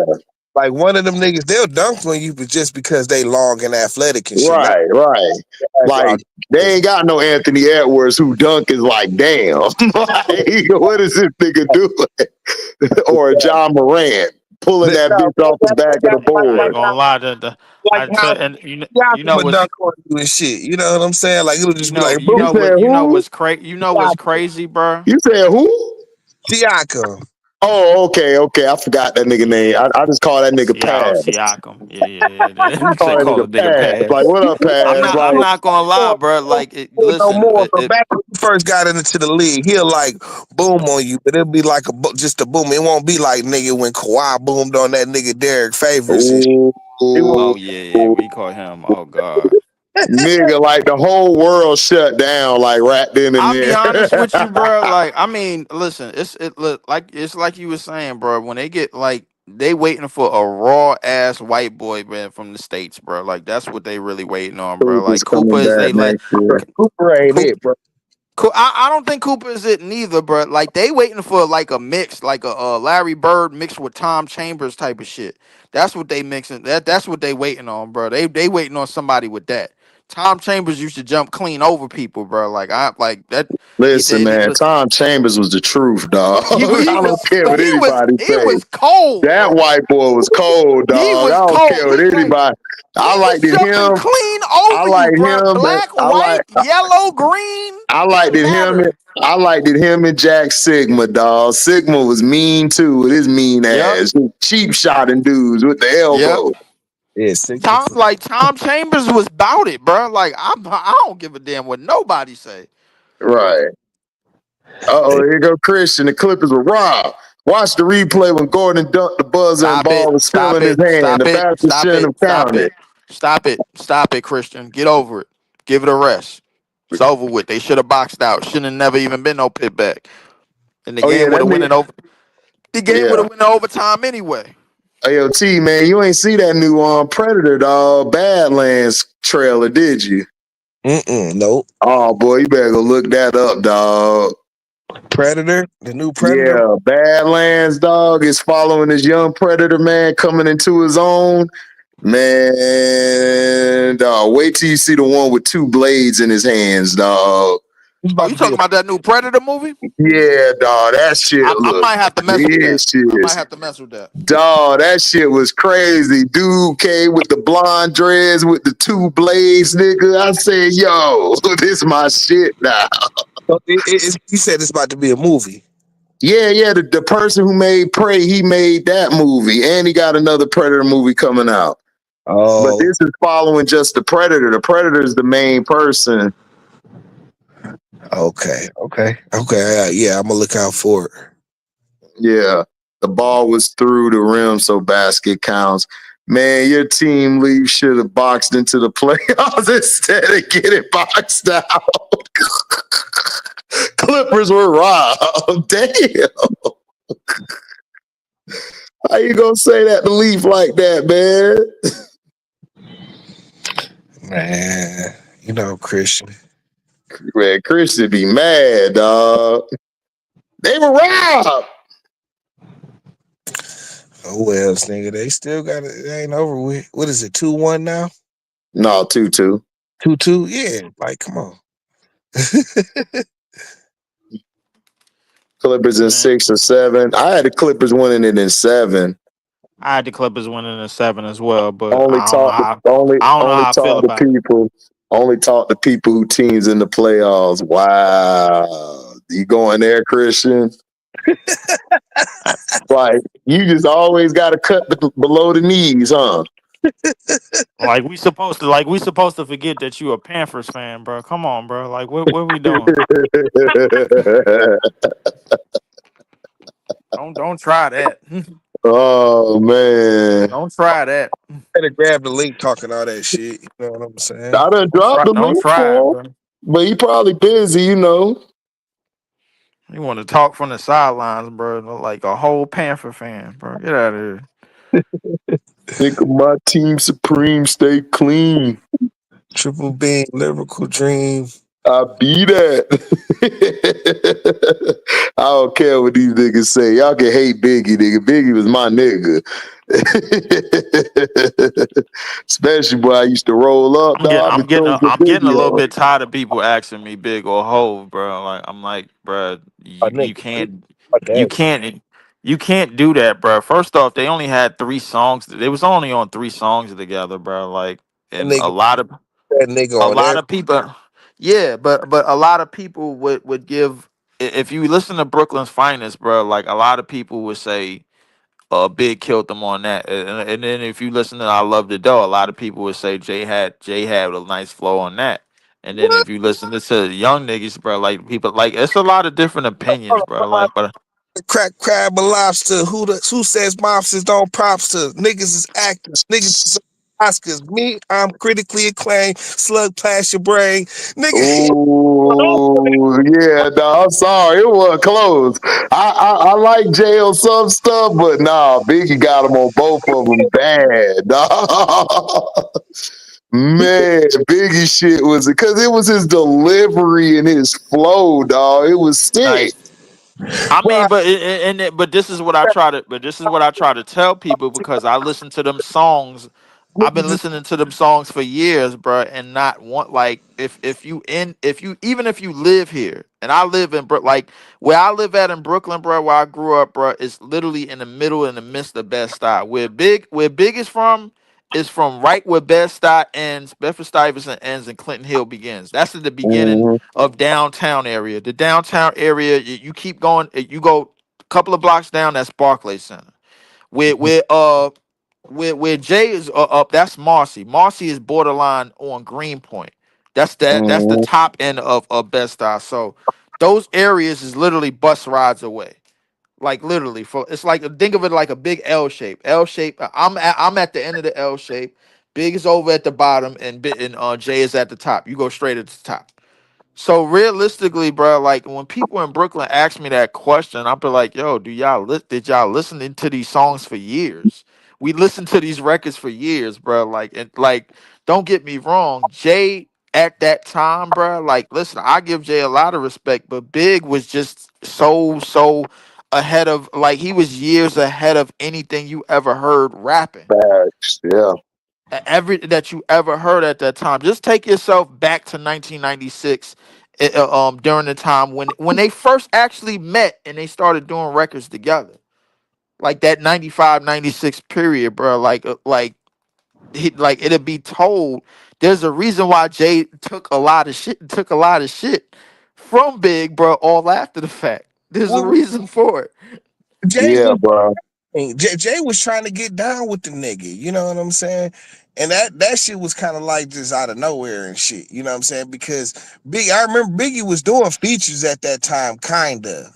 like one of them niggas, they'll dunk on you, but just because they long and athletic and shit. Not Right. Like, they ain't got no Anthony Edwards who dunk is like, damn. Like, what is this nigga doing? Or a John Morant pulling that no, bitch off the back of the I ain't board. gonna lie, like I how tell and you know Siakam would what's dunk on you and shit. You know what I'm saying? Like it'll just be like You boom, said who? you know what's crazy, bro? You said who? Siakam. Oh, okay. I forgot that nigga name. Yeah. I just call that nigga Pass. Siakam. Yeah. I call Say that call nigga a nigga Pass. Like, pass. what up, Pass? I'm Like, not gonna lie, bro. Like No listen, more, but back when he first got into the league, he'll like boom on you, but it'll be like just a boom. It won't be like nigga when Kawhi boomed on that nigga Derek Favors and shit. ooh, It won't, oh yeah, we call him. Oh god. nigga, like the whole world shut down, like right then and I'll be there. honest with you, bro. Like, I mean, listen, it's like you were saying, bro. When they get like they waiting for a raw ass white boy, man, from the states, bro. Like that's what they really waiting on, bro. Cooper's Like Cooper coming is back they let next year. Cooper ain't Cooper. it, bro. I don't think Cooper is it neither, bro. Like they waiting for like a mix, like a Larry Bird mixed with Tom Chambers type of shit. That's what they mixing. That's what they waiting on, bro. They waiting on somebody with that. Tom Chambers used to jump clean over people, bro. Like I like that. Listen, man, Tom Chambers was the truth, dog. He I don't was care what anybody he say. was cold, That bro. white boy was cold, He dog. I was don't care cold. what anybody. He I was liked it jumping him. clean I over you, liked bro. him, but Black, white, yellow, green, I liked didn't it him. matter. I liked it him and Jack Sigma, dog. Sigma was mean too with his mean Yep. ass, cheap shotting dudes with the Yep. elbow. Yeah, Tom Chambers was about it, bro. Like I don't give a damn what nobody say. Right. Here go Christian. The Clippers were robbed. Watch the replay when Gordon dunked the buzzer and Stop it. ball was still Stop in his it. hand. Stop The it. basket Stop shouldn't it. have Stop counted. it. Stop it. Stop it, Christian. Get over it. Give it a rest. It's over with. They should have boxed out. Shouldn't have never even been no pit back. And the Oh yeah, game would that have went nigga. in over. The game would Yeah. have went in overtime anyway. Hey, yo, T man, you ain't see that new Predator dog Badlands trailer, did you? Nope. Oh boy, you better go look that up, dog. Predator, the new Predator. Yeah, Badlands dog is following this young predator man coming into his own. Man, dog, wait till you see the one with two blades in his hands, dog. It's Oh, about you to be talking about that new Predator movie? Yeah, dog, that shit I look might have to mess with that. I might vicious. have to mess with that. Dog, that shit was crazy. Dude came with the blonde dreads with the two blades, nigga. I said, yo, this my shit now. So you said it's about to be a movie. Yeah, the person who made Prey, he made that movie, and he got another Predator movie coming out. But Oh, this is following just the Predator. The Predator is the main person. okay. Yeah, I'm gonna look out for it. Yeah, the ball was through the rim, so basket counts. Man, your team LEEF should have boxed into the playoffs instead of getting boxed out. Clippers were robbed. Damn. How you gonna say that to LEEF like that, man? Man, Christian. Man, Christian be mad, dog. They were robbed. Oh well, nigga. They still got it. It ain't over with. What is it? 2-1 now? No, 2-2. 2-2? Yeah. Like, come on. Clippers in 6 or 7. I had the Clippers winning it in 7. I had the Clippers winning in 7 as well, but Only I don't know talk how only I don't know only how I feel talk to about it. people. Only talk to people who teams in the playoffs. Wow. You going there, Christian? Like you just always got to cut below the knees, huh? We supposed to forget that you a Panthers fan, bro. Come on, bro. Like what we doing? Don't try that. Oh man. Don't try that. Better grab the link talking all that shit. You know what I'm saying? I done dropped the Don't link try it, for him, bro. but he probably busy, you know. You want to talk from the sidelines, bro? Like a whole Panther fan, bro. Get out of here. Think of my team supreme, stay clean. Triple B, lyrical dream. I be that. I don't care what these niggas say. Y'all can hate Biggie, nigga. Biggie was my nigga. Especially boy, I used to roll up, dog. I'm getting a little bit tired of people asking me Big or Hove, bro. Like I'm like, bro, My you nigga. can't, My you daddy. can't, you can't do that, bro. First off, they only had 3 songs. They was only on 3 songs together, bro. Like, and That nigga a on lot there. of people, yeah, but a lot of people would give if you listen to Brooklyn's Finest, bro. Like a lot of people would say Big killed them on that. And then if you listen to I Love the Dough, a lot of people would say Jay had a nice flow on that. And then What? if you listen to the young niggas, bro, like people like it's a lot of different opinions, bro. Like, but Crack crab and lobster. Who says mobsters don't props to? Niggas is actors. Niggas is Oscars. Me, I'm critically acclaimed. Slug past your brain. Nigga. Oh yeah, dog. I'm sorry, it was close. I like Jay on some stuff, but nah, Biggie got him on both of them bad, dog. Man, Biggie shit was because it was his delivery and his flow, dog. It was sick. nice. I mean, Well, but this is what I try to tell people because I listen to them songs. I've been niggas is listening to them songs for years, bro, and not want like if you live here and I live in like where I live at in Brooklyn, bro, where I grew up, bro, is literally in the middle in the midst of Bed-Stuy. Where Big is from right where Bed-Stuy ends, Bedford-Stuyvesant ends, and Clinton Hill begins. That's at the beginning Mhm. of downtown area. The downtown area, you keep going, you go a couple of blocks down, that's Barclays Center. Where where Jay is up, that's Marcy. Marcy is borderline on Greenpoint. That's the Mhm. top end of Bed-Stuy. So those areas is literally bus rides away. Like literally, for it's like think of it like a big L shape. L shape. I'm at the end of the L shape. Big is over at the bottom, and Jay is at the top. You go straight at the top. So realistically, bro, like when people in Brooklyn ask me that question, I'll be like, "Yo, did y'all listen to these songs for years? We listened to these records for years, bro. Like, don't get me wrong, Jay at that time, bro. Like, listen, I give Jay a lot of respect, but Big was just so ahead of, like, he was years ahead of anything you ever heard rapping Facts. Yeah. every that you ever heard at that time. Just take yourself back to 1996, during the time when they first actually met and they started doing records together. Like that 95, 96 period, bro. Like it'll be told. There's a reason why Jay took a lot of shit from Big, bro, all after the fact. There's a what reason for it. Jay Yeah, was bro. Jay was trying to get down with the nigga, you know what I'm saying? And that shit was kind of like just out of nowhere and shit, you know what I'm saying? Because I remember Biggie was doing features at that time, kind of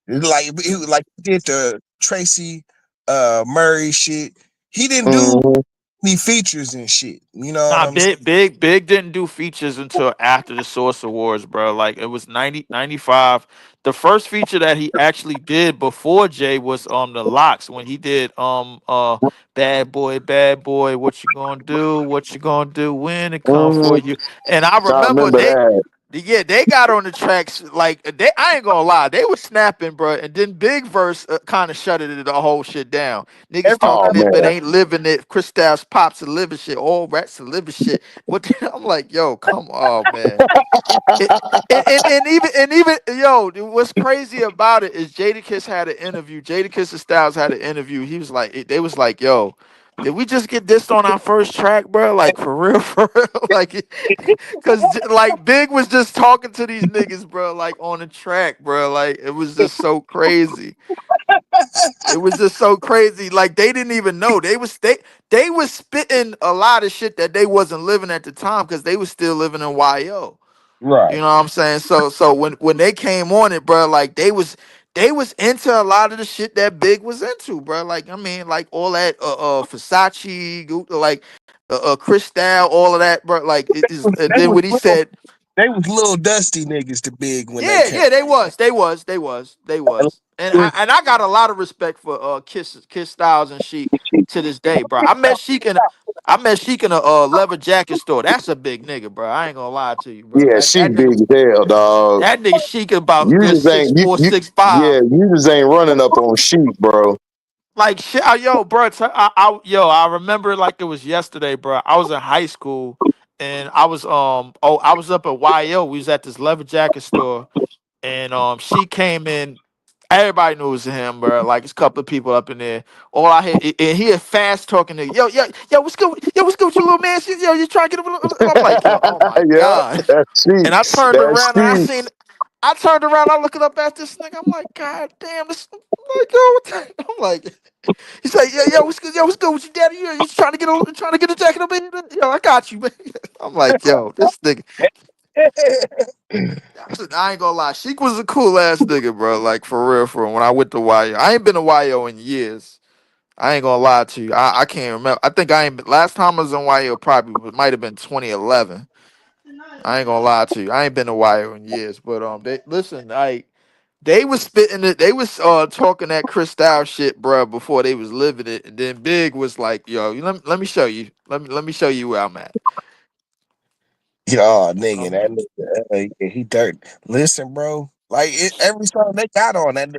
like he did the Tracy Murray shit. He didn't do Mhm. any features and shit, you know what Nah, I'm saying? Big didn't do features until after the Source Awards, bro. Like it was 95. The first feature that he actually did before Jay was the Locks when he did Bad Boy, what you gonna do? What you gonna do when it come for Mhm. you? And I I remember remember that. Yeah, they got on the tracks like they. I ain't gonna lie, they was snapping, bro. And then Big Verse kind of shut it the whole shit down. Niggas Oh talking it, but man. ain't living it. Chris Styles pops and living shit. All rats and living shit. What I'm like, yo, come on, man. It, and even yo, what's crazy about it is Jadakiss had an interview. Jadakiss and Styles had an interview. He was like, they was like, yo, did we just get dissed on our first track, bro? Like for real, for real, like, cause like Big was just talking to these niggas, bro, like on the track, bro. Like it was just so crazy. It was just so crazy. Like they didn't even know they was spitting a lot of shit that they wasn't living at the time because they was still living in YO. You Right. know what I'm saying? So when they came on it, bro, like they was into a lot of the shit that Big was into, bro. Like I mean, like all that Versace, like Cristal, all of that, bro. Like it is. And They then was when he little, said, they was little dusty niggas to Big when they yeah, came. yeah, they was. And I got a lot of respect for Kiss Styles and Sheik to this day, bro. I met Sheik in a leather jacket store. That's a big nigga, bro. I ain't gonna lie to you, bro. Yeah, That she that nigga big as hell, dog. that nigga Sheik about a You good just six ain't four, you 6'5". yeah, you just ain't running up on sheep, bro. Like shit, yo, bro. I remember like it was yesterday, bro. I was in high school, and I was up at YO. We was at this leather jacket store, and she came in. Everybody knew it was him, bro. Like it's a couple of people up in there. All I hear, and he a fast talking nigga. Yo, what's good? Yo, what's good with you, little man? Yo, you trying to get him? I'm like, yo, oh my Yeah, god. that's sheep. And I turned That's around and sheep. I turned around, I looking up at this nigga. I'm like, God damn, this. I'm like, yo, what the? I'm like, he's like, yo, what's good? Yo, what's good with you, daddy? You trying to get a jacket up in here? Yo, I got you, man. I'm like, yo, this nigga. I ain't gonna lie, Sheik was a cool ass nigga, bro. Like for real, for real. When I went to YO, I ain't been to YO in years. I ain't gonna lie to you. I can't remember. I think I ain't. Last time I was in YO probably might have been 2011. I ain't gonna lie to you. I ain't been to YO in years. But they listen, like they was spitting it. They was talking that Cristal shit, bro, before they was living it. And then Big was like, "Yo, let me show you. Let me show you where I'm at." Yeah, nigga, Um, that nigga, he dirt. Listen, bro, like every song they got on that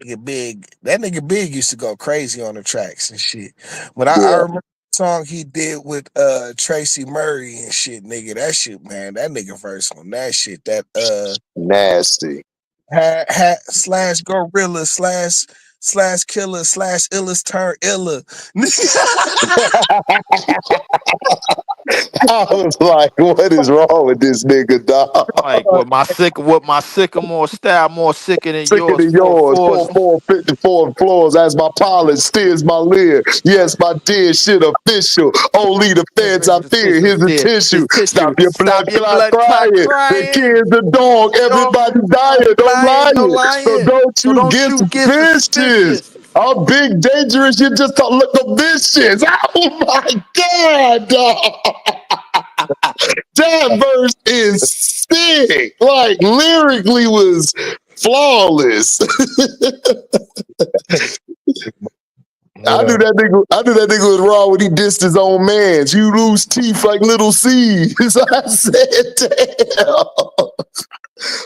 nigga Big used to go crazy on the tracks and shit. But I Yeah, remember the song he did with Tracy Murray and shit, nigga. That shit, man, that nigga verse on that shit. That nasty. hat slash gorilla slash killer slash illest turn illa. I was like, what is wrong with this nigga, dog? like with my sycamore style more sicker than Sicker yours. than Four yours, fours. 54 floors as my pilot steers my leer. Yes, my dear shit official. Only the feds I The fear. official Here's a steer. tissue. His tissue. Stop your blood Stop your clot blood clot crying. The crying. kids, the dog, Dog, everybody everybody dying. Don't lying, no lie. So lying. don't So you don't get you get suspicious. suspicious. I'm big, dangerous. You just don't look vicious. Oh my God, dog. That verse is sick. Like lyrically was flawless. I knew that nigga was wrong when he dissed his own mans. You lose teeth like little C's. I said, damn.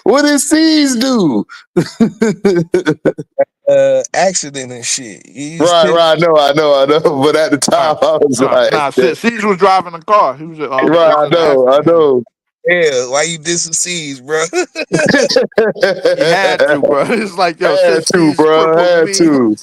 What did C's do? Accident and shit. He's Right, pissed. I know. But at the time, I was like, Caesar was driving a car. He was right, it was an I accident. know. Yeah, why you dissing C's, bro? He had to, bro. It's like, yo, Had since to, C's bro. crippled Had me. to.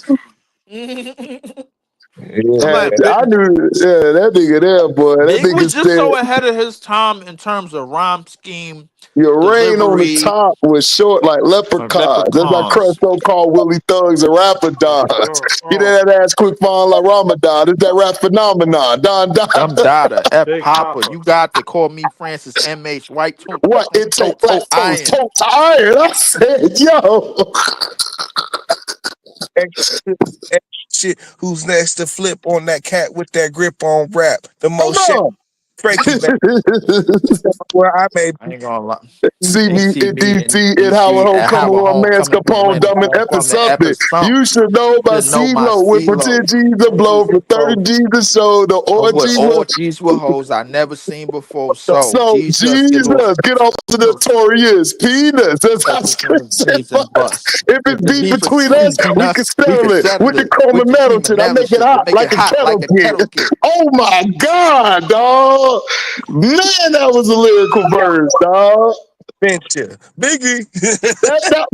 Yeah, Had Man, to. I knew, yeah, that nigga there, boy. That Big nigga was just said, so ahead of his time in terms of rhyme scheme, your rain on the delivery, top was short like leprechauns. That's like leprechauns. Cresto called Willie Thugs and Rapadons. Get that ass quick fine like Ramadan. It's that rap phenomenon. Don Don. Dumb Dada, F Big Papa. Papa. You got to call me Francis MH White What? It take black Toe folks Iron. toe to iron. I said, yo. extra, extra shit. Who's next to flip on that cat with that grip on rap? The Hold most shit. on. Frankie Beverly. Where I made I ain't gonna lie. See They me see in me in DC and Howard DC and Homecoming Howard with mask homecoming with Capone, men dumb and on effing from the something. episode. You should know my Should know my CeeLo with CeeLo. 10 G's a blow for 30 G's a show. The With orgy was orgies with hoes I never seen before. So so Jesus, it Jesus. was Get off the notorious penis. That's how Scripture said. G's and bust. If If it's it's beef beef between us, between we can us, we settle could it settle with the it chrome with and the metal cream and shit. I metal make it shit to hot make it like a hot kettle like a kid. kettle kid. Oh my God, dog. Man, that was a lyrical verse, dog. Venture. Biggie.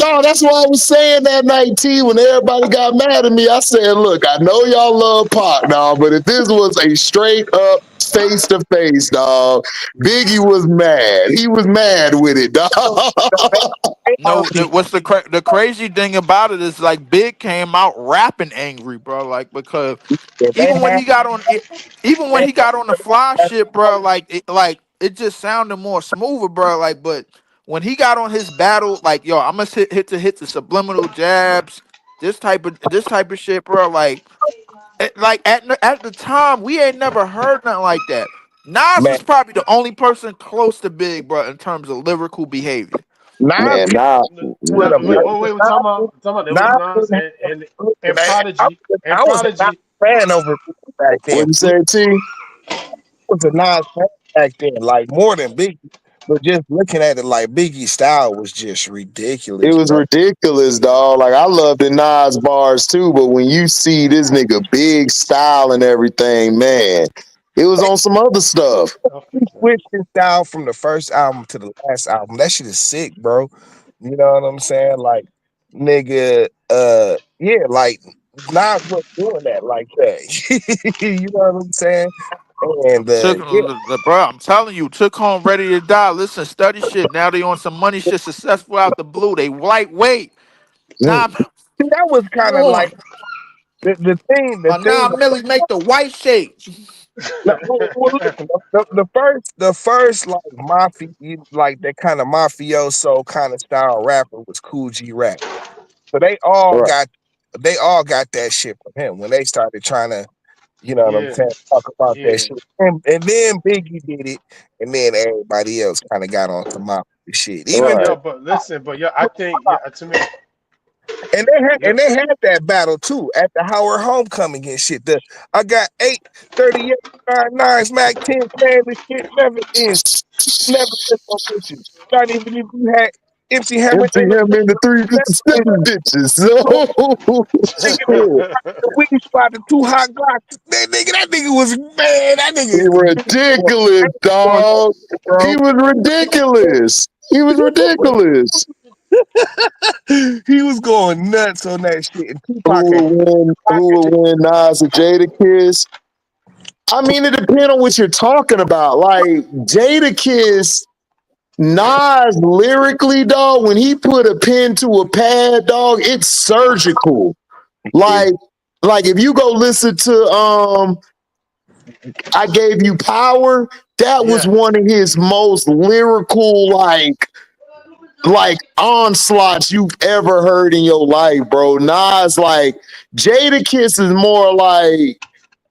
No, that's why I was saying that night, T, when everybody got mad at me. I said, look, I know y'all love Pac, dog, but if this was a straight up face to face, dog, Biggie was mad. He was mad with it, dog. No, what's the crazy thing about it is like Big came out rapping angry, bro. Like because even when he got on it, even when he got on the fly shit, bro, like it just sounded more smoother, bro. Like, but when he got on his battle, like yo, I'm gonna hit the subliminal jabs, this type of shit, bro. Like at the time, we ain't never heard nothing like that. Nas Man, was probably the only person close to Big, bro, in terms of lyrical behavior. Nas Man, came nah, with No, a yeah. wait, we're talking about there was Nas Nas was and man, Prodigy I was a Nas fan over back then. What'd you say, T? Was a Nas fan back then, like more than Biggie. But just looking at it, like Biggie's style was just It ridiculous, was bro. ridiculous, dog. Like I love the Nas bars too, but when you see this nigga big style and everything, man, it was on some other stuff. He switched his style from the first album to the last album. That shit is sick, bro. You know what I'm saying? Like, nigga, yeah, like Nas was doing that like that. You know what I'm saying? And Took yeah, bro, I'm telling you, took home ready to die. Listen, study shit. Now they on some money shit, successful out the blue. They lightweight. Mm. Nah, see, that was kind of like on. the thing. Nah, Millie make the white shake. No, well, listen, the first like mafia, like that kind of mafioso kind of style rapper was Cool G Rap. So Right, they all got that shit from him when they started trying to, you know what I'm Yeah, saying, talk about that yeah, shit. And then Biggie did it, and then everybody else kind of got on some mafia shit. Even right. yo, but listen, but yeah, I think yeah, to me, yeah, and they had that battle too at the Howard Homecoming and shit. I got 838 nines, Mac 10 man, the shit never ends. Never miss no bitches. Not even if you had MC Hammer Empty in the him in the three Mississippi ditches. So the weed spot, the two hot glocks. That nigga was man. That he nigga ridiculous, dog. bro. He was ridiculous. He was ridiculous. He was going nuts on that shit. And Who Tupac had will win? Who will win? Nas or Jada Kiss? I mean, it depends on what you're talking about. Like Jada Kiss, Nas lyrically, dog. When he put a pen to a pad, dog, it's surgical. yeah, Like, like if you go listen to I Gave You Power, that was yeah, one of his most lyrical, like onslaughts you've ever heard in your life, bro. Nas, like Jada Kiss is more like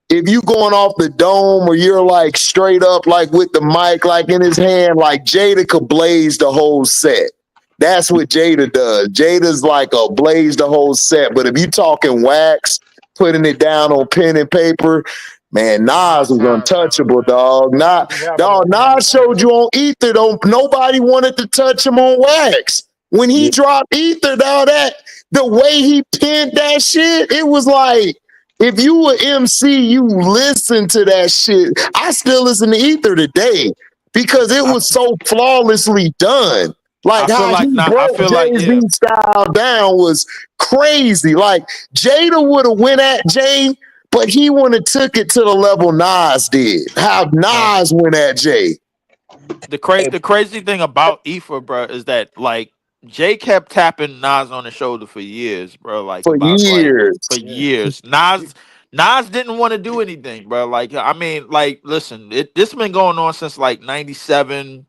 if you going off the dome or you're like straight up like with the mic like in his hand, like Jada could blaze the whole set. That's what Jada does. Jada's like a blaze the whole set. But if you talking wax, putting it down on pen and paper, man, Nas hard was times, man. untouchable, dog. Not He having dog. he having a Nas tough showed you time. on Ether. Don't nobody wanted to touch him on wax. When he yeah. dropped Ether, dog, that the way he pinned that shit, it was like if you were MC, you listen to that shit. I still listen to Ether today because it I, was so flawlessly done. Like I feel how he like nah, I broke feel like Jay-Z yeah. style down was crazy. Like Jada would have went at Jay, but he wouldn't have took it to the level Nas did. How Uh, Nas went at Jay the crazy thing about Ether, bro, is that like Jay kept tapping Nas on the shoulder for years, bro. Like for about like years. for Yeah, years. Nas didn't want to do anything, bro. Like I mean, like listen, this been going on since like '97.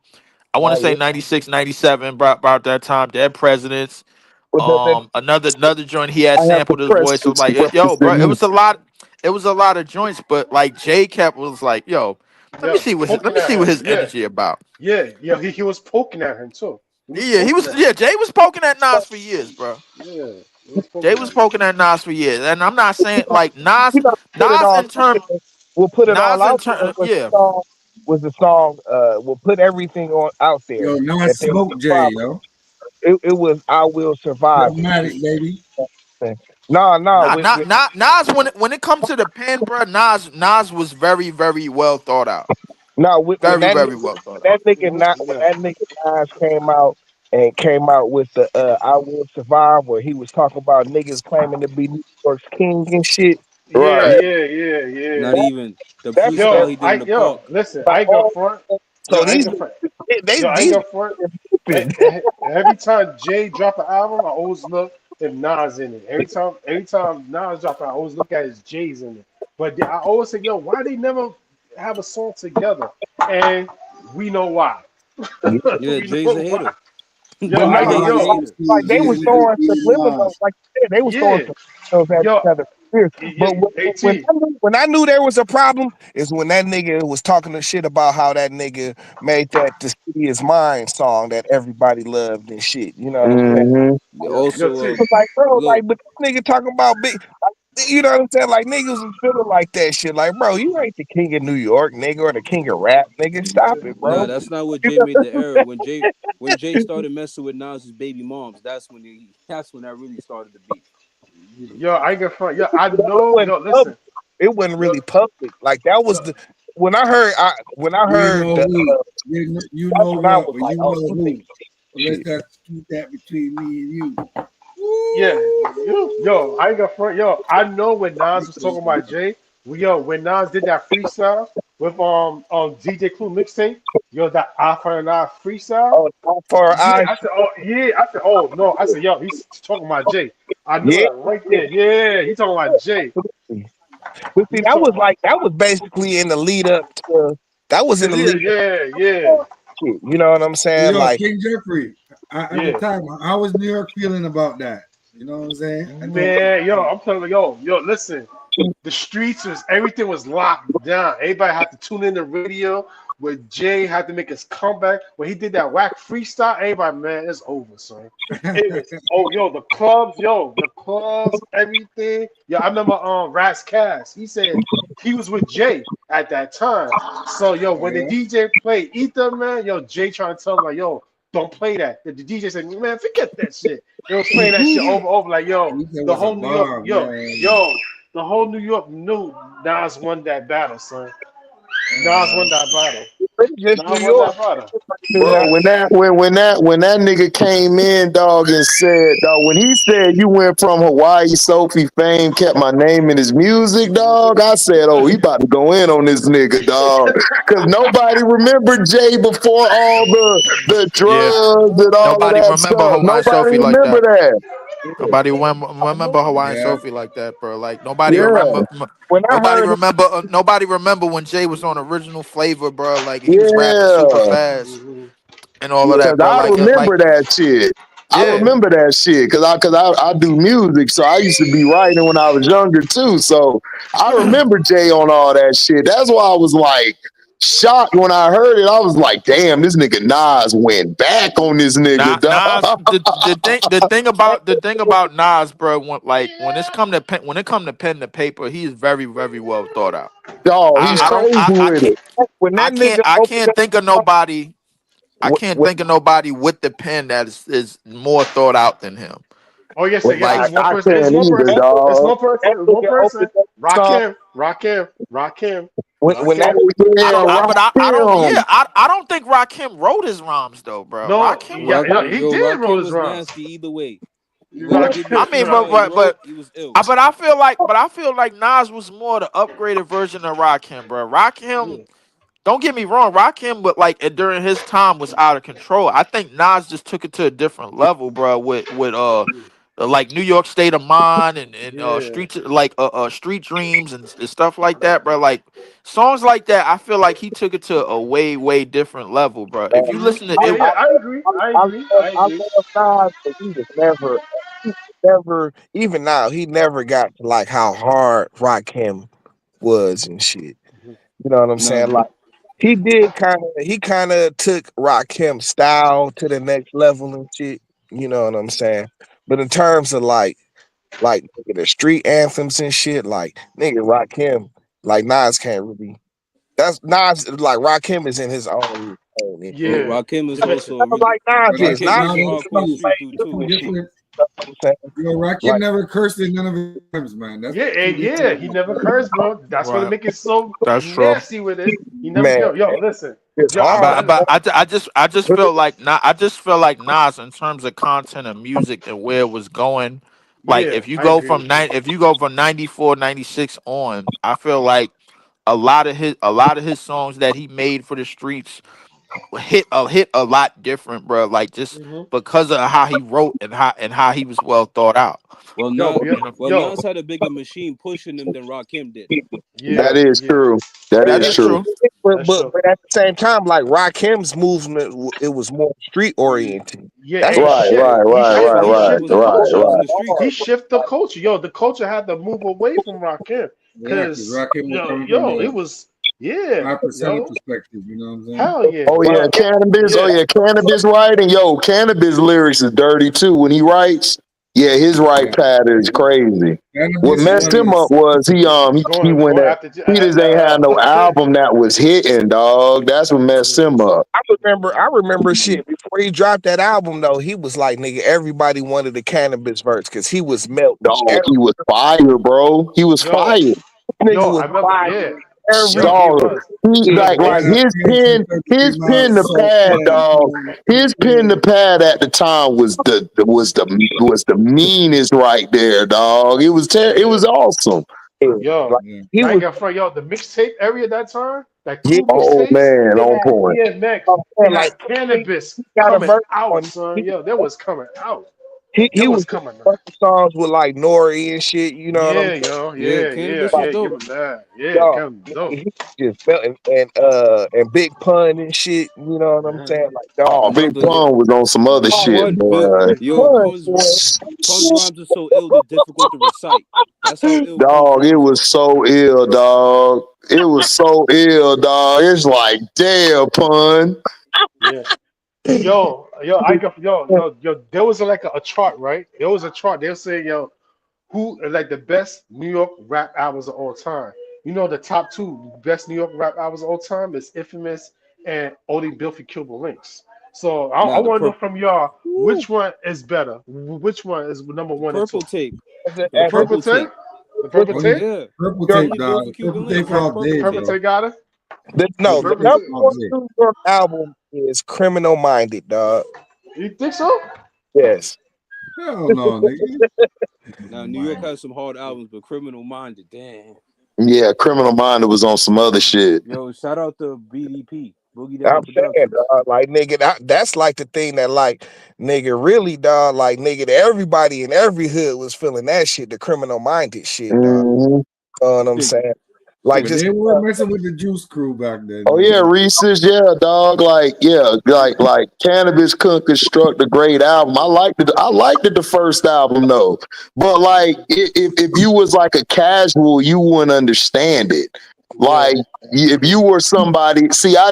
I want to Oh, say yeah. 96, 97, about that time. Dead Presidents. But Another joint he had I have the sampled his voice. So presidents to like, yo, bro, represent it me. was a lot. It was a lot of joints, but like J Cap was like, yo, Yeah, Let poking me at see what him. his energy about. Yeah. He was poking at him too. He was Yeah, he poking was. at him. Yeah, Jay was poking at Nas for years, bro. Yeah, he was Jay poking was at him. poking at Nas for years, and I'm not saying know, like Nas. you know, put it Nas all in term. we'll put it all Nas in out there turn. was Yeah. the song we'll put everything on out there Yo, not that there was smoke a J, problem. yo. It was I Will Survive and shit. Dramatic, baby. No, Not Nas when it comes to the pen, bro. Nas was very very well thought out. no when Very that very well thought out. when Yeah. that nigga Nas came out with the I Will Survive where he was talking about niggas claiming to be New York's king and shit. Right. Not Yeah. even the That's freestyle he did in the park. Listen, like I ain't gonna all front. Yo, so I ain't these gonna front. they Yo, I ain't these gonna front. stupid. Every time Jay drop an album, I always look if Nas in it. Every time Nas drop, I always look at his J's in it. But I always say, yo, why they never have a song together? And we know why. Yeah, We Jay's a know why. hater. Yo, But I no, get Jay's a yo, hater. like they was throwing subliminals, like you said, they was throwing yeah, subliminals at yo, each other for years. But At. when I knew there was a problem is when that nigga was talking the shit about how that nigga made that "The City Is Mine" song that everybody loved and shit. You know what I'm saying? Mm-hmm. Yo, Also, T. It's like, bro, look, but this nigga talking about big. You know what I'm saying? Like niggas was feeling like that shit. Like, bro, you ain't the king of New York, nigga, or the king of rap, nigga. Stop it, nah, bro. that's not what You Jay know made the error. When Jay started messing with Nas's baby moms, that's when that really started the beef. Yo, I get front. Yo, I it know. wasn't Yo, public. listen. It wasn't Yo, really public. Like that was yo, the when I You heard know the who? You that's know when I what? was Well, like, you oh, know these who? niggas Let's shit. just keep that between me and you. yeah, Woo! yo, I got front. Yo, I know when Nas was talking about Jay. When Nas did that freestyle with DJ Clue mixtape, yo, that eye for an eye freestyle. Oh, all for Yeah, eyes. I said, oh yeah, I said, oh no, I said, yo, he's talking about Jay. I know Yeah. that right there. Yeah, he talking about Jay. But see, He's talking about that was basically in the lead up to that was the in the lead leader. up Yeah, to shit. You know what I'm Hey, saying? yo, Like, King Jeffrey. At the yeah. time, how was New York feeling about that? You know what I'm saying? I know. Man, yo, I'm telling you, yo, listen. The streets was everything was locked down. Everybody had to tune in the radio. When Jay had to make his comeback, when he did that whack freestyle, everybody, man, it's over, son. It was the clubs, everything. Yeah, I remember Ras Cass. He said he was with Jay at that time. So yo, when the Yeah. DJ played Ether, man, yo, Jay trying to tell him like, yo, don't play that. The DJ said, man, forget that shit. They was playing that shit over, like, yo, Ether the was a whole New York, bomb, man. the whole New York knew Nas won that battle, son. Nas won Man. that battle. it's just New Nas won York. that battle. Knew Bro, that. when that nigga came in, dog, and said, dog, when he said you went from Hawaii Sophie fame, kept my name in his music, dog, I said, oh, he about to go in on this nigga, dog. Cause nobody remembered Jay before all the Yeah. drugs and all of Nobody that remember stuff. Hawaiian Nobody Sophie like remember that. that. Nobody remember Hawaiian Yeah. Sophie like that, bro. Like nobody Yeah, remember. When I Nobody heard it, remember. Nobody remember when Jay was on original flavor, bro. Like he was rapping super yeah. fast and all of yeah, Cause that, bro. I remember that shit. I Yeah, remember that shit cause I do music, so I used to be writing when I was younger too. So I remember Jay on all that shit. That's why I was like shocked when I heard it. I was like, damn, this nigga Nas went back on this nigga, dog. Nas. The thing about Nas, bro. When it come to pen to paper, he is very very well thought out. Dog, he's I yeah. don't crazy with it. When that nigga I opened can't think of up, nobody. I can't when, think of nobody with the pen that is more thought out than him. Oh yes, Well, sir. Yes, Like it's one I person. It's can't one either, person. that, It's dog. one person. that It's one nigga opened person. up the song, Rock him, when that Yeah, But rock I don't. Yeah, him. I don't think Rakim wrote his rhymes though, bro. No, Rakim, yeah, Rakim, he yo, did roll Rakim his was rounds. nasty either way. You gotta Rock give him, me I mean, credit but where he but wrote. but He was ill. but I feel like Nas was more the upgraded version of Rakim, bro. Rakim, yeah. don't get me wrong, Rakim, but like during his time was out of control. I think Nas just took it to a different level, bro. With like New York State of Mind and Yeah. Street Dreams and stuff like that, bro. Like songs like that, I feel like he took it to a way different level, bro. If you listen to Yeah, it, yeah, I agree. I agree. I I agree. love Nas, but he was never, even now, he never got to like how hard Rakim was and shit. You know what I'm Nah, saying? Like, he kind of took Rakim's style to the next level and shit. You know what I'm saying? But in terms of like nigga, the street anthems and shit, like nigga Rakim, like Nas can't really. That's Nas like Rakim is in his own lane and Yeah, shit. Yeah, Rakim is listen. also a really Like Nas But that's is Rakim Nas is not a is hardcore in street dude something too. and shit. different. You know what I'm saying? Yo, Rakim Like never cursed in none of his times, man. That's Yeah, two and yeah, he different. never cursed, bro. That's what Right. make it so That's true. nasty with it. He never man, yo, listen. it's Yo, hard. I just felt like I just feel like Nas in terms of content and music and where it was going. Like yeah, I agree. if you go from 94, 96 on, I feel like a lot of his songs that he made for the streets hit a lot different, bro. Like just Hmm. because of how he wrote and how he was well thought out. Yo, But yeah, yo, Nas had a bigger machine pushing him than Rakim did. That yeah, is yeah. true. That That is is true. true. but, That's but true. but at the same time, like Rakim's movement, it was more street oriented. Yeah, That's and what Right, I'm right, saying. he right, Yeah, shift right, but he Rakim right, shift was the in right, culture. was in right. the streets He though. shift the culture. Yo, the culture had to move away from Rakim. Yeah, because Cause Rakim was coming from yo, it the was yeah, 5% yo, perspective. You know what I'm saying? hell yeah. Oh yeah, But cannabis. Oh yeah, yeah, cannabis writing. Yo, cannabis lyrics is dirty too. When he writes, yeah, his right Yeah. pattern is crazy. What Cannabis messed him up was was he went going at after he just ain't had no Puff Daddy. album that was hitting, dog. That's what messed Yeah, him up. I remember shit before he dropped that album though. He was like, nigga, everybody wanted the cannabis verse because he was melting. Dog, he was fire, bro. He was yo, fire. Nigga I was remember. fire Yeah, every yo, he Dog, was. he He was like right awesome. his after pen, came out. to So pad, bad, dog. man. His pen to pad at the time was the meanest right there, dog. It Yeah, was awesome. yo, like Yeah. he I ain't was got front. Yo, the mixtape area that time, that yeah. crew Oh mixtapes, man, they on had point. DMX, I'm they saying, like had cannabis he got a coming verse out, on son. Yo, that was coming out. he That was was doing coming a out. bunch of songs with like Nori and shit. You know what I'm Yeah, saying? yo, Yeah, yeah. cannabis was Like Yeah, give dope. him that. Yeah, dog, Kevin, dope. he just felt and Big Pun and shit. You know what I'm Mhm. saying? Like dog, Oh, Shout Big out to Pun was on some other Big shit, Pun, but boy. Big yo, Pun, boy. Pun's rhymes are so ill they're difficult to recite. That's how ill Pun's Dog, it rhymes was were. so ill, dog. It was so ill, dog. It's like, damn, Pun. Yeah. I got yo. There was like a chart, right? There was a chart. They'll say, yo, who are like the best New York rap albums of all time. You know, the top two best New York rap albums of all time is Infamous and Oldie Bilfy Cuban Links. So I Nah, the want to know purple. from y'all Woo, which one is better. Which one is number the one and two? purple tape. The The As a purple purple tape. tape. The with purple Oh yeah. tape. Yeah. Purple your tape, Only dog. built for Purple Cuban The tape links. The all purple day, purple tape. bro. tape got it. The no, the purple Tape number tape. all one day. New York album is Criminal Minded, dog. You think so? Yes. Hell no, nigga. Now New York Man. has some hard albums, but Criminal Minded, damn. Yeah, Criminal Minds was on some other shit. Yo, shout out to BDP, Boogie I'm Down saying, Productions. dog, like nigga, that's like the thing that like nigga really, dog, like nigga, everybody in every hood was feeling that shit, the criminal minded shit, dog. Hmm. You know what I'm Shit, saying? Like shit. But just they were messing with the Juice Crew back then, Oh you yeah, know. Reese's, yeah, dog. Like Cannabis couldn't construct a great album. I liked it the first album though. But like if you was like a casual, you wouldn't understand it. Yeah. Like if you were somebody, see, I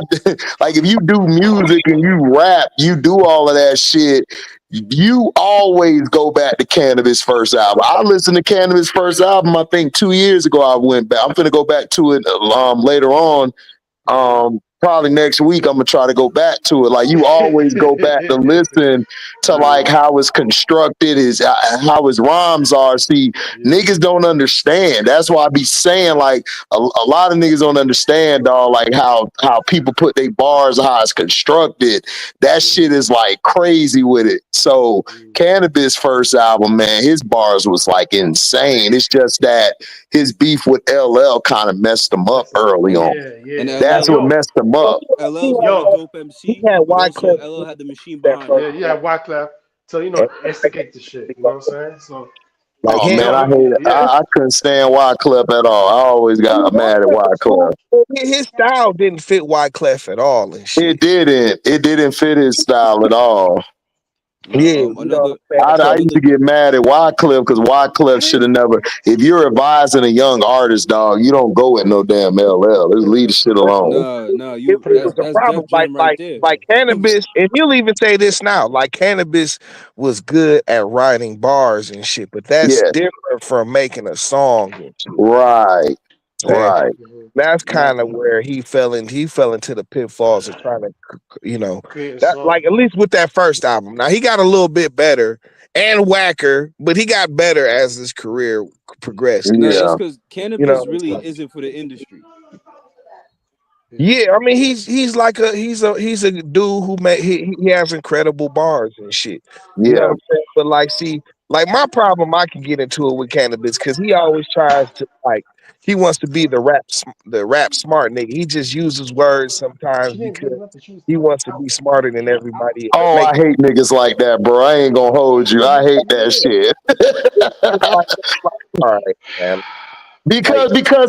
like if you do music and you rap, you do all of that shit. You always go back to Cannabis first album. I listened to Cannabis first album. I think 2 years ago. I went back. I'm gonna go back to it later on. Mhm. Probably next week I'm gonna try to go back to it. Like you always go back to listen to Yeah. like how it's constructed, is how his rhymes are. See, Yeah. niggas don't understand. That's why I be saying like a lot of niggas don't understand, dog. Like how people put their bars, how it's constructed. That shit Mhm. is like crazy with it. So Mhm. Cannabis first album, man, his bars was like insane. It's just that his beef with LL kind of messed him up Listen. early on. Yeah. And Yeah. That's LL what Yo. messed him up. he LL's had, not a Yo. dope he MC, had but also Wyclef LL had the machine that behind first him. Yeah. Yeah. Wyclef. So and instigate the shit. You know what I'm saying? So like Oh him, man, yo. Yeah. I couldn't stand Wyclef at all. I always got mad at Wyclef was cool. Wyclef. His style didn't fit Wyclef at all and shit. It didn't fit his style at all. Yeah, you know Another what I'm saying. I So used another to get mad at Wycliffe because Wycliffe should have never. If you're advising a young artist, dog, you don't go with no damn LL. Just leave the shit alone. nah, it you was a that's problem. Def Jam right there. Like Cannabis, and you'll even say this now. Like Cannabis was good at writing bars and shit, but that's Yeah, different from making a song and shit. right, Saying right. that's Nah, kind of where he fell into the pitfalls of trying to, you know, Create a that song. like at least with that first album. Now he got a little bit better and whacker, but he got better as his career progressed and nah, shit. that's Yeah, because You know cannabis what I'm really saying? isn't for the industry. Yeah. Yeah, I mean he's like he's a dude who he has incredible bars and shit. You know what yeah. I'm saying? But like see, like my problem I can get into it with Cannabis because he always tries to like he wants to be the rap smart nigga. He just uses words sometimes She didn't bring because nothing. She was he talking. wants to be smarter than everybody and Oh, make I hate niggas like that, bro. I ain't gonna hold you. I hate that shit. it's like all right, man. Like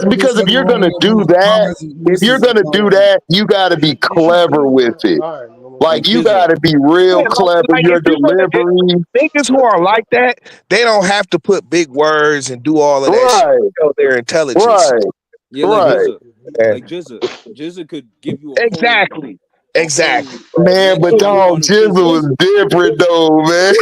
Because if Nothing you're wrong gonna with him do when that, Thomas if you're uses gonna do that, you gotta be You should clever bring with her. it. All right, no more. Like Like you Jizza. gotta be yeah, real clever. like if Your you're gonna delivery, niggas who are like that, they don't have to put big words and do all of that shit. right, Show their intelligence. right, Yeah, like right. Jizza. Like Jizza. Jizza could give you Exactly. a Exactly, whole bro. Man, but lecture dog, on them Jizza was physics. different though, man.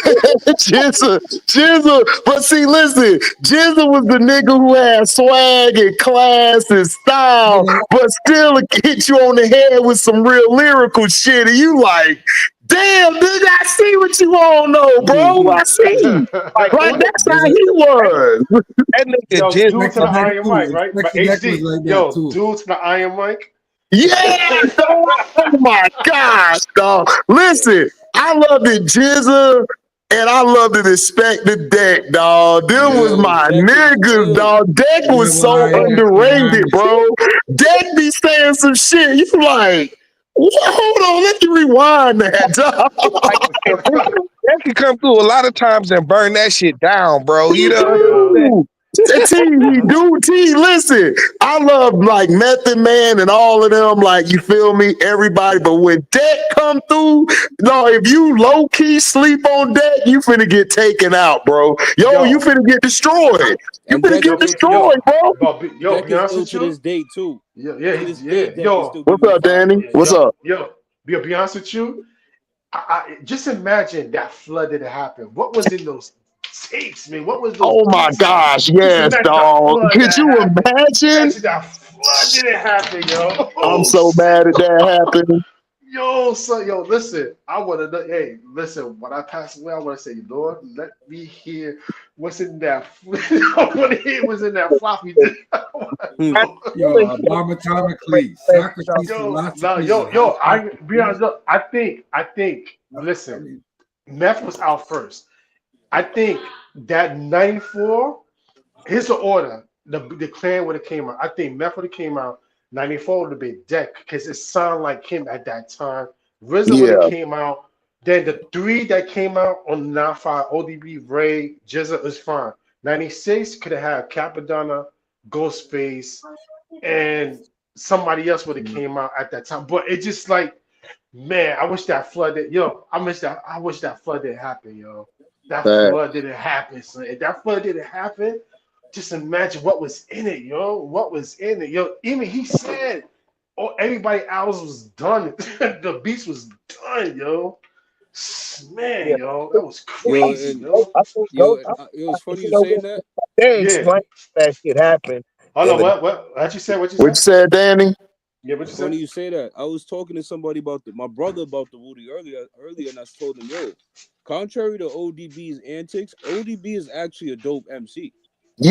Jizza. But see, listen, Jizza was the nigga who had swag and class and style, But but still hit you on the head with some real lyrical shit. And you like, damn, nigga, I see what you on though, bro. I see. Like Like what that's how there's a he was. that nigga Yo, just due to the Spectre Deck Iron Mike, too. right? But Spectre Deck was HD, like that yo, too. due to the Iron Mike. Yeah, dog. Oh my gosh, dog. Listen, I loved it, Jizza, and I loved it, Expect the Deck, dog. Them was Yo, my Deck is niggas, ill. dog. Deck was so underrated, WIFTI. bro. Deck be saying some shit. You like, what? Hold on, let me rewind that, like dog. and that can come through a lot of times and burn that shit down, bro. You He know what I'm Yeah. saying? do. He do. Listen, I love like Method Man and all of them. Like, you feel me? Everybody. But when Deck come through, no, if you low key sleep on Deck, you finna get taken out, bro. Yo, you Yo, finna get destroyed. You And finna Deck yo, get is ill to this destroyed, bro. be Deck is honest ill with to you. this day too. Yeah, yeah, To this day, yeah. Deck can still give What's you up, five Danny? bars. What's up? Be honest with you. Just imagine that flood that happened. What was in those tapes, man? What was those Oh my beats? gosh, Just yes, imagine that dog. flood Could that you happened. imagine? Imagine that flood didn't happen, yo. I'm Oh so shit. mad at that happened. Yo, son, yo, listen. I want to. Hey, listen. When I pass away, I want to say, Lord, let me hear what's in that. I want to hear what's in that floppy disk. Hmm. Yo, Abomatomically. Socrates, Yo, philosophies, and yo. high I be honest. Look, I think. I Listen, mean, meth was out first. I think that '94. Here's the order. The clan would have came out. I think meth would have came out. '94 would have been Deck because it sounded like him at that time. RZA would have Yeah, came out. Then the three that came out on 95, ODB, Ray, Jizza is fine. '96 could have had Capadonna, Ghostface, and somebody else would have came out at that time. But it just like, man, I wish that flood did. Yo, I wish that flood didn't happen, yo. That that, flood didn't happen. So if that flood didn't happen, just imagine what was in it, yo. What was in it, yo? Even he said, "Oh, everybody else was done. The beast was done, yo." Yeah. Man, yo, that was Yo, crazy, and yo. I think those, it's funny you you know, saying that. they Yeah. explain that shit happened. Hold And on, the, what? How'd you say? What you what say? you said, Danny? Yeah, what you It's say? funny you say that. I was talking to somebody about my brother about the Woody earlier, and I told him, yo, contrary to ODB's antics, ODB is actually a dope MC.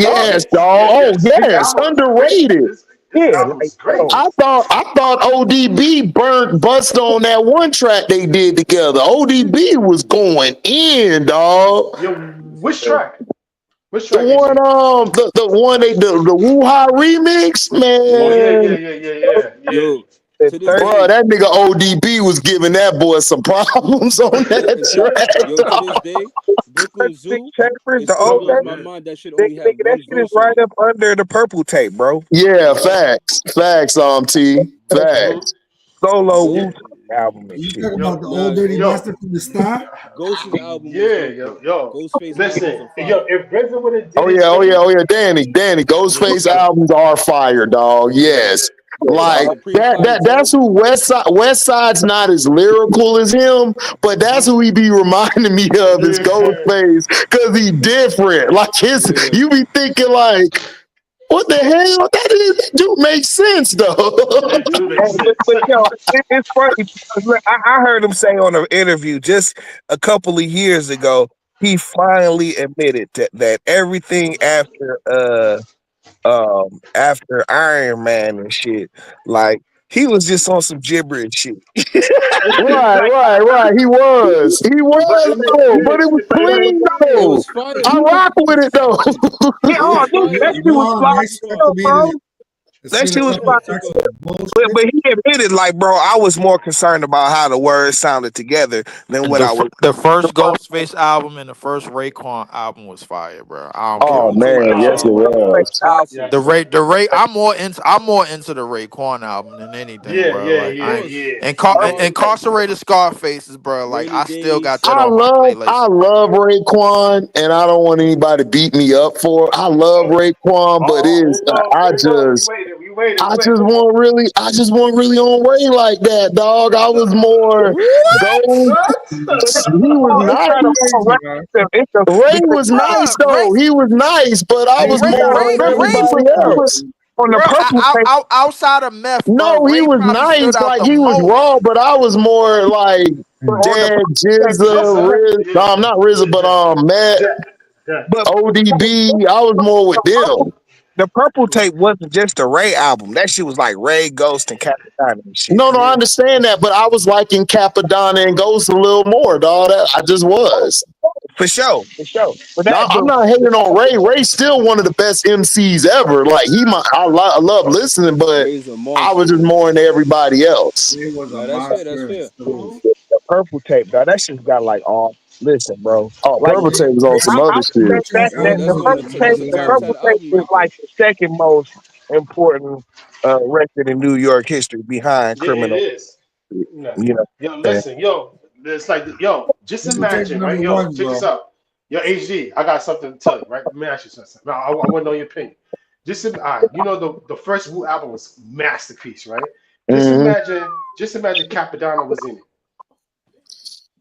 oh Yes, Yes, dog. Oh, yes. His yes, album was great. underrated. His yeah, album like was great. yo, I thought ODB burnt bust on that one track they did together. ODB was going in, dog. Yo, which track? Which The track, one, AG? the one the Woo Ha remix, Oh Yeah, yeah, man. yeah. yo, the to this third Bro, day, that nigga ODB was giving that boy some problems on that and track. to this day, Brooklyn 36 Zoo, chambers, it the still old blows Brooklyn, my yeah. mind that shit only nigga, had that one shit is verse on right it. up under the purple tape, bro. Yeah, Yup. facts, T, facts. Solo Mm-hmm. Yo, Wu. album and You shit. talk about the old dirty bastard from the start? Ghost's album was Yeah, dope, yo. Ghostface album Listen, was a fire. yo, if RZA would have did Oh his yeah, thing, Danny. Ghostface yeah, albums are fire, dog. yeah, Yes. That was Like a pre-fire that's too. who West Side's not as lyrical as him, but that's who he be reminding me of is yeah, Ghostface, cause he different. Like Yeah. you be thinking like, what the hell? That dude makes sense though. it do make Hey, sense. but yo, it's funny because look, I heard him say on an interview just a couple of years ago, he finally admitted that everything after Iron Man and shit, like he was just on some gibberish shit. Right. He was But though, but it was clean It though. was fire I though. rock with it though. Yeah, It oh, was dude, fire that though. shit was Bro, fly, nice track to me. bro. It's That been shit a was couple fly. of tracks Took like But bullshit. he admitted, like, bro, I was more concerned about how the words sounded together than what I was. The first Ghostface album and the first Raekwon album was fire, bro. I don't care Oh what Raekwon, nobody man, yes oh it say. my god, was. classic. The Ray I'm more into the Raekwon album than anything, bro. Like Of I ain't course, incarcerated Scarfaces, bro. Like Rainy I still got Days. that on my I playlist. love Raekwon, and I don't want anybody to beat me up for it. I love Raekwon, but is hold on, we waited. I just want really on Ray like that, dog. I was more What? go. But He was it's not a nice. wrong Crazy, man. It's a Ray because was nice Bruh, though. He was nice, but I was it's Ray not more a Ray on Ray Ray everybody else. on the bro, purple tape. outside of meth, bro, No, he Ray was probably stood nice, out like the he was most. raw, but I was more like On the Dead purple tape, Jizza, Listen, Riz. yeah, No, I'm not RZA, but Matt, that. but ODB. I was more with them. the purple tape wasn't just a Ray album. That shit was like Ray, Ghost, and Capitan and shit. No, I understand that, but I was liking Capadonna and Ghost a little more, dog. I just was. For sure, for sure. But Now, that, I'm but not hating on Ray. Ray's still one of the best MCs ever. Like I love listening, but Ray's a I was monster. just more into everybody else. It was a Nah, that's fair. That's monster. fair. So, the purple tape, dog, that shit's got like all. Listen, bro, Oh, like Purple Tape was on some I other would say shit. Track Yeah, album the was purple a that's tape, a the legendary top 10 purple album. tape album is right there. like the second most important record in New York history behind Yeah, it Criminal. is. Yeah. You know, Yo, what I'm listen, it's like, just Purple Tape imagine, right? number Yo, one, check this bro. out. Yo, HD, I got something to tell you, right? Let me ask you something. Now, I want to know your opinion. All right, the first Wu album was masterpiece, right? Hmm. Just imagine Capadonna was in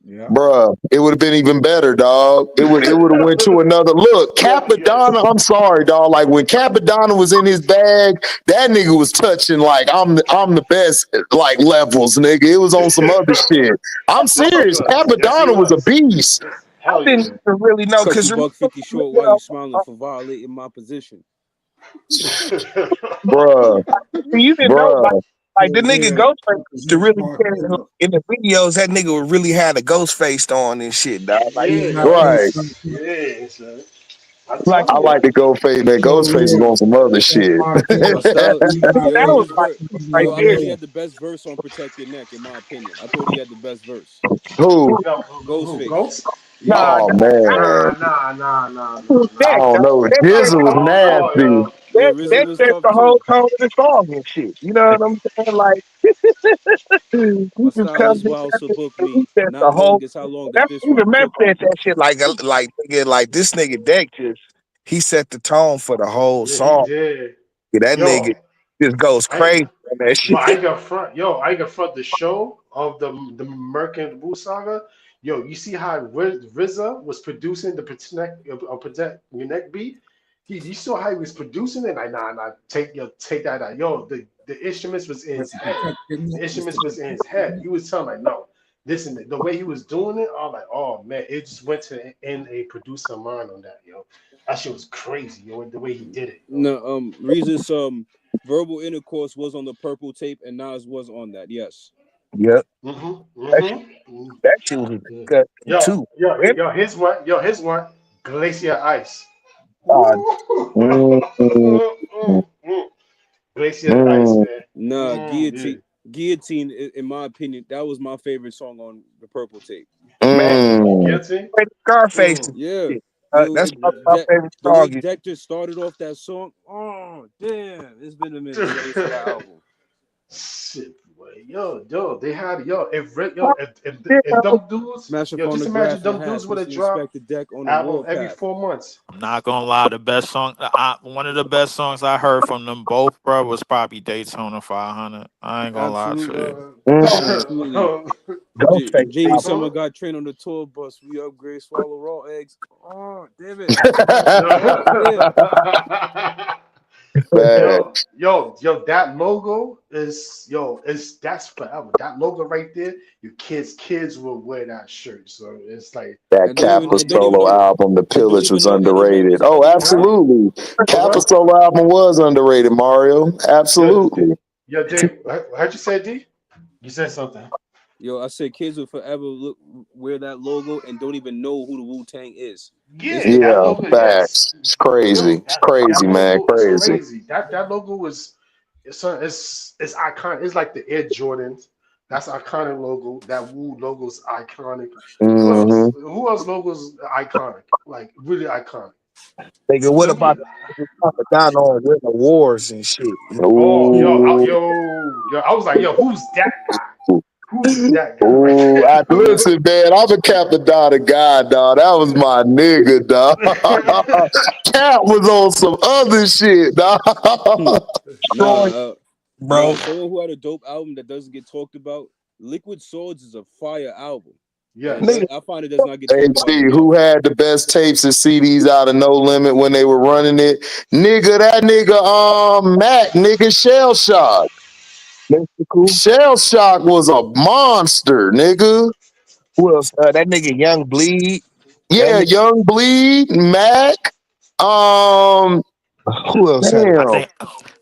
Yeah. Bruh, it would have been even better, dog. It would have went to it. another look. Yes. Capadonna, I'm sorry, dog. Like when Capadonna was in his bag, that nigga was touching like I'm the best like levels, nigga. It was on some other shit. I'm No, he serious. was. Yes, he Capadonna was a was. beast. I Hell didn't yeah. even really know Cut because you buck 50 short while you smiling for violating my position. Bruh, you didn't know bruh. like the nigga Yeah. Ghostface used to Just really fuck, carry you know. in the videos. That nigga would really had a ghost face on and shit, dog. Like, He's Yeah, not yo. Right. Yeah, son. I'm like I telling you. like the Ghostface. That so Ghostface was real. on some other So shit. Yo, hardcore. style. He's not Yo, that was his like verse. he's right Yo, not I thought there. he real. had the best verse on "Protect Your Neck." In my opinion, I thought he had the best verse. Who? Who, Ghostface. Ghost? Yeah. Nah, Oh man, I that, don't dog. know. That I first Jizzle was don't know, nasty. yo. Yeah, RZA was sets tough the whole too. tone of the song and shit. You know what I'm saying? Like, My he just style comes is in wild, so book and he me. sets the Not whole. long as how long that That's this even rock Memphis took me. said that shit like nigga, like this nigga Deck just he set the tone for the whole Yeah, he song. did. Yeah, that nigga Yo, just goes I crazy on that but shit. I got front, I got front the show of the Merc and Wu saga. Yo, you see how RZA was producing the Protect Your Neck beat? You saw how he was producing it. Like, nah, take that out. Yo, the instruments was in But his to head. protect your The neck is instruments to was in his protect your head. neck. He was telling like, no, listen, the way he was doing it, I'm like, oh man, it just went to in a producer mind on that, yo. That shit was crazy, yo, the way he did it, yo. No, Reason's verbal intercourse was on the purple tape, and Nas was on that. Yes. Yep, Mm-hmm. that shit, Mm-hmm. that shit was Yeah. good Yo, too. yo, And, his one, Glacier Ice. uh, Mm, mm, Glacier Ice, mm, man. Nah, Yeah. guillotine. In my opinion, that was my favorite song on the purple tape. man, mm. Guilty? Scarface and Mm. Yeah, shit. yo, That's my that favorite the way song. Is, Deck just started off that song. Oh damn, it's been a minute since I listened to that album. Shit. They had if them dudes, Smash up on just the imagine grass and them hat. dudes would have PC dropped inspect the deck on the album every warpath. 4 months. I'm not gonna lie, the best song, one of the best songs I heard from them both, bro, was probably Daytona 500. I ain't gonna lie to Absolutely, you. absolutely. Ghostface JB Summer Daytona. got trained on the tour bus. We upgrade, swallow raw eggs. Oh, damn it. yo, Oh, damn. Bad. that logo is that's forever. That logo right there, your kids will wear that shirt. So it's like That And don't even Kappa and don't even solo know album, The and don't Pillage, even was know any underrated. members of Oh, any huh? band. absolutely. What Kappa what? solo album was underrated, Mario. Absolutely. Dave, how'd you say D? You said something. Yo, I said kids will forever wear that logo and don't even know who the Wu Tang is. It's Yeah, that Yeah, logo, yes. facts. It's crazy. It's crazy, That man. logo is Crazy. crazy. That logo is it's iconic. It's like the Air Jordans. That's iconic logo. That Wu logo is iconic. Who Hmm. else? Who else logos iconic? Like really iconic. Nigga, what Them. about the propaganda on Winter Wars and shit? Oh, Ooh. I was like, yo, who's that guy? Who's that guy right Ooh, I there? listen, man. I'm a Capadonna guy, dog. That was my nigga, dog. Cap was on some other shit, dog. Nah, Troy, bro. nah. Someone who had a dope album that doesn't get talked about. Liquid Swords is a fire album, and Yes. Nigga, I find it does not get talked about HC, enough. who had the best tapes and CDs out of No Limit when they were running it? Nigga, that nigga, Mac, nigga, Shell Shock. Mystical. Shell Shock was a monster, nigga. Who else? That nigga Young Bleed. That Yeah, nigga, Young Bleed, Mac. Um, who else had it? I damn. think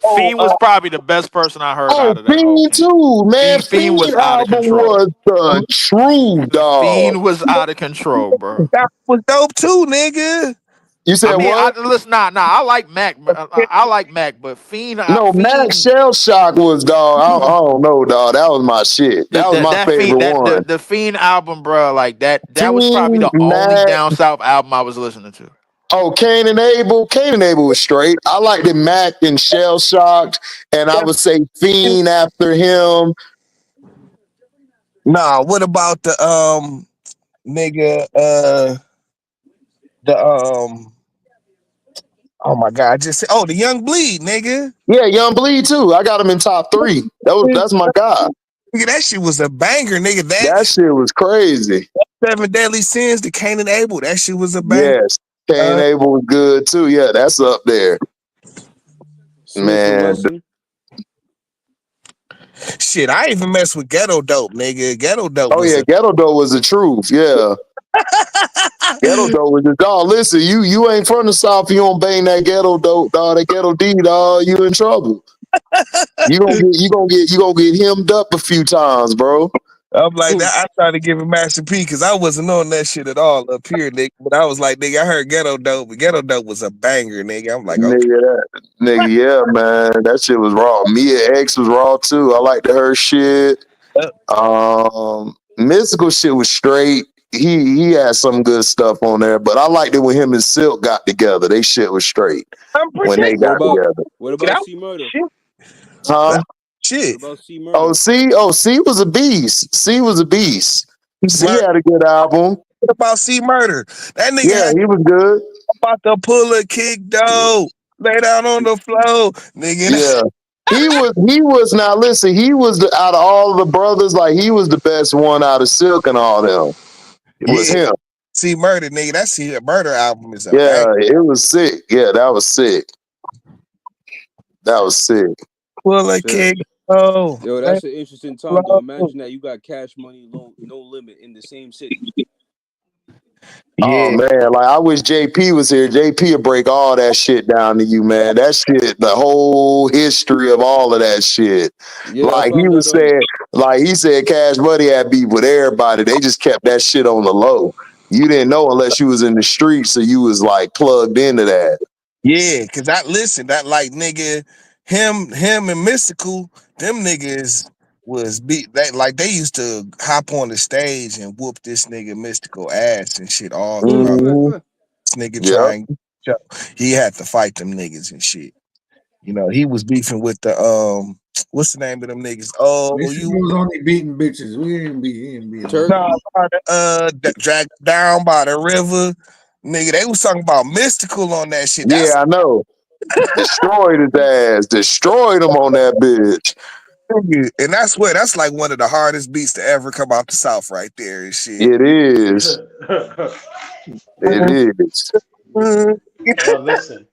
Oh, Fiend was probably the best person I heard Oh, out of that whole Fiend camp. too, man. Fiend Fiend was out of album control. was the true dog. Fiend was out of control, bro. that was dope too, nigga. You I said mean, what? listen, I like Mac. I like Mac, but Fiend, No, Max Fiend, Shell Shock was dog. I don't know, dog. That was my shit. That was my that Fiend, favorite one. the Fiend album, bro, like that was probably Fiend, the only Mac. down south album I was listening to. Oh, Cain and Abel. Cain and Abel was straight. I liked it. Mac and Shell Shocked, and I would say Fiend after him. Nah, what about the nigga the oh my god, I just said the Young Bleed, nigga. Yeah, Young Bleed too. I got him in top three. That's my guy. Nigga, that shit was a banger, nigga. That That shit was crazy. Seven Deadly Sins, the Cain and Abel, that shit was a banger. Yes, Cain and Abel was good too. Yeah, that's up there, Smith and man. Wesson. Shit, I even mess with Ghetto Dope, nigga. Ghetto Dope Oh was yeah, a Ghetto Dough was the truth. Yeah, Ghetto Dough was the dog. Listen, you ain't from the South. You don't bang that Ghetto Dope, dog. That Ghetto D, dog. You in trouble. You gonna get hemmed up a few times, bro. I'm like that. I tried to give him Master P because I wasn't on that shit at all up here, nigga. But I was like, nigga, I heard Ghetto Dope, but Ghetto Dope was a banger, nigga. I'm like, okay. Nigga, yeah, man. That shit was raw. Mia X was raw too. I liked her shit. Mystical shit was straight. He had some good stuff on there, but I liked it when him and Silk got together. They shit was straight I'm when they got together. What about C Murder? Huh? Shit. What about C Murder? C was a beast. C was a beast. C Murder. had a good album. What about C Murder? That nigga Yeah, had he was good. about to pull a kick, though. Lay down on the floor, nigga. Yeah. He was now listen, he was out of all the brothers, like he was the best one out of Silk and all them. It was Yeah. him. C Murder, nigga. That C Murder album is a Yeah, banger. it was sick. Yeah, that was sick. That was sick. Pull a kick, oh. Yo, that's an interesting time though. Imagine that you got Cash Money, No Limit in the same city. Oh Yeah. man, like I wish JP was here. JP would break all that shit down to you, man. That shit, the whole history of all of that shit. Yeah, I Like he found was that saying, like he said, Cash Money had beef with everybody. They just kept that shit on the low. You didn't know unless you was in the street, so you was like plugged into that. Yeah, cause that like nigga, him and Mystical, them niggas was beat that like they used to hop on the stage and whoop this nigga Mystical ass and shit all throughout. Mm-hmm. This nigga Yep. he had to fight them niggas and shit. You know, he was beefing with the what's the name of them niggas? Oh, Mission you was only beating bitches. We ain't beating. Turkey. dragged down by the river. Nigga, they was talking about mystical on that shit. Yeah, That's I know. Destroyed his ass. Destroyed him on that bitch. and that's like one of the hardest beats to ever come out the South right there and shit. It is. It is. Yo, listen.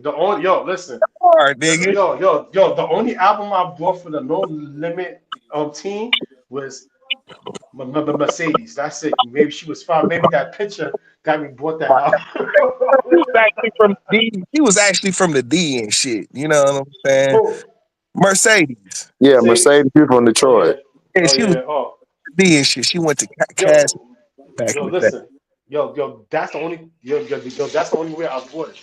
The only listen. Hard, nigga. The only album I bought for the No Limit team was Mercedes. That's it. Maybe she was fine. Maybe that picture got me bought that album. He was actually from the D. He was actually from the D and shit. You know what I'm saying? Who? Mercedes. Yeah, Mercedes? Mercedes people from Oh yeah. Detroit. Yeah, Oh she was yeah. Oh, the D and shit. She went to Cass yo, back yo, in the day. listen. Yo, that's the only that's the only way I bought it.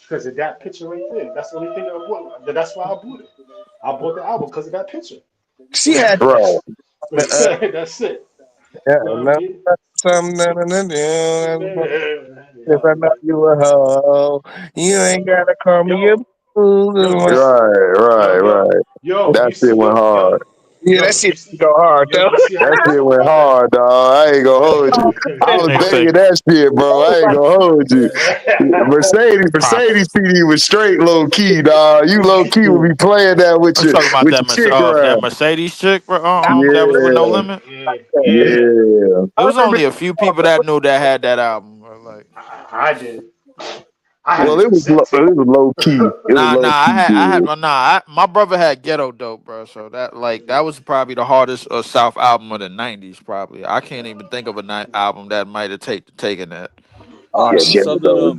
Because of that picture right there. That's the only thing I bought. That's why I bought it. I bought the album because of that picture. She had Right. That's it. yeah, You know what I mean? some if I know you a hoe, you ain't gotta call me a Yo, yo, boo. Right. That you shit see, went hard. Yeah, that shit go hard though. you see how That they shit talk went about that? hard, dog. I ain't gonna hold you. I was Next begging thing, that shit, bro. I ain't gonna hold you. profit. Mercedes PD was straight low key, dog. You low key would be playing that I'm talking about with your chick that around. Mercedes chick, bro. That was with No Yeah, Limit. Yeah. yeah. It I was remember only a few people that knew that had that album. Bro. Like, I did. I had Well, the cassette tape. it was low key. It was low key good. my brother had Ghetto Dope, bro. So that was probably the hardest South album of the '90s. Probably, I can't even think of a night album that might have taken that. oh Yeah, shit, Ghetto Something though.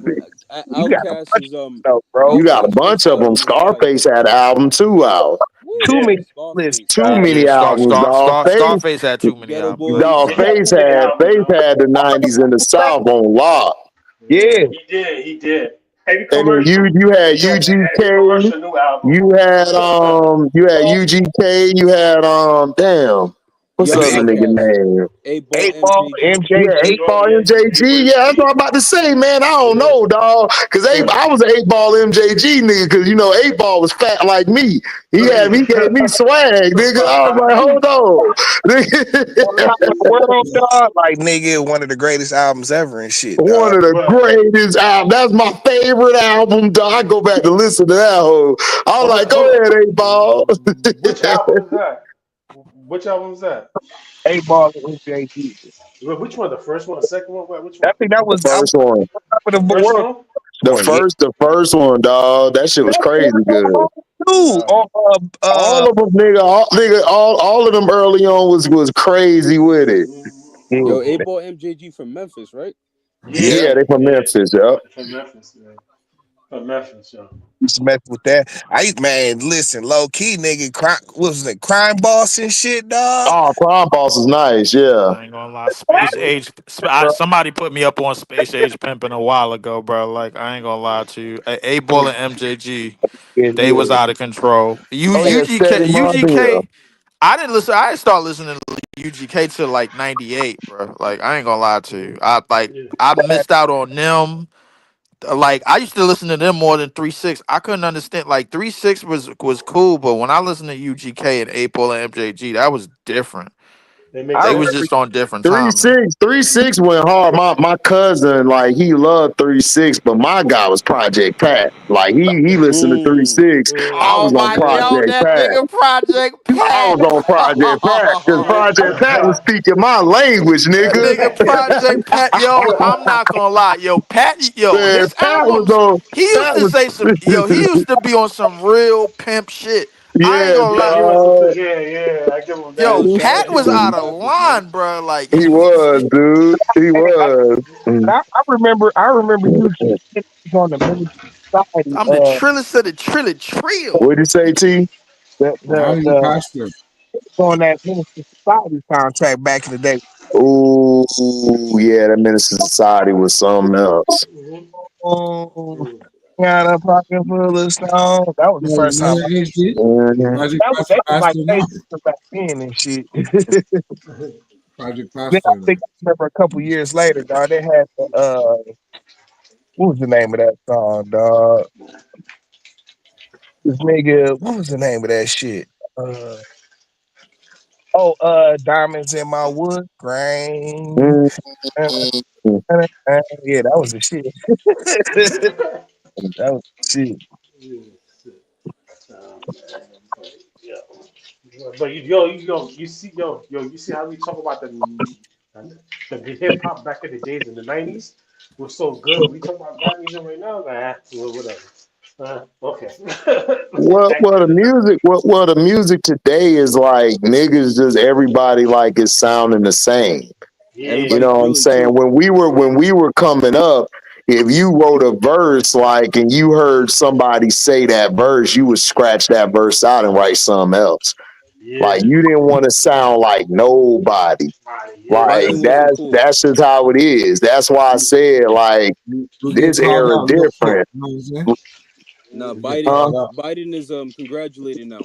you got a Outcast bunch is of stuff, bro. You got a Outcast bunch first of them. album was fire. Scarface had an album too out. Too Yeah. Woo! many lists. Scarface. Too Dog. many albums, dog. Scarface had too many Ghetto albums. Boys. Dog, He had too many albums, Face yo. had the '90s in the South on lock. Yeah, Yeah, he did. Heavy And then commercial. you had He had the heavy UGK. commercial new album. You had UGK. You had damn, what's You the had other nigga Outcast. name? 8 Ball 8 Ball, MJG. Yeah, MJG. 8 Ball MJG. Yeah. Yeah, that's what I'm about to say, man. I don't Yeah. know, dog. Cause Yeah. I was an 8 Ball MJG nigga. Cause 8 Ball was fat like me. He gave me swag, nigga. I was like, hold on, On top of the world, dog. Like nigga, one of the greatest albums ever and shit, one dog. of the But greatest albums. That's my favorite album, dog. I go back to listen to that whole. I was like, go ahead, 8 Ball. which album was that? Which album was that? 8 Ball and MJG. Which one? The first one? The second one? Which I one? think that The was first one. top of The the first world one? one. Yeah. The first one, dog. That shit was crazy good. Dude, Nah. All of them, all of them early on was crazy with it. Yo, Mm. 8 Ball MJG from Memphis, right? yeah, Yeah, they from Yeah. Memphis, yeah. From Memphis, man. From Memphis, yo. used to mess with that. Man, listen, low key, nigga, what was it, crime boss and shit, dog. Oh, Crime Boss is nice, yeah. I ain't gonna lie. Space Age. Somebody put me up on Space Age pimping a while ago, bro. Like I ain't gonna lie to you. A Ball and MJG, Yeah, they was yeah. out of control. Oh yeah, Steady Mobile. I didn't listen. I didn't start listening to UGK till like '98, bro. Like I ain't gonna lie to you. Yeah. I missed out on them. Like I used to listen to them more than 3-6. I couldn't understand. Like 3-6 was cool, but when I listened to UGK and 8 Ball and MJG, that was different. They make I They that was remember just extra. on different Three time. Man. six, 3-6 went hard. My cousin, like he loved 3-6, but my guy was Project Pat. Like he listened to three Mm, six. I Oh was on my yo, Project that Pat. nigga Project I Pat. was on Project Pat because Project Pat was speaking my language, That nigga. nigga Project Pat, yo, I'm not gonna lie, yo, Man, his albums, Pat was, he used to be on some real pimp shit. I ain't yeah, gonna yeah, lie, he was something. dog. Yeah, I give him yo, that. Pat was Pat out was of rapping, man. line, bro. Like, He was, dude. He was. I remember you was on the Ministry Society. I'm the trillest of the trill. What'd you say, T? Now he's a The pastor. on that Ministry Society soundtrack back in the day. Ooh, yeah, that Minister Society was something else. Mhm. Oh, Mm. got a pocket full of stones. That was the No, first time. remember HD? Mhm. Project That was they was like Pastor now. gangsters back then and shit. Project Then I Pastor now. think I remember a couple years later, dog. They had the what was the name of that song, dog? This nigga, what was the name of that shit? Uh, Diamonds in My Wood Grain. Mm. Yeah, that was the shit. That was the shit. Yeah, shit. Yeah. But you see how we talk about the hip hop back in the days in the '90s was so good. We talk about rap music right now, like well, whatever. Okay. Back Well, the then, music, well, the music today is like niggas, just everybody like is sounding the same. You yeah, Everybody's know what I'm drilling saying? too. When we were coming up, if you wrote a verse like and you heard somebody say that verse, you would scratch that verse out and write something else. yeah, Like you didn't want to sound like nobody. yeah. Like Biting wasn't cool. that's just how it is. That's why I said like You get this called era out real quick. different. You know what I'm saying? Nah, You get Biden Huh? called out. Biden is congratulated now.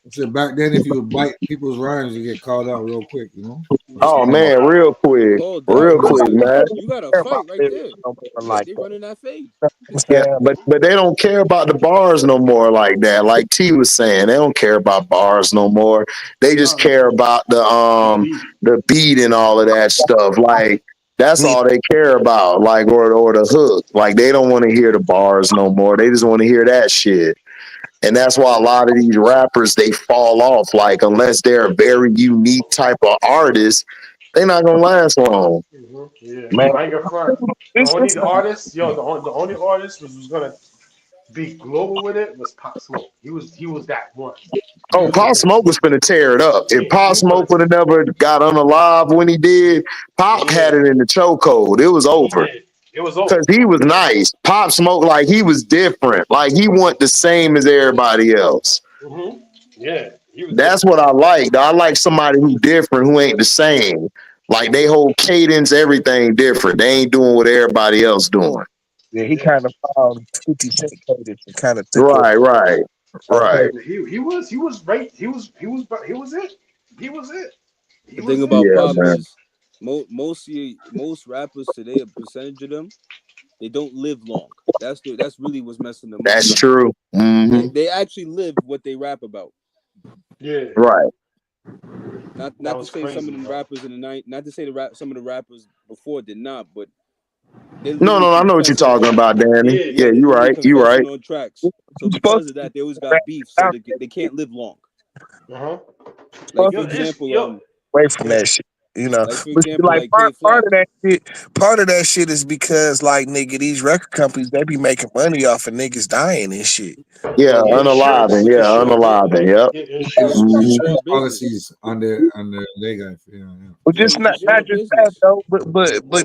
I said back then, if you would bite people's rhymes, you get called out real quick. You know. They Oh called man, out. You Called know, out. real That's quick, a man. you got a care about fight right this there. no more They like they that. running that fade. I'm Yeah, saying? but they don't care about the bars no more like that. Like T was saying, they don't care about bars no more. They just No, care about the beat. the beat and all of that stuff. Like that's Me, all they care about. Like or the hook. Like they don't want to hear the bars no more. They just want to hear that shit. And that's why a lot of these rappers they fall off. Like unless they're a very unique type of artist, they're not gonna last long. Yeah, man, I ain't gonna front. The it's only just like artist, the only artist was gonna be global with it was Pop Smoke. He was that one. He Oh, was the Pop best. Smoke was finna tear it up. If He Pop was gonna. Smoke would have never got unalive when he did, Pop Yeah, had it in the chokehold. It was he over. did. It was over. Cause he was nice. Pop Smoke, like he was different. Like he wasn't the same as everybody else. Yeah, he was That's different. what I like. I like somebody who different, who ain't the same. Like they whole cadence, everything different. They ain't doing what everybody else doing. yeah, he Yeah, kind of found 50 Cent cadence and kind of took it. Right, right, right. he was right. He was it. He was it. He The thing was it. about Yeah, Pop man. is most rappers today, a percentage of them, they don't live long. That's really what's messing them up. That's true. They actually live what they rap about. Yeah, Right. that Not to was say some of crazy, them bro. rappers in the night, not to say some of the rappers before did not, but they're No, literally no, I know what you're confessing. talking about, Danny. Yeah, Yeah, Yeah, they're you literally right. You confessing right. on tracks. So You're supposed because to of that, they always back got beef, so out they can't live long. uh huh. Like Yo, for it's example, yo. away from Yeah. that shit. You know, like for but see, example, like like K part Flock. of that shit, is because like nigga, these record companies they be making money off of niggas dying and shit. Yeah, Yeah, Insurance, unaliving. Yeah, insurance. unaliving. Yep. Yeah, yeah, insurance. it's hmm all business. Policies on their they got. Yeah, yeah. But Yeah, just it's not just all just that business. though, but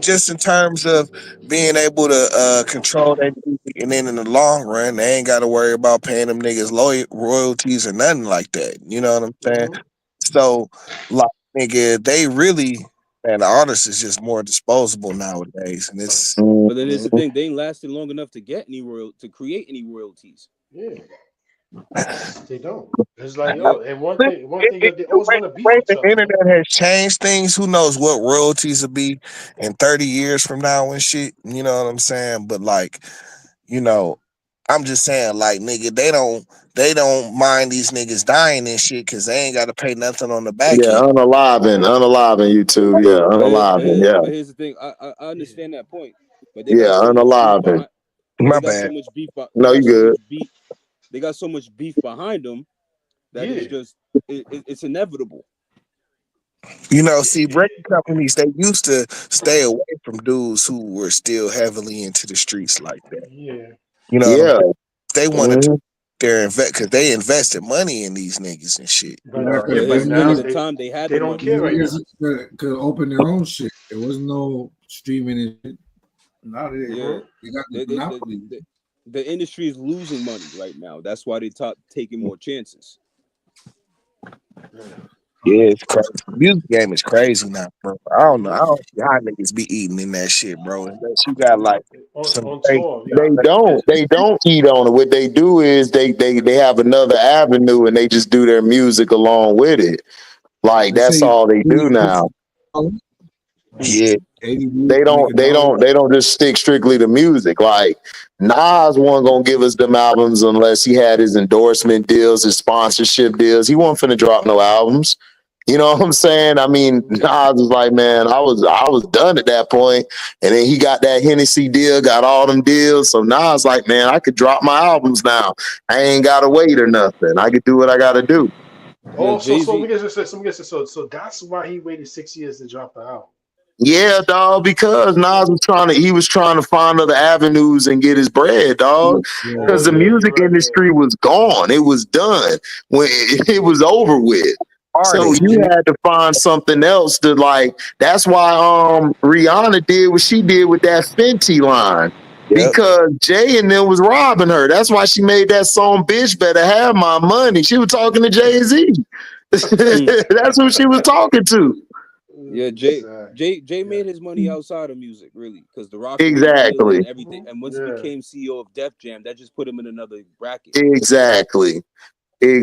just in terms of being able to control that music, and then in the long run, they ain't got to worry about paying them niggas royalties or nothing like that. You know what I'm saying? Mm-hmm. So like nigga, they really man, the artist is just more disposable nowadays, and it's But then it's the hmm thing, they ain't lasted long enough to get any to create any royalties. Yeah, they don't. It's like I- yo, and one thing, it, yo, they always gonna the beef way each the other, yo. internet has changed things. Who knows what royalties will be in 30 years from now and shit. You know what I'm saying? But like, you know, I'm just saying, like, nigga, they don't mind these niggas dying and shit because they ain't got to pay nothing on the back Yeah, end. unaliving YouTube. Yeah, unaliving. Yeah, But here's the thing, I Yeah. understand that point, but they yeah, got so much beef unaliving. behind. But My they got bad. so much beef. They No, you got so good. much beef. They got so much beef behind them that it's Yeah. just it's inevitable. You know, Yeah. see, record companies they used to stay away from dudes who were still heavily into the streets like that. Yeah. You know what I'm Yeah. saying? They wanted to hmm their invest because they invested money in these niggas and shit. But Yeah, But because here's but the thing: now at the them time, they had they the don't money. care right now. niggas could open their own shit. There was no streaming and shit. Now Yeah, Mm-hmm. they got the they, they, the, monopoly. the, the industry is losing money right now. That's why they taking more chances. Yeah. Yeah, it's crazy. The music game is crazy now, bro. I don't know. I don't see how niggas be eating in that shit, bro. Unless you got like some On great. tour, They yeah. don't. They don't eat on it. What they do is they have another avenue and they just do their music along with it. Like They say that's you all they do now. Yeah. They don't just stick strictly to music. Like Nas wasn't gonna give us them albums unless he had his endorsement deals, his sponsorship deals. He wasn't finna drop no albums. You know what I'm saying? I mean, Nas was like, man, I was done at that point. And then he got that Hennessy deal, got all them deals. So Nas like, man, I could drop my albums now. I ain't gotta wait or nothing. I could do what I gotta do. Oh, so we get this. So that's why he waited 6 years to drop the album. Yeah, dog, because Nas was trying to find other avenues and get his bread, dog. Because the music industry was gone. It was done. When it was over with. So you had to find something else to like. That's why Rihanna did what she did with that Fenty line. Because Jay and them was robbing her. That's why she made that song "Bitch Better Have My Money." She was talking to Jay-Z. That's who she was talking to. Yeah, Jay made his money outside of music, really, because the Rock exactly and everything. And once he became CEO of Def Jam, that just put him in another bracket. Exactly, Danny.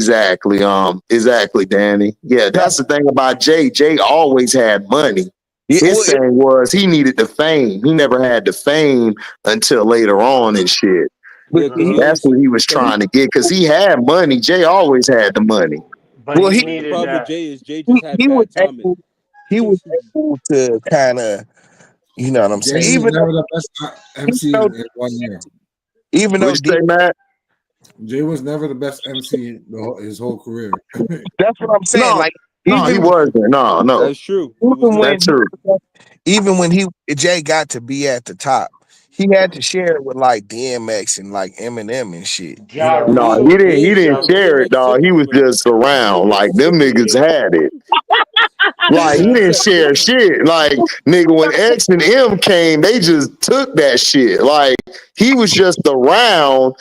Yeah, that's the thing about Jay. Jay always had money. His thing was he needed the fame. He never had the fame until later on and shit. Yeah, that's what he was trying to get because he had money. Jay always had the money. But the problem with Jay is Jay just had bad timing. He was able to kind of, you know what I'm saying? Jay was never the best MC in 1 year. Even though Jay was never the best MC in his whole career. That's what I'm saying. No, he wasn't. No, that's true. Even when Jay got to be at the top, he had to share it with like DMX and like Eminem and shit. No, he didn't share it, dog. He was just around. Like them niggas had it. Like he didn't share shit. Like nigga, when X and M came, they just took that shit. Like he was just around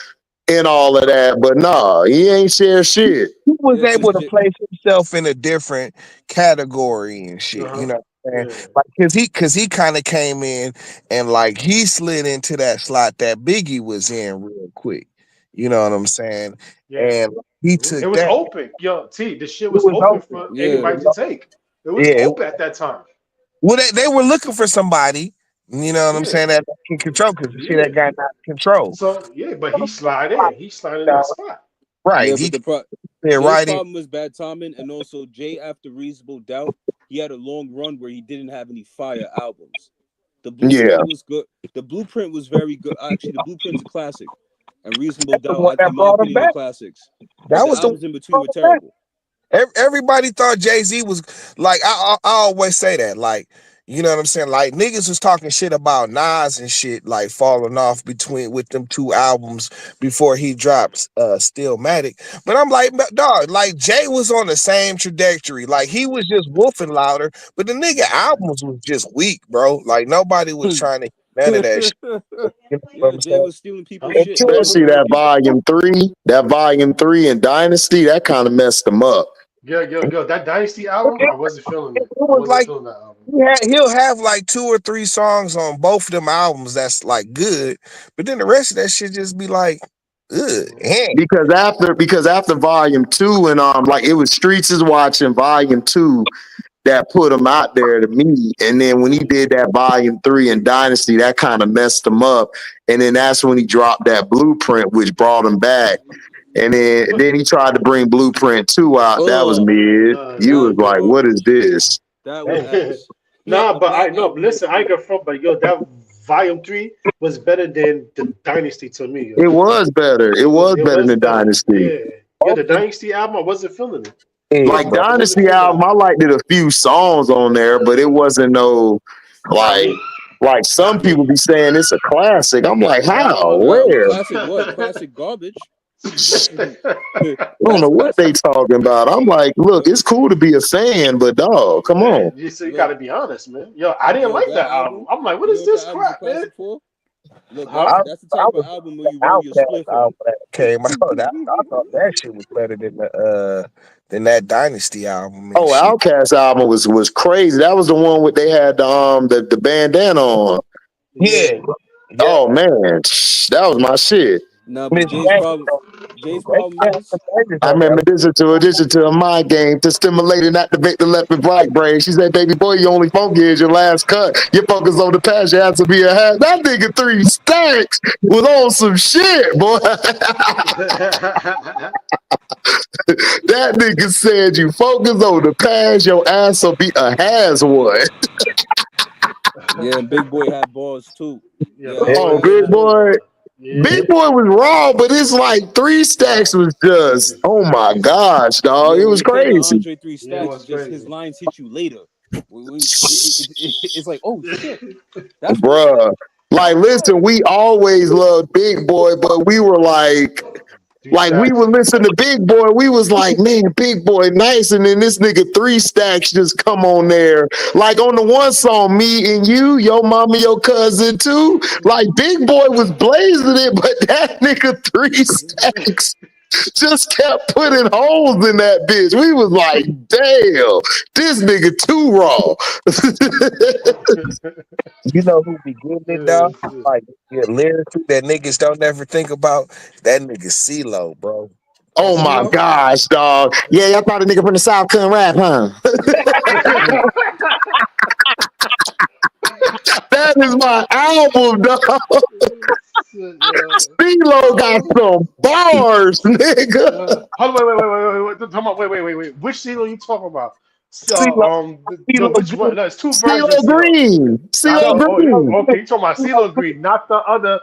and all of that, but nah, he ain't share shit. He was able to place himself in a different category and shit. You know what I'm saying? Like cause he kind of came in and like he slid into that slot that Biggie was in real quick. You know what I'm saying? And he took it was open. Yo, T, the shit was open for anybody to take. It was open at that time. Well, they were looking for somebody, you know what I'm saying, that can control because the shit that got not control. So but he slid in. He slid in that spot. Right. Yeah, but Jay's problem was bad timing, and also Jay, after Reasonable Doubt, he had a long run where he didn't have any fire albums. The Blueprint was good. The Blueprint was very good. Actually, the Blueprint's a classic, and Reasonable Doubt, in my opinion, the classics. That was the albums in between were terrible. Everybody thought Jay-Z was like, I always say that, like, you know what I'm saying? Like niggas was talking shit about Nas and shit, like falling off with them two albums before he drops Stillmatic. But I'm like, dog, like Jay was on the same trajectory. Like he was just woofing louder, but the nigga albums was just weak, bro. Like nobody was trying to none of that shit. You know yeah, Jay was stealing people's shit. Especially that volume 3 and Dynasty, that kind of messed him up. Yo, that Dynasty album, I wasn't feeling it. I wasn't feeling that album. He'll have like 2 or 3 songs on both of them albums that's like good, but then the rest of that shit just be like, ugh. Because after volume 2 and like it was Streets is Watching volume 2 that put him out there to me, and then when he did that volume 3 and Dynasty, that kind of messed him up, and then that's when he dropped that Blueprint, which brought him back. And then he tried to bring Blueprint 2 out. That was mid. You was like, what is this? That was listen, I ain't got from, but that volume 3 was better than the Dynasty to me. It was better. It was better than Dynasty. Yeah, the Dynasty album, I wasn't feeling it. Like Dynasty album, I liked it a few songs on there, but it wasn't no like some people be saying it's a classic. I'm like, how? Where? Classic what? Classic garbage. I don't know what they talking about. I'm like, look, it's cool to be a fan, but dog, come on. You gotta be honest, man. Yo, I didn't like that album. I'm like, what is this crap, man? Look, that's the type of album where you roll your split on. Came out. I thought that shit was better than that Dynasty album. Oh, Outkast album was crazy. That was the one where they had the bandana on. Yeah. Oh man, that was my shit. No, but Jay's problem is I remember this to a mind game to stimulate and activate the left and right brain. She said, "Baby boy, you only funky is your last cut. Your focus on the past. You have to be a hat." That nigga 3 Stacks was on some shit, boy. That nigga said, "You focus on the past. Your ass will be a has one." yeah, and Big Boy had balls too. Yeah, Yeah, Big Boy Oh, had big boy. yeah. Big boy was raw, but it's like 3 Stacks was just, oh my gosh, dog. yeah. It When was it came to crazy. Andre Three Yeah, it Stacks, was it's just his crazy. lines hit you later. It's like, oh shit, that's what he said. Bruh. Like, Oh, listen, we always loved Big Boy, but we were Three like we stacks. would listen to Big Boy. We was like, man, Big Boy nice. And then this nigga 3 Stacks just come on there. Like on the one song, Me and You, Your Mama, Your Cousin too. Like Big Boy was blazing it, but that nigga 3 Stacks just kept putting holes in that bitch. We was like, damn, this nigga too raw. You know who be getting it, dog? Like, yeah, lyrically that niggas don't ever think about? That nigga CeeLo, bro. Oh my CeeLo? gosh, dog. Yeah, y'all thought a nigga from the South couldn't rap, huh? That is my album, dog. CeeLo got some bars, nigga. Hold on, wait. Which CeeLo you talking about? So, CeeLo, which one? No, it's two versions of CeeLo CeeLo. Green. Not the CeeLo Green. okay. You talking about CeeLo Green, not the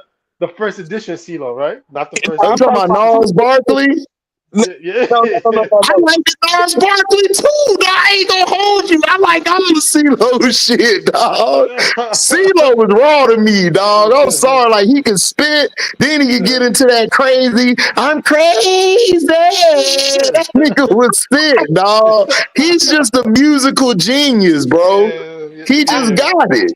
first edition CeeLo, right? Not the first Are you I'm CeeLo. talking talking about about Gnarls Barkley? Yeah, no, no, no, no, yeah. no, I no. like the Gnarls Barkley too, dog. I ain't gonna hold you. I like all the CeeLo shit, dog. CeeLo was raw to me, dog. I'm sorry. Like, he could spit, then he could get into that crazy, I'm crazy. That nigga was sick, dog. He's just a musical genius, bro. He just Yeah. got it.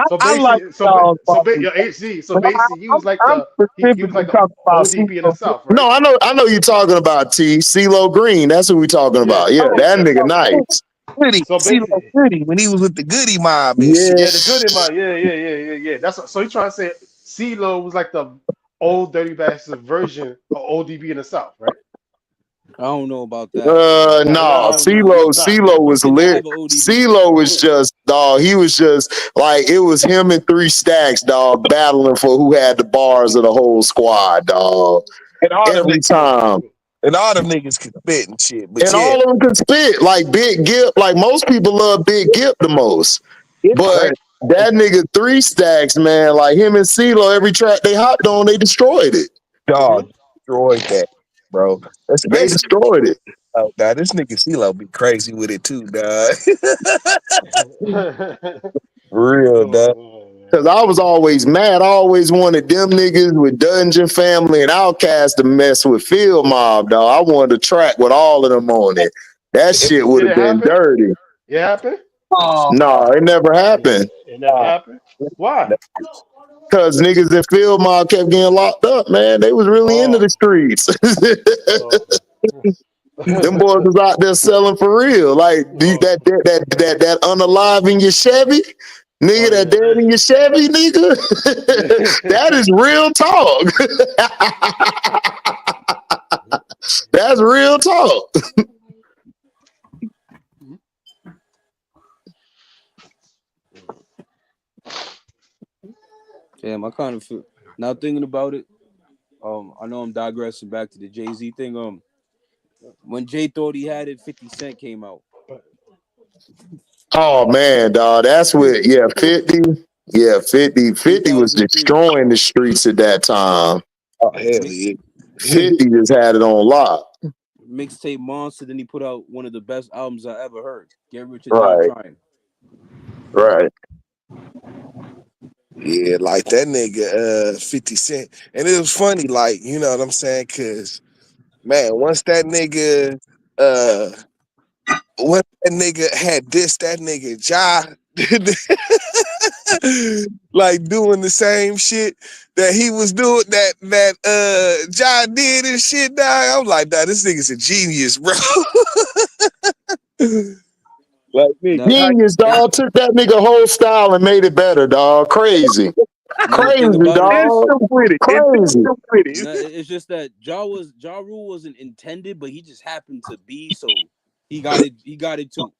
So I like basically, Charles Barkley, your HC. So but basically, he was like I'm he was specifically like the talking about ODB in the CeeLo. South, right? No, I know you're talking about T. CeeLo Green. That's who we talking Yeah, about. Yeah, Oh, that yeah. nigga nice. Goody, So CeeLo basically, Goody when he was with the Goody Mob and shit. Yeah. yeah, the good in my yeah. So you trying to say CeeLo was like the old Dirty Bastard version of ODB in the South, right? I don't know about that, man. No, Nah. CeeLo He was did not lit. have an ODB CeeLo version. was just dog. He was just like it was him and 3 Stacks, dog, battling for who had the bars of the whole squad, dog. And all them Every niggas, time. and all them niggas could spit and shit. But And yeah, all of them could spit. Like Big Gip, like most people love Big Gip the most. it's But crazy. that nigga 3 Stacks, man, like him and CeeLo, every track they hopped on, they destroyed it. Dog destroyed that, bro. They Especially destroyed it. now this nigga CeeLo be crazy with it too, dog. For real, dog. Cause I was always mad. I always wanted them niggas with Dungeon Family and Outkast to mess with Field Mob, dog. I wanted a track with all of them on it. That shit would Did have it been happen? dirty. It happened? Oh, No, it never happened. It never happened. Why? Cause niggas in Field Mob kept getting locked up, man. They was really into the Oh, streets. oh. Them boys was out there selling for real. Like Oh, that unalive in your Chevy, oh nigga, that yeah. dead in your Chevy, nigga. That is real talk. That's real talk. Damn, I kind of feel now thinking about it. I know I'm digressing back to the Jay-Z thing. When Jay thought he had it, 50 Cent came out. Oh man, dog. That's what, yeah, 50. Yeah, 50 was 2003 destroying the streets at that time. oh hell mix yeah. 50 just had it on lock. mixtape Monster. Then he put out one of the best albums I ever heard. Get Rich or Die Right, Trying. right. Yeah, like that nigga 50 Cent. And it was funny, like, you know what I'm saying? Cause man, uh once that nigga had dissed that nigga Ja like doing the same shit that he was doing that Ja did and shit, dog. I'm like, nah, this nigga's a genius, bro. Like nigga, Now, how Genius, it, dog. Took that nigga whole style and made it better, dog. Crazy. Now the thing Crazy, about it, dog. Crazy. it's just that Ja Rule wasn't intended, but he just happened to be, so he got it. He got it too.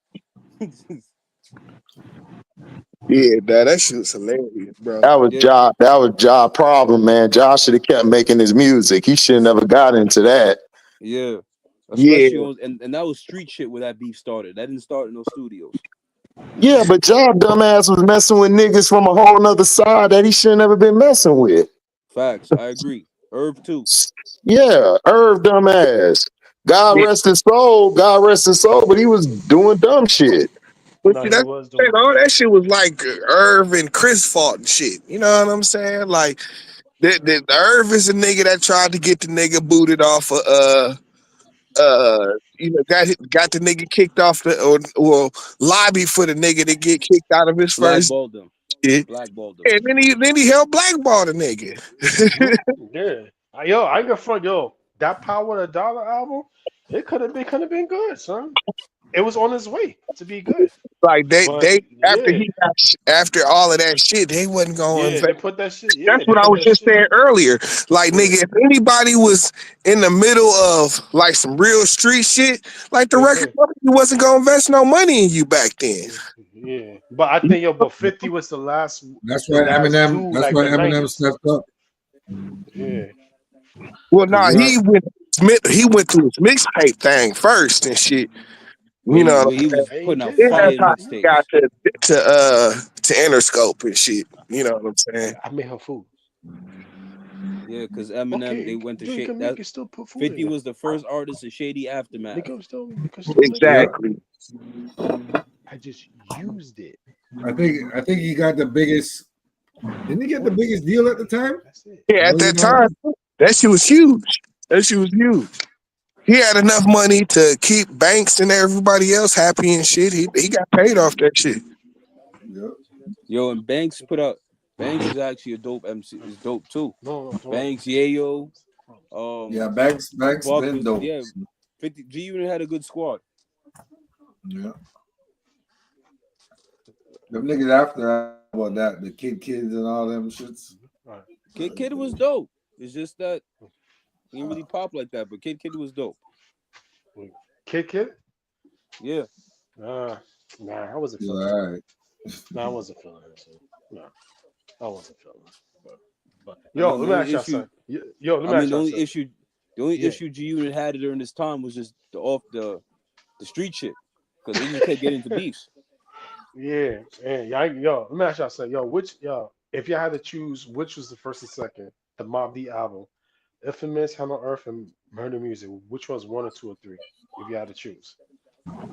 Yeah, that shit was hilarious, bro. That was Yeah, Ja. That was Ja problem, man. Ja should have kept making his music. He should have never got into that. yeah. Yeah, Especially on and that was street shit where that beef started. That didn't start in no studios. Yeah, but Ja dumbass was messing with niggas from a whole nother side that he should never been messing with. Facts, I agree. Irv too. Yeah, Irv dumbass. God yeah. rest his soul. God rest his soul. But he was doing dumb shit. But No, see, he that's was doing all that shit was like Irv and Chris fought and shit. You know what I'm saying? Like the Irv is a nigga that tried to get the nigga booted off of got the nigga kicked off or lobby for the nigga to get kicked out of his first Blackballed them. shit. Blackballed them. And then he helped blackball the nigga. Yeah. Yo, I got front. Yo, that Power of the Dollar album, it could have been good, son. It was on its way to be good. Like But they yeah, after all of that shit, they wasn't going. yeah, they put that shit. Yeah, That's they what I put was that just shit. saying earlier. Like, Yeah. nigga, if anybody was in the middle of like some real street shit, like the Yes, record sir. company wasn't gonna invest no money in you back then. Yeah. But I think but 50 was That's the why last Eminem. dude That's like why the Eminem 90s. stepped up. Yeah. Well, Cause nah, Rock, he went through his mixtape thing first and shit. You know Where what he I'm saying? was And he putting out did. Then fire that's how he got mixtapes. to Interscope and shit. You know what I'm saying? I made her food. Yeah, because Eminem, they Okay, went to you shade. can That make it still put food in 50 there. was the first artist of Shady Aftermath. You can still make it. yeah, Exactly. I just used it. I think he got the biggest. Didn't he get the biggest deal at the time? That's it. Yeah, at that time, $1 million. that shit was huge. That shit was huge. He had enough money to keep Banks and everybody else happy and shit. He got paid off that shit. Yep. Yo, and Banks is actually a dope MC. Is dope too. No, no, Banks, Yayo, Yeah, Banks Buck been was dope. 50 G Unit had a good squad. Yeah. Them niggas after about that, the kids and all them shits. right. Kid was dope. It's just that he didn't really pop like that, but Kid was dope. Kid? Yeah. Nah, I wasn't Yeah, feeling all it. right. Nah, I wasn't feeling it. So, nah, I wasn't feeling it. But I yo, mean, let the me only ask y'all issue something. Yo, let I me mean ask the y'all only something. issue the only Yeah. issue G Unit had during this time was just the street shit. Because they just kept getting into beefs. Yeah, yo, let me ask y'all something. If y'all had to choose which was the first and second, the Mob D album, Infamous, Hell on Earth, and Murder Music, which one's one or two or three? If you had to choose.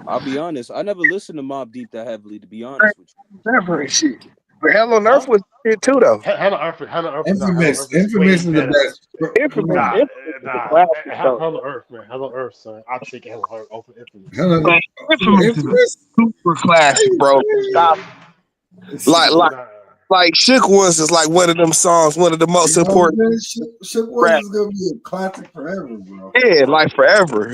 I'll be honest, I never listened to Mob Deep that heavily, to be honest with Never and shit. But Hell on Huh? Earth was shit too though. Hell on Earth is way Infamous is the better. best. Come Infamous, on. Nah, Infamous is a nah. classic Hell though. on Earth, man. Hell on Earth, son. I'll take Hell on Earth over Infamous. Hell on, Infamous is a Infamous? super Are classic, you bro. Yeah. Stop. serious? Like like Nah. like Shook Ones is like one of them songs, one of the most You know what important I'm saying? Shook Ones rap. is gonna be a classic forever, bro. Yeah, like forever.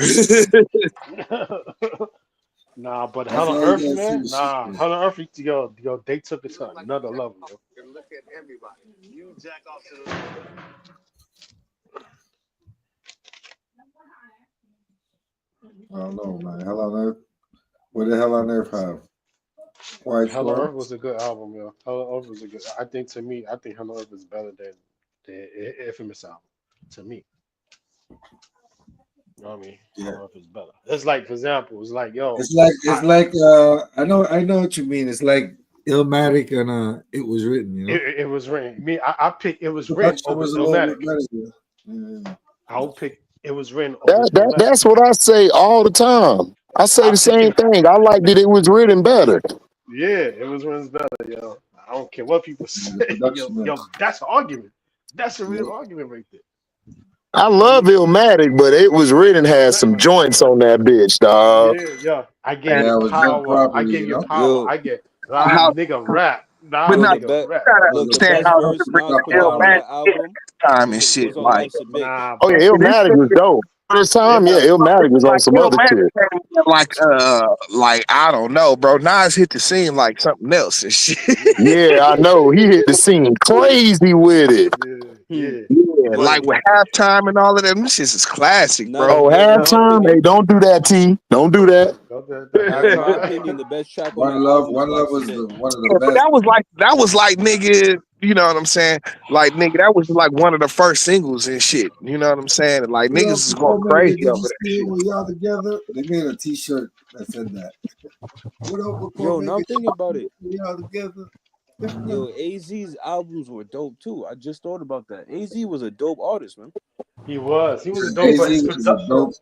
Nah, but That's Hell on all you Earth, gotta see man. with Shook Nah, Ones. Hell on Earth, yo, they took it to another level, yo. I don't know, man. Hell on Earth. What the hell on Earth have? Quiet Hell on Storm? Earth was a good album, yo. Hell on Earth was a good. I think to me, I think Hell on Earth is better than the Infamous album. To me, you know what I mean? Yeah. Hell on Earth is better. It's like, for example, it's like, yo, It's like I know what you mean. It's like Illmatic and It Was Written, you know. it was written. Me, I pick It Was Written Production over was a little Illmatic. bit better. Yeah. I would pick It Was Written over Illmatic. That's what I say all the time. I say I the pick same it. thing. I like that it was written better. Yeah, It Was Written's better, yo. I don't care what people And say. the production, Yo, that's an argument. That's a real yeah. argument right there. I You know what I love mean? Illmatic, but it was written had some joints on that bitch, dog. Yeah. I gave And you Yeah, it was done power. I properly, gave you you know. power. yo, I get live how, nigga rap. but Live look not the nigga bet. you rap. gotta It was Look, a the understand best how production to verse bring Nas done put out on properly. Illmatic that album time and shit. was on Like Life's a Bitch. Nah, Oh yeah, but Illmatic was dope. this time, yeah, Illmatic was on Like some other Illmatic shit. came in like I don't know, bro. Nas hit the scene like something else and shit. Yeah, I know. He hit the scene crazy with it. Yeah. Yeah, But like with halftime and all of them. This shit is classic, Now, bro. Oh, in my halftime? Hey, opinion, don't do that, T. Don't do that. the in my halftime. opinion, the best track on One that Love, album is One Love Life's a was Bitch. one of the Yeah, but best. that was like nigga, you know what I'm saying? Like nigga, that was like one of the first singles and shit. You know what I'm saying? And, like What niggas up, was going oh man, crazy did you over that see it shit. when y'all together? They made a T-shirt that said that. What up, Yo, man, now I'm did thinking about it. you y'all together? Yo, AZ's albums were dope too. I just thought about that. AZ was a dope artist, man. He was a dope, but AZ his was a dope,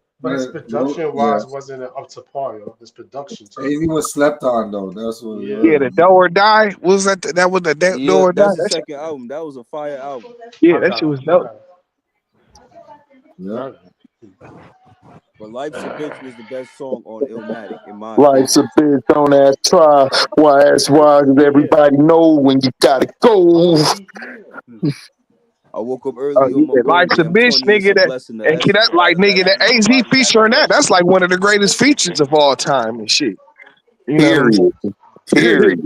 production yeah. wise wasn't up to par, yo. His production too. AZ was slept on though. That's what it Yeah. Yeah, was. the Do or Die. What was that? That was the Do Yeah, or Die. that's the That shit, second album. That was a fire album. yeah, My that shit God, was my dope. God. Yeah. My God. But Life's a Bitch was the best song on Illmatic, in my Life's opinion. a bitch, don't ask try. Why ask why? Because everybody know when you gotta go. I woke up Oh early on my yeah, Life's a birthday. I'm bitch, 20. It's nigga. a That blessing. The and kid, essence that of all like the nigga that best things AZ nobody had feature on that. ever. That's like one of the greatest features of all time and shit. You know what I'm Period. saying? Period.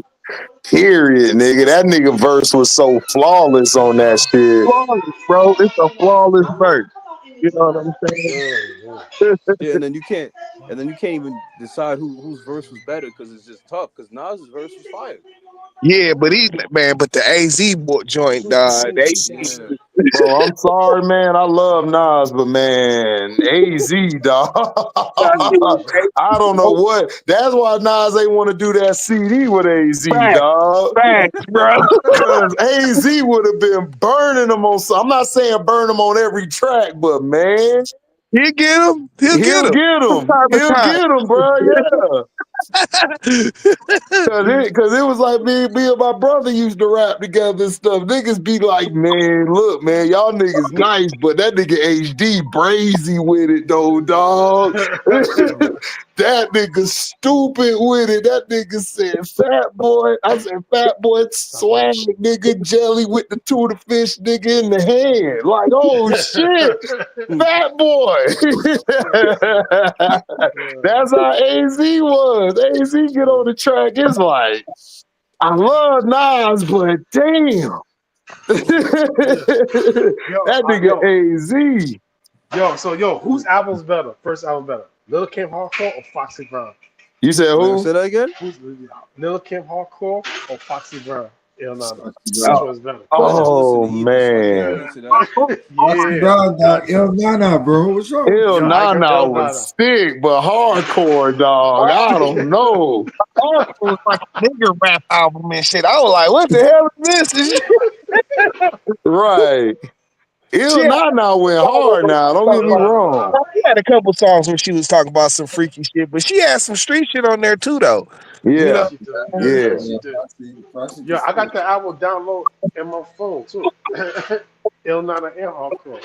Period, nigga. That nigga verse was so flawless on that shit. Flawless, bro. It's a flawless verse. You know what I'm saying? Yeah, and then you can't even decide whose verse was better because it's just tough. Because Nas's verse was fire. Yeah, but but the AZ joint, they Yeah, Bro, I'm sorry, man. I love Nas, but man, AZ, dog. I don't know what. That's why Nas ain't want to do that CD with AZ, facts, dog. facts, bro. Because AZ would have been burning them on. I'm not saying burn them on every track, but man, He'll get him. He'll get he'll him get from them. time to He'll time. get them, bro. Yeah. Cause it was like me and my brother used to rap together and stuff. Niggas be like, man, look, man, y'all niggas nice, but that nigga HD brazy with it though, dog. That nigga stupid with it. That nigga said fat boy. I said fat boy swag nigga jelly with the tuna fish nigga in the hand. Like, oh shit. Fat boy. That's how AZ was. AZ get on the track. It's like, I love Nas, but damn. That nigga AZ. Whose album's better? First album better? Lil Kim Hardcore or Foxy Brown? You said wait, who? say that again. Who's Lil Kim Hardcore or Foxy Brown? Nana. Which Oh, one's better? I never listened Oh to either, so I can't man. answer that. Foxy Yeah, Brown, dog. Yo, nah, bro. What's wrong with Il yo, you? I got Nana El was Nana. sick, but hardcore, dog. I don't know. it was like a nigga rap album and shit. I was like, what the hell is this? Right. She Il had, Nana went hard now. Don't get me wrong. she had a couple songs when she was talking about some freaky shit, but she had some street shit on there too, though. You Yeah, Yeah. know, she did. Yeah. She Yeah, did. Foxy Yo, can I got spit. the album download in my phone too. El Nana and Hardcore.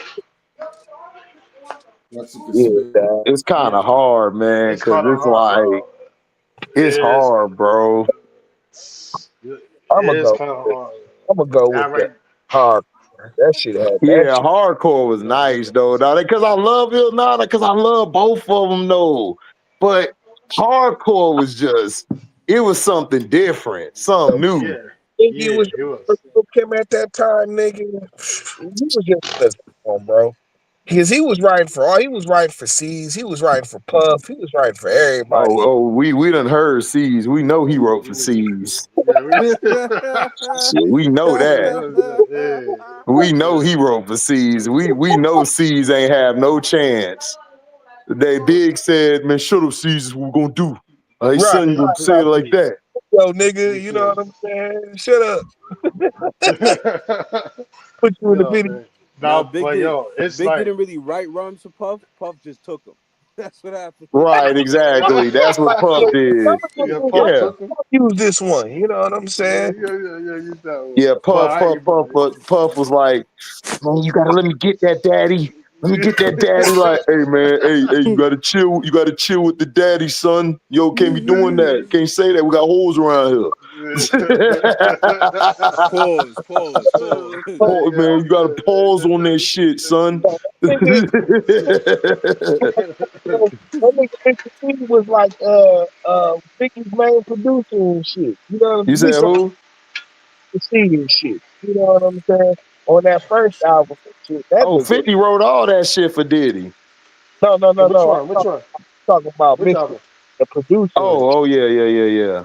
Foxy can Yeah. spit. It's kind Yeah, of hard, man, it's because kind of it's hard, like, bro. it's It is. hard, bro. It I'm gonna is go. kind of hard. I'm gonna go with That that right. hard. That shit had that Yeah, shit. hardcore was nice though, dog. Because I love Il Nana, because I love both of them though. But hardcore was just, it was something different, something new. Yeah, Nigga yeah, was it was. him at that time, nigga. He was just bro. Because he was writing for C's, he was writing for Puff, he was writing for everybody. We done heard C's. We know he wrote for C's. Yeah, we, Shit, we know that. yeah, We know yeah. he wrote for C's. We know C's ain't have no chance. They Big said, man, shut up, C's. What we gonna do? He Right, son gonna say it like Exactly. that. yo, nigga, Me you know too. what I'm saying? Shut up. Put you in the Yo, video. man. Now, Now, but yo, it's Big like didn't really write rhymes for Puff. Puff just took them. That's what happened. Right, exactly. That's what Puff did. yeah, Puff Yeah. took him. Use this one, you know what I'm Yeah, saying? yeah, use that one. Yeah, But Puff was like, man, you gotta let me get that, daddy. Let me get that daddy. Like, hey man, hey, you gotta chill. You gotta chill with the daddy, son. Yo, can't be doing that. Can't say that. We got hoes around here. Pause. Oh man, you gotta pause on that shit, son. That nigga Mr. C was like Biggie's main producer and shit. You know what I'm You saying? said who? Mr. C and shit. You know what I'm saying? On that first album and shit. That Oh, nigga. 50 wrote all that shit for Diddy. No. Which I'm one? Which one? talking about Which Mr. album? the producer and shit. Oh yeah.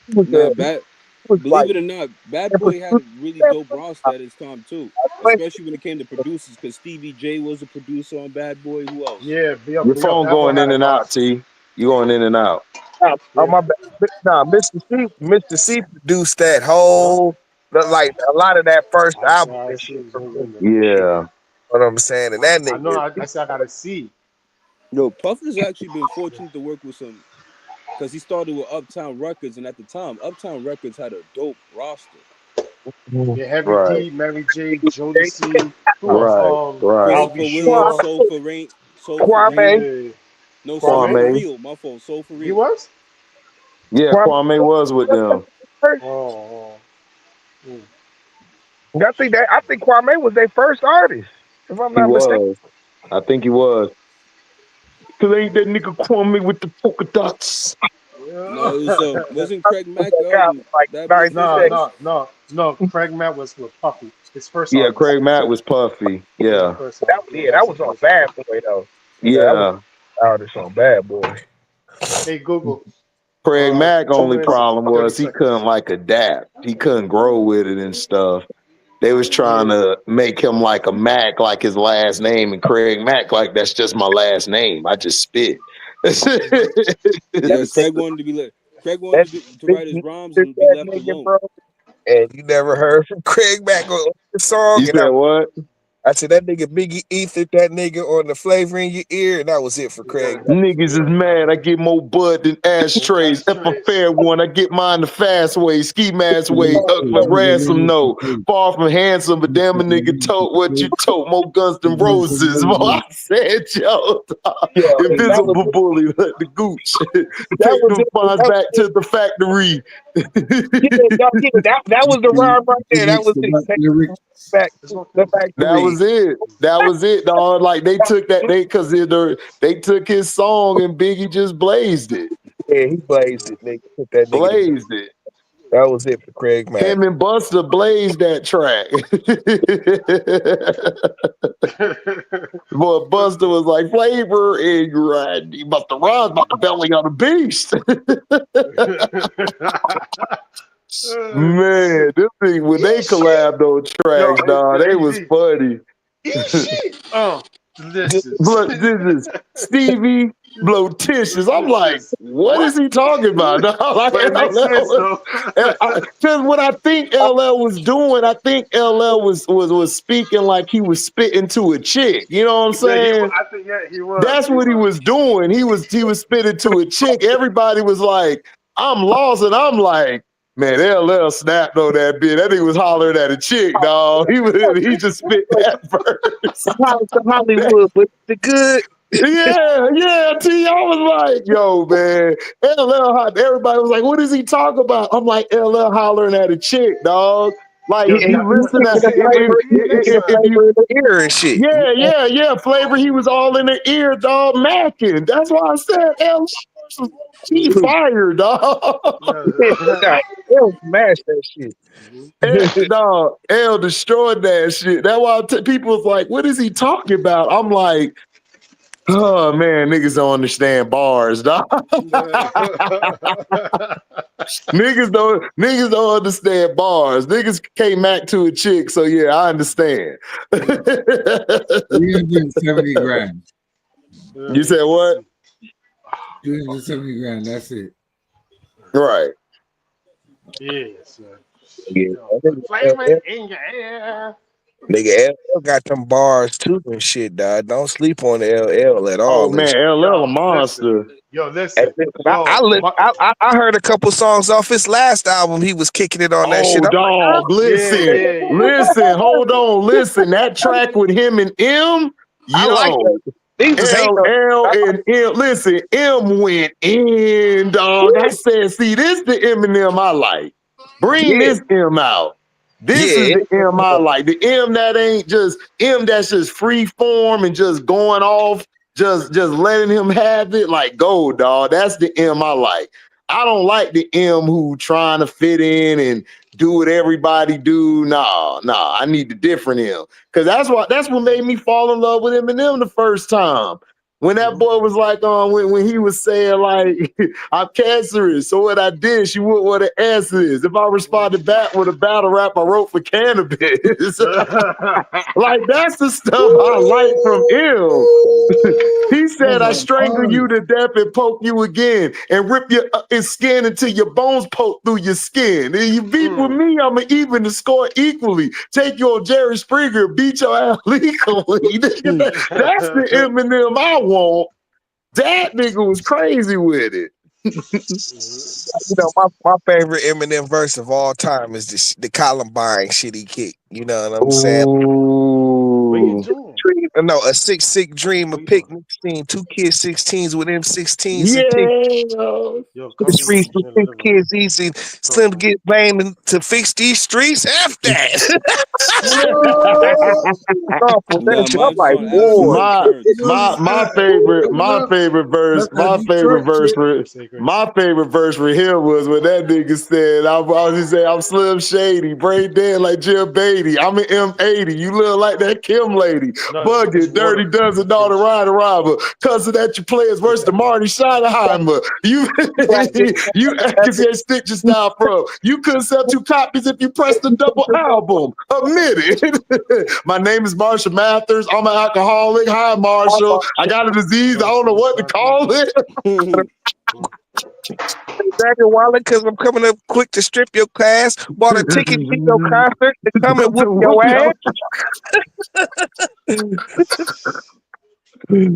He was, Nah, he bad. was Believe like it or not, Bad the Boy had a producer. really dope roster at his time too, Especially especially when it came to producers. Because Stevie J was a producer on Bad Boy. Who else? Yeah, Your yo, phone Bad Boy going had in a and out, roster. T. You going in and out. on Yeah. my back. Nah, Mr. C produced that Huh? whole like a lot of that first album I and see shit who's from gonna him. win it. Shit. Yeah. What I'm saying, and that I know. nigga, I said I got to see. Yo, Puff has actually been fortunate to work with some, because he started with Uptown Records, and at the time, Uptown Records had a dope roster. Mhm. Yeah, Heavy Right. D, Mary J, Jodeci. Who else? Right. Right. I'll be Christopher Williams, sure. Soul for Rain, Soul for Kwame, Real. Yeah, No, Soul Kwame. for Kwame. Real. My fault. Soul for He Real. was. Yeah, Kwame. Kwame was with them. First, Oh. Mm. I think Kwame was their first artist, if I'm He not mistaken. was. I think he was. Cause ain't that nigga Kwame with the polka dots. No, it Yeah. was wasn't Craig Was Mack that guy was like Bad Boy's first No, 96. artist? no, no, no. Craig Matt was with Puffy. His first Yeah, artist. Craig Matt was Puffy. Yeah, Yeah. first artist. Yeah, That that's the was on first artist. Bad Boy though. Yeah, that was Yeah. artist on Bad Boy. Hey Google. Craig Mack only 2 minutes, problem 30 was he couldn't seconds. like adapt. He couldn't grow with it and stuff. They was trying Yeah. to make him like a Mac, like his last name, and Craig Mack, like that's just my last name. I just spit. Yeah, That, Craig wanted that to big write his rhymes that and be left nigga, alone. bro. And you never heard from Craig Mack on the song. You said what? I said that nigga Biggie Ether, that nigga on the flavor in your ear, and that was it for Craig Mack. Niggas is mad. I get more bud than ashtrays. If a fair one, I get mine the fast way, ski mask way, up for ransom. No, far from handsome, but damn a nigga tote what you tote. More guns than roses. Well, I said, yo, Yeah, invisible bully, let the gooch that take was them it. funds That, back to the factory. that was the rhyme right there. That was it. Take it back to the That factory. was it. That was it, dog. Like they took that because they took his song and Biggie just blazed it. Yeah, he blazed it, nigga. Put that nigga to bed. Blazed it. That was it for Craig Mack. Him and Buster blazed that track. Boy, Buster was like flavor and right. He about to rise, about the belly of the beast. Man, this thing when they collabed on Yo, tracks, dog, they was easy. funny. Easy. Listen. Look, this is Stevie Blotitious. I'm like, what is he talking about? Dog? Like, But it makes sense LL, though. because what I think LL was doing, I think LL was speaking like he was spitting to a chick. You know what I'm Yeah, saying? I think he was. That's He what he was. was doing. He was spitting to a chick. Everybody was like, I'm lost, and I'm like, man, LL snapped on that bit. That nigga was hollering at a chick, dog. He just spit that verse. Hollywood, but the good. Yeah, T. I was like, yo, man, everybody was like, what does he talk about? I'm like, LL hollering at a chick, dog. Like, Yeah, if you listen to, Say it again next time. if you, flavor in the ear and shit. yeah, Flavor, he was all in the ear, dog, macking. That's why I said LL versus T fire, dog. Nah, they'll smash that shit. Dog, L destroyed that shit. That's why people was like, what is he talking about? I'm like, oh man, niggas don't understand bars, dog. Niggas don't understand bars. Niggas came back to a chick, so yeah, I understand. 370 grand. You said what? 370 grand. That's it. Right. Yes. Yeah, Flavor in your ear. nigga, LL got them bars too and shit, dog. Don't sleep on LL at Oh all. And man, shit. LL a Listen. monster. Listen. I heard a couple songs off his last album. He was kicking it on that shit. Oh I'm like, dog, listen, Yeah. listen, hold on, listen. That track with him and M, I like Yo, that. These is hate. L and M. Listen, M went in, dog. I said, see, this the Eminem I like. Bring Yeah, this M out. This is yeah. the M I like. The M that ain't just M that's just free form and just going off, just letting him have it like gold, dog. That's the M I like. I don't like the M who trying to fit in and do what everybody do. Nah. I need the different M. Cause that's what made me fall in love with Eminem the first time. When that boy was like, when he was saying like, I'm cancerous, so what I did, she would what the answer is. If I responded back with a battle rap I wrote for cannabis, like that's the stuff I like from him. He said, I strangle you to death and poke you again and rip your skin until your bones poke through your skin. And you beef with me, I'm going to even the score equally. Take your Jerry Springer, beat your ass legally. That's the Eminem I want. That nigga was crazy with it. You know, my favorite Eminem verse of all time is the Columbine shit he kicked. You know what I'm saying? What are you Ooh. doing? No, a sick dream, a What are you doing? picnic scene, 2 kids, 16s with M16s and Yeah. Yo, the come with streets me. for You're in the 6 living room. kids easy. Slim get blamed to fix these streets. F that. Oh, for that Nah, shit. I'm mine's is like, on boy. absolute my turns. my favorite verse, That's sacred. my favorite verse for him was when that nigga said, I was just saying, I'm Slim Shady, brain dead like Jim Beatty. I'm an M80. You look like that Kim lady. No, it's Bugging, water. dirty dozen, That's all the good. rider robber. Cussing at your players worse than Marty Schottenheimer. You you can see stick your style from. You couldn't sell 2 copies if you pressed the double album. Admit it. My name is Marshall Mathers. I'm an alcoholic. Hi, Marshall. I got a disease. I don't know what to call it. Dagger Wallet, because I'm coming up quick to strip your class. Bought a ticket to your concert to come and whoop your ass.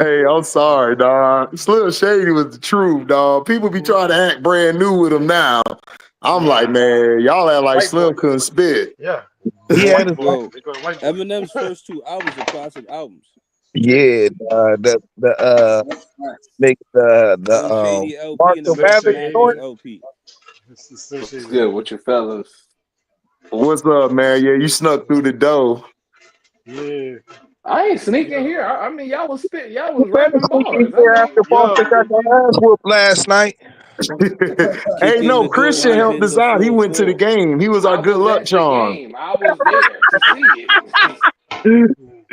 Hey, I'm sorry, dog. Slim Shady was the truth, dog. People be trying to act brand new with him now. I'm like, man, y'all act like White boy. Slim couldn't spit. Yeah. He had White a, boy. Yo, They call it white boy. Eminem's first 2 albums are classic albums. yeah, Slim Shady LP and the Marshall Slim Marshall Mathers Mathers joint. Shady. LP. It's the Slim What's Shady good LP. with you fellas? What's up, man? Yeah, you snuck through the door. Yeah. I ain't sneaking Yo. here. I mean, y'all was spit. Y'all was Who better rapping sneak in bars. I here mean, after Boston got Yo. their ass whooped last night? Hey, Kick in no, the door, Christian run helped in us the out. He 4th went to the wall. game. He was our I good was luck at the charm. game. I was there to see it.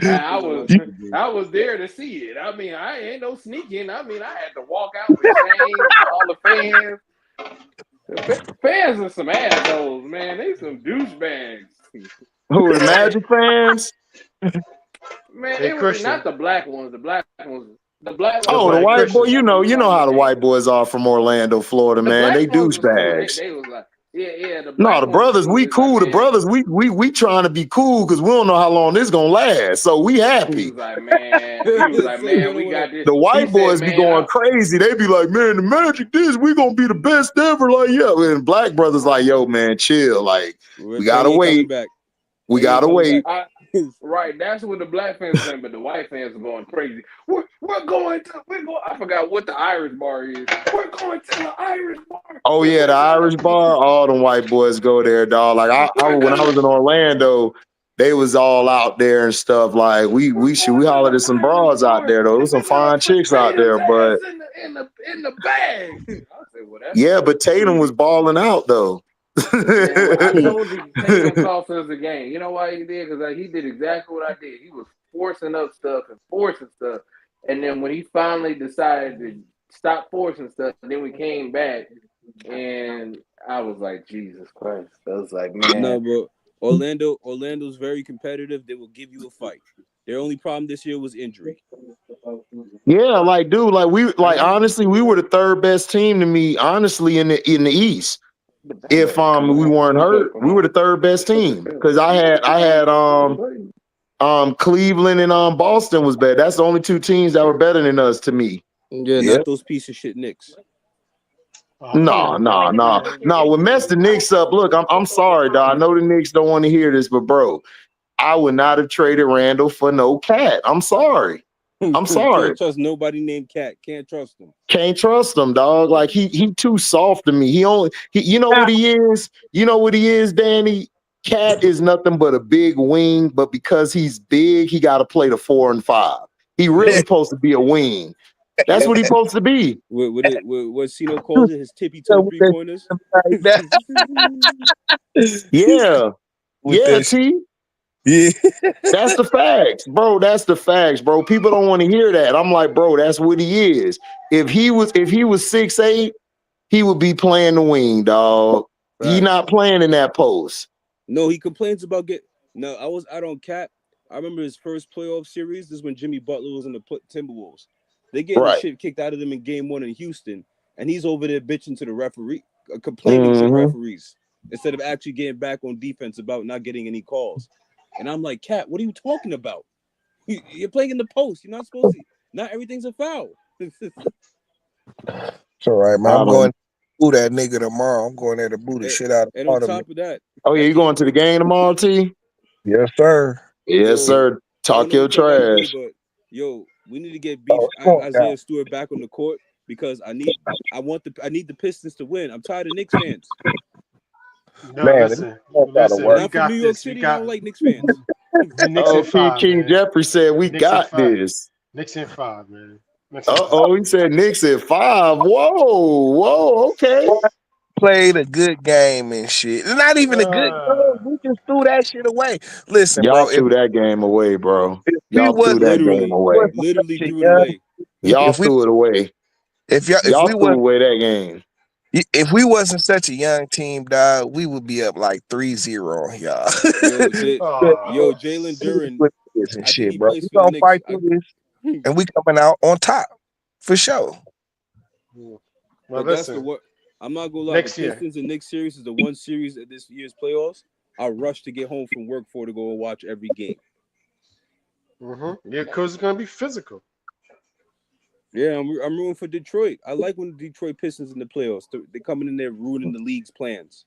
I Nah, was that's what they I was there to see it. I mean, I ain't no sneaking. I mean, I had to walk out with Shane and all the fans. Fans are some assholes, man. They some douchebags. Who, the Magic fans? Man, Hey, it was Christian. not the black ones. The black Yeah, ones Oh, but the hey, wasn't white boy. Christian. douchebags. They You was know like, how the hey, white boys are from Orlando, Florida, the man. They black ones was cool. douchebags. They was like, yeah. The No, black the ones was brothers, cool. we They was like, cool. The man. brothers, we trying to be cool because we don't know how long this gonna last. So we He happy. was like, man, wanna we got this. The He white said, boys be man, going crazy. They be like, man, the Magic this, we gonna be the best ever. Like, yeah. And black brothers like, yo, man, chill. Like, we They gotta ain't coming wait. back. We They ain't gotta coming wait. back. right. That's what the black fans were saying, but the white fans are going crazy. We're going. I forgot what the Irish bar is. We're going to the Irish bar. Oh yeah, the Irish bar. All them white boys go there, dog. Like I We're when I gonna was in Orlando, they was all out there and stuff. Like we hollered at some Irish bras out bar, there though. There was and some we're gonna fine put chicks out Tatum's there, ass but in the bag. I said, well, that's yeah, but cool. Tatum was balling out though. Man, I told you Tatum cost us the game. You know why he did? Because he did exactly what I did. He was forcing up stuff and forcing stuff, and then when he finally decided to stop forcing stuff, then we came back, and I was like, Jesus Christ! I was like, No, man, bro. Orlando's very competitive. They will give you a fight. Their only problem this year was injury. Yeah, like dude, honestly, we were the third best team to me, honestly, in the East. If we weren't hurt, we were the third best team. Because I had Cleveland and Boston was bad. That's the only 2 teams that were better than us to me. Yeah, Yeah. not those piece of shit Knicks. Oh, come No, on, bro. no. When mess the Knicks up, look, I'm sorry, dog. I know the Knicks don't want to hear this, but bro, I would not have traded Randall for no cat. I'm sorry. I'm sorry. Can't trust nobody named Cat. Can't trust him. Can't trust him, dog. Like he too soft to me. You know what he is? You know what he is, Danny? Cat is nothing but a big wing, but because he's big, he got to play the 4 and 5. He really supposed to be a wing. That's what he's supposed to be. What Cino calls it, his tippy toe 3-pointers. Yeah. Yeah, this. T. Yeah. That's the facts, bro. That's the facts, bro. People don't want to hear that. I'm like, bro, that's what he is. If he was 6'8", he would be playing the wing, dog. He not playing in that post. No, he complains about No, I was out on Cat. I remember his first playoff series. This is when Jimmy Butler was in the Timberwolves. They getting the shit kicked out of them in game 1 in Houston, and he's over there bitching to the referee, complaining to the referees instead of actually getting back on defense about not getting any calls. And I'm like, Cat, what are you talking about? You're playing in the post. You're not supposed to. Not everything's a foul. It's all right, man. I'm going to boo that nigga tomorrow. I'm going there to boo the shit out of And on top of that, oh yeah, you going to the game tomorrow, T? Yes, sir. Yes, sir. Talk your trash. But yo, we need to get beef Isaiah Stewart back on the court because I need the Pistons to win. I'm tired of Knicks fans. No, listen. I'm from New York City. I don't like Knicks fans. The Knicks in 5, King man. Jeffrey said we got this. Knicks in 5, man. He said Knicks in 5. Whoa, okay. Played a good game and shit. It's not even a good game. We just threw that shit away. Listen, y'all bro. Threw that game away, bro. Y'all threw that game away. Literally threw it away. Y'all threw it away. If we threw away that game. If we wasn't such a young team, dog, we would be up like 3-0 on y'all. Yo, Jalen Duren. And shit, bro. We gonna fight through this, and we coming out on top for sure. Well, that's I'm not gonna lie. Next the Pistons and Knicks series is the one series of this year's playoffs I rush to get home from work for to go and watch every game. Yeah, because it's gonna be physical. Yeah, I'm rooting for Detroit. I like when the Detroit Pistons in the playoffs. They're coming in there ruining the league's plans.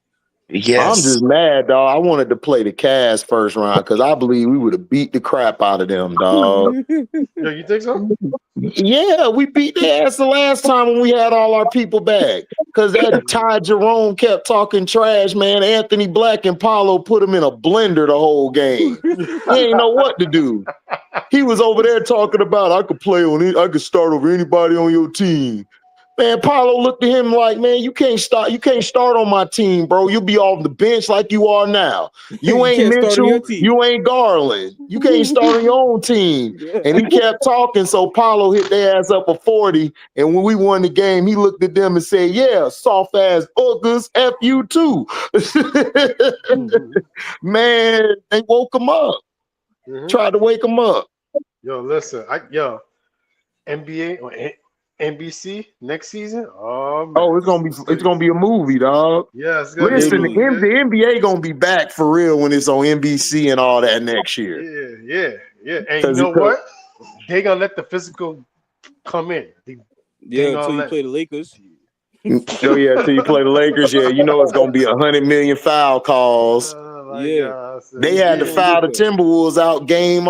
Yes. I'm just mad, dog. I wanted to play the Cavs first round because I believe we would have beat the crap out of them, dog. Yo, you think so? Yeah, we beat their ass the last time when we had all our people back. Because that Ty Jerome kept talking trash, man. Anthony Black and Paulo put him in a blender the whole game. He ain't know what to do. He was over there talking about I could start over anybody on your team. Man, Paulo looked at him like, man, you can't start on my team, bro. You'll be off the bench like you are now. You ain't Mitchell, you ain't Garland. You can't start on your own team. And he kept talking, so Paulo hit their ass up a 40. And when we won the game, he looked at them and said, yeah, soft ass hookers, F you too. Man, they woke him up. Tried to wake him up. Yo, listen, NBA or NBC next season. Oh, man. It's gonna be a movie, dog. Yeah, it's gonna listen. be a movie, the NBA gonna be back for real when it's on NBC and all that next year. Yeah. And you know what? They gonna let the physical come in. Until you play the Lakers. Oh yeah, until you play the Lakers. Yeah, you know it's gonna be 100 million foul calls. God. They had to foul the Timberwolves out game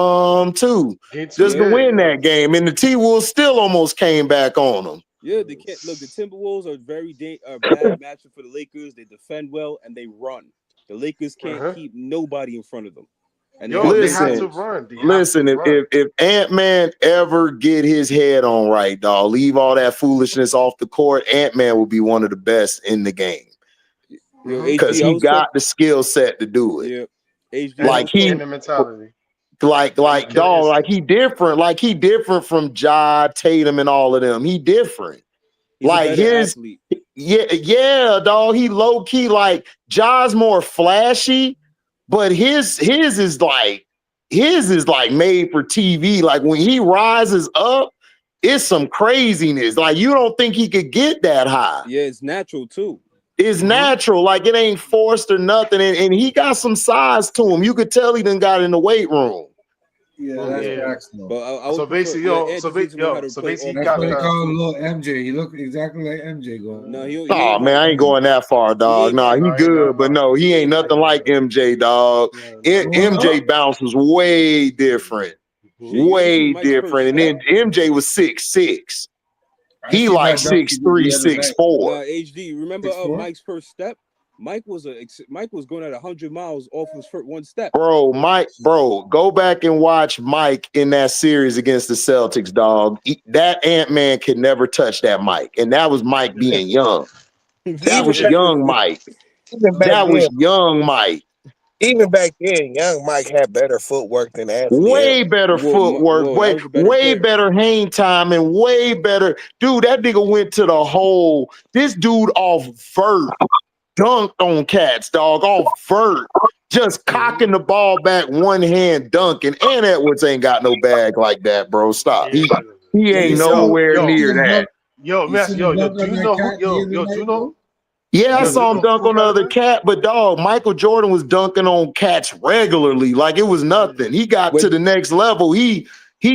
2 just to win that game, and the T-Wolves still almost came back on them. Yeah, they can't look. The Timberwolves are bad matchup for the Lakers. They defend well and they run. The Lakers can't keep nobody in front of them. And they have to run. If Ant-Man ever get his head on right, dog, leave all that foolishness off the court, Ant-Man will be one of the best in the game. Because he got the skill set to do it. Yeah. Like he the mentality. Like dog, like he different from Ja, Tatum, and all of them. He different. He's like his athlete. Yeah, dog. He low key. Like Ja's more flashy, but his is like made for TV. Like when he rises up, it's some craziness. Like you don't think he could get that high. Yeah, it's natural too. It's natural, like it ain't forced or nothing, and he got some size to him. You could tell he done got in the weight room. Yeah, that's facts. So basically, he got that's what they call little MJ. He look exactly like MJ going. No, man, I ain't going that far, dog. Nah, he good, but no, he ain't nothing like MJ, dog. MJ bounce was way different. way different. And then MJ was 6'6". He like 6'3", 6'4". Nah, HD. Remember Mike's first step? Mike was going at 100 miles off his first one step. Bro, go back and watch Mike in that series against the Celtics, dog. That Ant-Man could never touch that Mike. And that was Mike being young. That was young Mike. That was young Mike. Even back then, young Mike had better footwork than Anthony. Way better footwork, way better hang time, and way better. Dude, that nigga went to the hole. This dude off vert dunked on cats, dog. Off vert. Just cocking the ball back, one hand dunking. And Edwards ain't got no bag like that, bro. Stop. He ain't nowhere near that. Yo, do you know? Yeah, I saw him dunk on the other cat, but dog, Michael Jordan was dunking on cats regularly, like it was nothing. He got to the next level. He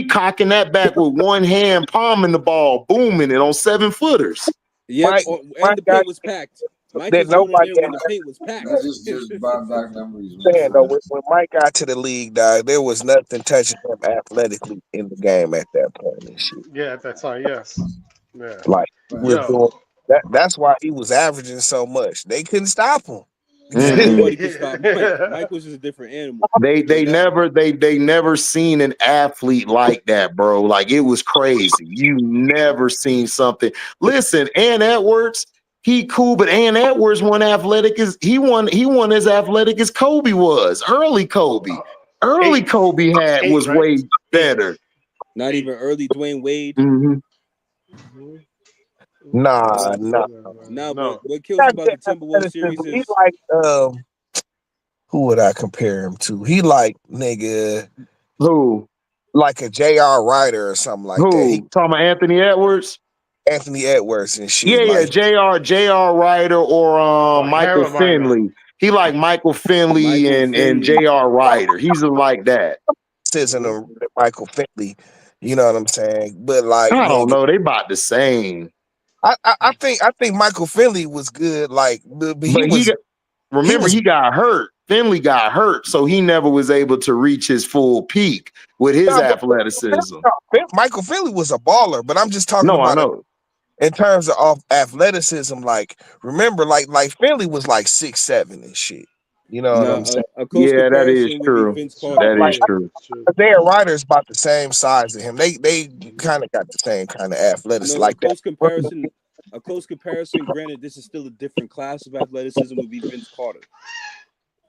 cocking that back with one hand, palming the ball, booming it on 7-footers. Yeah, and the paint was packed. Mike was doing it when the paint was packed. Just back memories. When Mike got to the league, dog, there was nothing touching him athletically in the game at that point and shit. Yeah, at that time, yes. Yeah. Like that's why he was averaging so much. They couldn't stop him. Nobody could stop Mike. Mike was just a different animal. They never seen an athlete like that, bro. Like it was crazy. You never seen something. Listen, Ant Edwards, he cool, but Ant Edwards won as athletic as Kobe was. Early Kobe was way better. Not even early Dwayne Wade. Nah. But what kills about the Timberwolves series is he like who would I compare him to? He like nigga who? Like a J.R. Ryder or something like that. He talking about Anthony Edwards? Anthony Edwards and shit. Yeah, J.R. Ryder or Michael Finley. He like Michael Finley and J.R. Ryder. He's like that. Michael Finley. You know what I'm saying? But like I don't know, they about the same. I think Michael Finley was good, like, but he got hurt. Finley got hurt, so he never was able to reach his full peak with his athleticism. Michael Finley was a baller, but I'm just talking about it in terms of athleticism. Like, remember, like Finley was like 6'7" and shit. You know what I'm saying? Yeah, that is true. That is true. Their Ryder's about the same size as him. They kind of got the same kind of athleticism. Like a close comparison. Granted, this is still a different class of athleticism. Would be Vince Carter.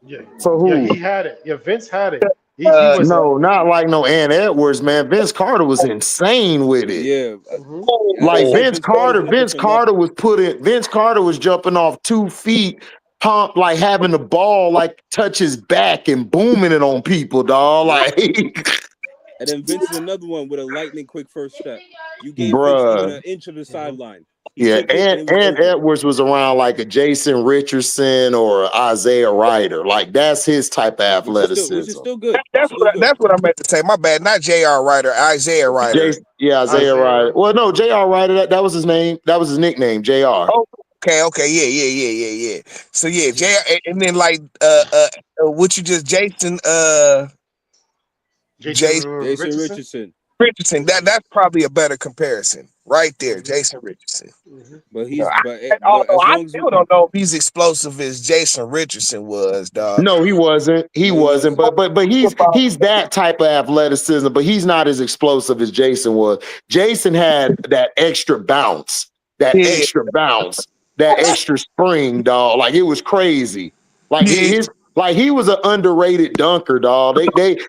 Yeah. For who? Yeah, he had it. Yeah, Vince had it. Not like no Ant Edwards, man. Vince Carter was insane with it. Yeah. Like Vince Carter was jumping off 2 feet, pump, like having the ball like touch his back and booming it on people, dog. Like and then Vince is another one with a lightning quick first step. You gave Vince even an inch of the sideline. And Edwards was around like a Jason Richardson or Isaiah Ryder. Like that's his type of athleticism. Which is still good. That's what I meant to say. My bad. Not J.R. Ryder, Isaiah Ryder. Isaiah Ryder. Well, no, J.R. Ryder, that was his name. That was his nickname, J.R. Oh, okay. Yeah. So yeah, J.R. And then like what you just Jason Richardson. Richardson, that's probably a better comparison right there, Jason Richardson. But I still don't know if he's explosive as Jason Richardson was, dog. No, he wasn't. But he's that type of athleticism, but he's not as explosive as Jason was. Jason had that extra bounce, that extra spring, dog. Like it was crazy. Like he was an underrated dunker, dog.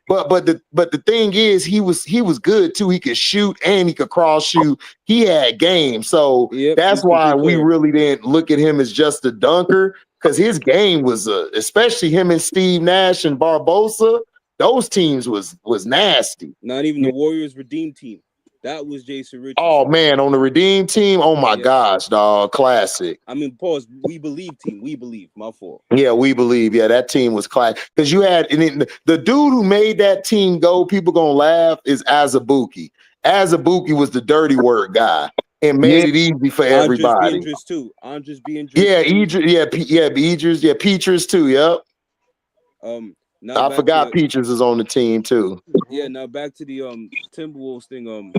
But the thing is, he was good too. He could shoot and he could cross shoot. He had game, so that's why we really didn't look at him as just a dunker, because his game was especially him and Steve Nash and Barbosa. Those teams was nasty. Not even the Warriors Redeem team. That was Jason Richardson. Oh man, on the Redeem team, oh my gosh, dog, classic. I mean, pause. We believe team. We believe. My fault. Yeah, we believe. Yeah, that team was classic because you had the dude who made that team go. People gonna laugh is Azubuike. Azubuike was the dirty word guy and made it easy for everybody. Andres too. Andres B. Yeah, Idris. Yeah, Idris. Yeah, Peaches too. Yep. Now I back to forgot Peaches is on the team too. yeah. Now back to the Timberwolves thing.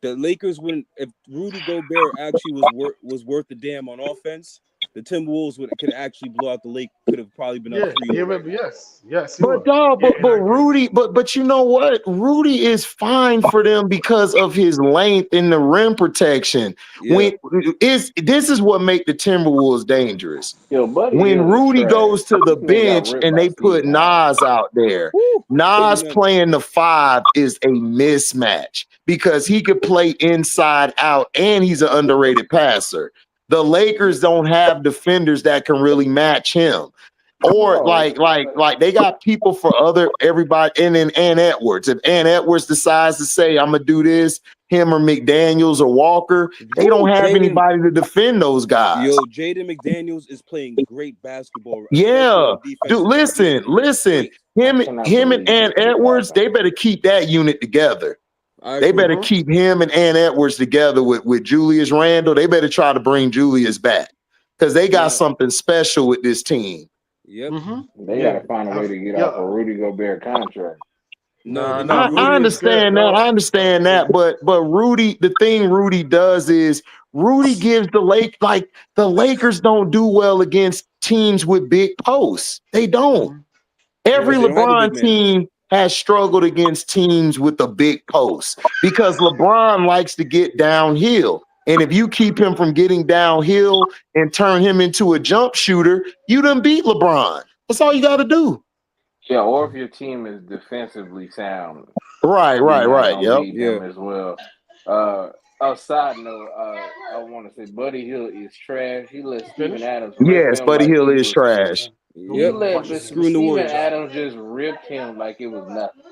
The Lakers wouldn't if Rudy Gobert actually was worth the damn on offense. The Timberwolves could actually blow out the Lake. Could have probably been up 3-0 right now. Yes, he But was. dog, Yeah, but Rudy, but you know what? Rudy is fine for them because of his length and the rim protection. Yeah. This is what make the Timberwolves dangerous. Yo, Buddy When Hield is Rudy trash. goes to the This man got bench ripped and by they put Steven Adams. Nas out there, Woo! Nas Amen. playing the 5 is a mismatch because he could play inside out and he's an underrated passer. The Lakers don't have defenders that can really match him. Or No, like they got people for everybody, and then Ant Edwards. If Ant Edwards decides to say, I'm gonna do this, him or McDaniels or Walker, they don't have anybody to defend those guys. Yo, Jaden McDaniels is playing great basketball, especially Yeah, on the defensive dude, listen. Him and Ant Edwards, they better keep that unit together. They better keep him and Ant Edwards together with Julius Randle. They better try to bring Julius back because they got something special with this team. Yep. They gotta find a way to get off a Rudy Gobert contract. I understand that. I understand that. But Rudy, the thing Rudy does is Rudy gives the Lakers don't do well against teams with big posts. They don't. Every Because they don't have a LeBron big man. team has struggled against teams with a big post because LeBron likes to get downhill. And if you keep him from getting downhill and turn him into a jump shooter, you done beat LeBron. That's all you got to do. Yeah, or if your team is defensively sound. Right. Yep. Beat them as well. A side note, I want to say Buddy Hield is trash. He let Steven Adams rip Yes, him Buddy like Hield he is was. trash. He let Steven Adams just ripped him like it was nothing.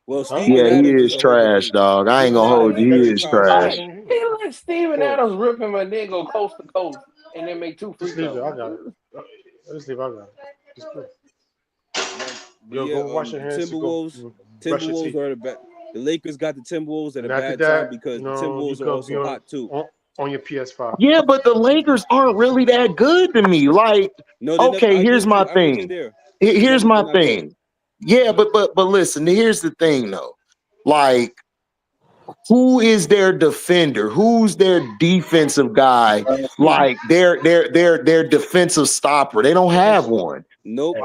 Well, Steven he Adams is trash, dog. I ain't gonna hold you. He is trash. He let Steven Adams rip him and then go coast to coast and then make 2 free throws. I got it. Just leave. I got it. Just put. Yo, go wash your hands. Timberwolves are the best. The Lakers got the Timberwolves at a bad time because the Timberwolves are also hot too. On your PS5. Yeah, but the Lakers aren't really that good to me. Like, okay, here's my thing. Here's my thing. Yeah, but listen, here's the thing though. Like, who is their defender? Who's their defensive guy? Like their defensive stopper. They don't have one. Nope.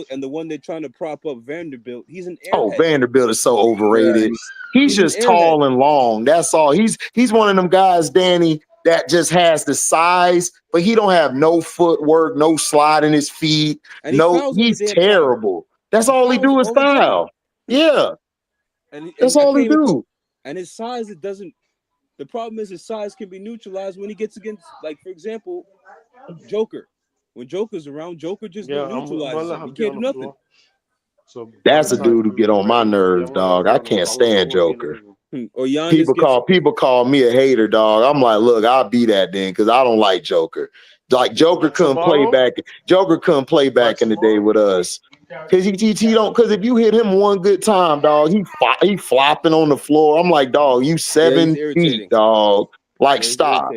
And the one they're trying to prop up, Vanderbilt, he's an airhead. Oh, Vanderbilt is so overrated. He's just tall and long. That's all. He's one of them guys, Danny, that just has the size, but he don't have no footwork, no slide in his feet. And he's terrible. That's all he do is foul. Yeah. And that's all he do. And his size, the problem is his size can be neutralized when he gets against, like, for example, Joker. When Joker's around, Joker just neutralizes him. He can't do nothing. So that's a dude who get on my nerves, dog. I can't stand Joker. Or people call me a hater, dog. I'm like, look, I'll be that then because I don't like Joker. Like Joker couldn't play back. Joker couldn't play back in the day with us. Cause he don't. Cause if you hit him one good time, dog, he flopping on the floor. I'm like, dog, you 7 feet, dog. Like, stop.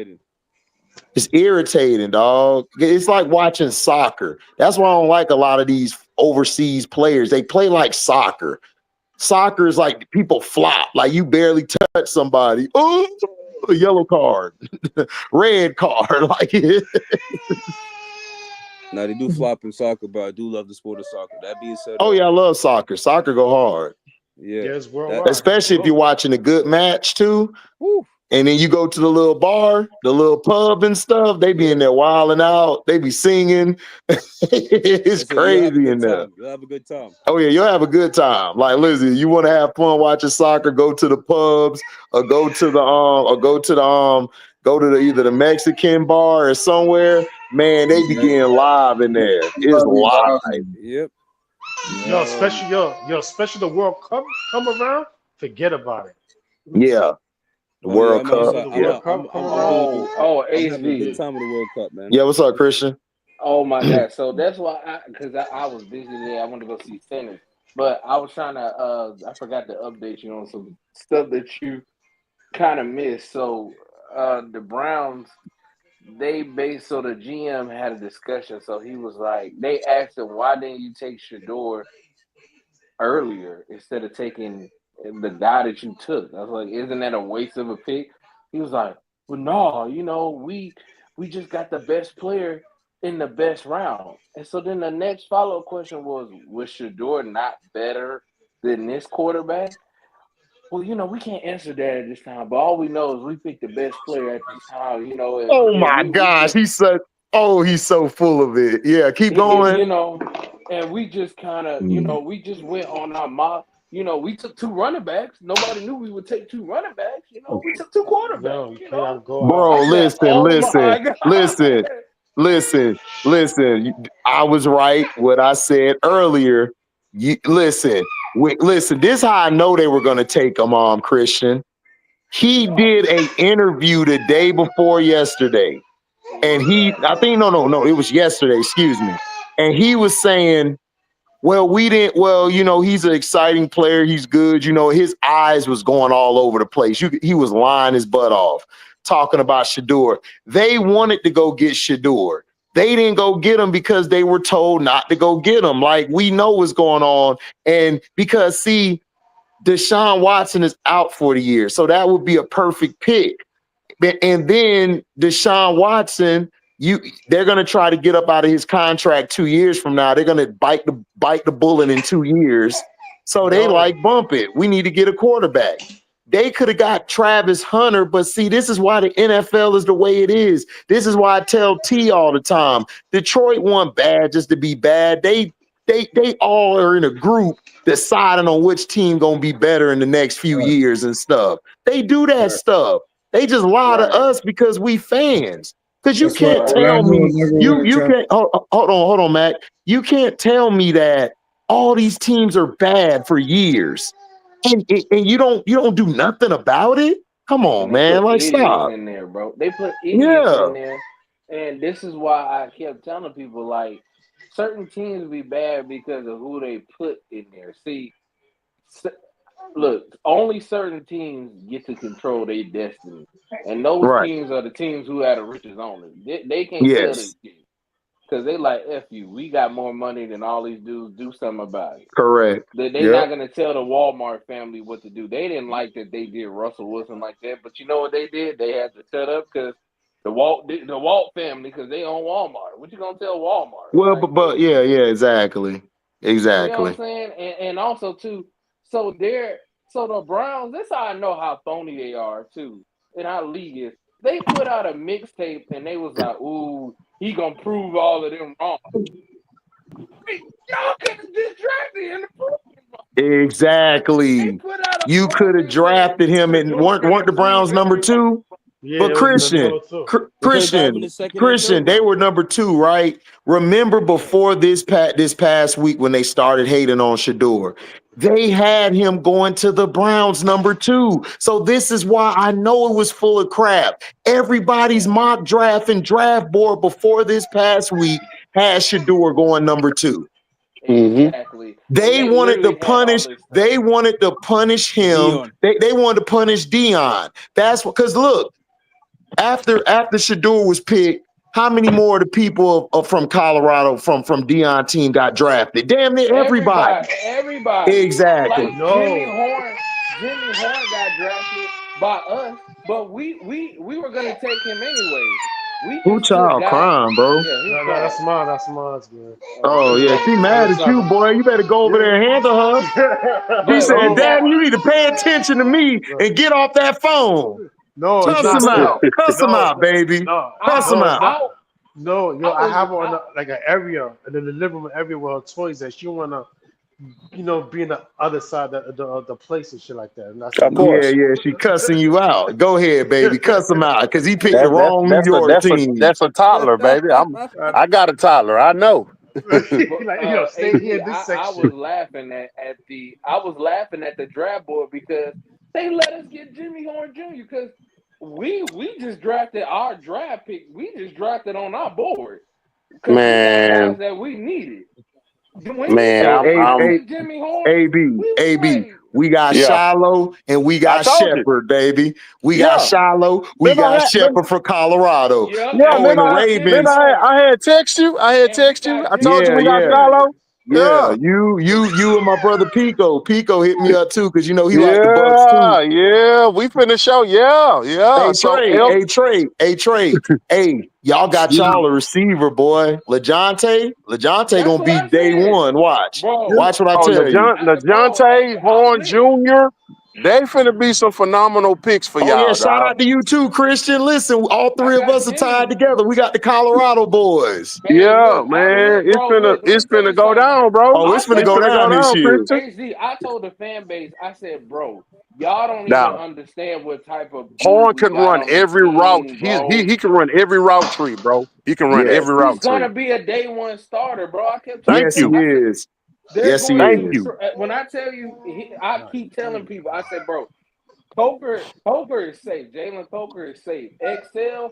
It's irritating, dog. It's like watching soccer. That's why I don't like a lot of these overseas players. They play like soccer. Soccer is like people flop. Like you barely touch somebody. Oh, a yellow card, red card. Like Now they do flop in soccer, but I do love the sport of soccer. That being said, oh yeah, I love soccer. Soccer go hard. Yeah, especially if you're watching a good match too. Woo. And then you go to the little bar, the little pub and stuff. They be in there wilding out. They be singing. It's crazy in there. You'll have a good time. Oh yeah, you'll have a good time. Like Lizzie, you want to have fun watching soccer? Go to the pubs, or go to either the Mexican bar or somewhere. Man, they be getting live in there. It's live. Yep. Especially the World Cup come around. Forget about it. Yeah. The World Cup. Yeah. I'm having a good time with the World Cup, man. Yeah, what's up, Christian? Oh my God. So that's why I was busy today. I wanted to go see tennis. But I was trying to I forgot to update you on some stuff that you kind of missed. So the Browns, the GM had a discussion. So he was like, they asked him, why didn't you take Shador earlier instead of taking the guy that you took. I was like, isn't that a waste of a pick? He was like, well, no, we just got the best player in the best round. And so then the next follow-up question was Shador not better than this quarterback? Well, we can't answer that at this time, but all we know is we picked the best player at this time, Oh and my we gosh, just he's so full of it. Yeah, keep going. and we just kind of, Mm. we just went on our mock. We took 2 running backs. Nobody knew we would take 2 running backs. We took 2 quarterbacks. Bro, I said, "Oh my god!" listen. I was right. What I said earlier. Listen. Listen. This is how I know they were going to take him, Christian. He did a interview the day before yesterday, and I think no, it was yesterday. Excuse me. And he was saying, well, we didn't. Well, he's an exciting player. He's good. His eyes was going all over the place. He was lying his butt off, talking about Shador. They wanted to go get Shador. They didn't go get him because they were told not to go get him. Like, we know what's going on. And because, see, Deshaun Watson is out for the year. So that would be a perfect pick. And then Deshaun Watson, they're going to try to get up out of his contract 2 years from now. They're going to bite the bullet in 2 years. So they bump it. We need to get a quarterback. They could have got Travis Hunter, but see, this is why the NFL is the way it is. This is why I tell T all the time. Detroit want bad just to be bad. They all are in a group deciding on which team gonna be better in the next few years and stuff. They do that stuff. They just lie to us because we fans. Because you can't tell me you can't hold on, Mac. You can't tell me that all these teams are bad for years, and you don't do nothing about it. Come on, man, like stop. In there, bro. They put idiots in there, and this is why I kept telling people like certain teams be bad because of who they put in there. See, look, only certain teams get to control their destiny, and those teams are the teams who have the richest owners. They can't tell this shit because they like, F you, we got more money than all these dudes. Do something about it. Correct. They're not gonna tell the Walmart family what to do. They didn't like that they did Russell Wilson like that, but you know what they did? They had to shut up because the Walt family, because they own Walmart. What you gonna tell Walmart? Well, but yeah, exactly. You know what I'm saying? And also too, so the Browns, this how I know how phony they are too, and how league is. They put out a mixtape and they was like, ooh, he gonna prove all of them wrong. Y'all could have just drafted him to prove him. Exactly. You could have drafted him and weren't the Browns number 2? Yeah, but Christian, they were number 2, right? Remember before this past week when they started hating on Shador, they had him going to the Browns number 2. So this is why I know it was full of crap. Everybody's mock draft and draft board before this past week had Shador going number 2. Exactly. They wanted to punish. They wanted to punish him. They wanted to punish Dion. That's because look, after Shador was picked, how many more of the people from Colorado from Dion team got drafted? Damn near everybody. Everybody. Exactly. Like Jimmy Horn got drafted by us, but we were gonna take him anyway. Who child crying, bro? Yeah, no, that's mine. That's mine, man. Oh yeah, she mad at you, boy. You better go over there and handle her. She said, "Daddy, you need to pay attention to me and get off that phone." No, cuss him out. Cuss him out, baby. Cuss him out. No, I have her on like an area, and then the living room area with her toys that she wanna, be in the other side of the place and shit like that. And that's of course. Yeah, she cussing you out. Go ahead, baby. Cuss him out because he picked the wrong New York team. That's a toddler, baby. I got a toddler. I know. Stay here in this section. I was laughing at the draft board because they let us get Jimmy Horn Jr. because we just drafted our draft pick. We just drafted on our board. Man, guys that we needed. Jimmy Horn, AB, we got Shiloh and we got Shepard, baby. We got Shiloh, we got Shepard for Colorado. I had text you. I told you we got Shiloh. Yeah, you and my brother Pico. Pico hit me up too because you know he liked the Bucks too. Yeah. We finna show. Yeah. Hey So Trey, hey Trey, hey Trey, hey y'all got y'all a receiver, boy. LeJounte That's gonna what be I day said, one. Watch bro. what I tell you. Bro, LeJounte I'm Horn with it. Jr. They finna be some phenomenal picks for Oh yeah, y'all, shout dog. out to you too, Christian. Listen, all I three of got us are tied Jimmy. together. We got the Colorado boys. Man, Yeah, look, man. look, bro, look. Let me It's tell finna you go something. down, bro. Oh, it's I gonna It's go finna told go down this down, year. Christian. HD, I told the fan base, I said, bro, y'all don't even Now, understand what type of dude Horn we can got run on the every route. team, He bro. can run every route tree, bro. He can run Yes, every He's route tree. gonna be a day one starter, bro. I kept Thank telling yes, he people, you. I said, is. they're Yes, he going Thank to. is. you. When I tell you, I keep telling people, I said, bro, Coker is safe. Jalen Coker is safe. XL,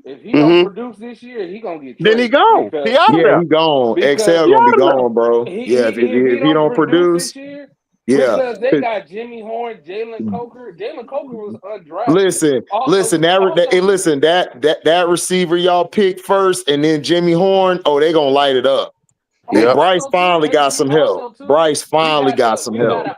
if he don't Mm-hmm. produce this year, he gonna get Then he traded gone. He because out of Yeah, there. he gone. because XL He gonna be out of there. gone, bro. Yeah, if he if he don't don't produce produce, this year, yeah. because they got Jimmy Horn, Jalen Coker. Jalen Coker was undrafted. Listen, Also, listen, also, listen, that receiver y'all picked first, and then Jimmy Horn. Oh, they gonna light it up. And Yep. Bryce also too, finally got HD. some help. Also too, Bryce finally got some help.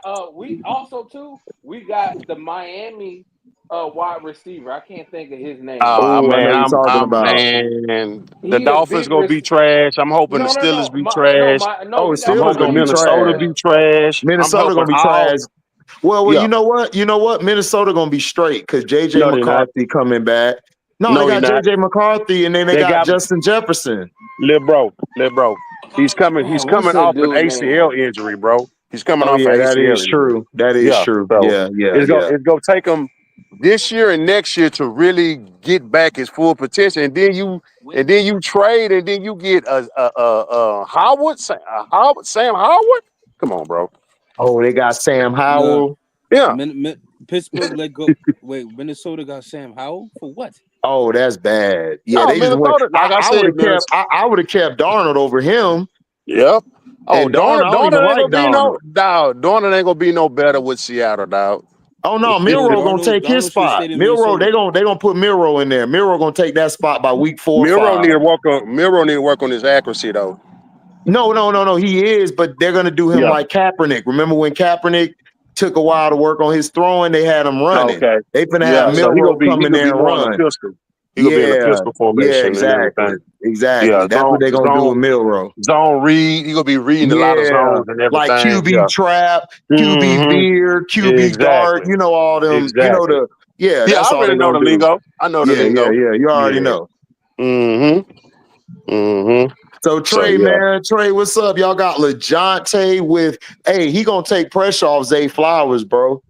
we got the Miami wide receiver. I can't think of his name. Oh, I know Man, you're talking I'm about. man. The He the Dolphins big gonna be trash. I'm hoping the Steelers be trash. Oh, the We got I'm Steelers hoping gonna be Miami. Minnesota trash. be trash. I'm Minnesota hoping gonna be all. trash. Well, Yeah. you know what? Minnesota gonna be straight because JJ No, they're not. McCarthy coming back. No, they No, they're got not. JJ McCarthy, and then they They got got Justin Jefferson. Lil bro. He's coming. He's Man, what's coming that off an dude name? ACL injury, bro. He's coming Oh off an yeah, that ACL is injury. true. That is Yeah. true. So Yeah, yeah, it's yeah. gonna take him this year and next year to really get back his full potential, and then you trade, and then you get Sam Howard. Come on, bro. Oh, they got Sam Look, Howell. Yeah. Pittsburgh let go. Wait, Minnesota got Sam Howell for what? Oh, that's bad. Yeah, No, they just went. Minnesota. Like I I said, would have kept. Minnesota. I would have kept Darnold over him. Yep. Oh, And Darnold, I don't even Darnold ain't like gonna be no Darnold. dog. Darnold ain't gonna be no better with Seattle, dog. Oh no, No, Milrow gonna take his Darnold should spot. stay in Milrow, Minnesota. they gonna put Milrow in there. Milrow gonna take that spot by week 4 or Miro 5. need to work on his accuracy though. No. He is, but they're gonna do him Yeah. like Kaepernick. Remember when Kaepernick took a while to work on his throwing? They had him running. Okay. They finna have Yeah. So he Milrow come in gonna be there and more in a run. pistol. He gonna be in a Yeah, pistol yeah, formation and exactly, everything. exactly. Yeah. That's what they're gonna do with Milrow. Zone read. He gonna be reading a lot of Yeah, zones and like everything. QB Yeah. trap, QB Mm-hmm. veer, QB dart. Exactly. You know all them. You know Exactly. the. Yeah, Yeah, I that's all already they're know the gonna do. lingo. I know the Yeah, yeah, lingo. yeah. You already Yeah. know. Mm-hmm. So So Trey, yeah. man, Trey, what's up? Y'all got LeJounte with. Hey, he gonna take pressure off Zay Flowers, bro.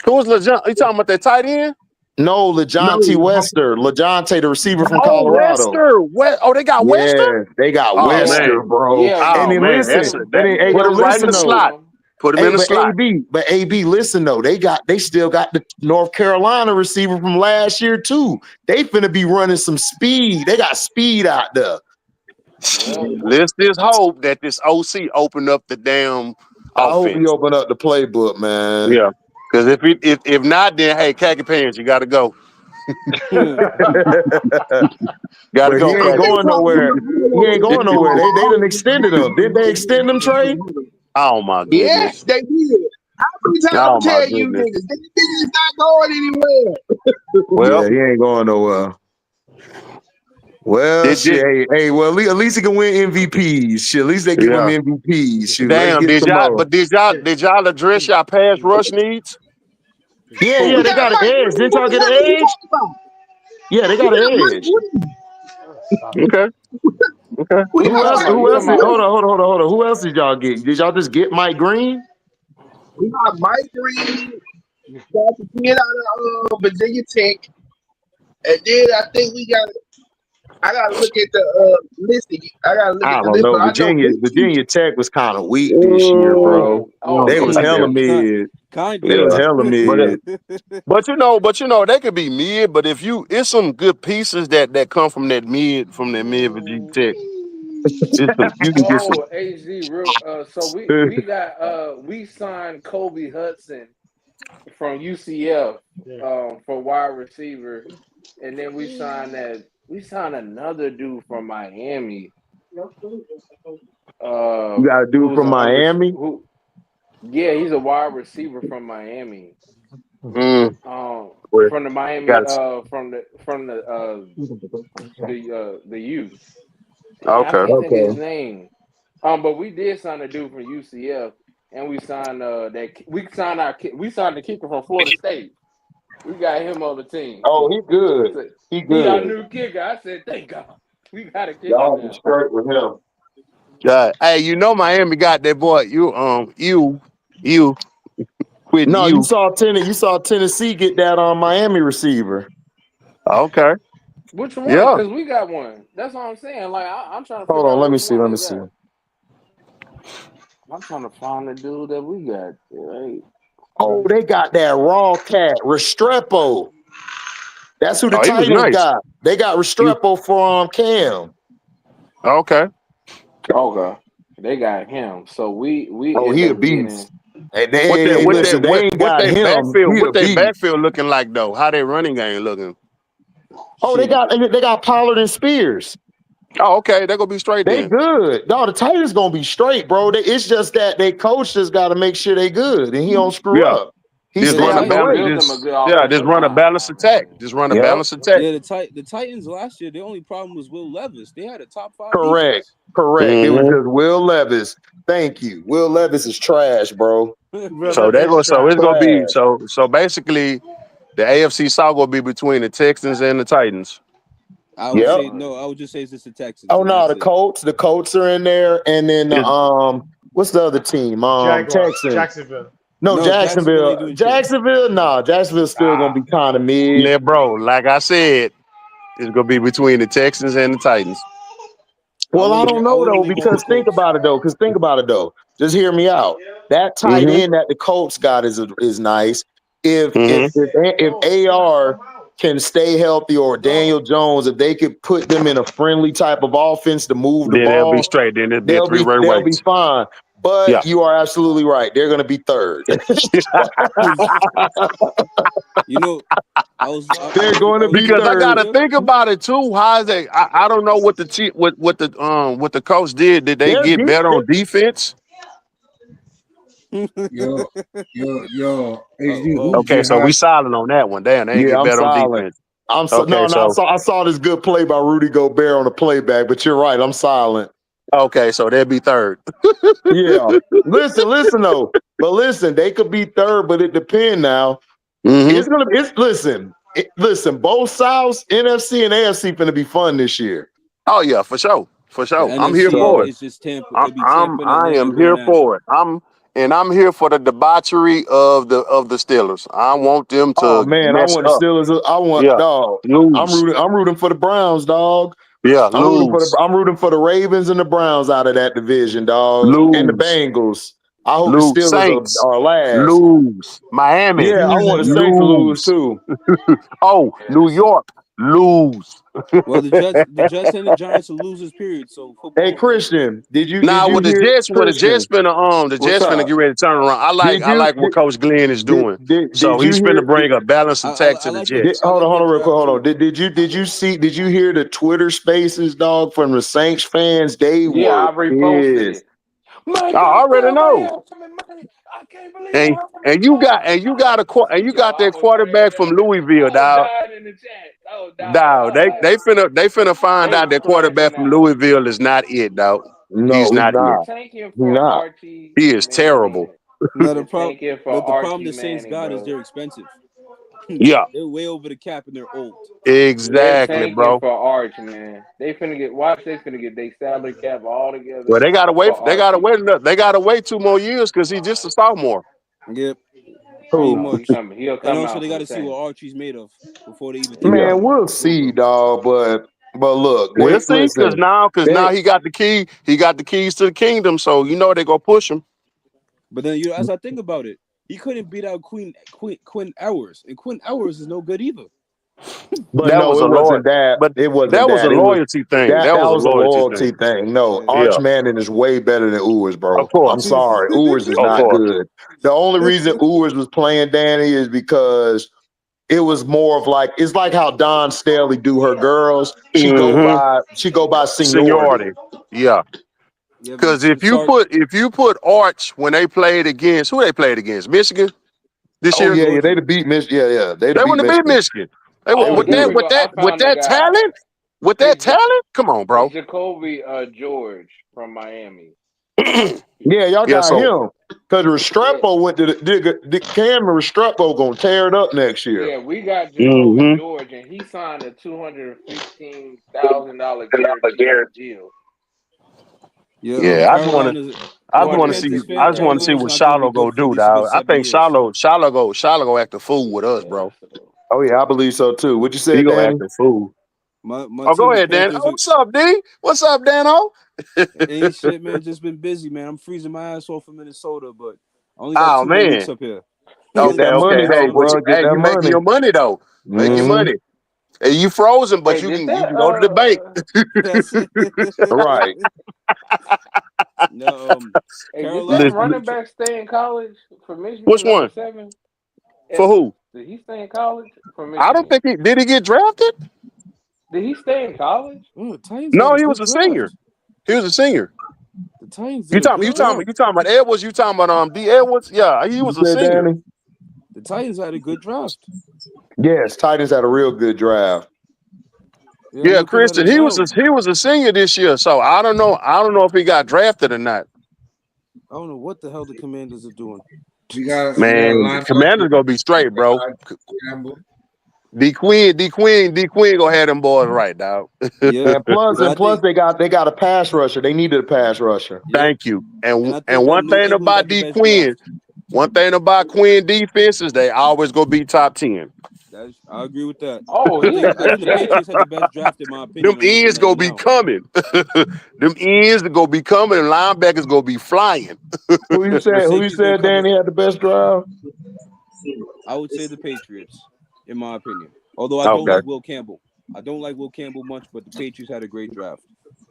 Who's LeJohn? You talking about that tight end? No, LeJounte Wester, LeJounte, the receiver from Oh, Colorado. Wester. Oh, they got Wester? Yeah, they got Oh Wester, man. bro. Yeah, And Oh then man. listen, and then hey, Put yo, him right in listen the though. slot. Put him Hey, in the slot. but AB, listen though, they still got the North Carolina receiver from last year too. They finna be running some speed. They got speed out there. Yep. Let's just hope that this OC opened up the damn I hope he offense. open up the playbook, man. Yeah. Because if not, then hey, khaki pants, you gotta go. Gotta But he go, ain't khaki. going nowhere. He ain't going nowhere. They done extended him. Didn't they extend him, Trey? Oh my goodness. Yes, they did. How many times Oh I my tell you goodness. niggas? This niggas not going anywhere. Well, Yeah, he ain't going nowhere. Well, did shit. Hey, well, at least he can win MVPs. Shit, at least they give him yeah. MVPs. Shoot, let's Damn, get some more. did y'all address y'all pass rush needs? Yeah, We they got got an Mike edge. Green. Didn't What y'all the get hell an are you edge? talking about? Yeah, they We got an got Mike edge. Green. Okay. Okay. We Who got else? Mike You Who else? talking Green. about? Hold on. Who else did y'all get? Did y'all just get Mike Green? We got Mike Green. Got the kid out of Virginia Tech. And then I think we got. I gotta look at the list. I gotta look at I the don't list, know. but I know Virginia Tech was kind of weak this year, bro. Mm, Oh, They was hella easy. mid. They was yeah. hella mid. But they could be mid, but if it's some good pieces that come from that mid Virginia Tech. You can get some. Oh, HD. Real. So we signed Kobe Hudson from UCF for wide receiver, and then we signed another dude from Miami. You got a dude Who's from Miami. who? Yeah, he's a wide receiver from Miami. Mm. Well, From the Miami, got the youth. Damn, I okay. can't think of his Okay. name. But we did sign a dude from UCF, and we signed we signed the kicker from Florida State. We got him on the team. Oh, he good. So He he our good. new kicker. I said, thank God, we got a kicker Y'all be now. straight with him. Hey, you know Miami got that boy. You quitting No, you. you saw Tennessee get that on Miami receiver. Okay. Which one? Yeah. Because we got one. That's what I'm saying. Like I'm trying to Hold figure on, out let me which see. one Let me is see. that. I'm trying to find the dude that we got. Right? Oh, they got that raw cat, Restrepo. That's who the Oh, he was Titans nice. got. They got Restrepo from Cam. Okay. Okay. They got him. So we Oh, end he a up beast. getting Hey, they, What hey, that hey, what that listen, they what ain't what got they him. backfield He what a they beast. backfield looking like though? How they running game looking? Oh, Shitty. they got Pollard and Spears. Oh, okay. They're gonna be straight They then. good. No, the Titans gonna be straight, bro. It's just that they coach just got to make sure they good, and he don't screw Yeah. up. He Just Yeah, stay run a out the they balance. way. built them a good Just offensive run a line balanced now, attack. man. Just run a Yep. balanced attack. Yeah, the Titans last year, the only problem was Will Levis. They had a top 5 Correct. defense. Correct. It was Hmm. just Will Levis. Thank you. Will Levis is trash, bro. So Real they is go. So it's trash. gonna be Trash. so basically the AFC South will be between the Texans and the Titans. I would Yep. say no. I would just say it's just the Texans, Oh and no, that's the it. Colts. The Colts are in there, and then Is what's the other team? Jaguars, Texans. Jacksonville. No, No, Jacksonville ain't Jacksonville. doing shit. Jacksonville. No, Jacksonville's still gonna Ah, be kind of mid. yeah, bro. Like I said, it's gonna be between the Texans and the Titans. Well, I don't I know wouldn't though, leave off the because think Colts. about it though. Because think about it though. Just hear me out. That tight Mm-hmm. end that the Colts got is nice. If if Mm-hmm. if if AR can stay healthy or Daniel Jones, if they could put them in a friendly type of offense to move the Then they'll be ball, straight. Then it'll be a three-way they'll be race. fine. Yeah. But you are absolutely right. They're going to be third. You know, They're going I to was be reading Because I this third. gotta earlier. think about it too. How is they? I don't know what what the coach did. Did they They're get deep. better on defense? Yo, HD, Well, who's Okay, so we jihad? silent on that one. Damn, they ain't Yeah, get I'm better on silent. defense. I'm so, Okay, no, no. so I saw this good play by Rudy Gobert on the playback, but you're right. I'm silent. so they'll be third. Yeah. Listen though. But listen, they could be third, but it depends now. Mm-hmm. It's gonna be listen, both Souths, NFC and AFC gonna be fun this year. Oh yeah, for sure, for the sure. I'm here NFC for So it. is just Tampa. It'd be Tampa and I Atlanta am going here at it. for it. I'm here for the debauchery of the Steelers. I want them oh to man, I mess want the up. Steelers. I want Yeah, dog. lose. I'm rooting for the Browns, dog. Yeah, lose, I'm rooting for the Ravens and the Browns out of that division, dog. And the lose, Bengals. I hope the lose. Steelers Saints, are last. lose. Miami, Yeah, I want the Saints to lose lose. too. Oh, New York, lose. Well, the Jets and the Giants are losers. Period. So Hey football. Christian, did Now you with hear the Jets Christian? the What's Jets finna up? get ready to turn around. Did I you like what Coach Glenn is doing. So did you he's finna hear? bring a balanced attack I to the like that. Jets. I like Hold that on, real quick. draft Hold on. too. Did you hear the Twitter Spaces, dog, from the Saints fans? They Yeah, were I reposted pissed. it. My I already goddamn know. ass! I mean, money. I can't believe it. And Happened. Oh my god! you Yo, got I that was quarterback cracking from up. Louisville, I was dog. dying in the chat. I was dying. Dog, I was like, they finna find they out that quarterback cracking from up. Louisville is not it, dog. He's No, he's not We it. not. tanking He's for not. Archie He is terrible. Manning. No, We're tanking for the problem Archie the Saints Manning, got is bro. they're expensive. Yeah, They're way over the cap and they're old. They're exactly, tanking bro. for Arch, man. They finna get watch. They finna get their salary cap all together Well, for Archie. they gotta wait 2 more years because he's just a sophomore. Yep, pretty Who? No, much. He'll And come also, out they for got the to see what Saints. Archie's made of before they even think Yeah. about Man, it. we'll see, dog. But look, We'll they see, listen. cause They now he got the keys to the kingdom, so you know they gonna push him. But then, as I think about it, he couldn't beat out Quinn Ewers, and Quinn Ewers is no good either. But That no, was it a lawyer, wasn't that. but It wasn't that was a that. It was loyalty thing. that That was a was a loyalty loyalty thing. thing. No, Yeah. Arch Yeah, Manning is way better than Ewers, of bro. I'm course, sorry. Ewers is of not course. good. The only reason Ewers was playing Danny is because it was more of like it's like how Don Staley do her girls. Mm-hmm. She go by seniority. Seniority. Yeah, Because if you put Arch when they played against who they played against Michigan this Oh year, yeah, they'd have beat Michigan. Yeah, they'd they have beat wouldn't have beat Michigan. Michigan. They Oh, with there that we go. I with found the that guy. talent, come on, bro. It's Jacoby George from Miami. Yeah, y'all Yeah, got so him because Yeah, Restrepo went to the Cam and Restrepo gonna tear it up next year. yeah, we got Jacoby George, and he signed a $215,000 guaranteed deal. yeah, I just want Carolina's. I As just a want to see Panthers fan, I just want to see Carolina's what not going to be Shiloh go good for at do, least a good dog. I 7 think years. Shiloh go act a fool with us, Yeah, bro. so Oh yeah, I believe so too. What you He said, go Danny? act a fool. My Oh, team, go the ahead, Dan. Panthers, Oh, what's up, D? What's up, Dano? ain't shit, man. Just been busy, man. I'm freezing my ass off in Minnesota, but I only got Oh 2 more weeks man. up here. I Get only Okay, that got 2 money okay. weeks Hey, though, up here. bro. Get that you making money. your money though. Make your Mm-hmm. money. Hey, you frozen, but hey, you did can that go to the bank. That's Right. no. hey, did that Carolina's Listen, running been. back stay in college for Michigan, which number one? 7? For Edwards. who? Did he stay in college for I don't Michigan? think did he get drafted? Did he stay in college? Oh, the Titans got No, a he good was a senior. draft. He was a senior. The Titans You did a talking good draft. you talking about Edwards? You talking about D Edwards? Yeah, he You was a said, senior. Danny? The Titans had a good draft. Yes, Titans had a real good draft. Yeah, I'm Yeah, looking at Christian. it now. He was a senior this year. So I don't know. I don't know if he got drafted or not. I don't know what the hell the Commanders are doing. We got a Man, linebacker. Commander's gonna be straight, bro. Campbell. D Queen gonna have them boys right, dog. Yep. And plus, But I think, they got a pass rusher. They needed a pass rusher. yep. Thank you. And I And think one New thing England about got the best draft. One thing about Quinn defenses, they always gonna be top 10. I agree with that. Oh, he is I think the legit. Patriots had the best draft in my Them opinion. I'm looking ends at it gonna be now. coming. Them ends gonna be coming, and linebackers gonna be flying. Who you The said? Who you safety's gonna said? come in. Danny had the best drive. I would say the Patriots, in my opinion. Although I don't Okay. like Will Campbell. I don't like Will Campbell much, but the Patriots had a great draft.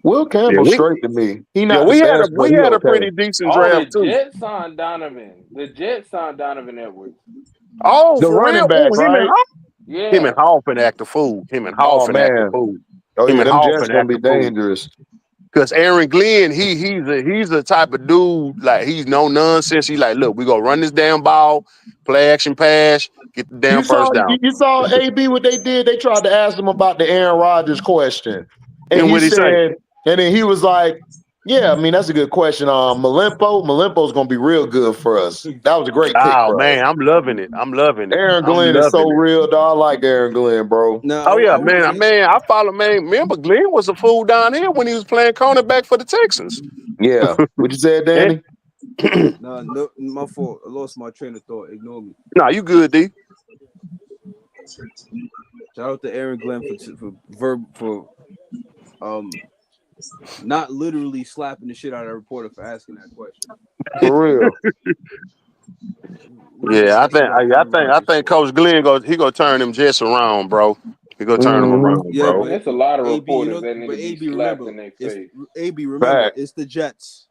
Will Yeah, Campbell straight to me. He yeah, not the best, but we he had a okay. pretty decent Oh, the draft too. Jets signed Donovan. The Jets signed Donovan Edwards. Oh, The for running real? back, Oh, right? Him and Yeah. Hoffman act a fool. Him and Oh Hoffman act a man. fool. Oh Him yeah, and them Jets Hoffman gonna act be a fool. dangerous. Because Aaron Glenn, he's the type of dude, like he's no nonsense. He's like, look, we gonna run this damn ball, play action pass, get the damn first down. You saw AB what they did? They tried to ask him about the Aaron Rodgers question. And And he what he say? said, and then he was like, yeah, I mean, that's a good question. Malimpo's gonna be real good for us. That was a great pick Oh for us. man, I'm loving it. I'm loving it. Aaron I'm Glenn is so loving it. real, dog. I like Aaron Glenn, bro. Now, Oh yeah, I would say, man, I follow, man. Remember, Glenn was a fool down here when he was playing cornerback for the Texans. Yeah. What you said, Danny? no, my fault. I lost my train of thought. Ignore me. Nah, you good, D. Shout out to Aaron Glenn for not literally slapping the shit out of a reporter for asking that question. For real. Yeah, I think Coach Glenn gonna turn them Jets around, bro. He gonna turn them around, Yeah, bro. but It's a lot of AB, reporters that need but to be AB, slapped remember, in their it's face. AB. Remember, Fact. it's the Jets.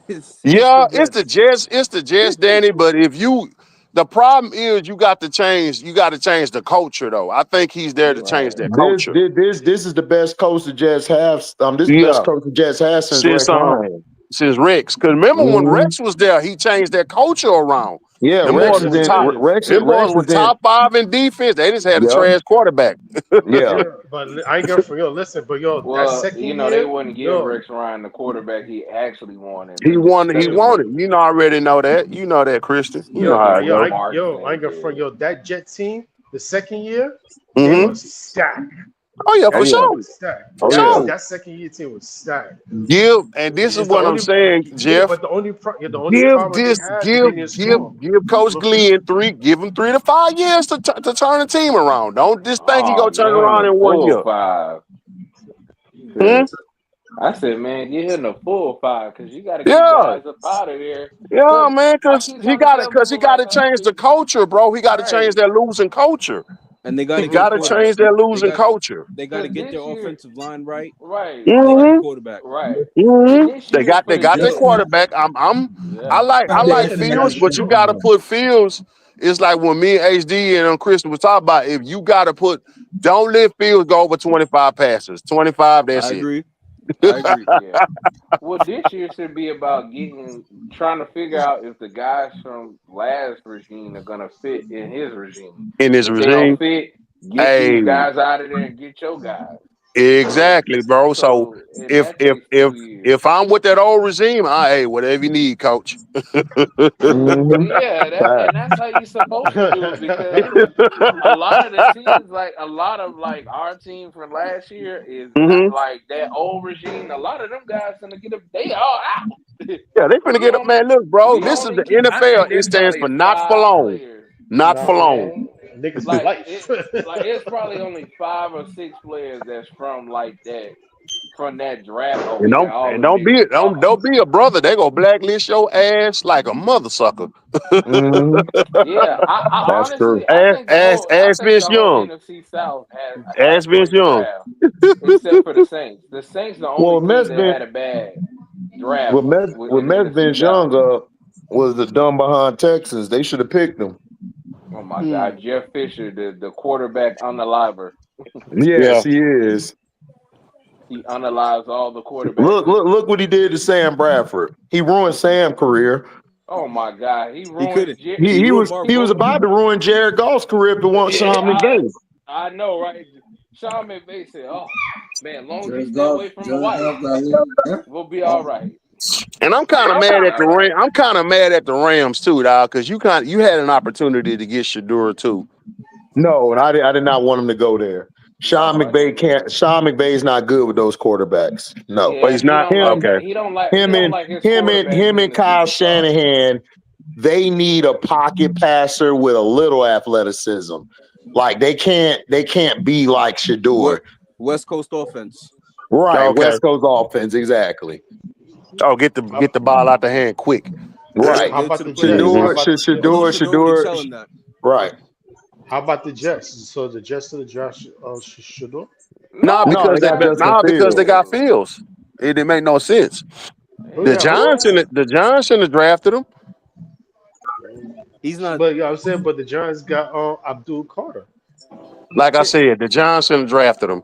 It's Yeah, the Jets. it's the Jets, Danny. But the problem is you got to change the culture, though. I think he's there to change Right. that culture. This is the best coach the Jets have. This is the best Yeah, coach the Jets has since since Rex Ryan. since Rex. Because remember when Mhm. Rex was there, he changed that culture around. Yeah, Them Rex boys is were in. top. Them boys Rex were is in. top 5 in defense. They just had a Yep. trash quarterback. Yeah. Yeah, but I ain't gonna for yo. Listen, but yo, that Well, second they year, wouldn't give yo, Rex Ryan the quarterback he actually wanted. He They just won. He stuck him won with it. You know, I already know that. You know that, Christian. You know stuck how him it with go. Marks and I ain't gonna front yo. That Jet team, the second year, they Mm-hmm. was stacked. Oh yeah, Oh for That yeah. team sure, was stacked. for Oh yeah. sure. That second year team was stacked. And this is It's the what I'm only saying, yeah, Jeff. but the only problem they had is they didn't score. Give Coach Glenn give him 3 to 5 years to turn the team around. Don't just think he Oh gonna turn man, around the in 1 full year. 5. Hmm? I said, man, get him the full 5 because you got to get Yeah, guys up out of there. yeah, Because man. I Because keep trying to tell he people got like, to change the culture, bro. He got to change right, that losing culture. And they got He to get a got to quarterback. change that They losing got culture. to because get their this year, offensive line right, right, and they get a Mm-hmm. quarterback. right, and Mm-hmm. this year for They the got their Jets, quarterback. yeah, I like Fields, but you got to put Fields. It's like when me and HD and Christian was talking about. If you got to don't let Fields go over 25 passes. 25, I that's it. agree. I agree. Yeah. Well, this year should be about trying to figure out if the guys from last regime are gonna fit in his regime. In this If they don't regime. fit, get Hey, these guys out of there and get your guys. So, exactly, bro. So and if that if takes if 2 years. if I'm with that old regime, hey, whatever you need, coach. Mm-hmm. Yeah, Fact. that's how you're supposed to do it because a lot of the teams, like a lot of like our team from last year, is not Hmm. like that old regime. A lot of them guys gonna get up. They all out. Yeah, they finna we get up, only man. Look, bro, we this is only the keep. I NFL. think It there's stands probably for not for 5 long. players. Not for Nah, long. Man, niggas for like life. it's probably only 5 or 6 players that's from like that from that draft. Oh, And we can don't all and don't admit. be don't be a brother. They gonna blacklist your ass like a mother sucker. Mm-hmm. Yeah, I That's true. honestly I Ask think Vince the whole Young. NFC South had a Ask Vince great Young. draft, except for the Saints. The Saints the only Well, team that had a bad draft With in the Mets NFC being South. young was the dumb behind Texans. They should have picked him. Oh my God, Jeff Fisher, the quarterback unaliver. Yes, Yeah. he is. He unalives all the quarterbacks. Look what he did to Sam Bradford. He ruined Sam's career. Oh my God, he He ruined. couldn't. He ruined Mark He was Walton. about to ruin Jared Goff's career if it weren't Yeah, Sean McVay. I know, right? Sean McVay said, "Oh man, as long as you Jared stay Goff, away from the Jared wife, Goff got hit. Yeah. we'll be all right. And I'm kind of We'll mad be at the all right." I'm kind of mad at the Rams too, dog, because you had an opportunity to get Shadura too. No, and I did not want him to go there. No, I didn't either. Sean McVay's not good with those quarterbacks. No. But Yeah, he's not Him okay. he don't like his quarterbacks him getting and the Kyle superstars. Shanahan, they need a pocket passer with a little athleticism. Like they can't be like Shador. West Coast offense. Right. Okay. West Coast offense, exactly. Oh, how, get the ball out the hand quick. Right. how Get it about to the the Jets? playmakers. How Hmm. about yeah. Although Shador would excel in that. Right. How about the Jets? So the Jets to the draft Shador? No, they got Justin Because they Fields. got Fields. It didn't make no sense. Who got who? The Johnson have drafted him. He's not. But yeah, I'm saying, but the Giants got Abdul Carter. Like I said, the Johnson drafted him.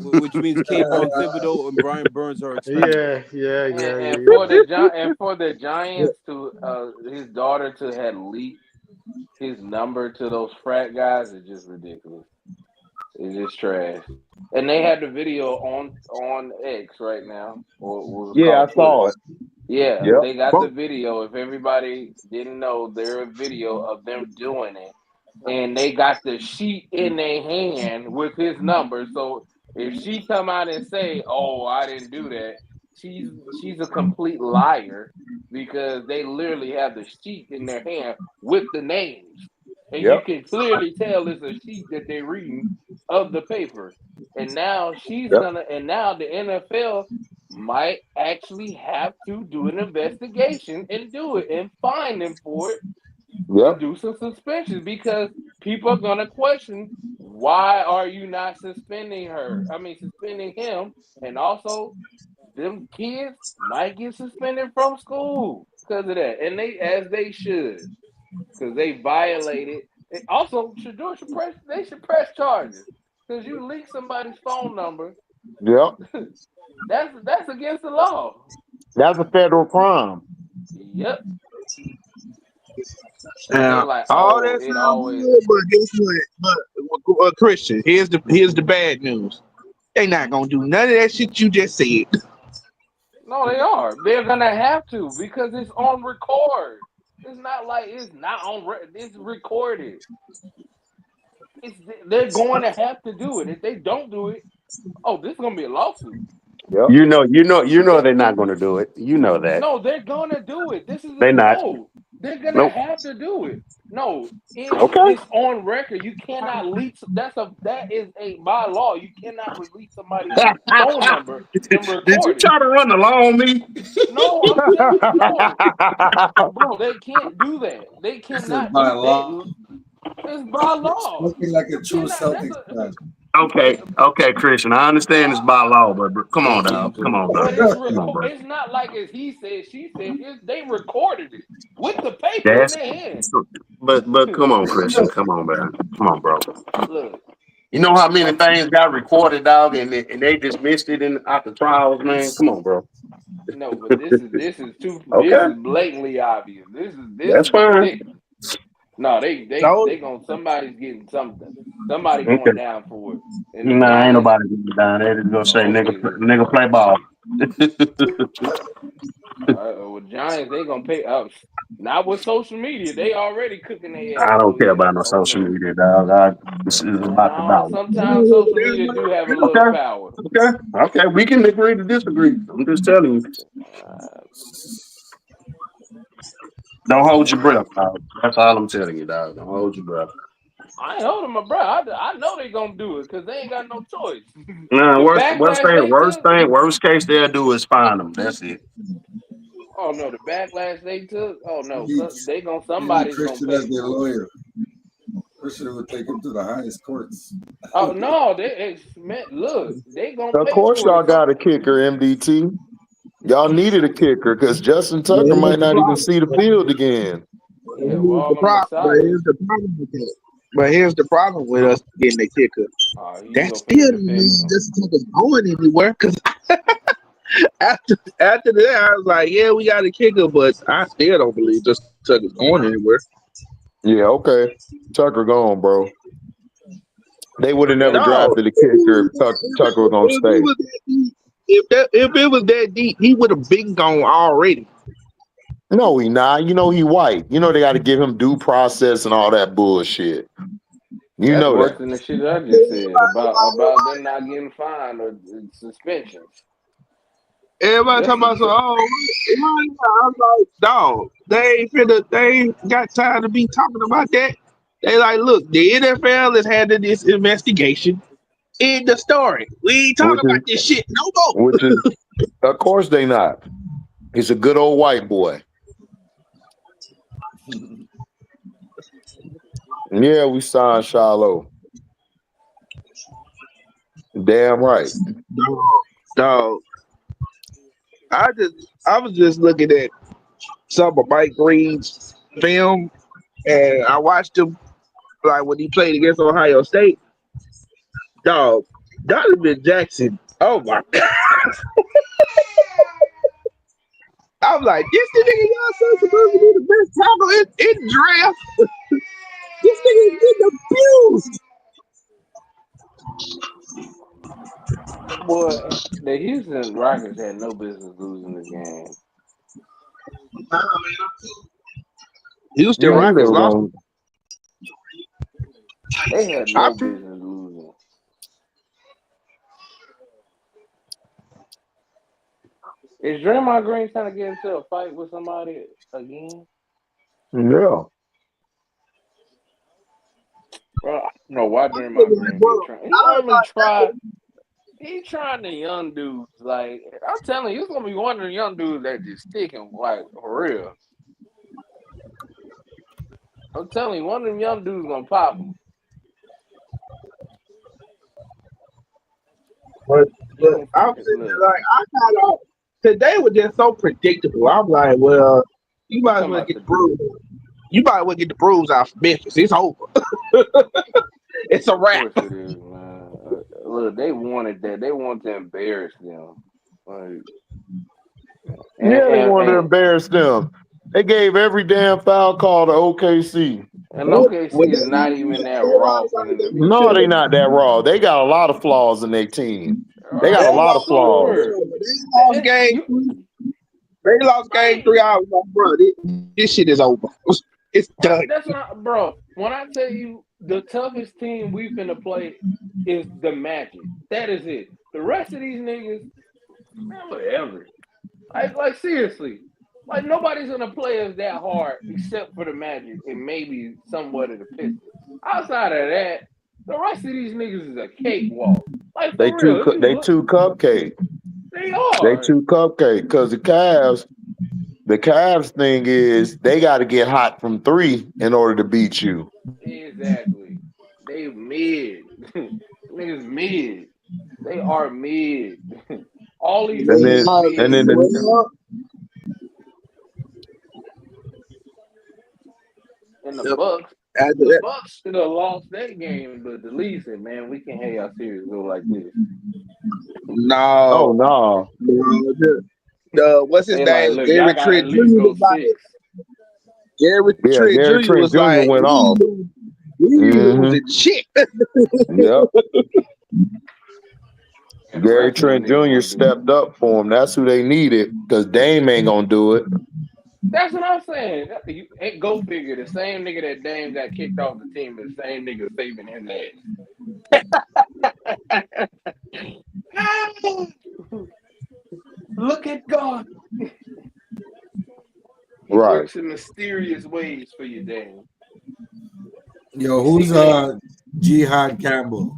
Which means Kayvon Thibodeau and Brian Burns are expendable. And Yeah. for the Giants to his daughter to had leaked his number to those frat guys is just ridiculous. It's just trash. And they had the video on X right now, or what was Yeah, called I Twitter. saw it. Yeah, Yep. they got the video. If everybody didn't know, there's a video of them doing it, and they got the sheet in their hand with his number. So if she come out and say, "Oh, I didn't do that," she's a complete liar because they literally have the sheet in their hand with the names, and you Yep. can clearly tell it's a sheet that they're reading of the paper. And now Yep. and now the NFL might actually have to do an investigation and do it and fine them for it and Yep. do some suspensions because people are gonna question why are you not suspending him, and also them kids might get suspended from school because of that, and they should because they violated. And also, they should press charges because you leak somebody's phone number. Yep. That's against the law. That's a federal crime. Yep. And they like, All oh, that it sounds always. good, but guess what? But Christian, here's the bad news. They not gonna do none of that shit you just said. No, they are. They're gonna have to because it's on record. It's not like it's not on. It's recorded. They're going to have to do it. If they don't do it, oh, this is gonna be a lawsuit. Yep. You know they're not going to do it. You know that. No, they're gonna do it. They not. They're gonna Nope. have to do it. No, Okay. it's on record. You cannot leak. That is a by law. You cannot release somebody's phone number and Did you record it. try to run along on me? No, I'm telling you, no, bro. They can't do that. They This is cannot by do law. that. It's by law. Looking like a You true cannot. That's Celtics a. fan. Okay, Christian. I understand it's by law, but come on, dog. Come on, bro. But it's Come on, bro. It's not like it's he said, she said. They recorded it with the paper in That's their hand. but come on, Christian. Come on, man. Come on, bro. Look, You know how many things got recorded, dog, and they just missed it in out the trials, man. Come on, bro. No, but this is Okay, blatantly obvious. This that's is fine. ridiculous. No, they gonna somebody's getting something. Somebody Okay. going down for it. And the Nah, ain't Giants, nobody getting down. They just gonna say okay then. nigga play ball. With Giants, they gonna pay up. Not with social media. They already cooking their I ass. So don't care yeah, about no oh social no. media, dog. This is about the No, dollar. sometimes social media do have a little Okay, power. okay. We can agree to disagree. I'm just telling you. Uh, Don't hold your yeah. breath, dog. That's all I'm telling you, dog. Don't hold your breath. I ain't holding my breath. I know they gonna do it because they ain't got no choice. Nah, The worst backlash they took. case they'll do is find them. That's it. Oh no, the backlash they took. Oh no, They need somebody's gonna Christian as pay their for it. lawyer. Christian would take him to the highest courts. Oh no, man, look, they gonna Of pay course, for y'all it. got a kicker, MDT. Y'all needed a kicker because Justin But Tucker here's might the not even problem. see the field again. Yeah, with all them But messiahs. here's the problem with that. But here's the problem with us getting a kicker. You That go finna still didn't defend mean him. Justin Tucker's going anywhere. Because after that, I was like, yeah, we got a kicker, but I still don't believe Justin Tucker's going anywhere. Yeah, okay. Tucker gone, bro. They would have never Okay. No, drafted a kicker if Tucker was gonna stay. if it was that deep, he would have been gone already. No, he not. You know he white. You know they got to give him due process and all that bullshit. You That's know worse that. than the shit I just said about them not getting fined or suspensions. Everybody talking Justin, about so. Oh, I was like, dog, they ain't got time to be talking about that. They like, look, the NFL is handling this investigation. In the story, we ain't talking Which about is this shit no more. which is of course they not. He's a good old white boy. Yeah, we signed Shiloh. Damn right. Dog, I was just looking at some of Mike Green's film, and I watched him like when he played against Ohio State. Dog, Donovan Jackson. Oh my god! I'm like, this the nigga y'all said supposed to be the best tackle in draft. This nigga is getting abused. boy, the Houston Rockets had no business losing this game. Houston Yeah, he Rockets was lost. on. They had I no business losing. Is Draymond Green trying to get into a fight with somebody again? Yeah. Bro, I don't know why Draymond Green be trying. He only try. He trying the young dudes. Like I'm telling you, he's gonna be one of the young dudes that just sticking like for real. I'm telling you, one of them young dudes gonna pop him. But He gonna I'm freaking sitting look. there like I kind of today was just so predictable. I'm like, well, you You might as talking well about get the today? bruise. You might as well get the bruise out for Memphis. It's over. It's a Of wrap. course it is, man. Look, they wanted that. They want to embarrass them. Like, Yeah, they wanted to and embarrass them. They gave every damn foul call to OKC. and Well, OKC is not even that raw for them to be No, they saying not that. that raw. They got a lot of flaws in their team. They got a lot of flaws. Super. They lost game. They lost game Right. 3 hours. Like, bro, this shit is over. It's done. That's not, bro. When I tell you the toughest team we finna play is the Magic. That is it. The rest of these niggas, man, whatever. Like seriously. Like nobody's gonna play us that hard except for the Magic and maybe somewhat of the Pistons. Outside of that, the rest of these niggas is a cakewalk. Like They for real. If you they look, two cupcake. they They are. two cupcake. Because the Cavs thing is they got to get hot from three in order to beat you. Exactly. They mid. Niggas mid. They are mid. All these And teams then and mid. then the And the Bucks, The Bucks should have lost that game, but the Leafs said, "Man, we can't have y'all series go like this." Oh No, no. what's his They like, name? look, y'all Gary got to Trent at least Jr. go was like, 6. Gary Yeah, Trent Gary Jr. Trent was Jr. like, went off. we ain't Mm-hmm. losing shit. Yep. And the Gary rest of them Trent niggas Jr. want to do. stepped up for him. That's who they needed because Dame ain't gonna do it. That's what I'm saying. You ain't go figure. The same nigga that Dame got kicked off the team is the same nigga saving his ass. Look at God. He Right. works in mysterious ways for you, Dame. Yo, You see who's me? Jihad Campbell?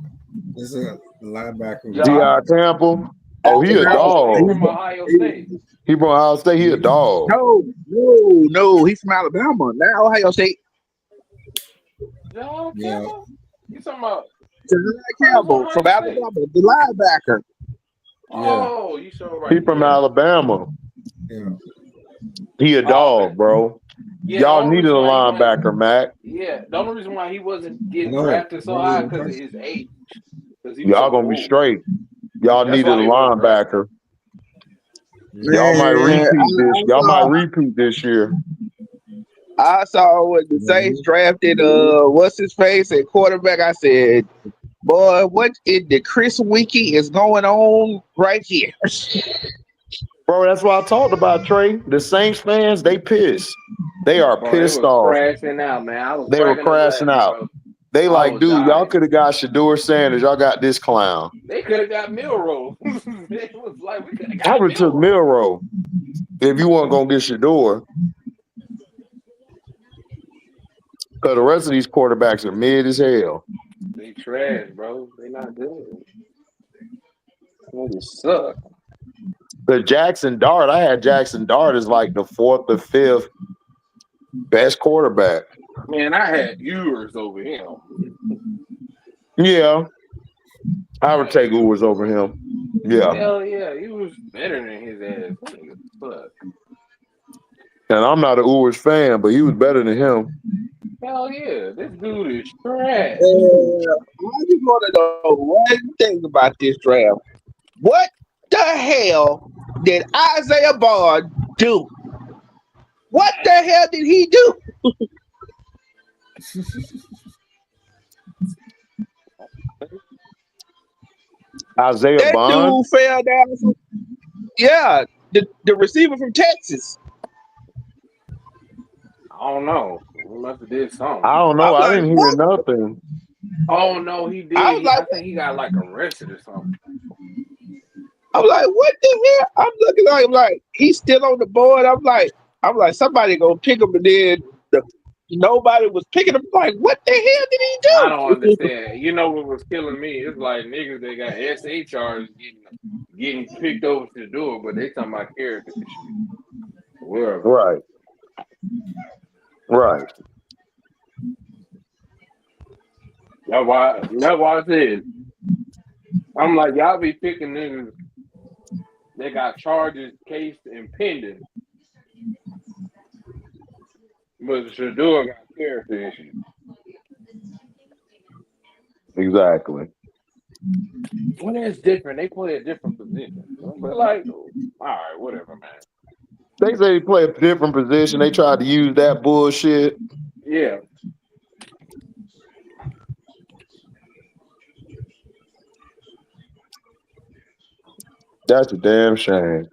This is a linebacker. Ja. G.I. Campbell. Oh, he a Oh, he dog. from Ohio State. He from Ohio State. He a dog. No, he's from Alabama. Now Ohio State. Ja Yeah. Campbell? You talking about who's Campbell Ohio from State? Alabama, the linebacker. Yeah. Oh, you so He right. from Yeah. Alabama. Yeah. He a Oh, dog, okay. bro. Yeah, the Y'all only needed a reason why he wasn't linebacker, Mac. the only reason why he wasn't I getting know. drafted so Very high because of impressive. his age. Because he was so Y'all gonna be old. straight. Y'all That's needed a why he wasn't drafted. linebacker. Y'all might Man, repeat this. Y'all might repeat this year. I saw what the Saints drafted. What's his face at quarterback? I said, boy, what in the Chris Wiki is going on right here? Bro, that's what I talked about, Trey. The Saints fans, they pissed. They are Bro, they pissed was off. crashing out, man. I was They were cracking up crashing laughing, out. bro. They I like, was dude, y'all dying. could have got Shador Sanders. Y'all got this clown. They could have got Milrow. It was like we could have I got would took Milrow. Milrow if you weren't gonna get Shador. Because the rest of these quarterbacks are mid as hell. They trash, bro. They not good. They just suck. The Jackson Dart, I had Jackson Dart as like the 4th or 5th best quarterback. Man, I had Ewers over him. Yeah, I would Like, take Ewers over him. Yeah. hell yeah, he was better than his ass. That nigga suck. And I'm not an Ewers fan, but he was better than him. Hell yeah, this dude is trash. I just want to know one thing about this draft. What the hell did Isaiah Bond do? What the hell did he do? Isaiah That Bond? dude fell down. Yeah, the receiver from Texas. I don't know. We must have did something. I don't know. I'm I like, didn't hear what? nothing. Oh no, he I did. was like, I think he got like arrested or something. I'm like, what the hell? I'm looking at him like he's still on the board. I'm like, somebody gonna pick him, and then nobody was picking him. Like, what the hell did he I don't do? understand. You know what was killing me? It's like niggas that got SHRs getting picked over to the door, but they talking about character and shit. Wherever. Right. Right. That's why I said. I'm like, y'all be picking niggas that got charges, case, and pending. But Shador got character issues. Exactly. Well, that's different. They play a different position. But like, all right, whatever, man. They say they play a different position. They tried to use that bullshit. Yeah. That's a damn shame.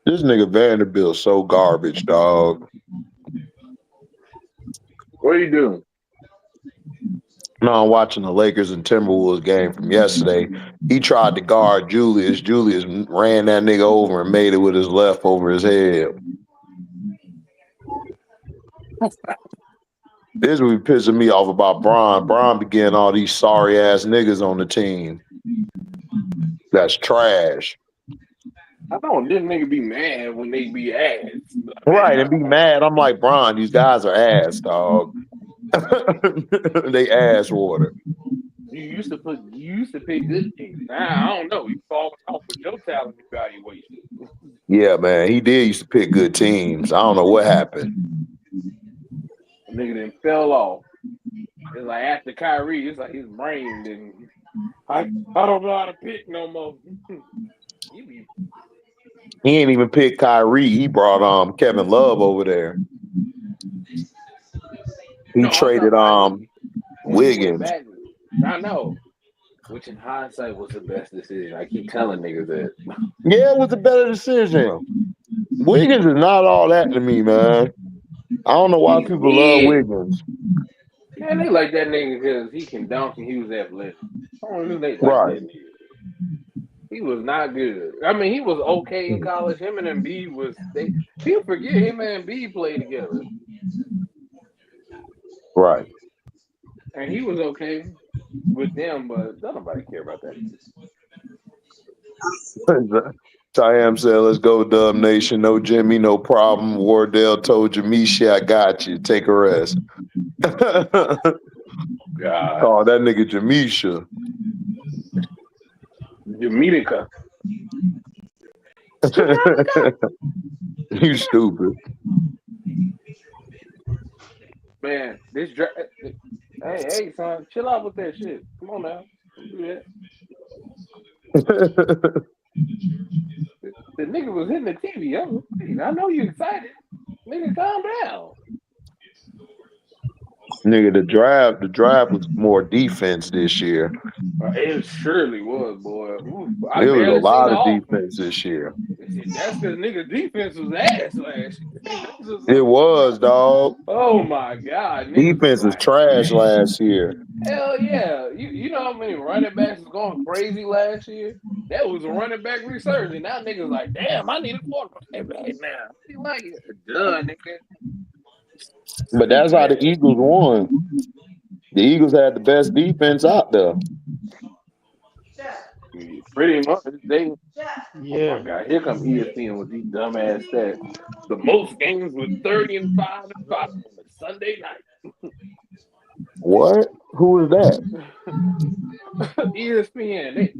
This nigga Vanderbilt's so garbage, dog. What are you doing? No, I'm watching the Lakers and Timberwolves game from yesterday. He tried to guard Julius. Julius ran that nigga over and made it with his left over his head. This would be pissing me off about Bron. Bron be getting all these sorry ass niggas on the team. That's trash. I don't this nigga be mad when they be ass. Right, and be mad. I'm like, Bron, these guys are ass, dog. They ass water. You used to pick good teams. Now I don't know. You fall off with your talent evaluation. Yeah, man, he did used to pick good teams. I don't know what happened. The nigga then fell off. It's like after Kyrie, it's like his brain didn't. I don't know how to pick no more. He ain't even picked Kyrie. He brought Kevin Love over there. He No, I'm talking traded about when he went Wiggins. back. I know. Which in hindsight was the best decision. I keep telling niggas that. Yeah, it was a better decision. Wiggins is not all that to me, man. I don't know why He's people love mid. Wiggins. Man, they like that nigga because he can dunk and he was athletic. I don't know if they like Right. that nigga. He was not good. I mean, he was okay in college. Him and Embiid was they. People forget him and Embiid played together, Right. and he was okay with them, but don't nobody care about that nigga. Siam said, let's go, Dub Nation. No Jimmy, no problem. Wardell told Jamisha, I got you. Take a rest. God. Call that nigga Jamisha. Jamaica. You stupid. Man, this draft. Hey, son, chill out with that shit. Come on now, don't do that. The nigga was hitting the TV. I know you excited. Nigga, calm down. Nigga, the draft was more defense this year. It surely was, boy. Oof, I It was a barely seen lot the of offense. defense this year. That's because nigga defense was ass last year. It was, dog. Oh my god, niggas was Defense was like, trash last year. hell yeah. You know how many running backs was going crazy last year? That was a running back resurgence. Now niggas like, damn, I need a quarterback right now. You like it? Done, nigga. But that's how the Eagles won. The Eagles had the best defense out there. Pretty much. They. Yeah. Oh my god, here come ESPN with these dumbass stats. The most games with 30 and 5 on a Sunday night. What? Who is that? ESPN.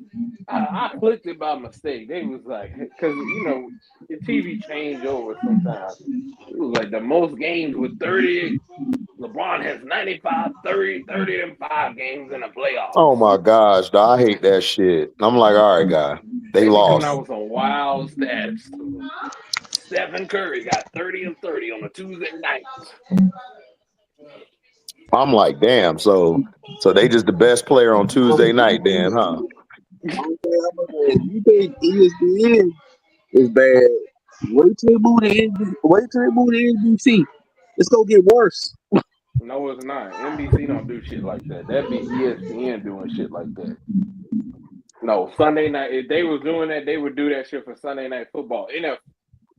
I clicked it by mistake. They was like, because the TV change over sometimes. It was like the most games with 30. LeBron has 95, 30 and 5 games in the playoffs. Oh my gosh, dog, I hate that shit. I'm like, all right, guy, they Be coming lost. out with some wild stats. Stephen Curry got 30 and 30 on a Tuesday night. I'm like, damn. So they just the best player on Tuesday night, then, huh? You think ESPN is bad? Wait till they move to NBC. It's gonna get worse. No, it's not. NBC don't do shit like that. That'd be ESPN doing shit like that. No, Sunday night. If they was doing that, they would do that shit for Sunday Night Football.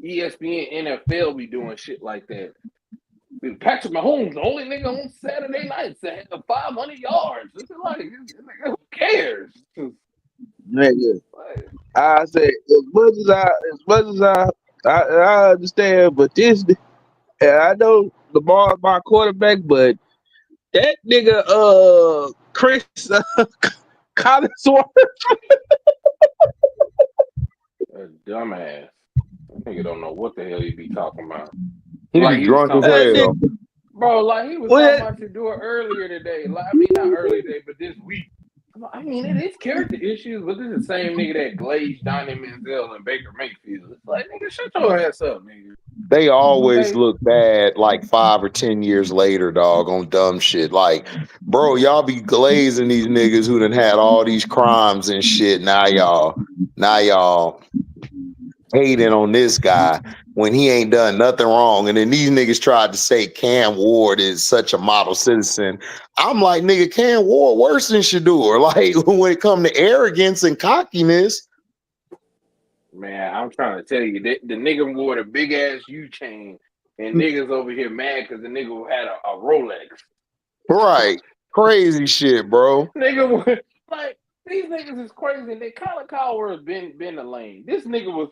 ESPN, NFL be doing shit like that. Patrick Mahomes, the only nigga on Saturday nights that had 500 yards. It's like, who cares? Nigga, I say as much as I understand, but and I know Lamar's my quarterback, but that nigga Chris Collinsworth. A dumbass. That nigga don't know what the hell he be talking about. He like be he was drunk as talking hell. Bro, like he was talking about to do it earlier today. Like, I mean, not earlier today, but this week. I mean, it is character issues, but this is the same nigga that glazed Donnie Manziel and Baker Mayfield. It's like, nigga, shut your ass up, nigga. They always look bad like 5 or 10 years later, dog, on dumb shit. Like, bro, y'all be glazing these niggas who done had all these crimes and shit. Now y'all hating on this guy when he ain't done nothing wrong. And then these niggas tried to say Cam Ward is such a model citizen. I'm like, nigga, Cam Ward worse than Shador. Like, when it come to arrogance and cockiness. Man, I'm trying to tell you, the nigga wore the big ass U chain, and niggas over here mad because the nigga had a Rolex. Right. Crazy shit, bro. Nigga, like, these niggas is crazy. They Colin Cowherd's been the lane. This nigga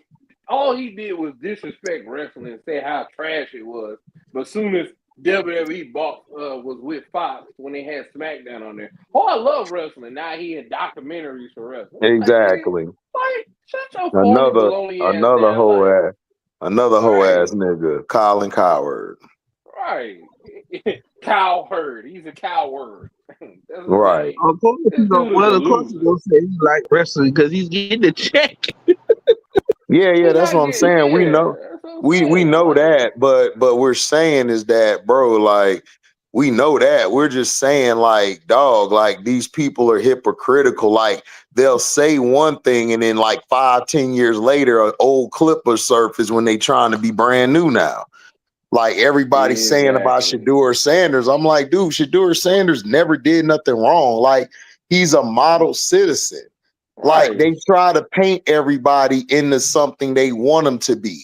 all he did was disrespect wrestling and say how trash it was. But soon as WWE bought was with Fox when they had SmackDown on there. Oh, I love wrestling. Now he had documentaries for wrestling. Like, nigga, Exactly. like shut your phony Another baloney ass another down. whole Like, ass another whole right, ass nigga, Colin Coward. right. Cowherd. He's a coward. That's his Right. name. Of course, This dude is a of course, loser. gonna say he like wrestling because he's getting the check. Yeah, He that's not what I'm getting. saying. We Yeah, know that's what I'm we saying. know Like, that, but we're saying is that, bro, like we know that. We're just saying, like, dog, like these people are hypocritical. Like they'll say one thing and then like 5-10 years later, an old clip will surface when they trying to be brand new now. Like everybody's saying about exactly. Shador Sanders. I'm like, dude, Shador Sanders never did nothing wrong. Like he's a model citizen. Like Right. they try to paint everybody into something they want them to be.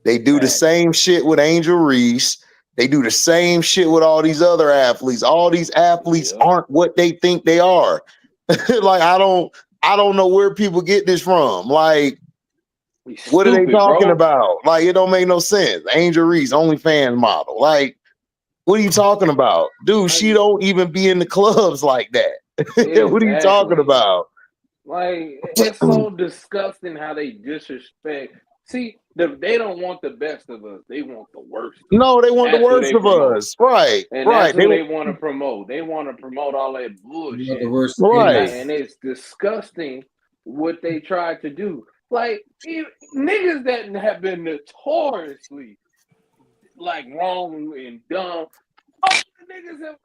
They do the Facts. same shit with Angel Reese. They do the same shit with all these other athletes. All these athletes Yep. aren't what they think they are. Like I don't know where people get this from. Like He's what are they stupid, talking bro. about? Like it don't make no sense. Angel Reese, OnlyFans model. Like what are you talking about? Dude, Like, she don't even be in the clubs like that. What are you talking exactly. about? Like, it's so disgusting how they disrespect. See, they don't want the best of us. They want the worst of us. No, they want the That's who worst they of promote. us. Right, And that's right. who they want to promote. They want to promote all that You know the bullshit. worst And Right. is it's disgusting what they tried to do. Like, niggas that have been notoriously like wrong and dumb. All the niggas have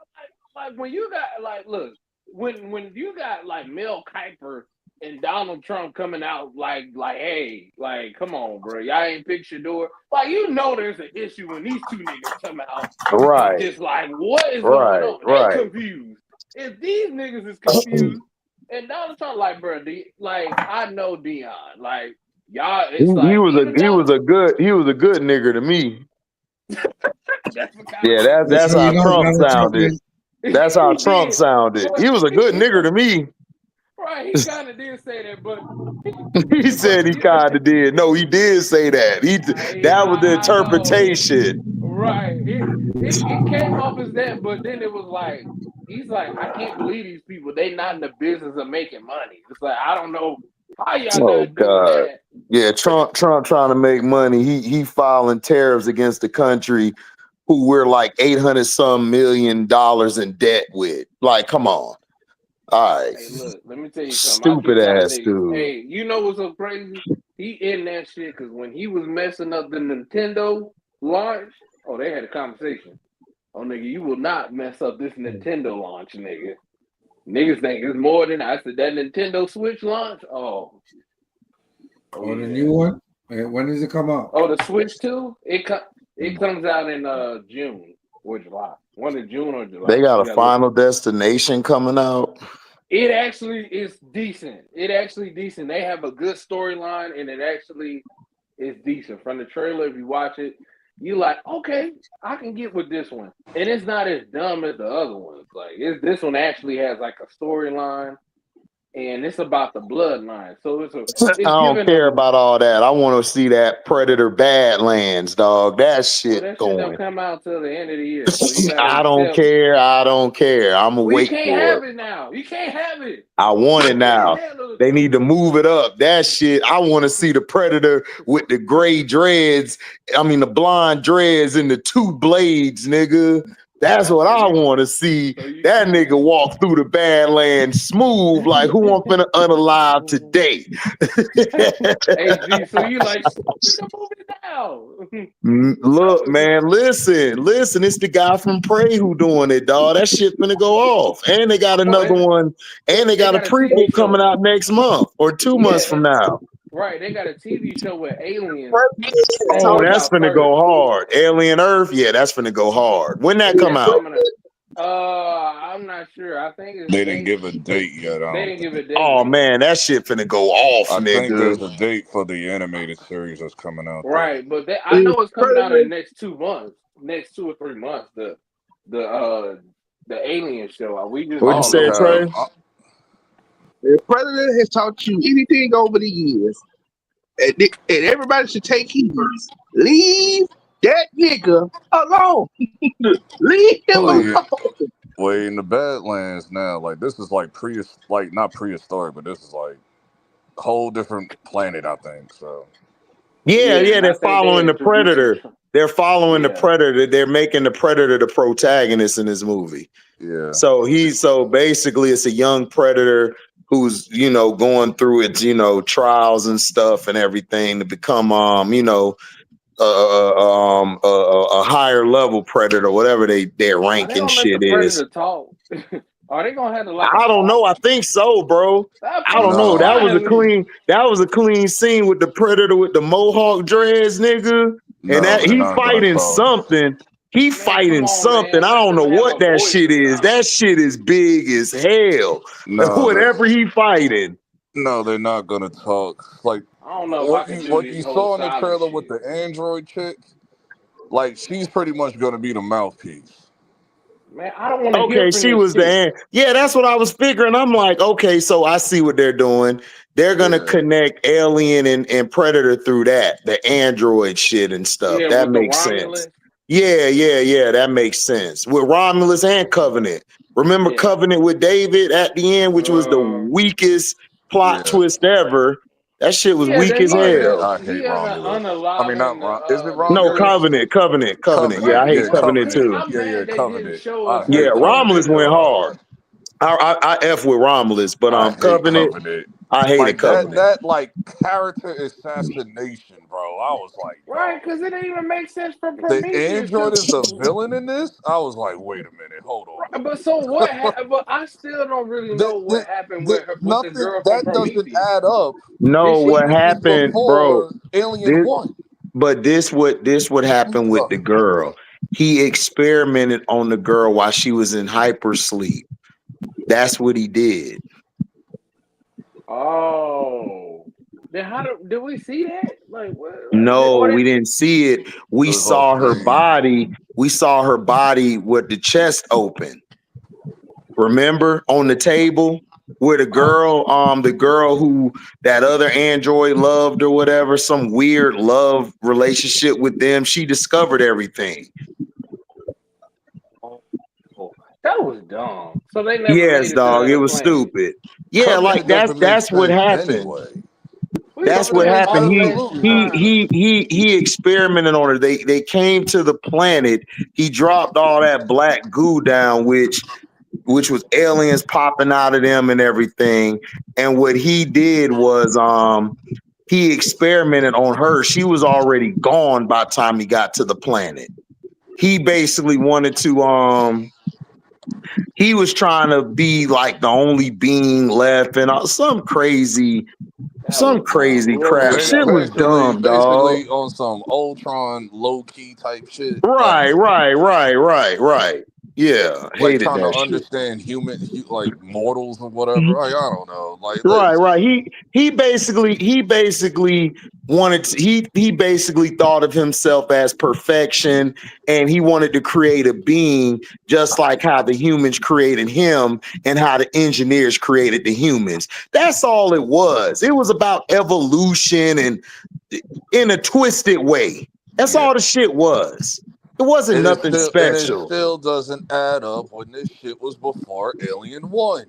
like when you got like look when you got like Mel Kiper and Donald Trump coming out like hey like come on bro y'all ain't fix your door like you know there's an issue when these two niggas come out and Right, just like what is going right, on they right. confused if these niggas is confused and Donald Trump like bro like I know Dion like y'all He, it's he like was even Donald he was a good nigger to me. that's what kind of Yeah, way that's that's how you how know Trump Donald Trump sounded. is. That's how he Trump did sounded. He was a good nigger to me. right he kind of did say that but He but said he kind of did. No, he did say that. That was the I know, interpretation. right? It came off as that, but then it was like he's like, I can't believe these people. They not in the business of making money. It's like I don't know how y'all Oh not doing God. that. Yeah, Trump trying to make money. He filing tariffs against the country who we're like 800 some $1 million in debt with. Like, come on. All right. Hey, look, let me tell you something. I Stupid keep telling ass niggas, dude. hey, you know what's so crazy? He in that shit because when he was messing up the Nintendo launch, oh, they had a conversation. Oh, nigga, you will not mess up this Nintendo launch, nigga. Niggas think it's more than I said. That Nintendo Switch launch, oh Oh, the yeah. new one. When does it come out? Oh, the Switch 2? It comes out in June or July. One in June or July. They got You a gotta look. Final Destination coming out. It actually is decent. It actually decent. They have a good storyline, and it actually is decent. From the trailer, if you watch it, you like, okay, I can get with this one, and it's not as dumb as the other ones. Like, this one actually has like a storyline, and it's about the bloodline. So I it's don't giving care them. about all that. I want to see that Predator Badlands, dog. That Oh, shit that shit don't going. come out till the end of the year, so you gotta I don't accept. care. I don't care. I'm gonna We wait can't for have it. it now. You can't have it. I want it You can't now. handle it. They need to move it up. That shit. I want to see the Predator with the gray dreads. I mean, the blonde dreads and the two blades, nigga. That's what I want to see. So you That nigga walk through the Badlands smooth, like who I'm finna unalive today. hey G, so you like the movie now. Look, man, listen. It's the guy from Prey who doing it, dog. That shit finna go off, and they got Oh, another one, and they they got a got a TV prequel coming show. out next month or 2 months Yeah, from now. right. They got a TV show with aliens that Oh, comes that's out finna first. go hard. Alien Earth, yeah, that's finna go hard. When that come That's out? coming up. I'm not sure. I think They didn't give a date yet. I they don't didn't give think. a date. Oh man, that shit finna go off, I think nigga. there's a date for the animated series that's coming out though. Right, but I If know it's coming out in Predator, the next 2 months, next 2 or 3 months. The uh the alien show. We just I What'd you don't only say, know when. Trey? have. if Predator has taught you anything over the years, and everybody should take heed. Leave. that nigga alone. Leave him Well, alone. yeah. Well, in the Badlands now, like this is like not prehistoric, but this is like a whole different planet, I think. So Yeah, Yeah, yeah, and I they're think they following the introducing. predator. They're following the Yeah, predator. They're making the predator the protagonist in this movie. yeah, So basically it's a young predator who's, going through its, trials and stuff and everything to become a higher level predator, whatever their are they rank and gonna let the shit is. predator talk? Are they gonna have to like a I don't know. talk? I think so, bro. That I fool don't was know. That no, was a smiling. clean. That was a clean scene with the predator with the mohawk dreads, nigga. And no, that they're he not gonna fighting talk. something. He Man, come fighting on, something. man. I Let don't them know have a what that voice shit or is. something. That shit is big as hell. No, Whatever he fighting. no, they're not gonna talk. Like I don't know if I what could you do what this you whole saw in the silent trailer with shit. the android chick, like she's pretty much gonna be the mouthpiece. Man, I don't want to hear Okay, from she this was the chick. yeah, that's what I was figuring. I'm like, okay, so I see what they're doing. They're gonna Yeah, connect Alien and Predator through that, the android shit and stuff. Yeah, That with the makes sense. Romulus. Yeah, that makes sense. With Romulus and Covenant. Remember Yeah. Covenant with David at the end, which was the Uh, weakest plot yeah. twist ever. That shit was yeah, weak that as hell. I he hate ended up Romulus. I mean, not unaliving Rom. Is it the No, girl. Romulus? Covenant. Yeah, I Covenant. hate Yeah, Right, Covenant cause Covenant. too. I'm Yeah, mad they didn't Covenant. show I us Yeah, hate her turning Romulus Covenant, went into. bro. hard. I F with Romulus, but I hate Covenant, Covenant. I hated Like Covenant. that like character assassination, bro. I was like, Right, dog. cause it didn't even make sense for The Prometheus. android Cause is the villain in this. I was like, wait a minute, hold right, but so on. what? But I still don't really know what happened with her, with the Nothing girl from that doesn't Prometheus. add up. Did No, she? what This is happened, bro? before Alien This, One. but this what happened with the girl. He experimented on the girl while she was in hypersleep. That's what he did. Oh, then how did we see that? Like what? No, Or we did didn't see it. It We was off saw her screen. body. We saw her body with the chest open. Remember on the table where the girl who that other android loved or whatever, some weird love relationship with them, she discovered everything. oh, that was dumb. So they never Yes, made it to dog, it the was planet. stupid. Yeah, like Covenant doesn't make that's what sense happened. anyway. We That's what Covenant spent makes happened. all He this absolutely no he time. sense. he he he experimented on her. They came to the planet. He dropped all that black goo down, which was aliens popping out of them and everything. And what he did was he experimented on her. She was already gone by the time he got to the planet. He basically wanted to he was trying to be like the only being left and That some was dumb. crazy What was crap. the Shit dumb? was dumb, dog. Basically on some Ultron low key type shit. Right. Yeah, Like hated trying to that shit. understand like mortals or whatever. Like I don't know. Like Right. He basically wanted to, he basically thought of himself as perfection, and he wanted to create a being just like how the humans created him and how the engineers created the humans. That's all it was. It was about evolution and in a twisted way. That's yeah. all the shit was. It wasn't nothing It special. still doesn't add up when this shit was before Alien One.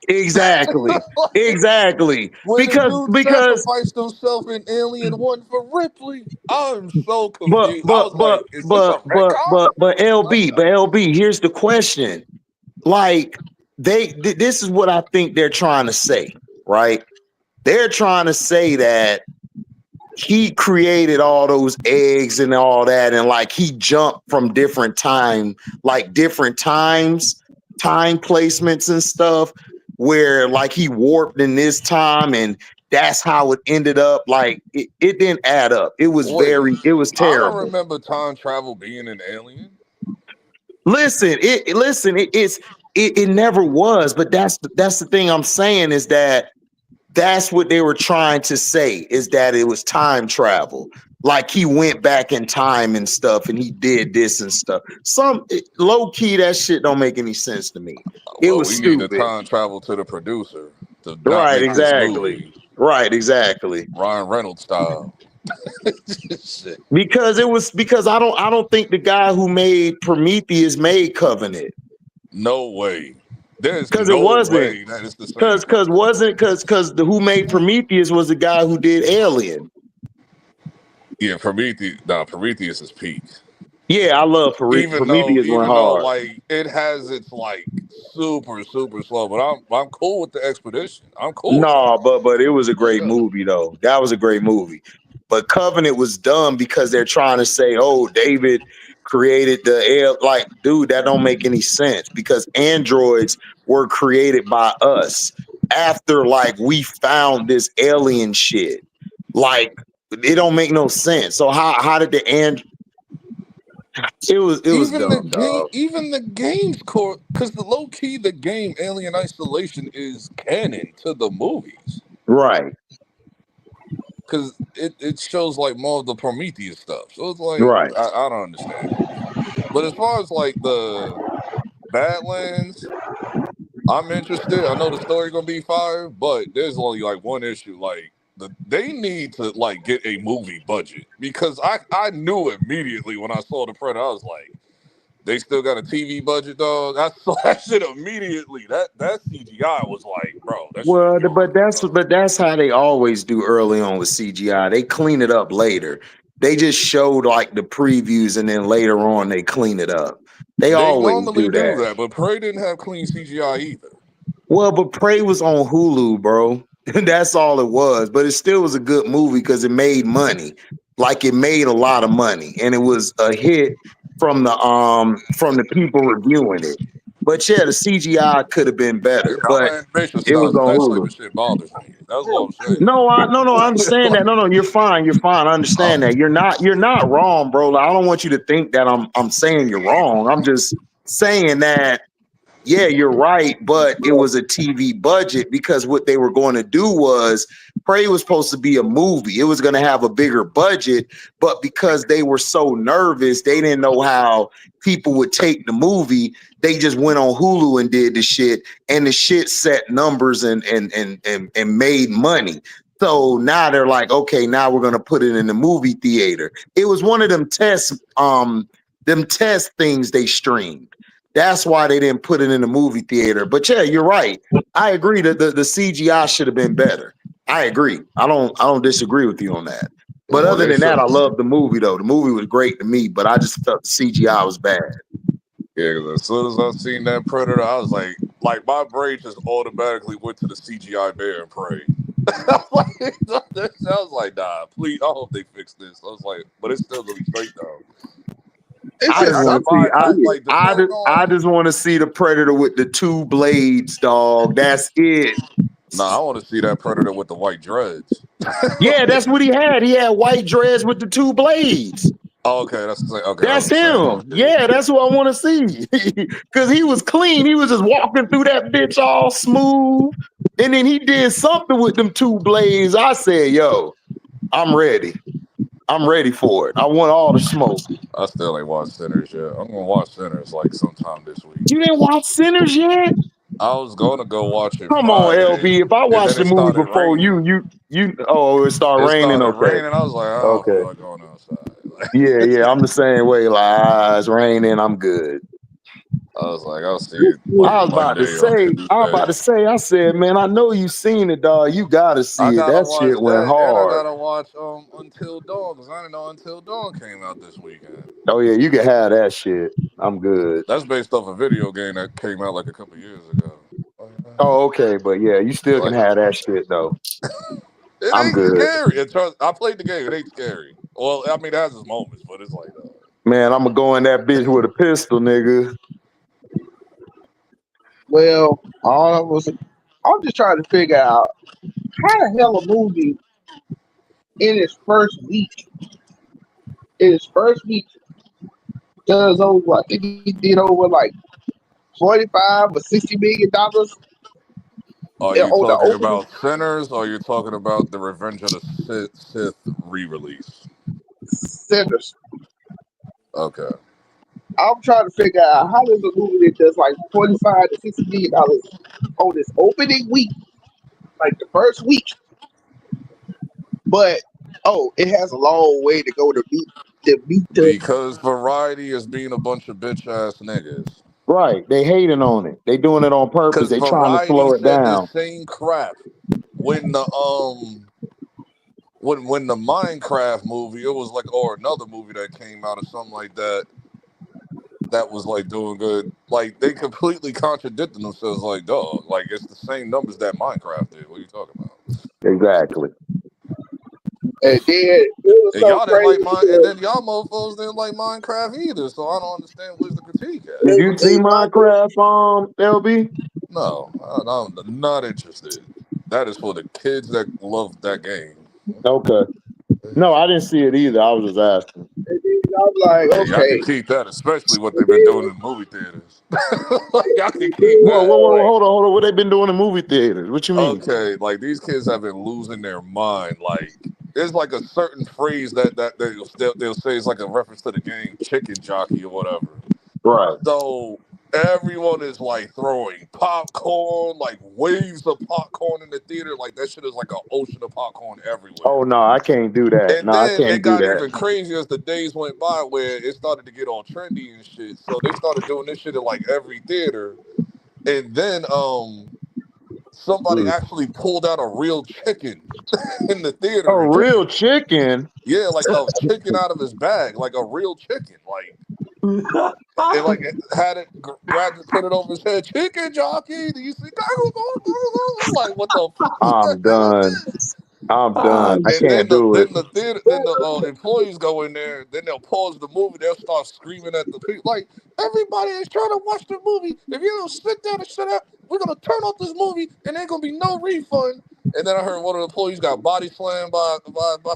Exactly. Like, Exactly. when the Because dude because sacrificed himself in Alien One for Ripley, I'm so but confused. I but was but like, is this a but but retcon? but LB, here's the question. Like this is what I think they're trying to say, right? They're trying to say that he created all those eggs and all that, and like he jumped from different times, time placements and stuff, where like he warped in this time, and that's how it ended up. Like it didn't add up. Wait, It was I don't terrible. remember time travel being an alien. It never was, but that's the thing I'm saying is that that's what they were trying to say is that it was time travel. Like he went back in time and stuff and he did this and stuff. Low key, that shit don't make any sense to me. It Well, was we need to stupid. time travel to the producer to not Right, make this exactly. movie Right, exactly. Ryan Reynolds style. Shit. Because I don't think the guy who made Prometheus made Covenant. No way. There's Because it no wasn't. way that is the same. Because the who made Prometheus was the guy who did Alien. Yeah, Prometheus is peak. Yeah, I love Prometheus went Even though hard. like it has its like super slow, but I'm cool with the expedition. I'm cool with that. No, but it was a great Yeah. movie though. That was a great movie. But Covenant was dumb because they're trying to say, "Oh, David created the air." Like, dude, that don't make any sense because androids were created by us after like we found this alien shit. Like, it don't make no sense. So how did the it was dumb, dog. Even the game's core, because the low key the game Alien Isolation is canon to the movies, Right, because it shows like more of the Prometheus stuff. So it's like right. I don't understand. But as far as like the Badlands, I'm interested. I know the story gonna be fire, but there's only like one issue. Like they need to like get a movie budget because I knew immediately when I saw the Predator. I was like, they still got a TV budget, dog. I saw that shit immediately. That CGI was like, bro, that shit is Well, garbage, dog. but that's how they always do early on with CGI. They clean it up later. They just showed like the previews and then later on they clean it up. They They always normally do do that. that, but Prey didn't have clean CGI either. Well, but Prey was on Hulu, bro. That's all it was. But it still was a good movie because it made money. Like it made a lot of money, and it was a hit from the people reviewing it. But yeah, the CGI could have been better, I'm but an ambitious it was style, so on that type Hulu. of shit bothers me. That's all I'm saying. No, I understand that. No, you're fine. You're fine. I Uh, understand that. You're not wrong, bro. Like, I don't want you to think that I'm saying you're wrong. I'm just saying that yeah, you're right, but it was a TV budget because what they were going to do was Prey was supposed to be a movie. It was going to have a bigger budget, but because they were so nervous, they didn't know how people would take the movie. They just went on Hulu and did the shit, and the shit set numbers and made money. So now they're like, okay, now we're gonna put it in the movie theater. It was one of them test things they streamed. That's why they didn't put it in the movie theater. But yeah, you're right. I agree that the CGI should have been better. I agree. I don't disagree with you on that. But well, other they than that, should. I love the movie though. The movie was great to me, but I just felt the CGI was bad. Yeah, 'cause as soon as I seen that Predator, I was like my brain just automatically went to the CGI bear and Prey. I was like, nah, please. I hope they fix this. I was like, but it's still gonna be straight though. It's I just just I want to something see. might like depending I on. just want to see the Predator with the two blades, dog. That's it. Nah, I want to see that Predator with the white dreads. Yeah, that's what he had. He had white dreads with the two blades. Oh, okay, that's the same. Okay, that was That's the same one. him. Yeah, that's what I want to see. Because he was clean. He was just walking through that bitch all smooth. And then he did something with them two blades. I said, yo, I'm ready. I'm ready for it. I want all the smoke. I still ain't watched Sinners yet. I'm gonna watch Sinners like sometime this week. You didn't watch Sinners yet? I was gonna go watch it Come on, Friday, LB. If I and then watched the it movie started before raining. oh, it started It raining. started Okay. raining. I was like, I don't feel Okay. like going outside. Yeah. I'm the same way. Like, it's raining. I'm good. I was like, I'll see it like Monday or Tuesday. I said, man, I know you seen it, dog. You gotta I see it. gotta That watch shit went that, and I hard. gotta watch Until Dawn because I didn't know Until Dawn came out this weekend. Oh yeah, you can have that shit. I'm good. That's based off a video game that came out like a couple years ago. Oh, okay, but yeah, you still can Like, have that shit though. it I'm ain't good. scary. I played the game. It ain't scary. Well, I mean, it has its moments, but it's like, Man, I'm gonna go in that bitch with a pistol, nigga. well. I'm just trying to figure out how the hell a movie in its first week, does over. I think he did over like 45 or $60 million are you on the talking opening about Sinners or are you talking about the Revenge of the Sith re-release? centers. Okay. I'm trying to figure out how does a movie that does like $45 to $60 million on its opening week, like the first week, but Oh, it has a long way to go to meet the. Because Variety is being a bunch of bitch ass niggas. Right. They hating on it. They doing it on purpose. Because They trying to Variety slow it said the down. same crap when the when the Minecraft movie, it was like, or another movie that came out or something like that, that was like doing good. Like they completely contradicted themselves. Like, dog, like it's the same numbers that Minecraft did. What are you talking about? Exactly. And then it was And so y'all didn't like crazy mine, and because then y'all mofos didn't like Minecraft either. So I don't understand where's the critique at. Did you see Minecraft, LB? No, I'm not interested. That is for the kids that love that game. Okay. No, I didn't see it either. I was just asking. I'm like, Yeah, y'all can okay. keep that, especially what And they've been doing then, in movie theaters. Y'all can keep that. Whoa, Like, hold on. What they been doing in movie theaters? What you mean? okay, like these kids have been losing their mind. Like, there's like a certain phrase that they'll say is like a reference to the game Chicken Jockey or whatever. Right. So everyone is like throwing popcorn, like waves of popcorn in the theater. Like that shit is like an ocean of popcorn everywhere. Oh no, I can't do that. And No, I then can't it do got that. even crazier as the days went by, where it started to get all trendy and shit. So they started doing this shit in like every theater. And then somebody actually pulled out a real chicken in the A theater and real chicken. yeah, like a chicken out of his bag, like a real chicken, like and like had it grabbed it, put it over his head. Chicken jockey, do you see? Like what the fuck the I'm hell is done. this? I'm done. I And can't do it. then the employees go in there. Then they'll pause the movie. They'll start screaming at the people like, "Everybody is trying to watch the movie. If you don't sit down and shut up, we're gonna turn off this movie, and ain't gonna be no refund." And then I heard one of the employees got body slammed by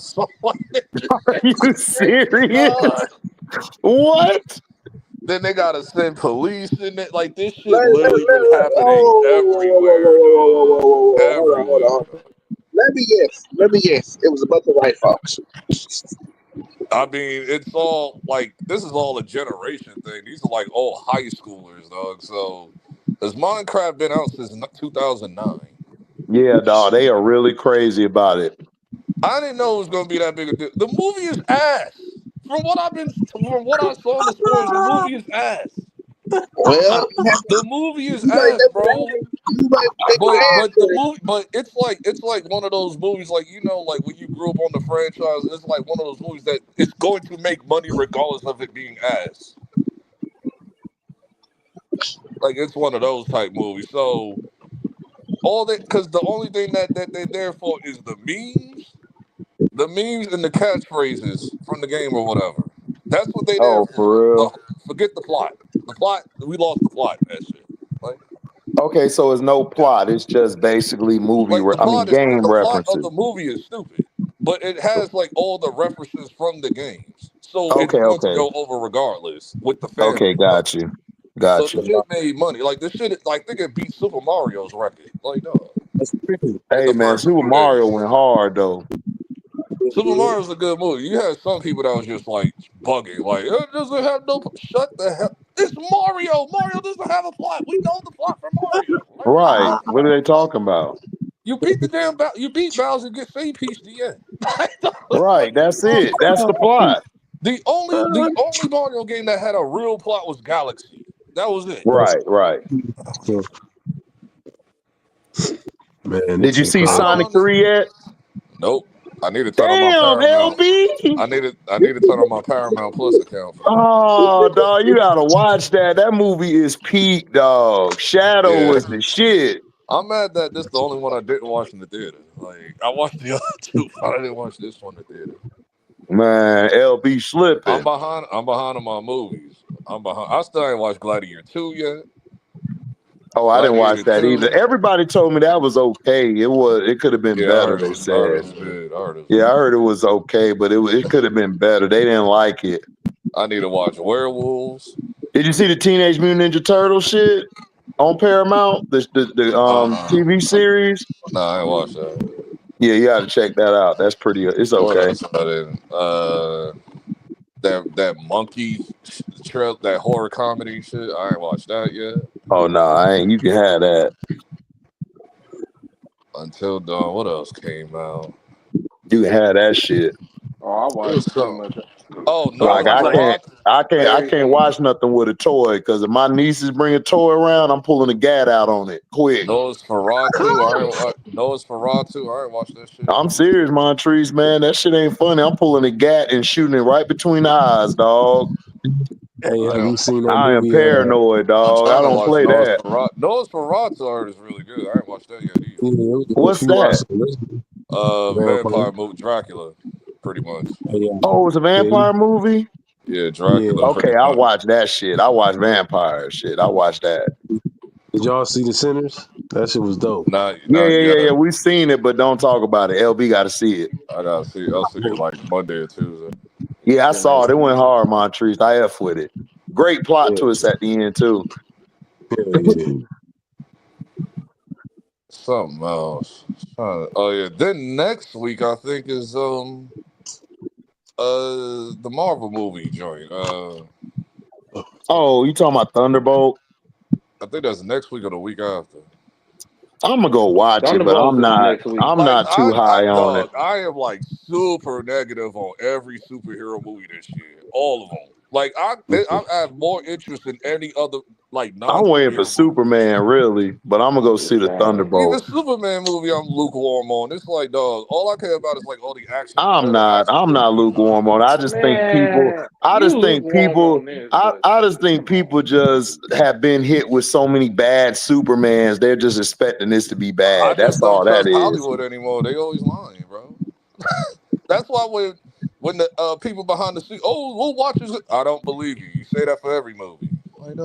someone. Are you serious? What? Then they gotta send police in it. Like this shit let, let, literally been let, happening oh, everywhere, dog. hold Everywhere. on. Let me guess. Let me guess. It was a bunch of white folks. I mean, it's all like this is all a generation thing. These are like all high schoolers, dog. So, has Minecraft been out since 2009? Yeah, dog. They are really crazy about it. I didn't know it was gonna be that big a deal. The movie is ass. From what I saw in the spoilers, the movie is ass. Well, The movie is you might ass, never bro. you might take your ass But the to it. movie, but it's like one of those movies, like you know, like when you grew up on the franchise, it's like one of those movies that it's going to make money regardless of it being ass. Like it's one of those type movies. So all that because the only thing that they're there for is the memes and the catchphrases from the game or whatever. That's what they there Oh, for. for real? Forget the plot. The plot, we lost the plot in that shit. Okay, so it's no plot. It's just basically Like game the plot of references. the movie is stupid, but it has like all the references from the games, so it's Okay, going to okay. go over regardless with the fan Okay, base. got you. So Got the you. shit made money. Like this shit, like they could beat Super Mario's record. Like no, in Hey the man, first Super few Mario days. went hard though. Super Mario's a good movie. You had some people that was just like bugging, like it doesn't have no. Shut the hell! It's Mario. Mario doesn't have a plot. We know the plot for Mario. Like what are you Right. talking What about? are they talking about? You beat the damn. You beat Bowser. Get Save Peach. The end. Right. What are you That's talking it. That's the about? plot. The only Mario game that had a real plot was Galaxy. That was it. Right. Right. Man, Did it's you see I incredible. don't Sonic understand. 3 yet? Nope. I need to turn on my Damn, Paramount. LB. I need to turn on my Paramount Plus account for that. Oh, dog, you gotta watch that. That movie is peak, dog. Shadow Yeah. was the shit. I'm mad that this is the only one I didn't watch in the theater. Like I watched the other two, but I didn't watch this one in the theater. Man, LB I'm slipping. behind. I'm behind on my movies. I'm behind. I still ain't watched Gladiator 2 yet. Oh, I didn't watch Gladiator that 2. either. Everybody told me that was okay. It could have been Yeah, I better, heard it they was. I heard it said. was good. I heard it was Yeah, I good. heard it was okay, but it could have been better. They didn't like it. I need to watch Werewolves. Did you see the Teenage Mutant Ninja Turtle shit on Paramount? The Uh-uh. TV series? Nah, I ain't watched that. Yeah, you got to check that out. That's pretty. It's What okay. else? I didn't. That monkey trail, that horror comedy shit. I ain't watched that yet. Oh no, I ain't. You can have that. Until Dawn. What else came out? You can have that shit. Oh, I watch pretty much. Oh, Like Nosferatu. I can't watch nothing with a toy because if my nieces bring a toy around, I'm pulling a gat out on it quick. Nosferatu. Nosferatu. I ain't watched that shit. I'm serious, Montrese, man. That shit ain't funny. I'm pulling a gat and shooting it right between the eyes, dog. Hey, have you seen that I am movie? paranoid, I'm dog. I trying to don't watch play that. Nosferatu. Nosferatu I heard is really good. I ain't watched that yet either. What's If you watch that? the original Vampire movie, Dracula, pretty much. Oh, it's a vampire movie? Yeah, Dracula, pretty Okay, I much. watch that shit. I watch vampire shit. I watch that. Did y'all see The Sinners? That shit was dope. Not Yeah. We've seen it, but don't talk about it. LB got to see it. I gotta see. I'll see it like Monday or Tuesday. Yeah, I saw it. It went hard, Montrese. I F with it. Great plot twist at the end too. Something else. Oh yeah. Then next week I think is the Marvel movie joint. Oh, you talking about Thunderbolt? I think that's next week or the week after. I'm gonna go watch it, but Thunderbolts I'm is not. next week. I'm Like not too high on it. I am like super negative on every superhero movie this year. All of them. Like I have more interest in any other like I'm waiting for non-superhero movie. Superman, really, but I'm gonna go see the Even Thunderbolt. Superman movie, I'm lukewarm on. It's like, dog, all I care about is like all the action, I'm all the not. action I'm movies. not lukewarm on it. I just think people. Man, you lukewarm on this, but I just think people just have been hit with so many bad Supermans. They're just expecting this to be I bad. That's just don't all that trust is. Hollywood anymore. They always lying, bro. That's why when the people behind the scenes, oh, we'll watch it. I don't believe you. You say that for every movie. Like,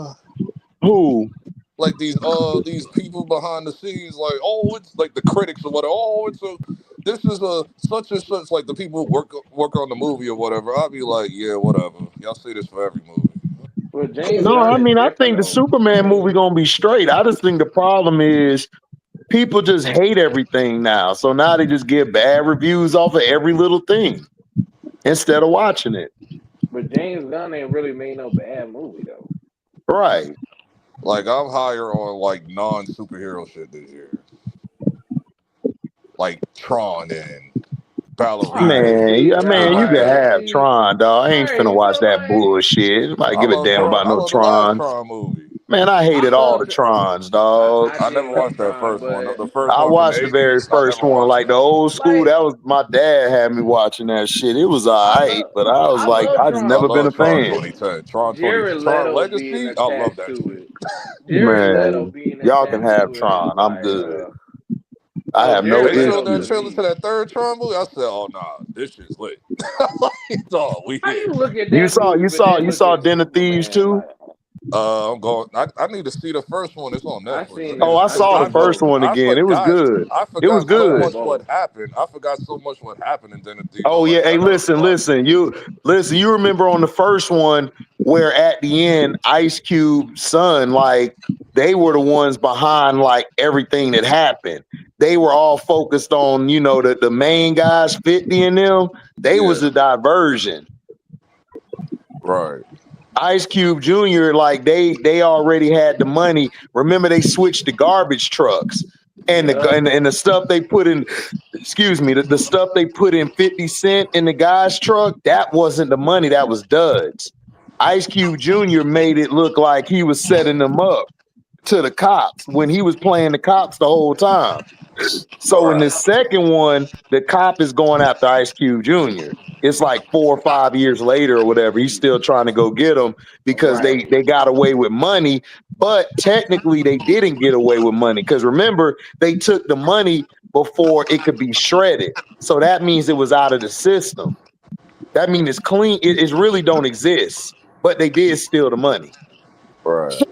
Who? like these people behind the scenes, like, oh, it's like the critics or whatever. Oh, this is a such and such, like the people who work on the movie or whatever. I'll be like, yeah, whatever. Y'all say this for every movie. well, James No, Gunn I is mean I different think the though. Superman movie gonna be straight. I just think the problem is people just hate everything now. So now they just give bad reviews off of every little thing instead of watching it. But James Gunn ain't really made no bad movie though. Right. Like I'm higher on like non-superhero shit this year, like Tron and Ballerina. Alright, Man, see, yeah, all man, you can right, have see, Tron, dog. I all ain't finna right. watch So that like, bullshit. Nobody I give a love damn Tron. about I no love the last Tron. Tron movie. Man, I I hated all love. the Trons, dog. I I never did like watched that Tron, first one. but The first I one from the watched the very 80s. I first never one, watched like the that. old school. like That was my dad had me watching that shit. It was I alright, love, but I was I like, love I just I Tron never been love a Tron because fan. 2010. Jared Tron Leto being Legacy. I love attached that to shit. it. Jared Leto Man, being y'all can attached have to it is Tron. I'm like, good. I no, have no Jared They Leto showed for that issue. trailer to me. that third Tron movie. I said, "Oh nah, this shit's lit." Like, dog, we How here. you look at that movie but then You look saw at Den of Thieves Superman? too? Like I'm going. I need to see the first one. It's on Netflix. Oh, I I saw the seen first both. one again. It was good. I It was forgot I so saw good. much what both. happened. I forgot so much what happened in Den of Thieves. I Oh was yeah. like, Hey, I gotta listen, rewatch it. listen. You remember on the first one where at the end Ice Cube's son, like they were the ones behind like everything that happened. They were all focused on, the main guys, 50 and them. They was Yeah, the diversion. right. Ice Cube Jr., like they already had the money. Remember, they switched to garbage trucks. And Yep. the stuff they put in, excuse me, the stuff they put in 50 Cent in the guy's truck, that wasn't the money, that was duds. Ice Cube Jr. made it look like he was setting them up to the cops when he was playing the cops the whole time. So in the second one, the cop is going after Ice Cube Jr. It's like 4 or 5 years later or whatever. He's still trying to go get him because Right. they got away with money, but technically they didn't get away with money because remember they took the money before it could be shredded. So that means it was out of the system. That means it's clean. It really don't exist, but they did steal the money. Right.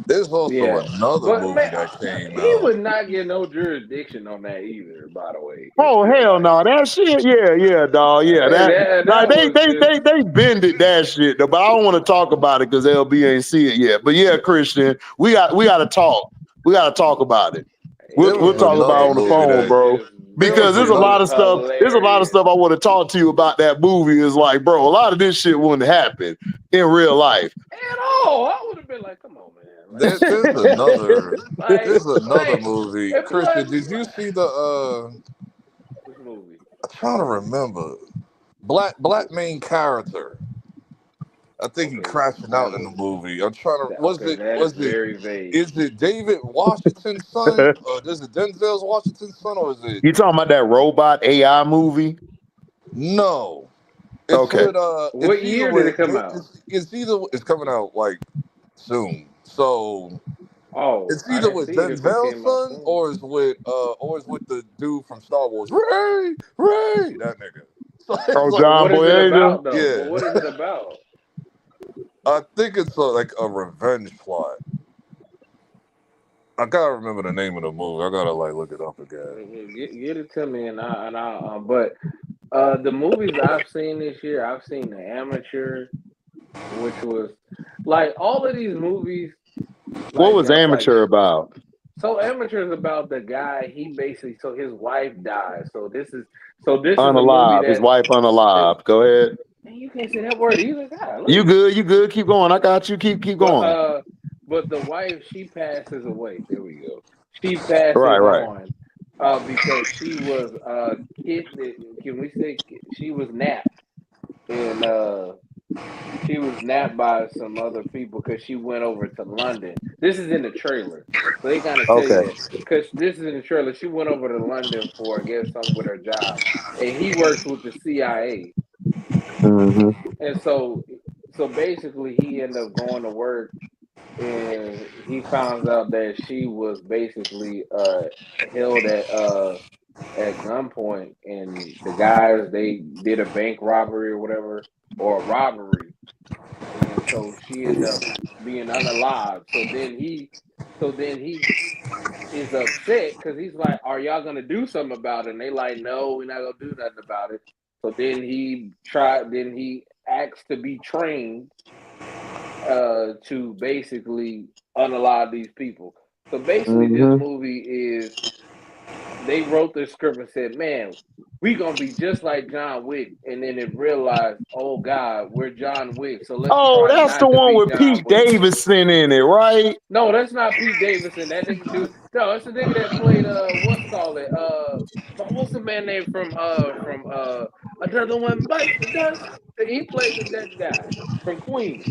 There's also Yeah. another But movie man, that came he out. would not get no jurisdiction on that either, by the way, in Oh real hell life. no, that shit, yeah, dog, yeah, That they was just they bended that shit, though, but I don't want to talk about it because LB ain't see it yet. But yeah, Christian, we got to talk. We got to talk about it. There We'll was yeah, talk about another it on the that movie shit phone, was that bro. just there was Because it there's a was lot another of stuff. There's a lot of hilarious. stuff I want to talk to you about that movie. Is like, bro, a lot of this shit wouldn't happen in real life. At all. I would have been like, come on, man. Like, there's another like, there's another like, movie. and plus, Christian, did you see the which movie? I'm trying to remember. Black main character. I think he Okay, crashing out in the movie. I'm trying to. okay, that is very vague. Is it David Washington's son, or is it Denzel Washington's son, or is it? You talking about that robot AI movie? No, it's Okay. with What it's either year did it with come out? it's coming out like soon. So Oh, it's I either didn't with see it if it Denzel's came out son soon. or it's with the dude from Star Wars. Ray, that nigga. So it's Oh, like, But John what is it Boyega. about though? But yeah, what is it about? I think it's like a revenge plot. I gotta remember the name of the movie. I gotta like look it up again. Get it to me, and I but the movies I've seen this year, I've seen The Amateur, which was like all of these movies, What like was that's like Amateur about? so Amateur is about the guy. He basically so his wife died. So this is a movie Unalive. His wife that unalive. Go ahead. man, you can't say that word either. God, You good? You good? Keep going. I got you. Keep but going. but the wife she passes away. There we go. She passes Right. on because she was kid. Can we say she was napped and she was napped by some other people because she went over to London. This is in the trailer, so they kind of tell you Okay. that because this is in the trailer. She went over to London for I guess something with her job, and he works with the CIA, Mm-hmm. and so basically he ended up going to work and he found out that she was basically held at gunpoint and the guys they did a bank robbery or whatever or a robbery and so she ended up being unalive so then he is upset because he's like are y'all gonna do something about it and they like no we're not gonna do nothing about it so then he asked to be trained to basically unalive these people. So basically, this Mm-hmm. movie is they wrote the script and said, "Man, we gonna be just like John Wick," and then it realized, "Oh God, we're John Wick, so let's Oh, try that's the not to one be with John Pete Wick." Davidson in it, right? No, that's not Pete Davidson. That nigga dude. No, it's the nigga that played what's called it what's the man name from Another One Bites the Dust. He played that guy from Queen.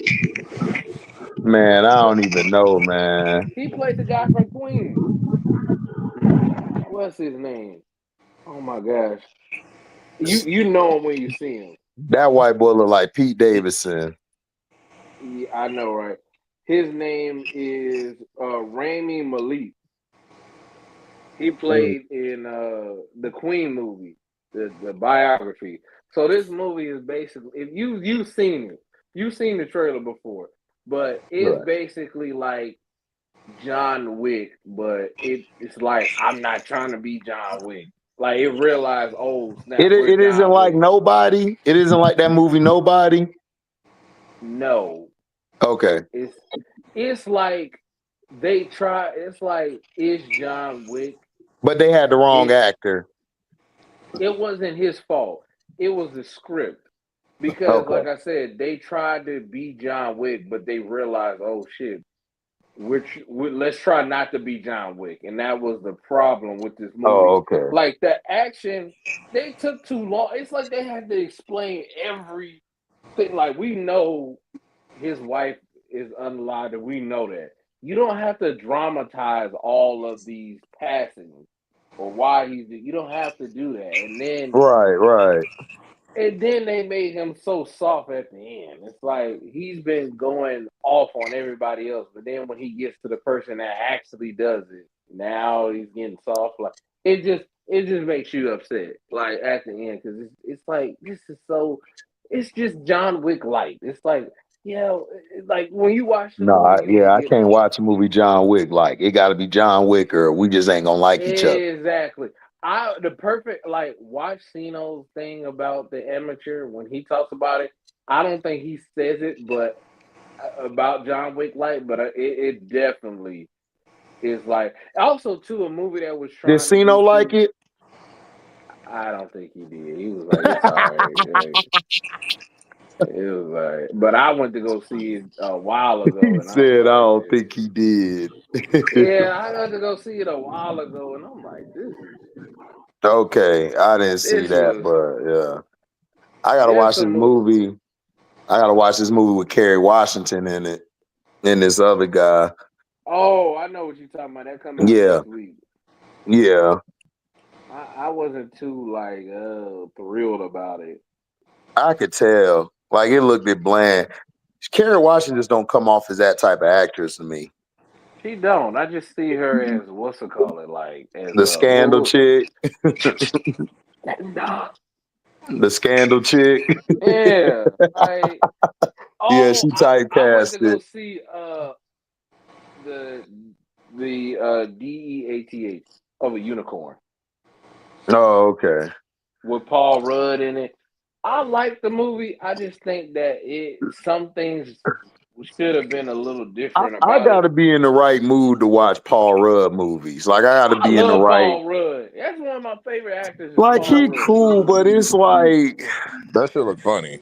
Man, I He don't even know, man. he played the guy from Queen. What's his name? Oh my gosh. You know him when you see him. That white boy look like Pete Davidson. Yeah, I know, right? His name is Rami Malik. He Mm. played in the Queen movie, the biography. So this movie is basically if you've seen it, you've seen the trailer before, but it's Right. basically like John Wick, but it's like I'm not trying to be John Wick. Like it realized, oh snap, we're It isn't John like Wick. Nobody. It isn't like that movie Nobody. No, Okay. it's it's like they try. It's like it's John Wick. But they had the wrong It actor. it wasn't his fault. It was the script because, Okay. like I said, they tried to be John Wick, but they realized, oh shit, let's try not to be John Wick, and that was the problem with this Oh, movie. okay. Like the action, they took too long. It's like they had to explain everything. Like we know his wife is unalive, and we know that. You don't have to dramatize all of these passings or why he's. You don't have to do that, Right. and then they made him so soft at the end. It's like he's been going off on everybody else, but then when he gets to the person that actually does it, now he's getting soft. Like it just makes you upset. Like at the end, because it's like this is so. It's just John Wick light. It's like like when you watch the No, movie, you need to I get can't watch a movie John Wick. Like it got to be John Wick, or we just ain't gonna like each other. exactly. The perfect like watch Cino's thing about the amateur when he talks about it. I don't think he says it, but about John Wick light, but it definitely is like also too a movie that was Did trying to Cino do like too. it? I don't think he did. He was like, it's all right. Like, it was like, but I went to go see it a while ago, He and I was said, "I like, don't think he did." yeah, I got to go see it a while ago, and I'm like, this is. Okay, I didn't see This that, was but yeah, I gotta it's watch a this movie. movie. I gotta watch this movie with Kerry Washington in it, and this other guy. Oh, I know what you're talking about. That come out Yeah, next week. yeah, I wasn't too like thrilled about it. I could tell. Like it looked at bland. Kerry Washington just don't come off as that type of actress to me. She don't. I just see her as what's it call it like as The a scandal bull. chick, Nah. the scandal chick. Yeah, like Yeah, oh, she I went to go typecasted. see the DEATH of a unicorn Oh, okay. with Paul Rudd in it. I like the movie. I just think that some things should have been a little different I about it. gotta be in the right mood to watch Paul Rudd movies. Like I gotta I be in the love right. Paul Rudd. That's one of my favorite actors is Like Paul he Rudd. cool, but it's like That shit look funny.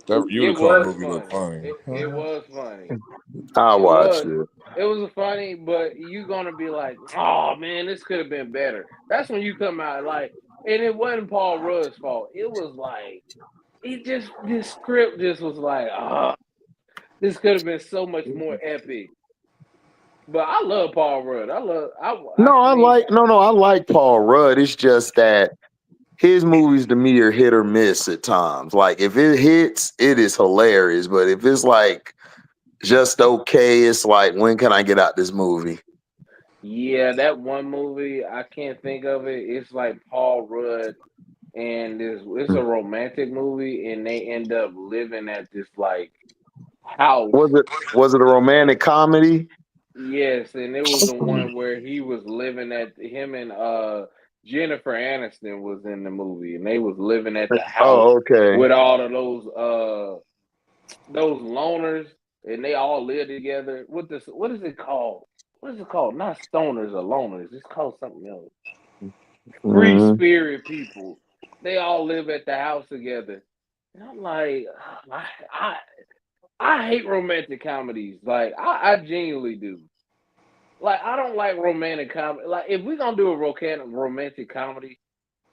That It unicorn was movie look funny. funny. It was funny. I It watch was. it. It was funny, but you gonna be like, oh man, this could have been better. That's when you come out like, and it wasn't Paul Rudd's fault. It was like, this script just was like, this could have been so much more epic. But I love Paul Rudd. I No, mean, I like Paul Rudd. It's just that his movies to me are hit or miss at times. Like if it hits, it is hilarious. But if it's like just okay, it's like when can I get out this movie? yeah, that one movie I can't think of it. It's like Paul Rudd and it's a romantic movie, and they end up living at this like house. Was it a romantic comedy? Yes, and it was the one where he was living at him and Jennifer Aniston was in the movie, and they was living at the house Oh, okay. with all of those loners, and they all live together. What is it called? What is it called? Not stoners or loners. It's called something else. Free Mhm. spirit people. They all live at the house together. And I'm like, I I, I hate romantic comedies. Like I genuinely do. Like I don't like romantic comedy. Like if we're gonna do a romantic comedy,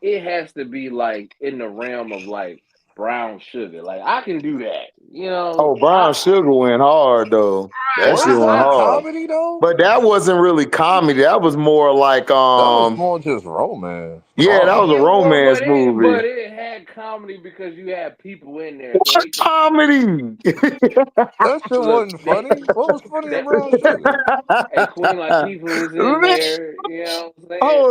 it has to be like in the realm of like brown sugar. Like I can do that. You know, Oh, Brown Sugar went hard though. That shit Was went that hard. comedy though? But that wasn't really comedy. That was more like That was more just romance, yeah, that was a drama. well, romance movie. but it had comedy because you had people in there, so What they can comedy? That shit look. wasn't funny. What was funny in That Brown Sugar? and Queen Latifah was in Man, there. You know what I'm saying?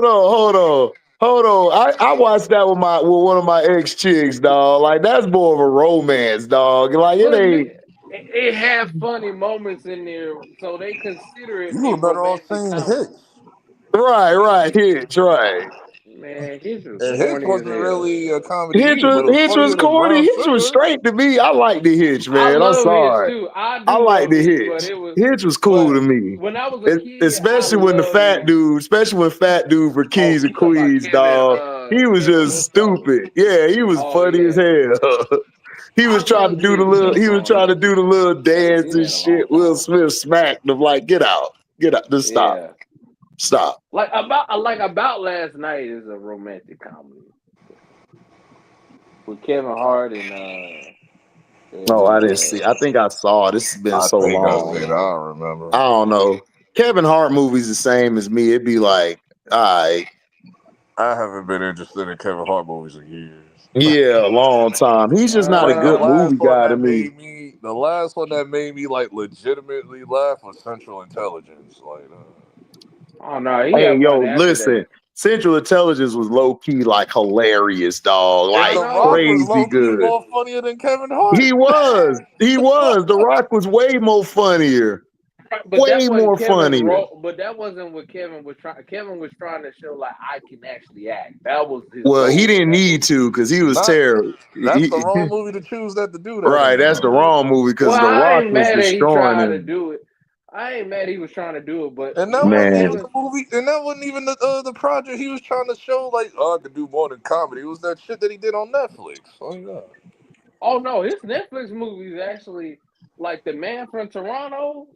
hold on. I watched that with one of my ex chicks, dog. Like that's more of a romance, dog. Like it But ain't it had funny moments in there, so they consider it You a were better off romantic saying comedy. Hits. right. Hitch, right. Man, his was And Hits corny as wasn't hell. really a comedy either, but it was Hitch was funnier than corny. Brown Hitch was Sugar. straight to me. I like the Hitch, I man. I'm love Hitch sorry. too. I I do like love the Hitch, but Hitch. it was. Hitch was cool But to me. when I was a kid, I Especially when the loved fat Hitch. dude, especially when fat dude for Oh, Keys and you talking about Queens, dog. He was Kevin? just What's called it? stupid. Yeah, he was Oh funny as yeah, hell. He I was trying to loved do the his little. He was meatballs. trying to do the little Haven't dance seen that and in a long shit. Will time. Smith smacked him like, get out, just Yeah, stop. like about last night is a romantic comedy with Kevin Hart No, I didn't and see. I think I saw it. This has been I so think I long. said I don't remember. I don't know. Kevin Hart movies the same as me. It'd be like, all right, I haven't been interested in Kevin Hart movies in years. yeah, a long time. He's just not a Like good movie guy to me. the last one that made me like legitimately laugh was Central Intelligence. Like, oh no, he Hey, had yo, one after that. listen. Central Intelligence was low key like hilarious, dog. and I Like The Rock know. was crazy low key good. more funnier than Kevin Hart. He was. He was. The Rock was way more funnier. But that Way wasn't more Kevin's funnier. role. But that wasn't what Kevin was trying. Kevin was trying to show like I can actually act. That was his Well, he goal with didn't that need movie. to because he was Not terrible. That's the wrong movie to choose that to do that Right, in. that's the Though. wrong movie Well, because The I Rock ain't was mad that he destroying tried to him. do it. I ain't mad he was trying to do it. But And you that know, wasn't even Man, the movie. And that wasn't even the project he was trying to show. Like, oh, I could do more than comedy. It was that shit that he did on Netflix. Oh yeah. oh no, his Netflix movies actually like the Man from Toronto.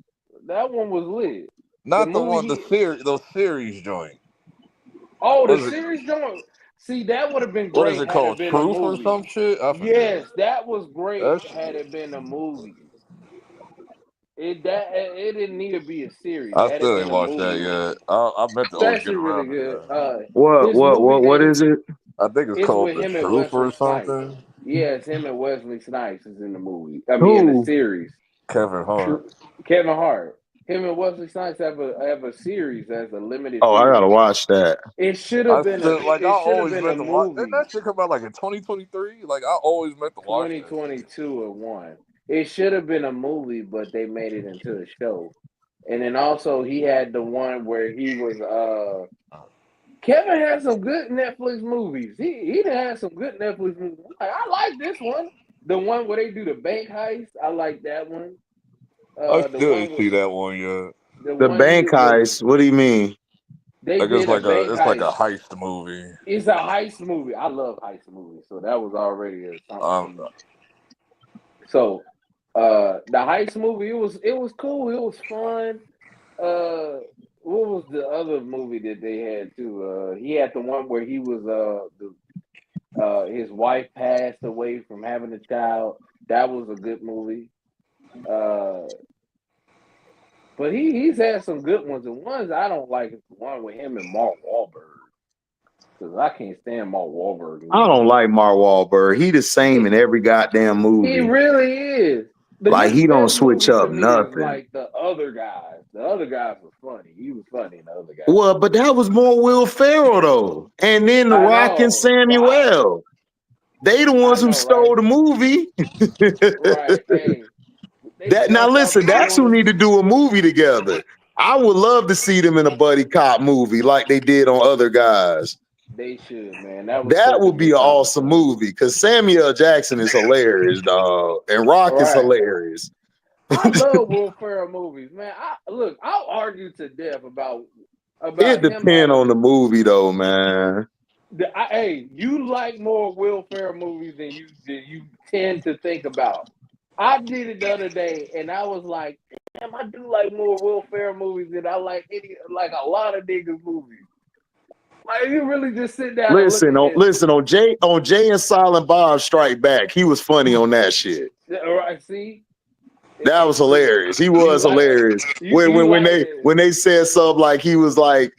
That one was lit. The Not the movie one, he those series joint. oh the Was it? series joint. See, that would have been What is great it had it called? been a Truth or movie. some shit? I forget. Yes, that was great That had shit. it been a movie. It didn't need to be a series. I Had it still been ain't a watched movie, that it was yet. I meant to always get especially really around to good. that. His movie What they is it? I think it's it's called with The him and Truth or Wesley Snipes. something. Yeah, it's him and Wesley Snipes is in the movie. I mean, in the Who? series. Kevin Hart. Kevin Hart. Him and Wesley Snipes have a series as a limited Oh, I gotta series. watch that. It should have I been still like. I it should have always been a meant to watch. Didn't movie. that shit come out like in 2023? Like I always meant to watch that shit. 2022 or one. It should have been a movie, but they made it into a show. And then also he had the one where he was Kevin had some good Netflix movies. He done had some good Netflix movies. I like this one. The one where they do the bank heist. I like that one. I The still one ain't with see that one yet. the The one he bank was heist. What do you mean? they Like did a bank it's like a heist. heist movie. It's a heist movie. I love heist movies, so that was already something for Um, me. So the heist movie, it was cool, it was fun. What was the other movie that they had too? He had the one where he was his wife passed away from having a child. That was a good movie. Uh, but he's had some good ones. The ones I don't like is the one with him and Mark Wahlberg. Because I can't stand Mark Wahlberg I don't movies. like Mark Wahlberg. He the same in every goddamn He movie. really is. Like His he don't best switch movie to up me is nothing. like the other guys. The other guys were funny. He was funny in the other guys. Well, but that was more Will Ferrell though, and then The I Rock and know, but Samuel. They the I ones who know, right? stole the movie. Right. Hey, they That now jumped off listen, the that's who building. need to do a movie together. I would love to see them in a buddy cop movie like they did on Other Guys. They should, man. That was That such a would be an missed awesome opportunity. movie because Samuel Jackson is hilarious, dog, and Rock is Right. hilarious. I love Will Ferrell movies, man. I'll argue to death It about him depends on having the movie, though, man. hey, you like more Will Ferrell movies than you tend to think about. I did it the other day, and I was like, "Damn, I do like more Will Ferrell movies than I like a lot of niggas movies." Like you really just sit down and look Listen at on this. listen on Jay and Silent Bob Strike Back. He was funny on that shit. All right, see, That was see, hilarious. He you was like hilarious. When you when when like they when they said something like he was like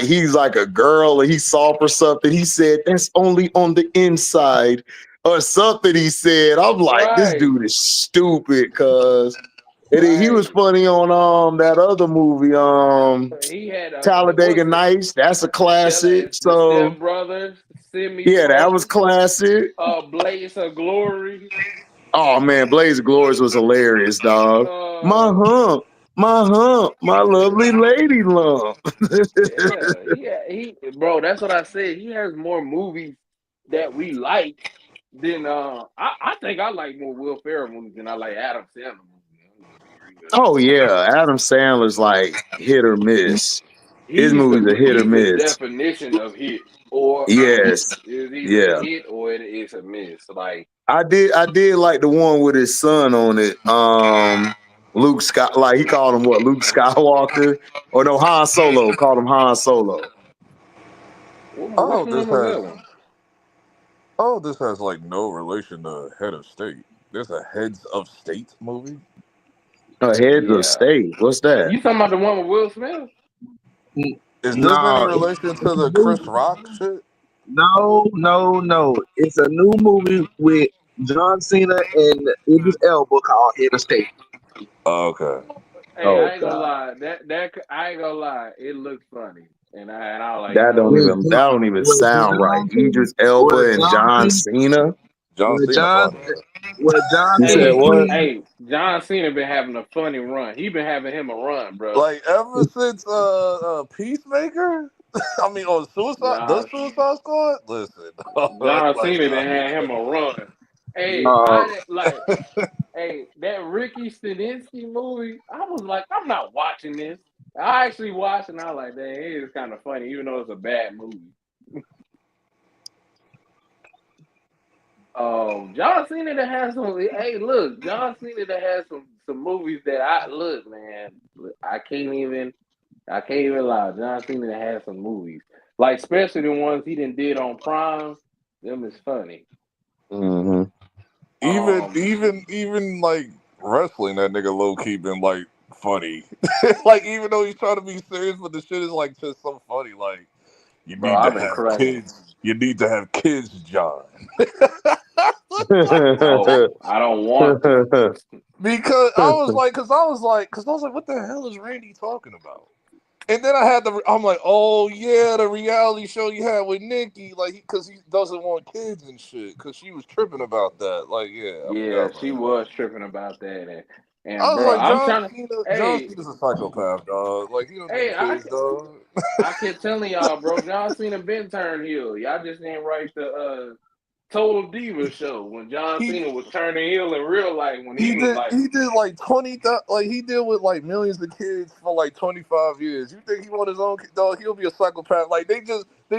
he's like a girl and he soft or something. He said that's only on the inside or something. He said, I'm like, this right, dude is stupid, cuz. And then he was right. funny on that other movie, He had Talladega what's it? Nights. That's a classic. The So Step Brothers, Semi yeah, that was Pro, classic. Blaze of Glory. Oh man, Blaze of Glories was hilarious, dog. My Uh, hump, my hump, my lovely lady lump. yeah, bro. That's what I said. He has more movies that we like than I think I like more Will Ferrell movies than I like Adam Sandler movies. I'm gonna be real. Oh yeah, Adam Sandler's like hit or miss. His movies are hit or He's the miss. definition of hit or a miss. Yes, It's either a yeah. hit or it is a miss. Like I did like the one with his son on it. Luke Scott, like he called him what? Luke Skywalker, or no Han Solo? Called him Han Solo. which one was that one? this has like no relation to Head of State. There's a Heads of State movie. Heads of Yeah, State. What's that? you talking about the one with Will Smith? Is this any No, relation to it's a the new, Chris Rock shit? no. It's a new movie with John Cena and Idris Elba called Head of State. Oh, okay. Hey, Oh I ain't gonna God, lie. That I ain't gonna lie. It looks funny, and I was like, you that know don't what? With, even John- that don't even with sound right. John Cena, Idris Elba with and John John Cena, Cena. John with Cena John, funny. with John You Cena said Hey, what? playing. hey, John Cena been having a funny run. He been having him a run, bro. Like ever since Peacemaker, I mean, on John Suicide Squad. Listen, John like Cena been had him a run. Hey, Uh, I didn't like. Hey, that Ricky Staninsky movie. I was like, I'm not watching this. I actually watched, and I was like, dang, it is kind of funny, even though it's a bad movie. John Cena that has some. Hey, look, John Cena that has some movies that I man. Look, I can't even lie. John Cena that has some movies Like especially the ones he did on Prime. Them is funny. Mm-hmm. Even like wrestling, that nigga low key been like funny. Like even though he's trying to be serious, but the shit is like just so funny. Like you Bro, need to I've been have cracking. kids. You need to have kids, John. No, I don't want to. Because I was like, what the hell is Randy talking about? And then I'm like, oh yeah, the reality show you had with Nikki, like, because he doesn't want kids and shit, because she was tripping about that. Like, yeah, I forgot Yeah, about she that. was tripping about that, I and was bro, like, I'm trying to. John Hey, Cena's a psychopath, dog. Like, he don't need hey, kids, dog. I kept telling y'all, bro. John Cena been turned heel. Y'all just didn't write the Total Diva show when John He Cena was turning heel in real life when he was like, he did like 20, like he did with like millions of kids for like 25 years. You think he want his own kid, dog? He'll be a psychopath. Like they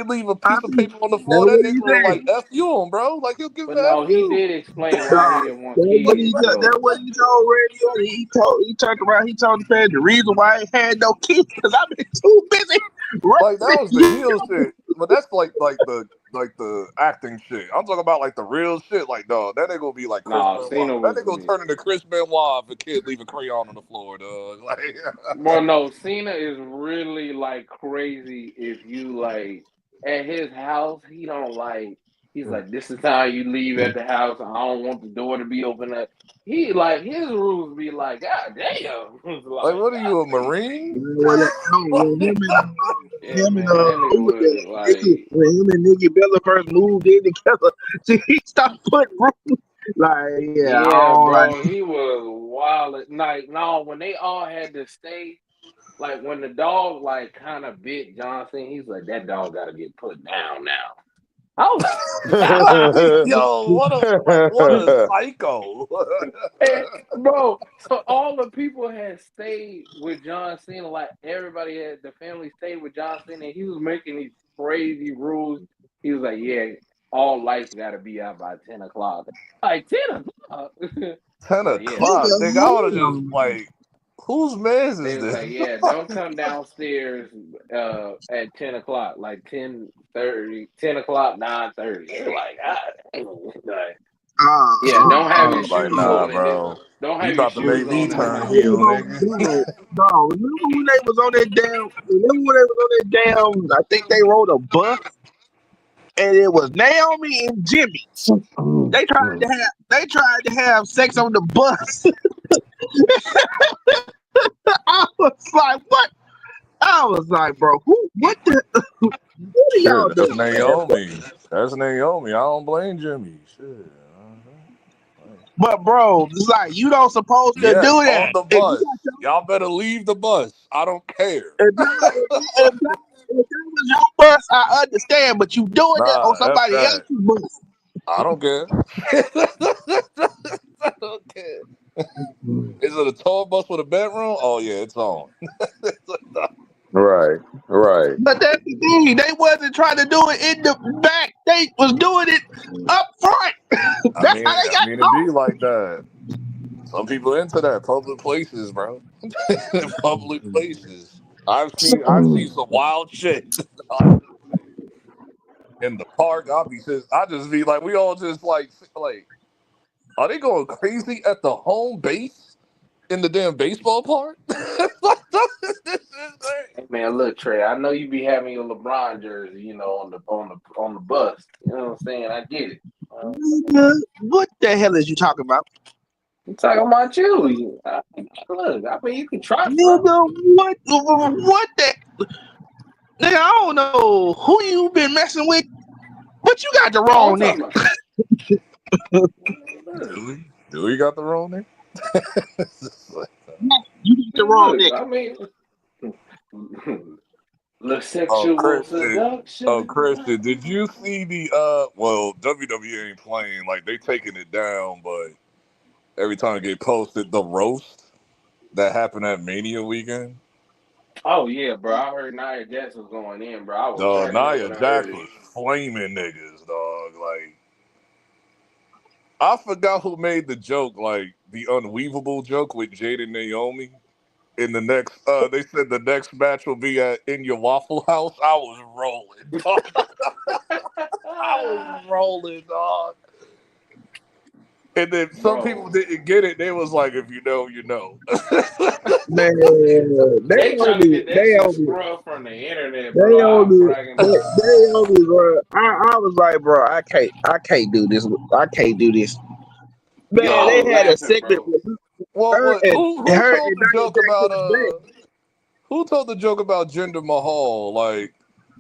leave a I piece of mean, paper on the that's floor. That what nigga he will like said. F you on, bro. Like he'll give him but an F no, he you. did explain why he Dog, didn't want kids that's though. what he told Randy. He turned around. He told the fans the reason why I ain't had no kids because I've been too busy Like that wrestling. was the heel shit. But that's like the acting shit. I'm talking about like the real shit. Like dog, that nigga gonna be like Chris No, Benoit. Cena That was nigga gonna turn into Chris Benoit if a kid leave a crayon on the floor, dog. Like well, no, Cena is really like crazy. If you like at his house, he don't like. He's like, this is how you leave at the house. I don't want the door to be open up. He like his rules be like, God damn, it's like like what are you, a God Marine? When damn. Yeah, him and man, that nigga who was was that? like, When him and Nikki Bella first moved in together, he started putting rules. Like, yeah, I yeah, don't like. bro, he was wild at night. No, when they all had to stay, like when the dog like kind of bit Johnson, he's like, that dog got to get put down now. I was, Yo, what a psycho. and, bro. So all the people had stayed with John Cena, like everybody had the family stayed with John Cena, and he was making these crazy rules. He was like, "Yeah, all lights got to be out by 10 o'clock." Like 10 o'clock. 10 Like, yeah, o'clock. Nigga, I would have just like, whose man's they is was this? like, "Yeah, don't come downstairs at 10 o'clock, like 10:30, 10 o'clock, 9:30." They're like, "God damn." Like, yeah, don't have I your was like, shoes nah, on in the bro. don't You have your about to make shoes me on in the turn house. heel, nigga. No, remember when they was on that damn? Remember when they was on that damn? I think they rode a bus, and it was Naomi and Jimmy. They tried to have sex on the bus. I was like, what? I was like, bro, what what are y'all Shit, that's doing, man? Naomi. That's Naomi. I don't blame Jimmy. Shit. But bro, it's like you don't supposed to Yes, do on that. the If you bus. got Y'all better leave the bus. I don't care. if that was your bus, I understand. But you doing that on Nah, F somebody that. else's bus. I don't care. I don't care. Is it a tour bus with a bedroom? Oh yeah, it's on. Right, right. But that's the thing. They wasn't trying to do it in the back. They was doing it up front. That's how they I got mean, it be caught. like that. Some people into that public places, bro. Public places. I've seen some wild shit in the park. I just be like, we all just like, are they going crazy at the home base in the damn baseball park? This is great. Hey man, look, Trey, I know you be having your LeBron jersey, on the bus. You know what I'm saying? I get it. Nigga, what the hell is you talking about? I'm talking about you. Look, I mean, you can try, bro. Nigga, what the nigga, I don't know who you been messing with, but you got the No, I'm wrong nigga. talking about. Do we got the wrong name? You got the wrong Look, nigga. I mean, the Oh, sexual Christian. Oh, seduction. Christian, did you see the well, WWE ain't playing, like they taking it down, but every time it get posted, the roast that happened at Mania weekend. Oh yeah, bro. I heard Nia Jax was going in, bro. I was cracking up Nia when I heard Jax it. was flaming niggas, dog. Like I forgot who made the joke, like the unweavable joke with Jade and Naomi. In the next, they said the next match will be in your Waffle House. I was rolling, dog. I was rolling, dog. And then some people Bro, didn't get it. They was like, "If you know, you know." Man, they trying to get that shit scrubbed from the internet, bro. I'm bragging on. they on me, bro. I was like, bro, I can't do this. I can't do this. Yo, Man, I they was had a laughing, segment bro. with Well, her what? and Who her told and the Nia joke Jax about in the back. Who told the joke about Jinder Mahal? Like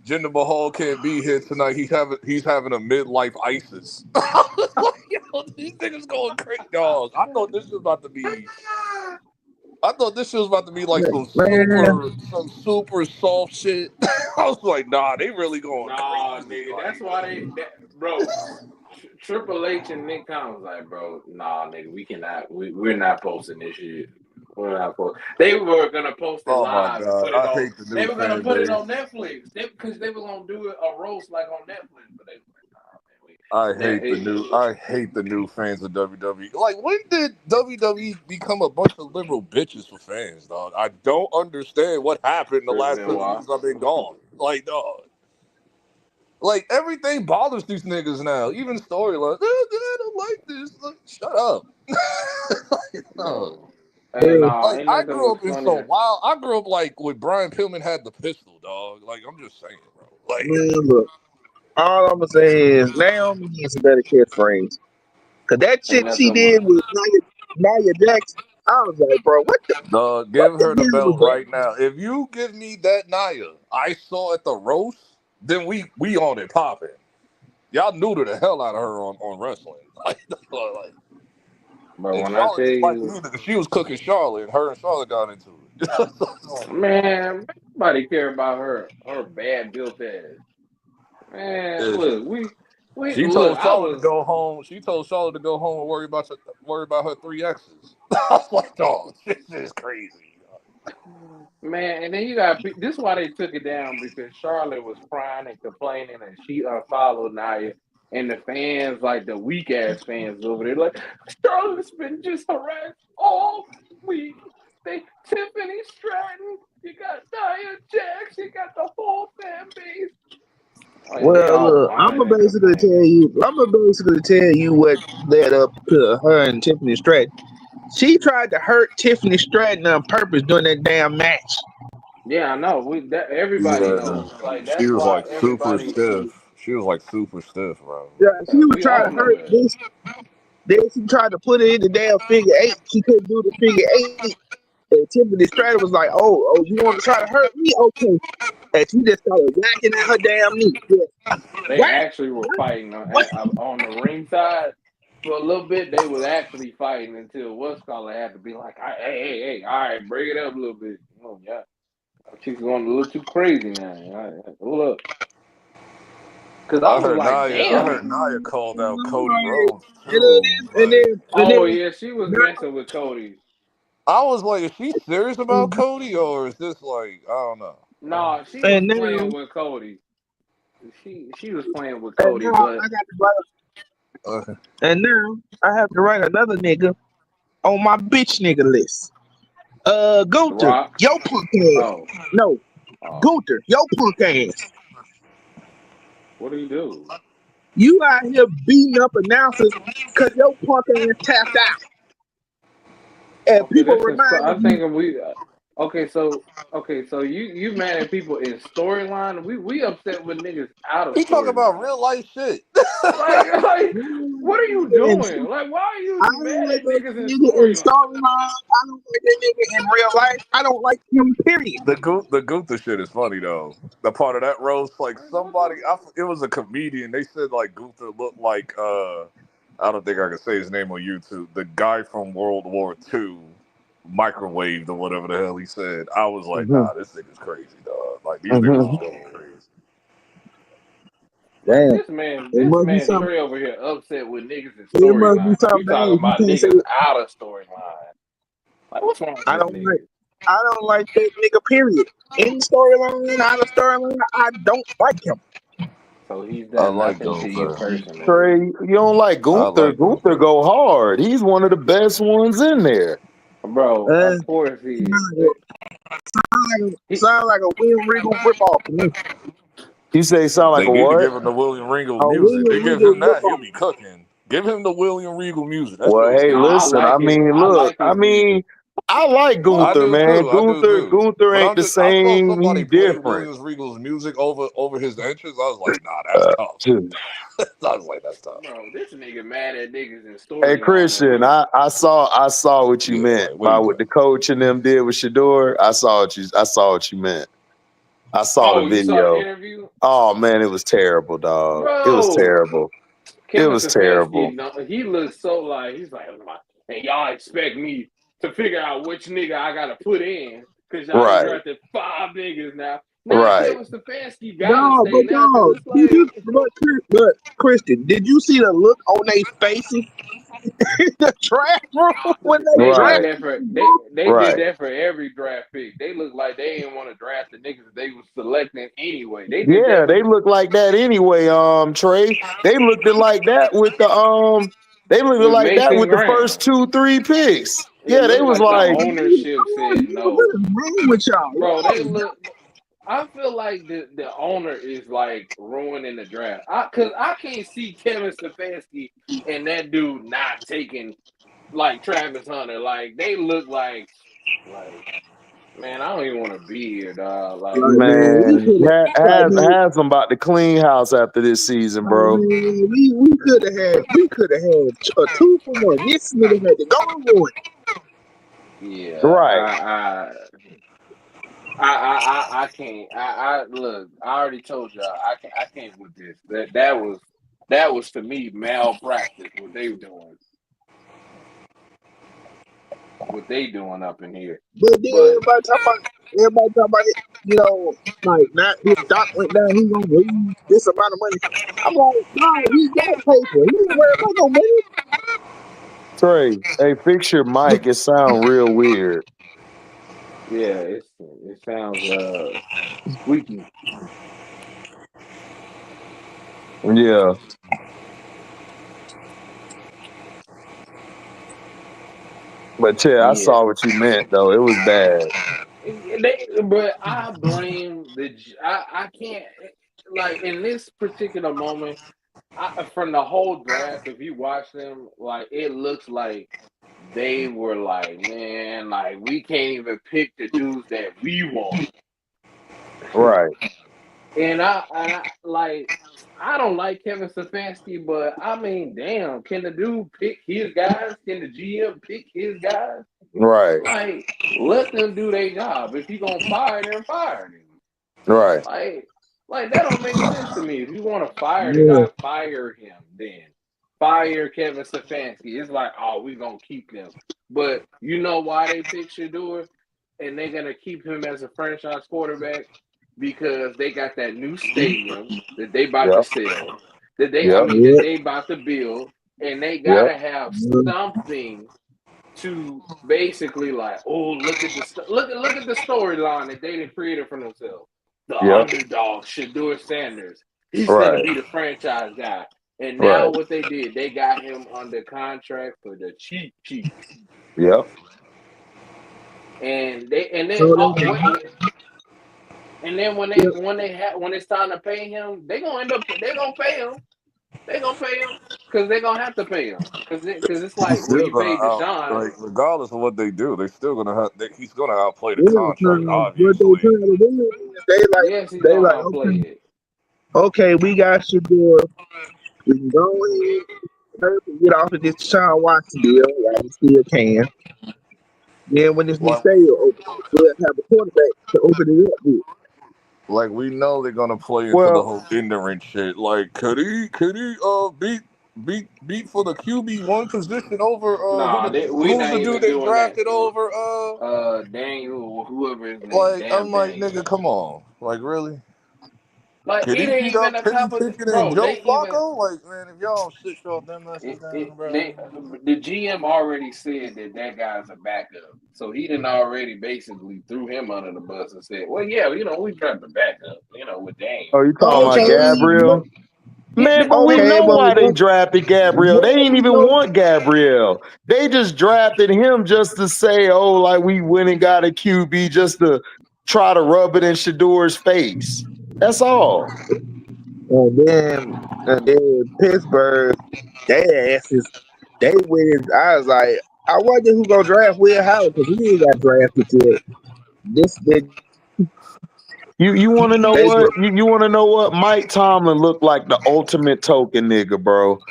Jinder Mahal can't be here tonight. He's having a midlife ISIS. I was like, yo, these niggas going crazy, dog. I thought this shit was about to be like Man, some super soft shit. I was like, nah, they really going Nah, crazy. nigga, that's Like, why bro. Triple H and Nick Khan was like, bro, nah, nigga, we cannot, we're not posting this shit. We're not posting. They were gonna post it oh my live and god, put it I on. hate the They new were gonna fan put it on base. Netflix, because they were gonna do it a roast like on Netflix, but they were like, I nah, man, I hate the new fans of WWE. Like, when did WWE become a bunch of liberal bitches for fans, dog? I don't understand what happened the Chris last 7 Benoit. years I've been gone. Like, dog. Like, everything bothers these niggas now. Even storylines. I don't like this. Like, shut up. Like, dog. Bro. Hey, nah, Like, ain't I nothing grew was up in funnier. some wild. I grew up like with Brian Pillman had the pistol, dog. Like, I'm just saying, bro. Like, man, look. All I'm gonna say is Naomi needs a better catchphrase. Cause that Ain't shit she nothing. did with Nia Jax, I was like, bro, dog, what give the her the hell was belt that? right now. If you give me that Nia I saw at the roast, then we on it popping. Y'all neuter the hell out of her on wrestling. Like, But and when I Charlotte tell didn't like it you, either. 'Cause she was cooking Charlotte, and her and Charlotte got into it. man, nobody care about her bad built ass. Man, Yeah. look, we She look. told I Charlotte to was, go home. She told Charlotte to go home and worry about her 3 exes. I was like, dog, this is crazy. man, and then you got this is why they took it down, because Charlotte was crying and complaining, and she unfollowed Nia, and the fans, like the weak ass fans over there, like Charlotte's been just harassed all week. They Tiffany Stratton, you got Nia Jax, you got the whole fan base, and they Well, all look, whining and complaining. I'm gonna basically tell you what led up to her and Tiffany Stratton. She tried to hurt Tiffany Stratton on purpose during that damn match. Yeah, I know. Everybody Yeah. knows. Like She that's was why like super everybody. stiff. She was like super stiff, bro. Yeah, she was We trying all to know hurt that. this. Then she tried to put it in the damn figure eight. She couldn't do the figure eight. And Tiffany Stratton was like, "Oh, you want to try to hurt me? Okay." And she just started whacking at her damn knee. Yeah. They Whack, actually were fighting whack. on the ring side for a little bit. They was actually fighting until what's called had to be like, hey, all right, bring it up a little bit. Oh yeah, she's going a little too crazy now. All right, hold up, because I was like, I heard damn. Nia called out Cody Rhodes And too. Like, Oh then yeah, she was now, messing with Cody. I was like, is she serious about Cody, or is this like, I don't know? No, she was and now, playing with Cody. She was playing with and Cody, now but I got to write. Uh, And now I have to write another nigga on my bitch nigga list. The Gunther, Rock. yo punk ass. Oh, No, oh, Gunther, yo punk ass. what do you do? You out here beating up announcers because your punk ass tapped out. And Okay, people that's just. reminding I you, think we. Okay, so you mad at people in storyline? We upset with niggas out of he talking about storyline. real life shit. Like, what are you and doing? Like, why are I you don't mad like at that niggas in nigga in storyline? storyline. I don't like that nigga in real life. I don't like him, period. The Gunther shit is funny though. The part of that roast, like it was a comedian. They said like Gunther looked like I don't think I can say his name on YouTube. The guy from World War II, microwaved or whatever the hell he said. I was like, hmm nah, this nigga's crazy, dog. Like these niggas hmm is going crazy. Like Damn, it this must be man something. Trey over here upset with niggas in It must be storyline, and we something talking else. You about can't say niggas out of storyline. Like, what's wrong with I this don't like. nigga? I don't like that nigga, period. In storyline, out of storyline, I don't like him. So he's I done like nothing to you Gunther. personally. Trey, you don't like I Gunther. like Gunther Gunther. go hard. He's one of the best ones in there. Bro, of course he is. Sound like a William Regal ripoff to me. You say sound like They a need to what? give him the William Regal A music. They William give Regal him that, he'll ripoff. be cooking. Give him the William Regal music. That shit Well, was hey, No, good. I listen. like his. I Look. like his music. I like I Gunther, do man. too. I do too. Gunther But ain't the I saw same. somebody He's play different. Williams Regal's music over his entrance. I was like, nah, that's tough. I was like, that's tough. Bro, this nigga mad at niggas in Hey, storyline Christian, already. I saw what you Yeah, meant like, what are by you what doing? the coach and them did with Shador. I saw what you meant. I saw the Oh, you saw the video. interview? Oh man, it was terrible, dog. It was Bro, terrible. It Kevin was terrible. Stefanski, no, he looks so like, he's like, hey, y'all expect me to figure out which nigga I got to put in because y'all done Right, drafted 5 niggas now. Now right. Kevin Stefanski got to No, stay but now because no, it's did you? like, But Christian, did you see the look on their faces in the draft room when they they did Right, that drafted? for they did right. that for every draft pick. They looked like they didn't want to draft the niggas they was selecting anyway. They did Yeah, that they look like that anyway. Trey, they looked it like that with with Mason first Graham. 2-3 picks. It Yeah, they looked was like the like, ownership I'm like, said bro, what no. is wrong with y'all? Bro, they Why? look. I feel like the owner is like ruining the draft. Cause I can't see Kevin Stefanski and that dude not taking like Travis Hunter. Like they look like man, I don't even want to be here, dog. Like Like, man, we man, could have, like, man, has them about to clean house after this season, like, bro. man, we could have had a 2 for 1. This nigga had to go and one. yeah, Right. I can't. I look. I already told y'all. I can't with this. That was to me malpractice. What they doing. What they doing up in here. But then But everybody talk about it, you know, like not if Doc went down, he gonna lose this amount of money. I'm like, no, he got paper. He ain't worried about no money. Trey, hey, fix your mic. It sound real weird. yeah, it sounds squeaky. Yeah. But yeah, I Yeah. saw what you meant though. It was bad. But I blame I can't like in this particular moment. From the whole draft, if you watch them, like it looks like they were like, man, like we can't even pick the dudes that we want. Right. And I like I don't like Kevin Stefanski, but I mean, damn, can the dude pick his guys? Can the GM pick his guys? Right. Like, let them do their job. If you gonna fire them, fire them. Right. Like that don't make sense to me. If you want to fire the Yeah, guy, fire him. Then fire Kevin Stefanski. It's like, oh, we gonna keep him. But you know why they pick Shador, and they're gonna keep him as a franchise quarterback because they got that new stadium that they about to Yep. sell. That yeah, they about to build, and they Yep. gotta have yeah. something to basically like, oh, look at look at the storyline that they created for themselves. The Yep. underdog, Shador Sanders. He's gonna Right. be the franchise guy. And now Right. what they did, they got him under contract for the cheap. Yep. And they and then So oh they, wait, and then yeah, when it's time to pay him, they gonna pay him. They gonna pay him because they gonna have to pay him because it's He's like when still you gonna paid out Deshaun. like regardless of what they do, they still gonna have. He's gonna outplay the yeah, contract, what they obviously. trying to do is Yes, he's they gonna like, outplay it. okay, we got Shador. We can go ahead and get off of this Sean Watson deal while we still can. Then when this new Like, stadium open, we'll have a quarterback to open it up with. like we know they're gonna play into the Well, whole ignorant shit. Like, could he beat for the QB1 position over Nah, we who's not the dude even they doing that. drafted over Daniel, whoever his name, like I'm damn like Daniel. nigga, come on, like really? Like Could it he ain't beat even up a Kenny type of Pickett and bro. Joe They even Flacco? Like man, if y'all don't sit y'all dumb asses down, they bro. the GM already said that guy's a backup, so he didn't already basically threw him under the bus and said, well, yeah, we tried to backup, with Daniel. oh, you talking about Okay, So but Gabriel? Man, but we Okay, know but why they drafted Gabriel. They what didn't we even know, want Gabriel. They just drafted him just to say, oh, like we went and got a QB just to try to rub it in Shador's face. That's all. and then Pittsburgh, they asses, they went. I was like, I wonder who gonna draft Will Howard because he ain't got drafted yet. This You want to know they what? You want to know what? Mike Tomlin looked like the ultimate token nigga, bro.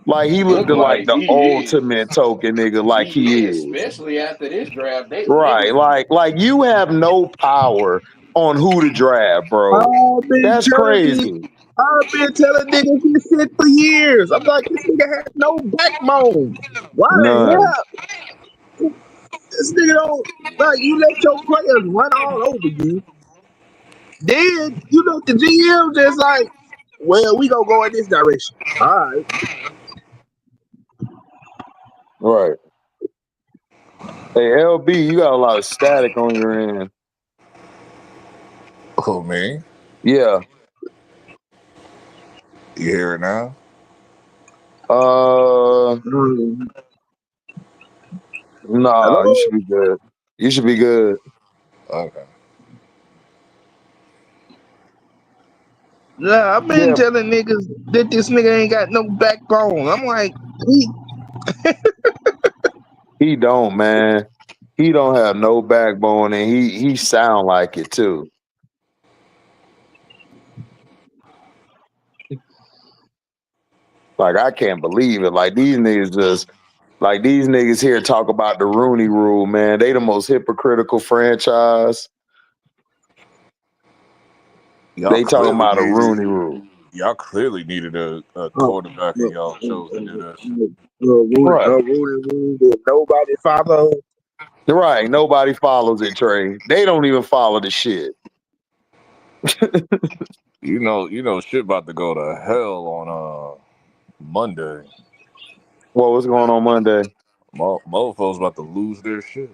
Like he looked Look like like the he ultimate is. token nigga, like He he is, is. especially after this draft. They Right. niggas. Like you have no power on who to draft, bro. I've been That's telling these, crazy. I've been telling niggas this shit for years. I'm like, this nigga has no backbone. Why the None. hell this nigga don't like you let your players run all over you? Then you know the GM just like, well, we gonna go in this direction. All right. Right. Hey, LB, you got a lot of static on your end. Oh man, Yeah. you hear it now? Uh, nah, you Hello? should be good. You should be good. Okay. Yeah, I've been Yeah, telling niggas that this nigga ain't got no backbone. I'm like, he don't, man. He don't have no backbone, and he sound like it too. Like I can't believe it. Like these niggas here talk about the Rooney Rule, man. They the most hypocritical franchise. Y'all They talking clearly about a needed. Rooney Rule, Y'all clearly needed a oh, quarterback, and look, y'all chose to do that shit. right? Rudy that nobody follow. Right. Nobody follows it, Trey. They don't even follow the shit. You know, shit about to go to hell on Monday. Well, what's going on Monday? Mofos about to lose their shit.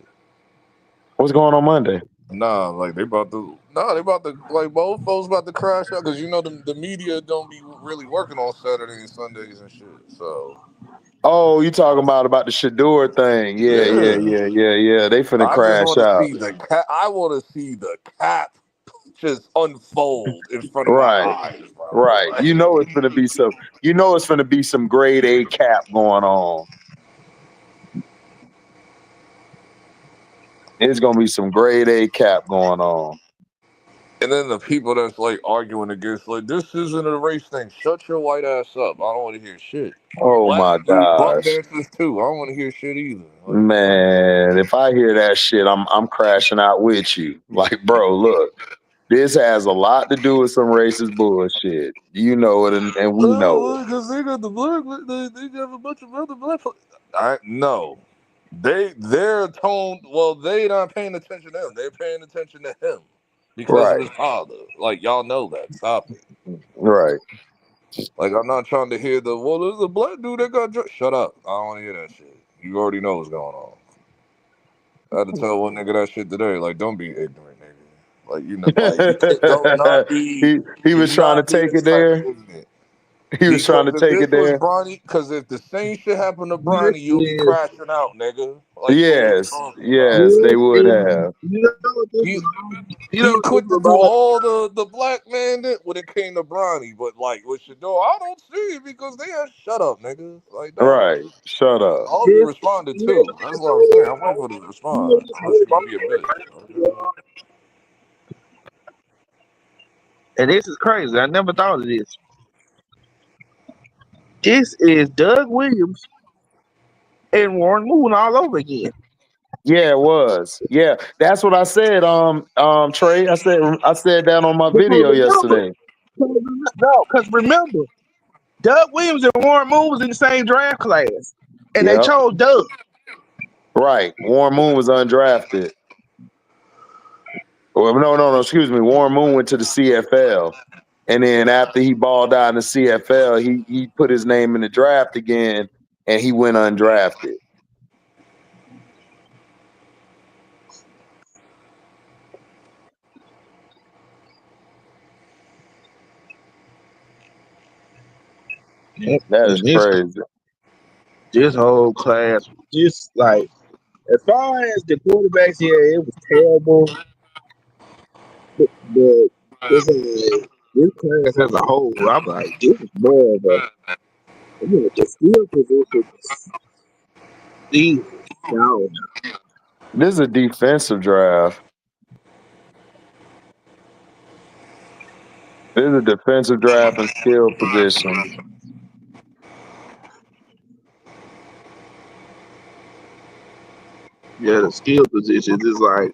What's going on Monday? Nah, like they about to like mofos about to crash out because you know the media don't be really working on Saturday and Sundays and shit. So Oh, you talking about the Shador thing? yeah, Yeah. They finna I just crash want to out. see the cap. I want to see the cap just unfold in front of my Right. eyes, bro. Right. Like, You know it's finna be some grade A cap going on. It's gonna be some grade A cap going on. and then the people that's like arguing against like this isn't a race thing. Shut your white ass up. I don't want to hear shit. Oh Blacks my do buck gosh. dances too. I don't want to hear shit either. Like what? Man, if I hear that shit, I'm crashing out with you. Like, bro, look, this has a lot to do with some racist bullshit. You know it, and we know it. Oh, because they got the black. They got a bunch of other black. I no. They're toned. Well, they not paying attention to him. They're paying attention to him because of Right, his father. Like y'all know that. Stop it. right. Like I'm not trying to hear the well. There's a black dude that got. Shut up. I don't want to hear that shit. You already know what's going on. I had to tell one nigga that shit today. Like, don't be ignorant, nigga. Like you know, like you can't, don't not be. he was Do trying to not be take this it type of there. ignorant. He was trying Because to if take this it was there. Bronny, because if the same shit happened to This Bronny, you'll be is crashing out, nigga. Like, what are you Yes, talking about? yes, they this would is have. you know what this He is. You know he what this quit to do reminds all the black man did when it came to Bronny, but like with Shador, I don't see it because they had shut up, nigga. Like, dog. Right. Shut up. I hope you this responded too. That's what I'm saying. I'm waiting for the response. Unless you're gonna be a bitch. and this is crazy. I never thought of this. This is Doug Williams and Warren Moon all over again. Yeah, it was. Yeah, that's what I said. Trey, I said that on my Because video remember, yesterday. because remember, Doug Williams and Warren Moon was in the same draft class, and they Yep. chose Doug. Right. Warren Moon was undrafted. Well, no. Excuse me. Warren Moon went to the CFL, and then after he balled out in the CFL, he put his name in the draft again, and he went undrafted. That is And crazy. this whole class, just like as far as the quarterbacks, yeah, it was terrible. But this this class as a whole, I'm like, this is more of a the skill position. These no, This is a defensive draft. This is a defensive draft and skill positions. yeah, the skill positions is like,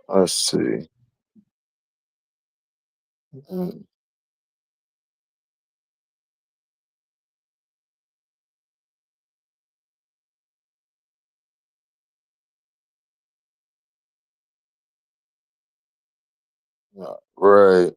Let's see. Right.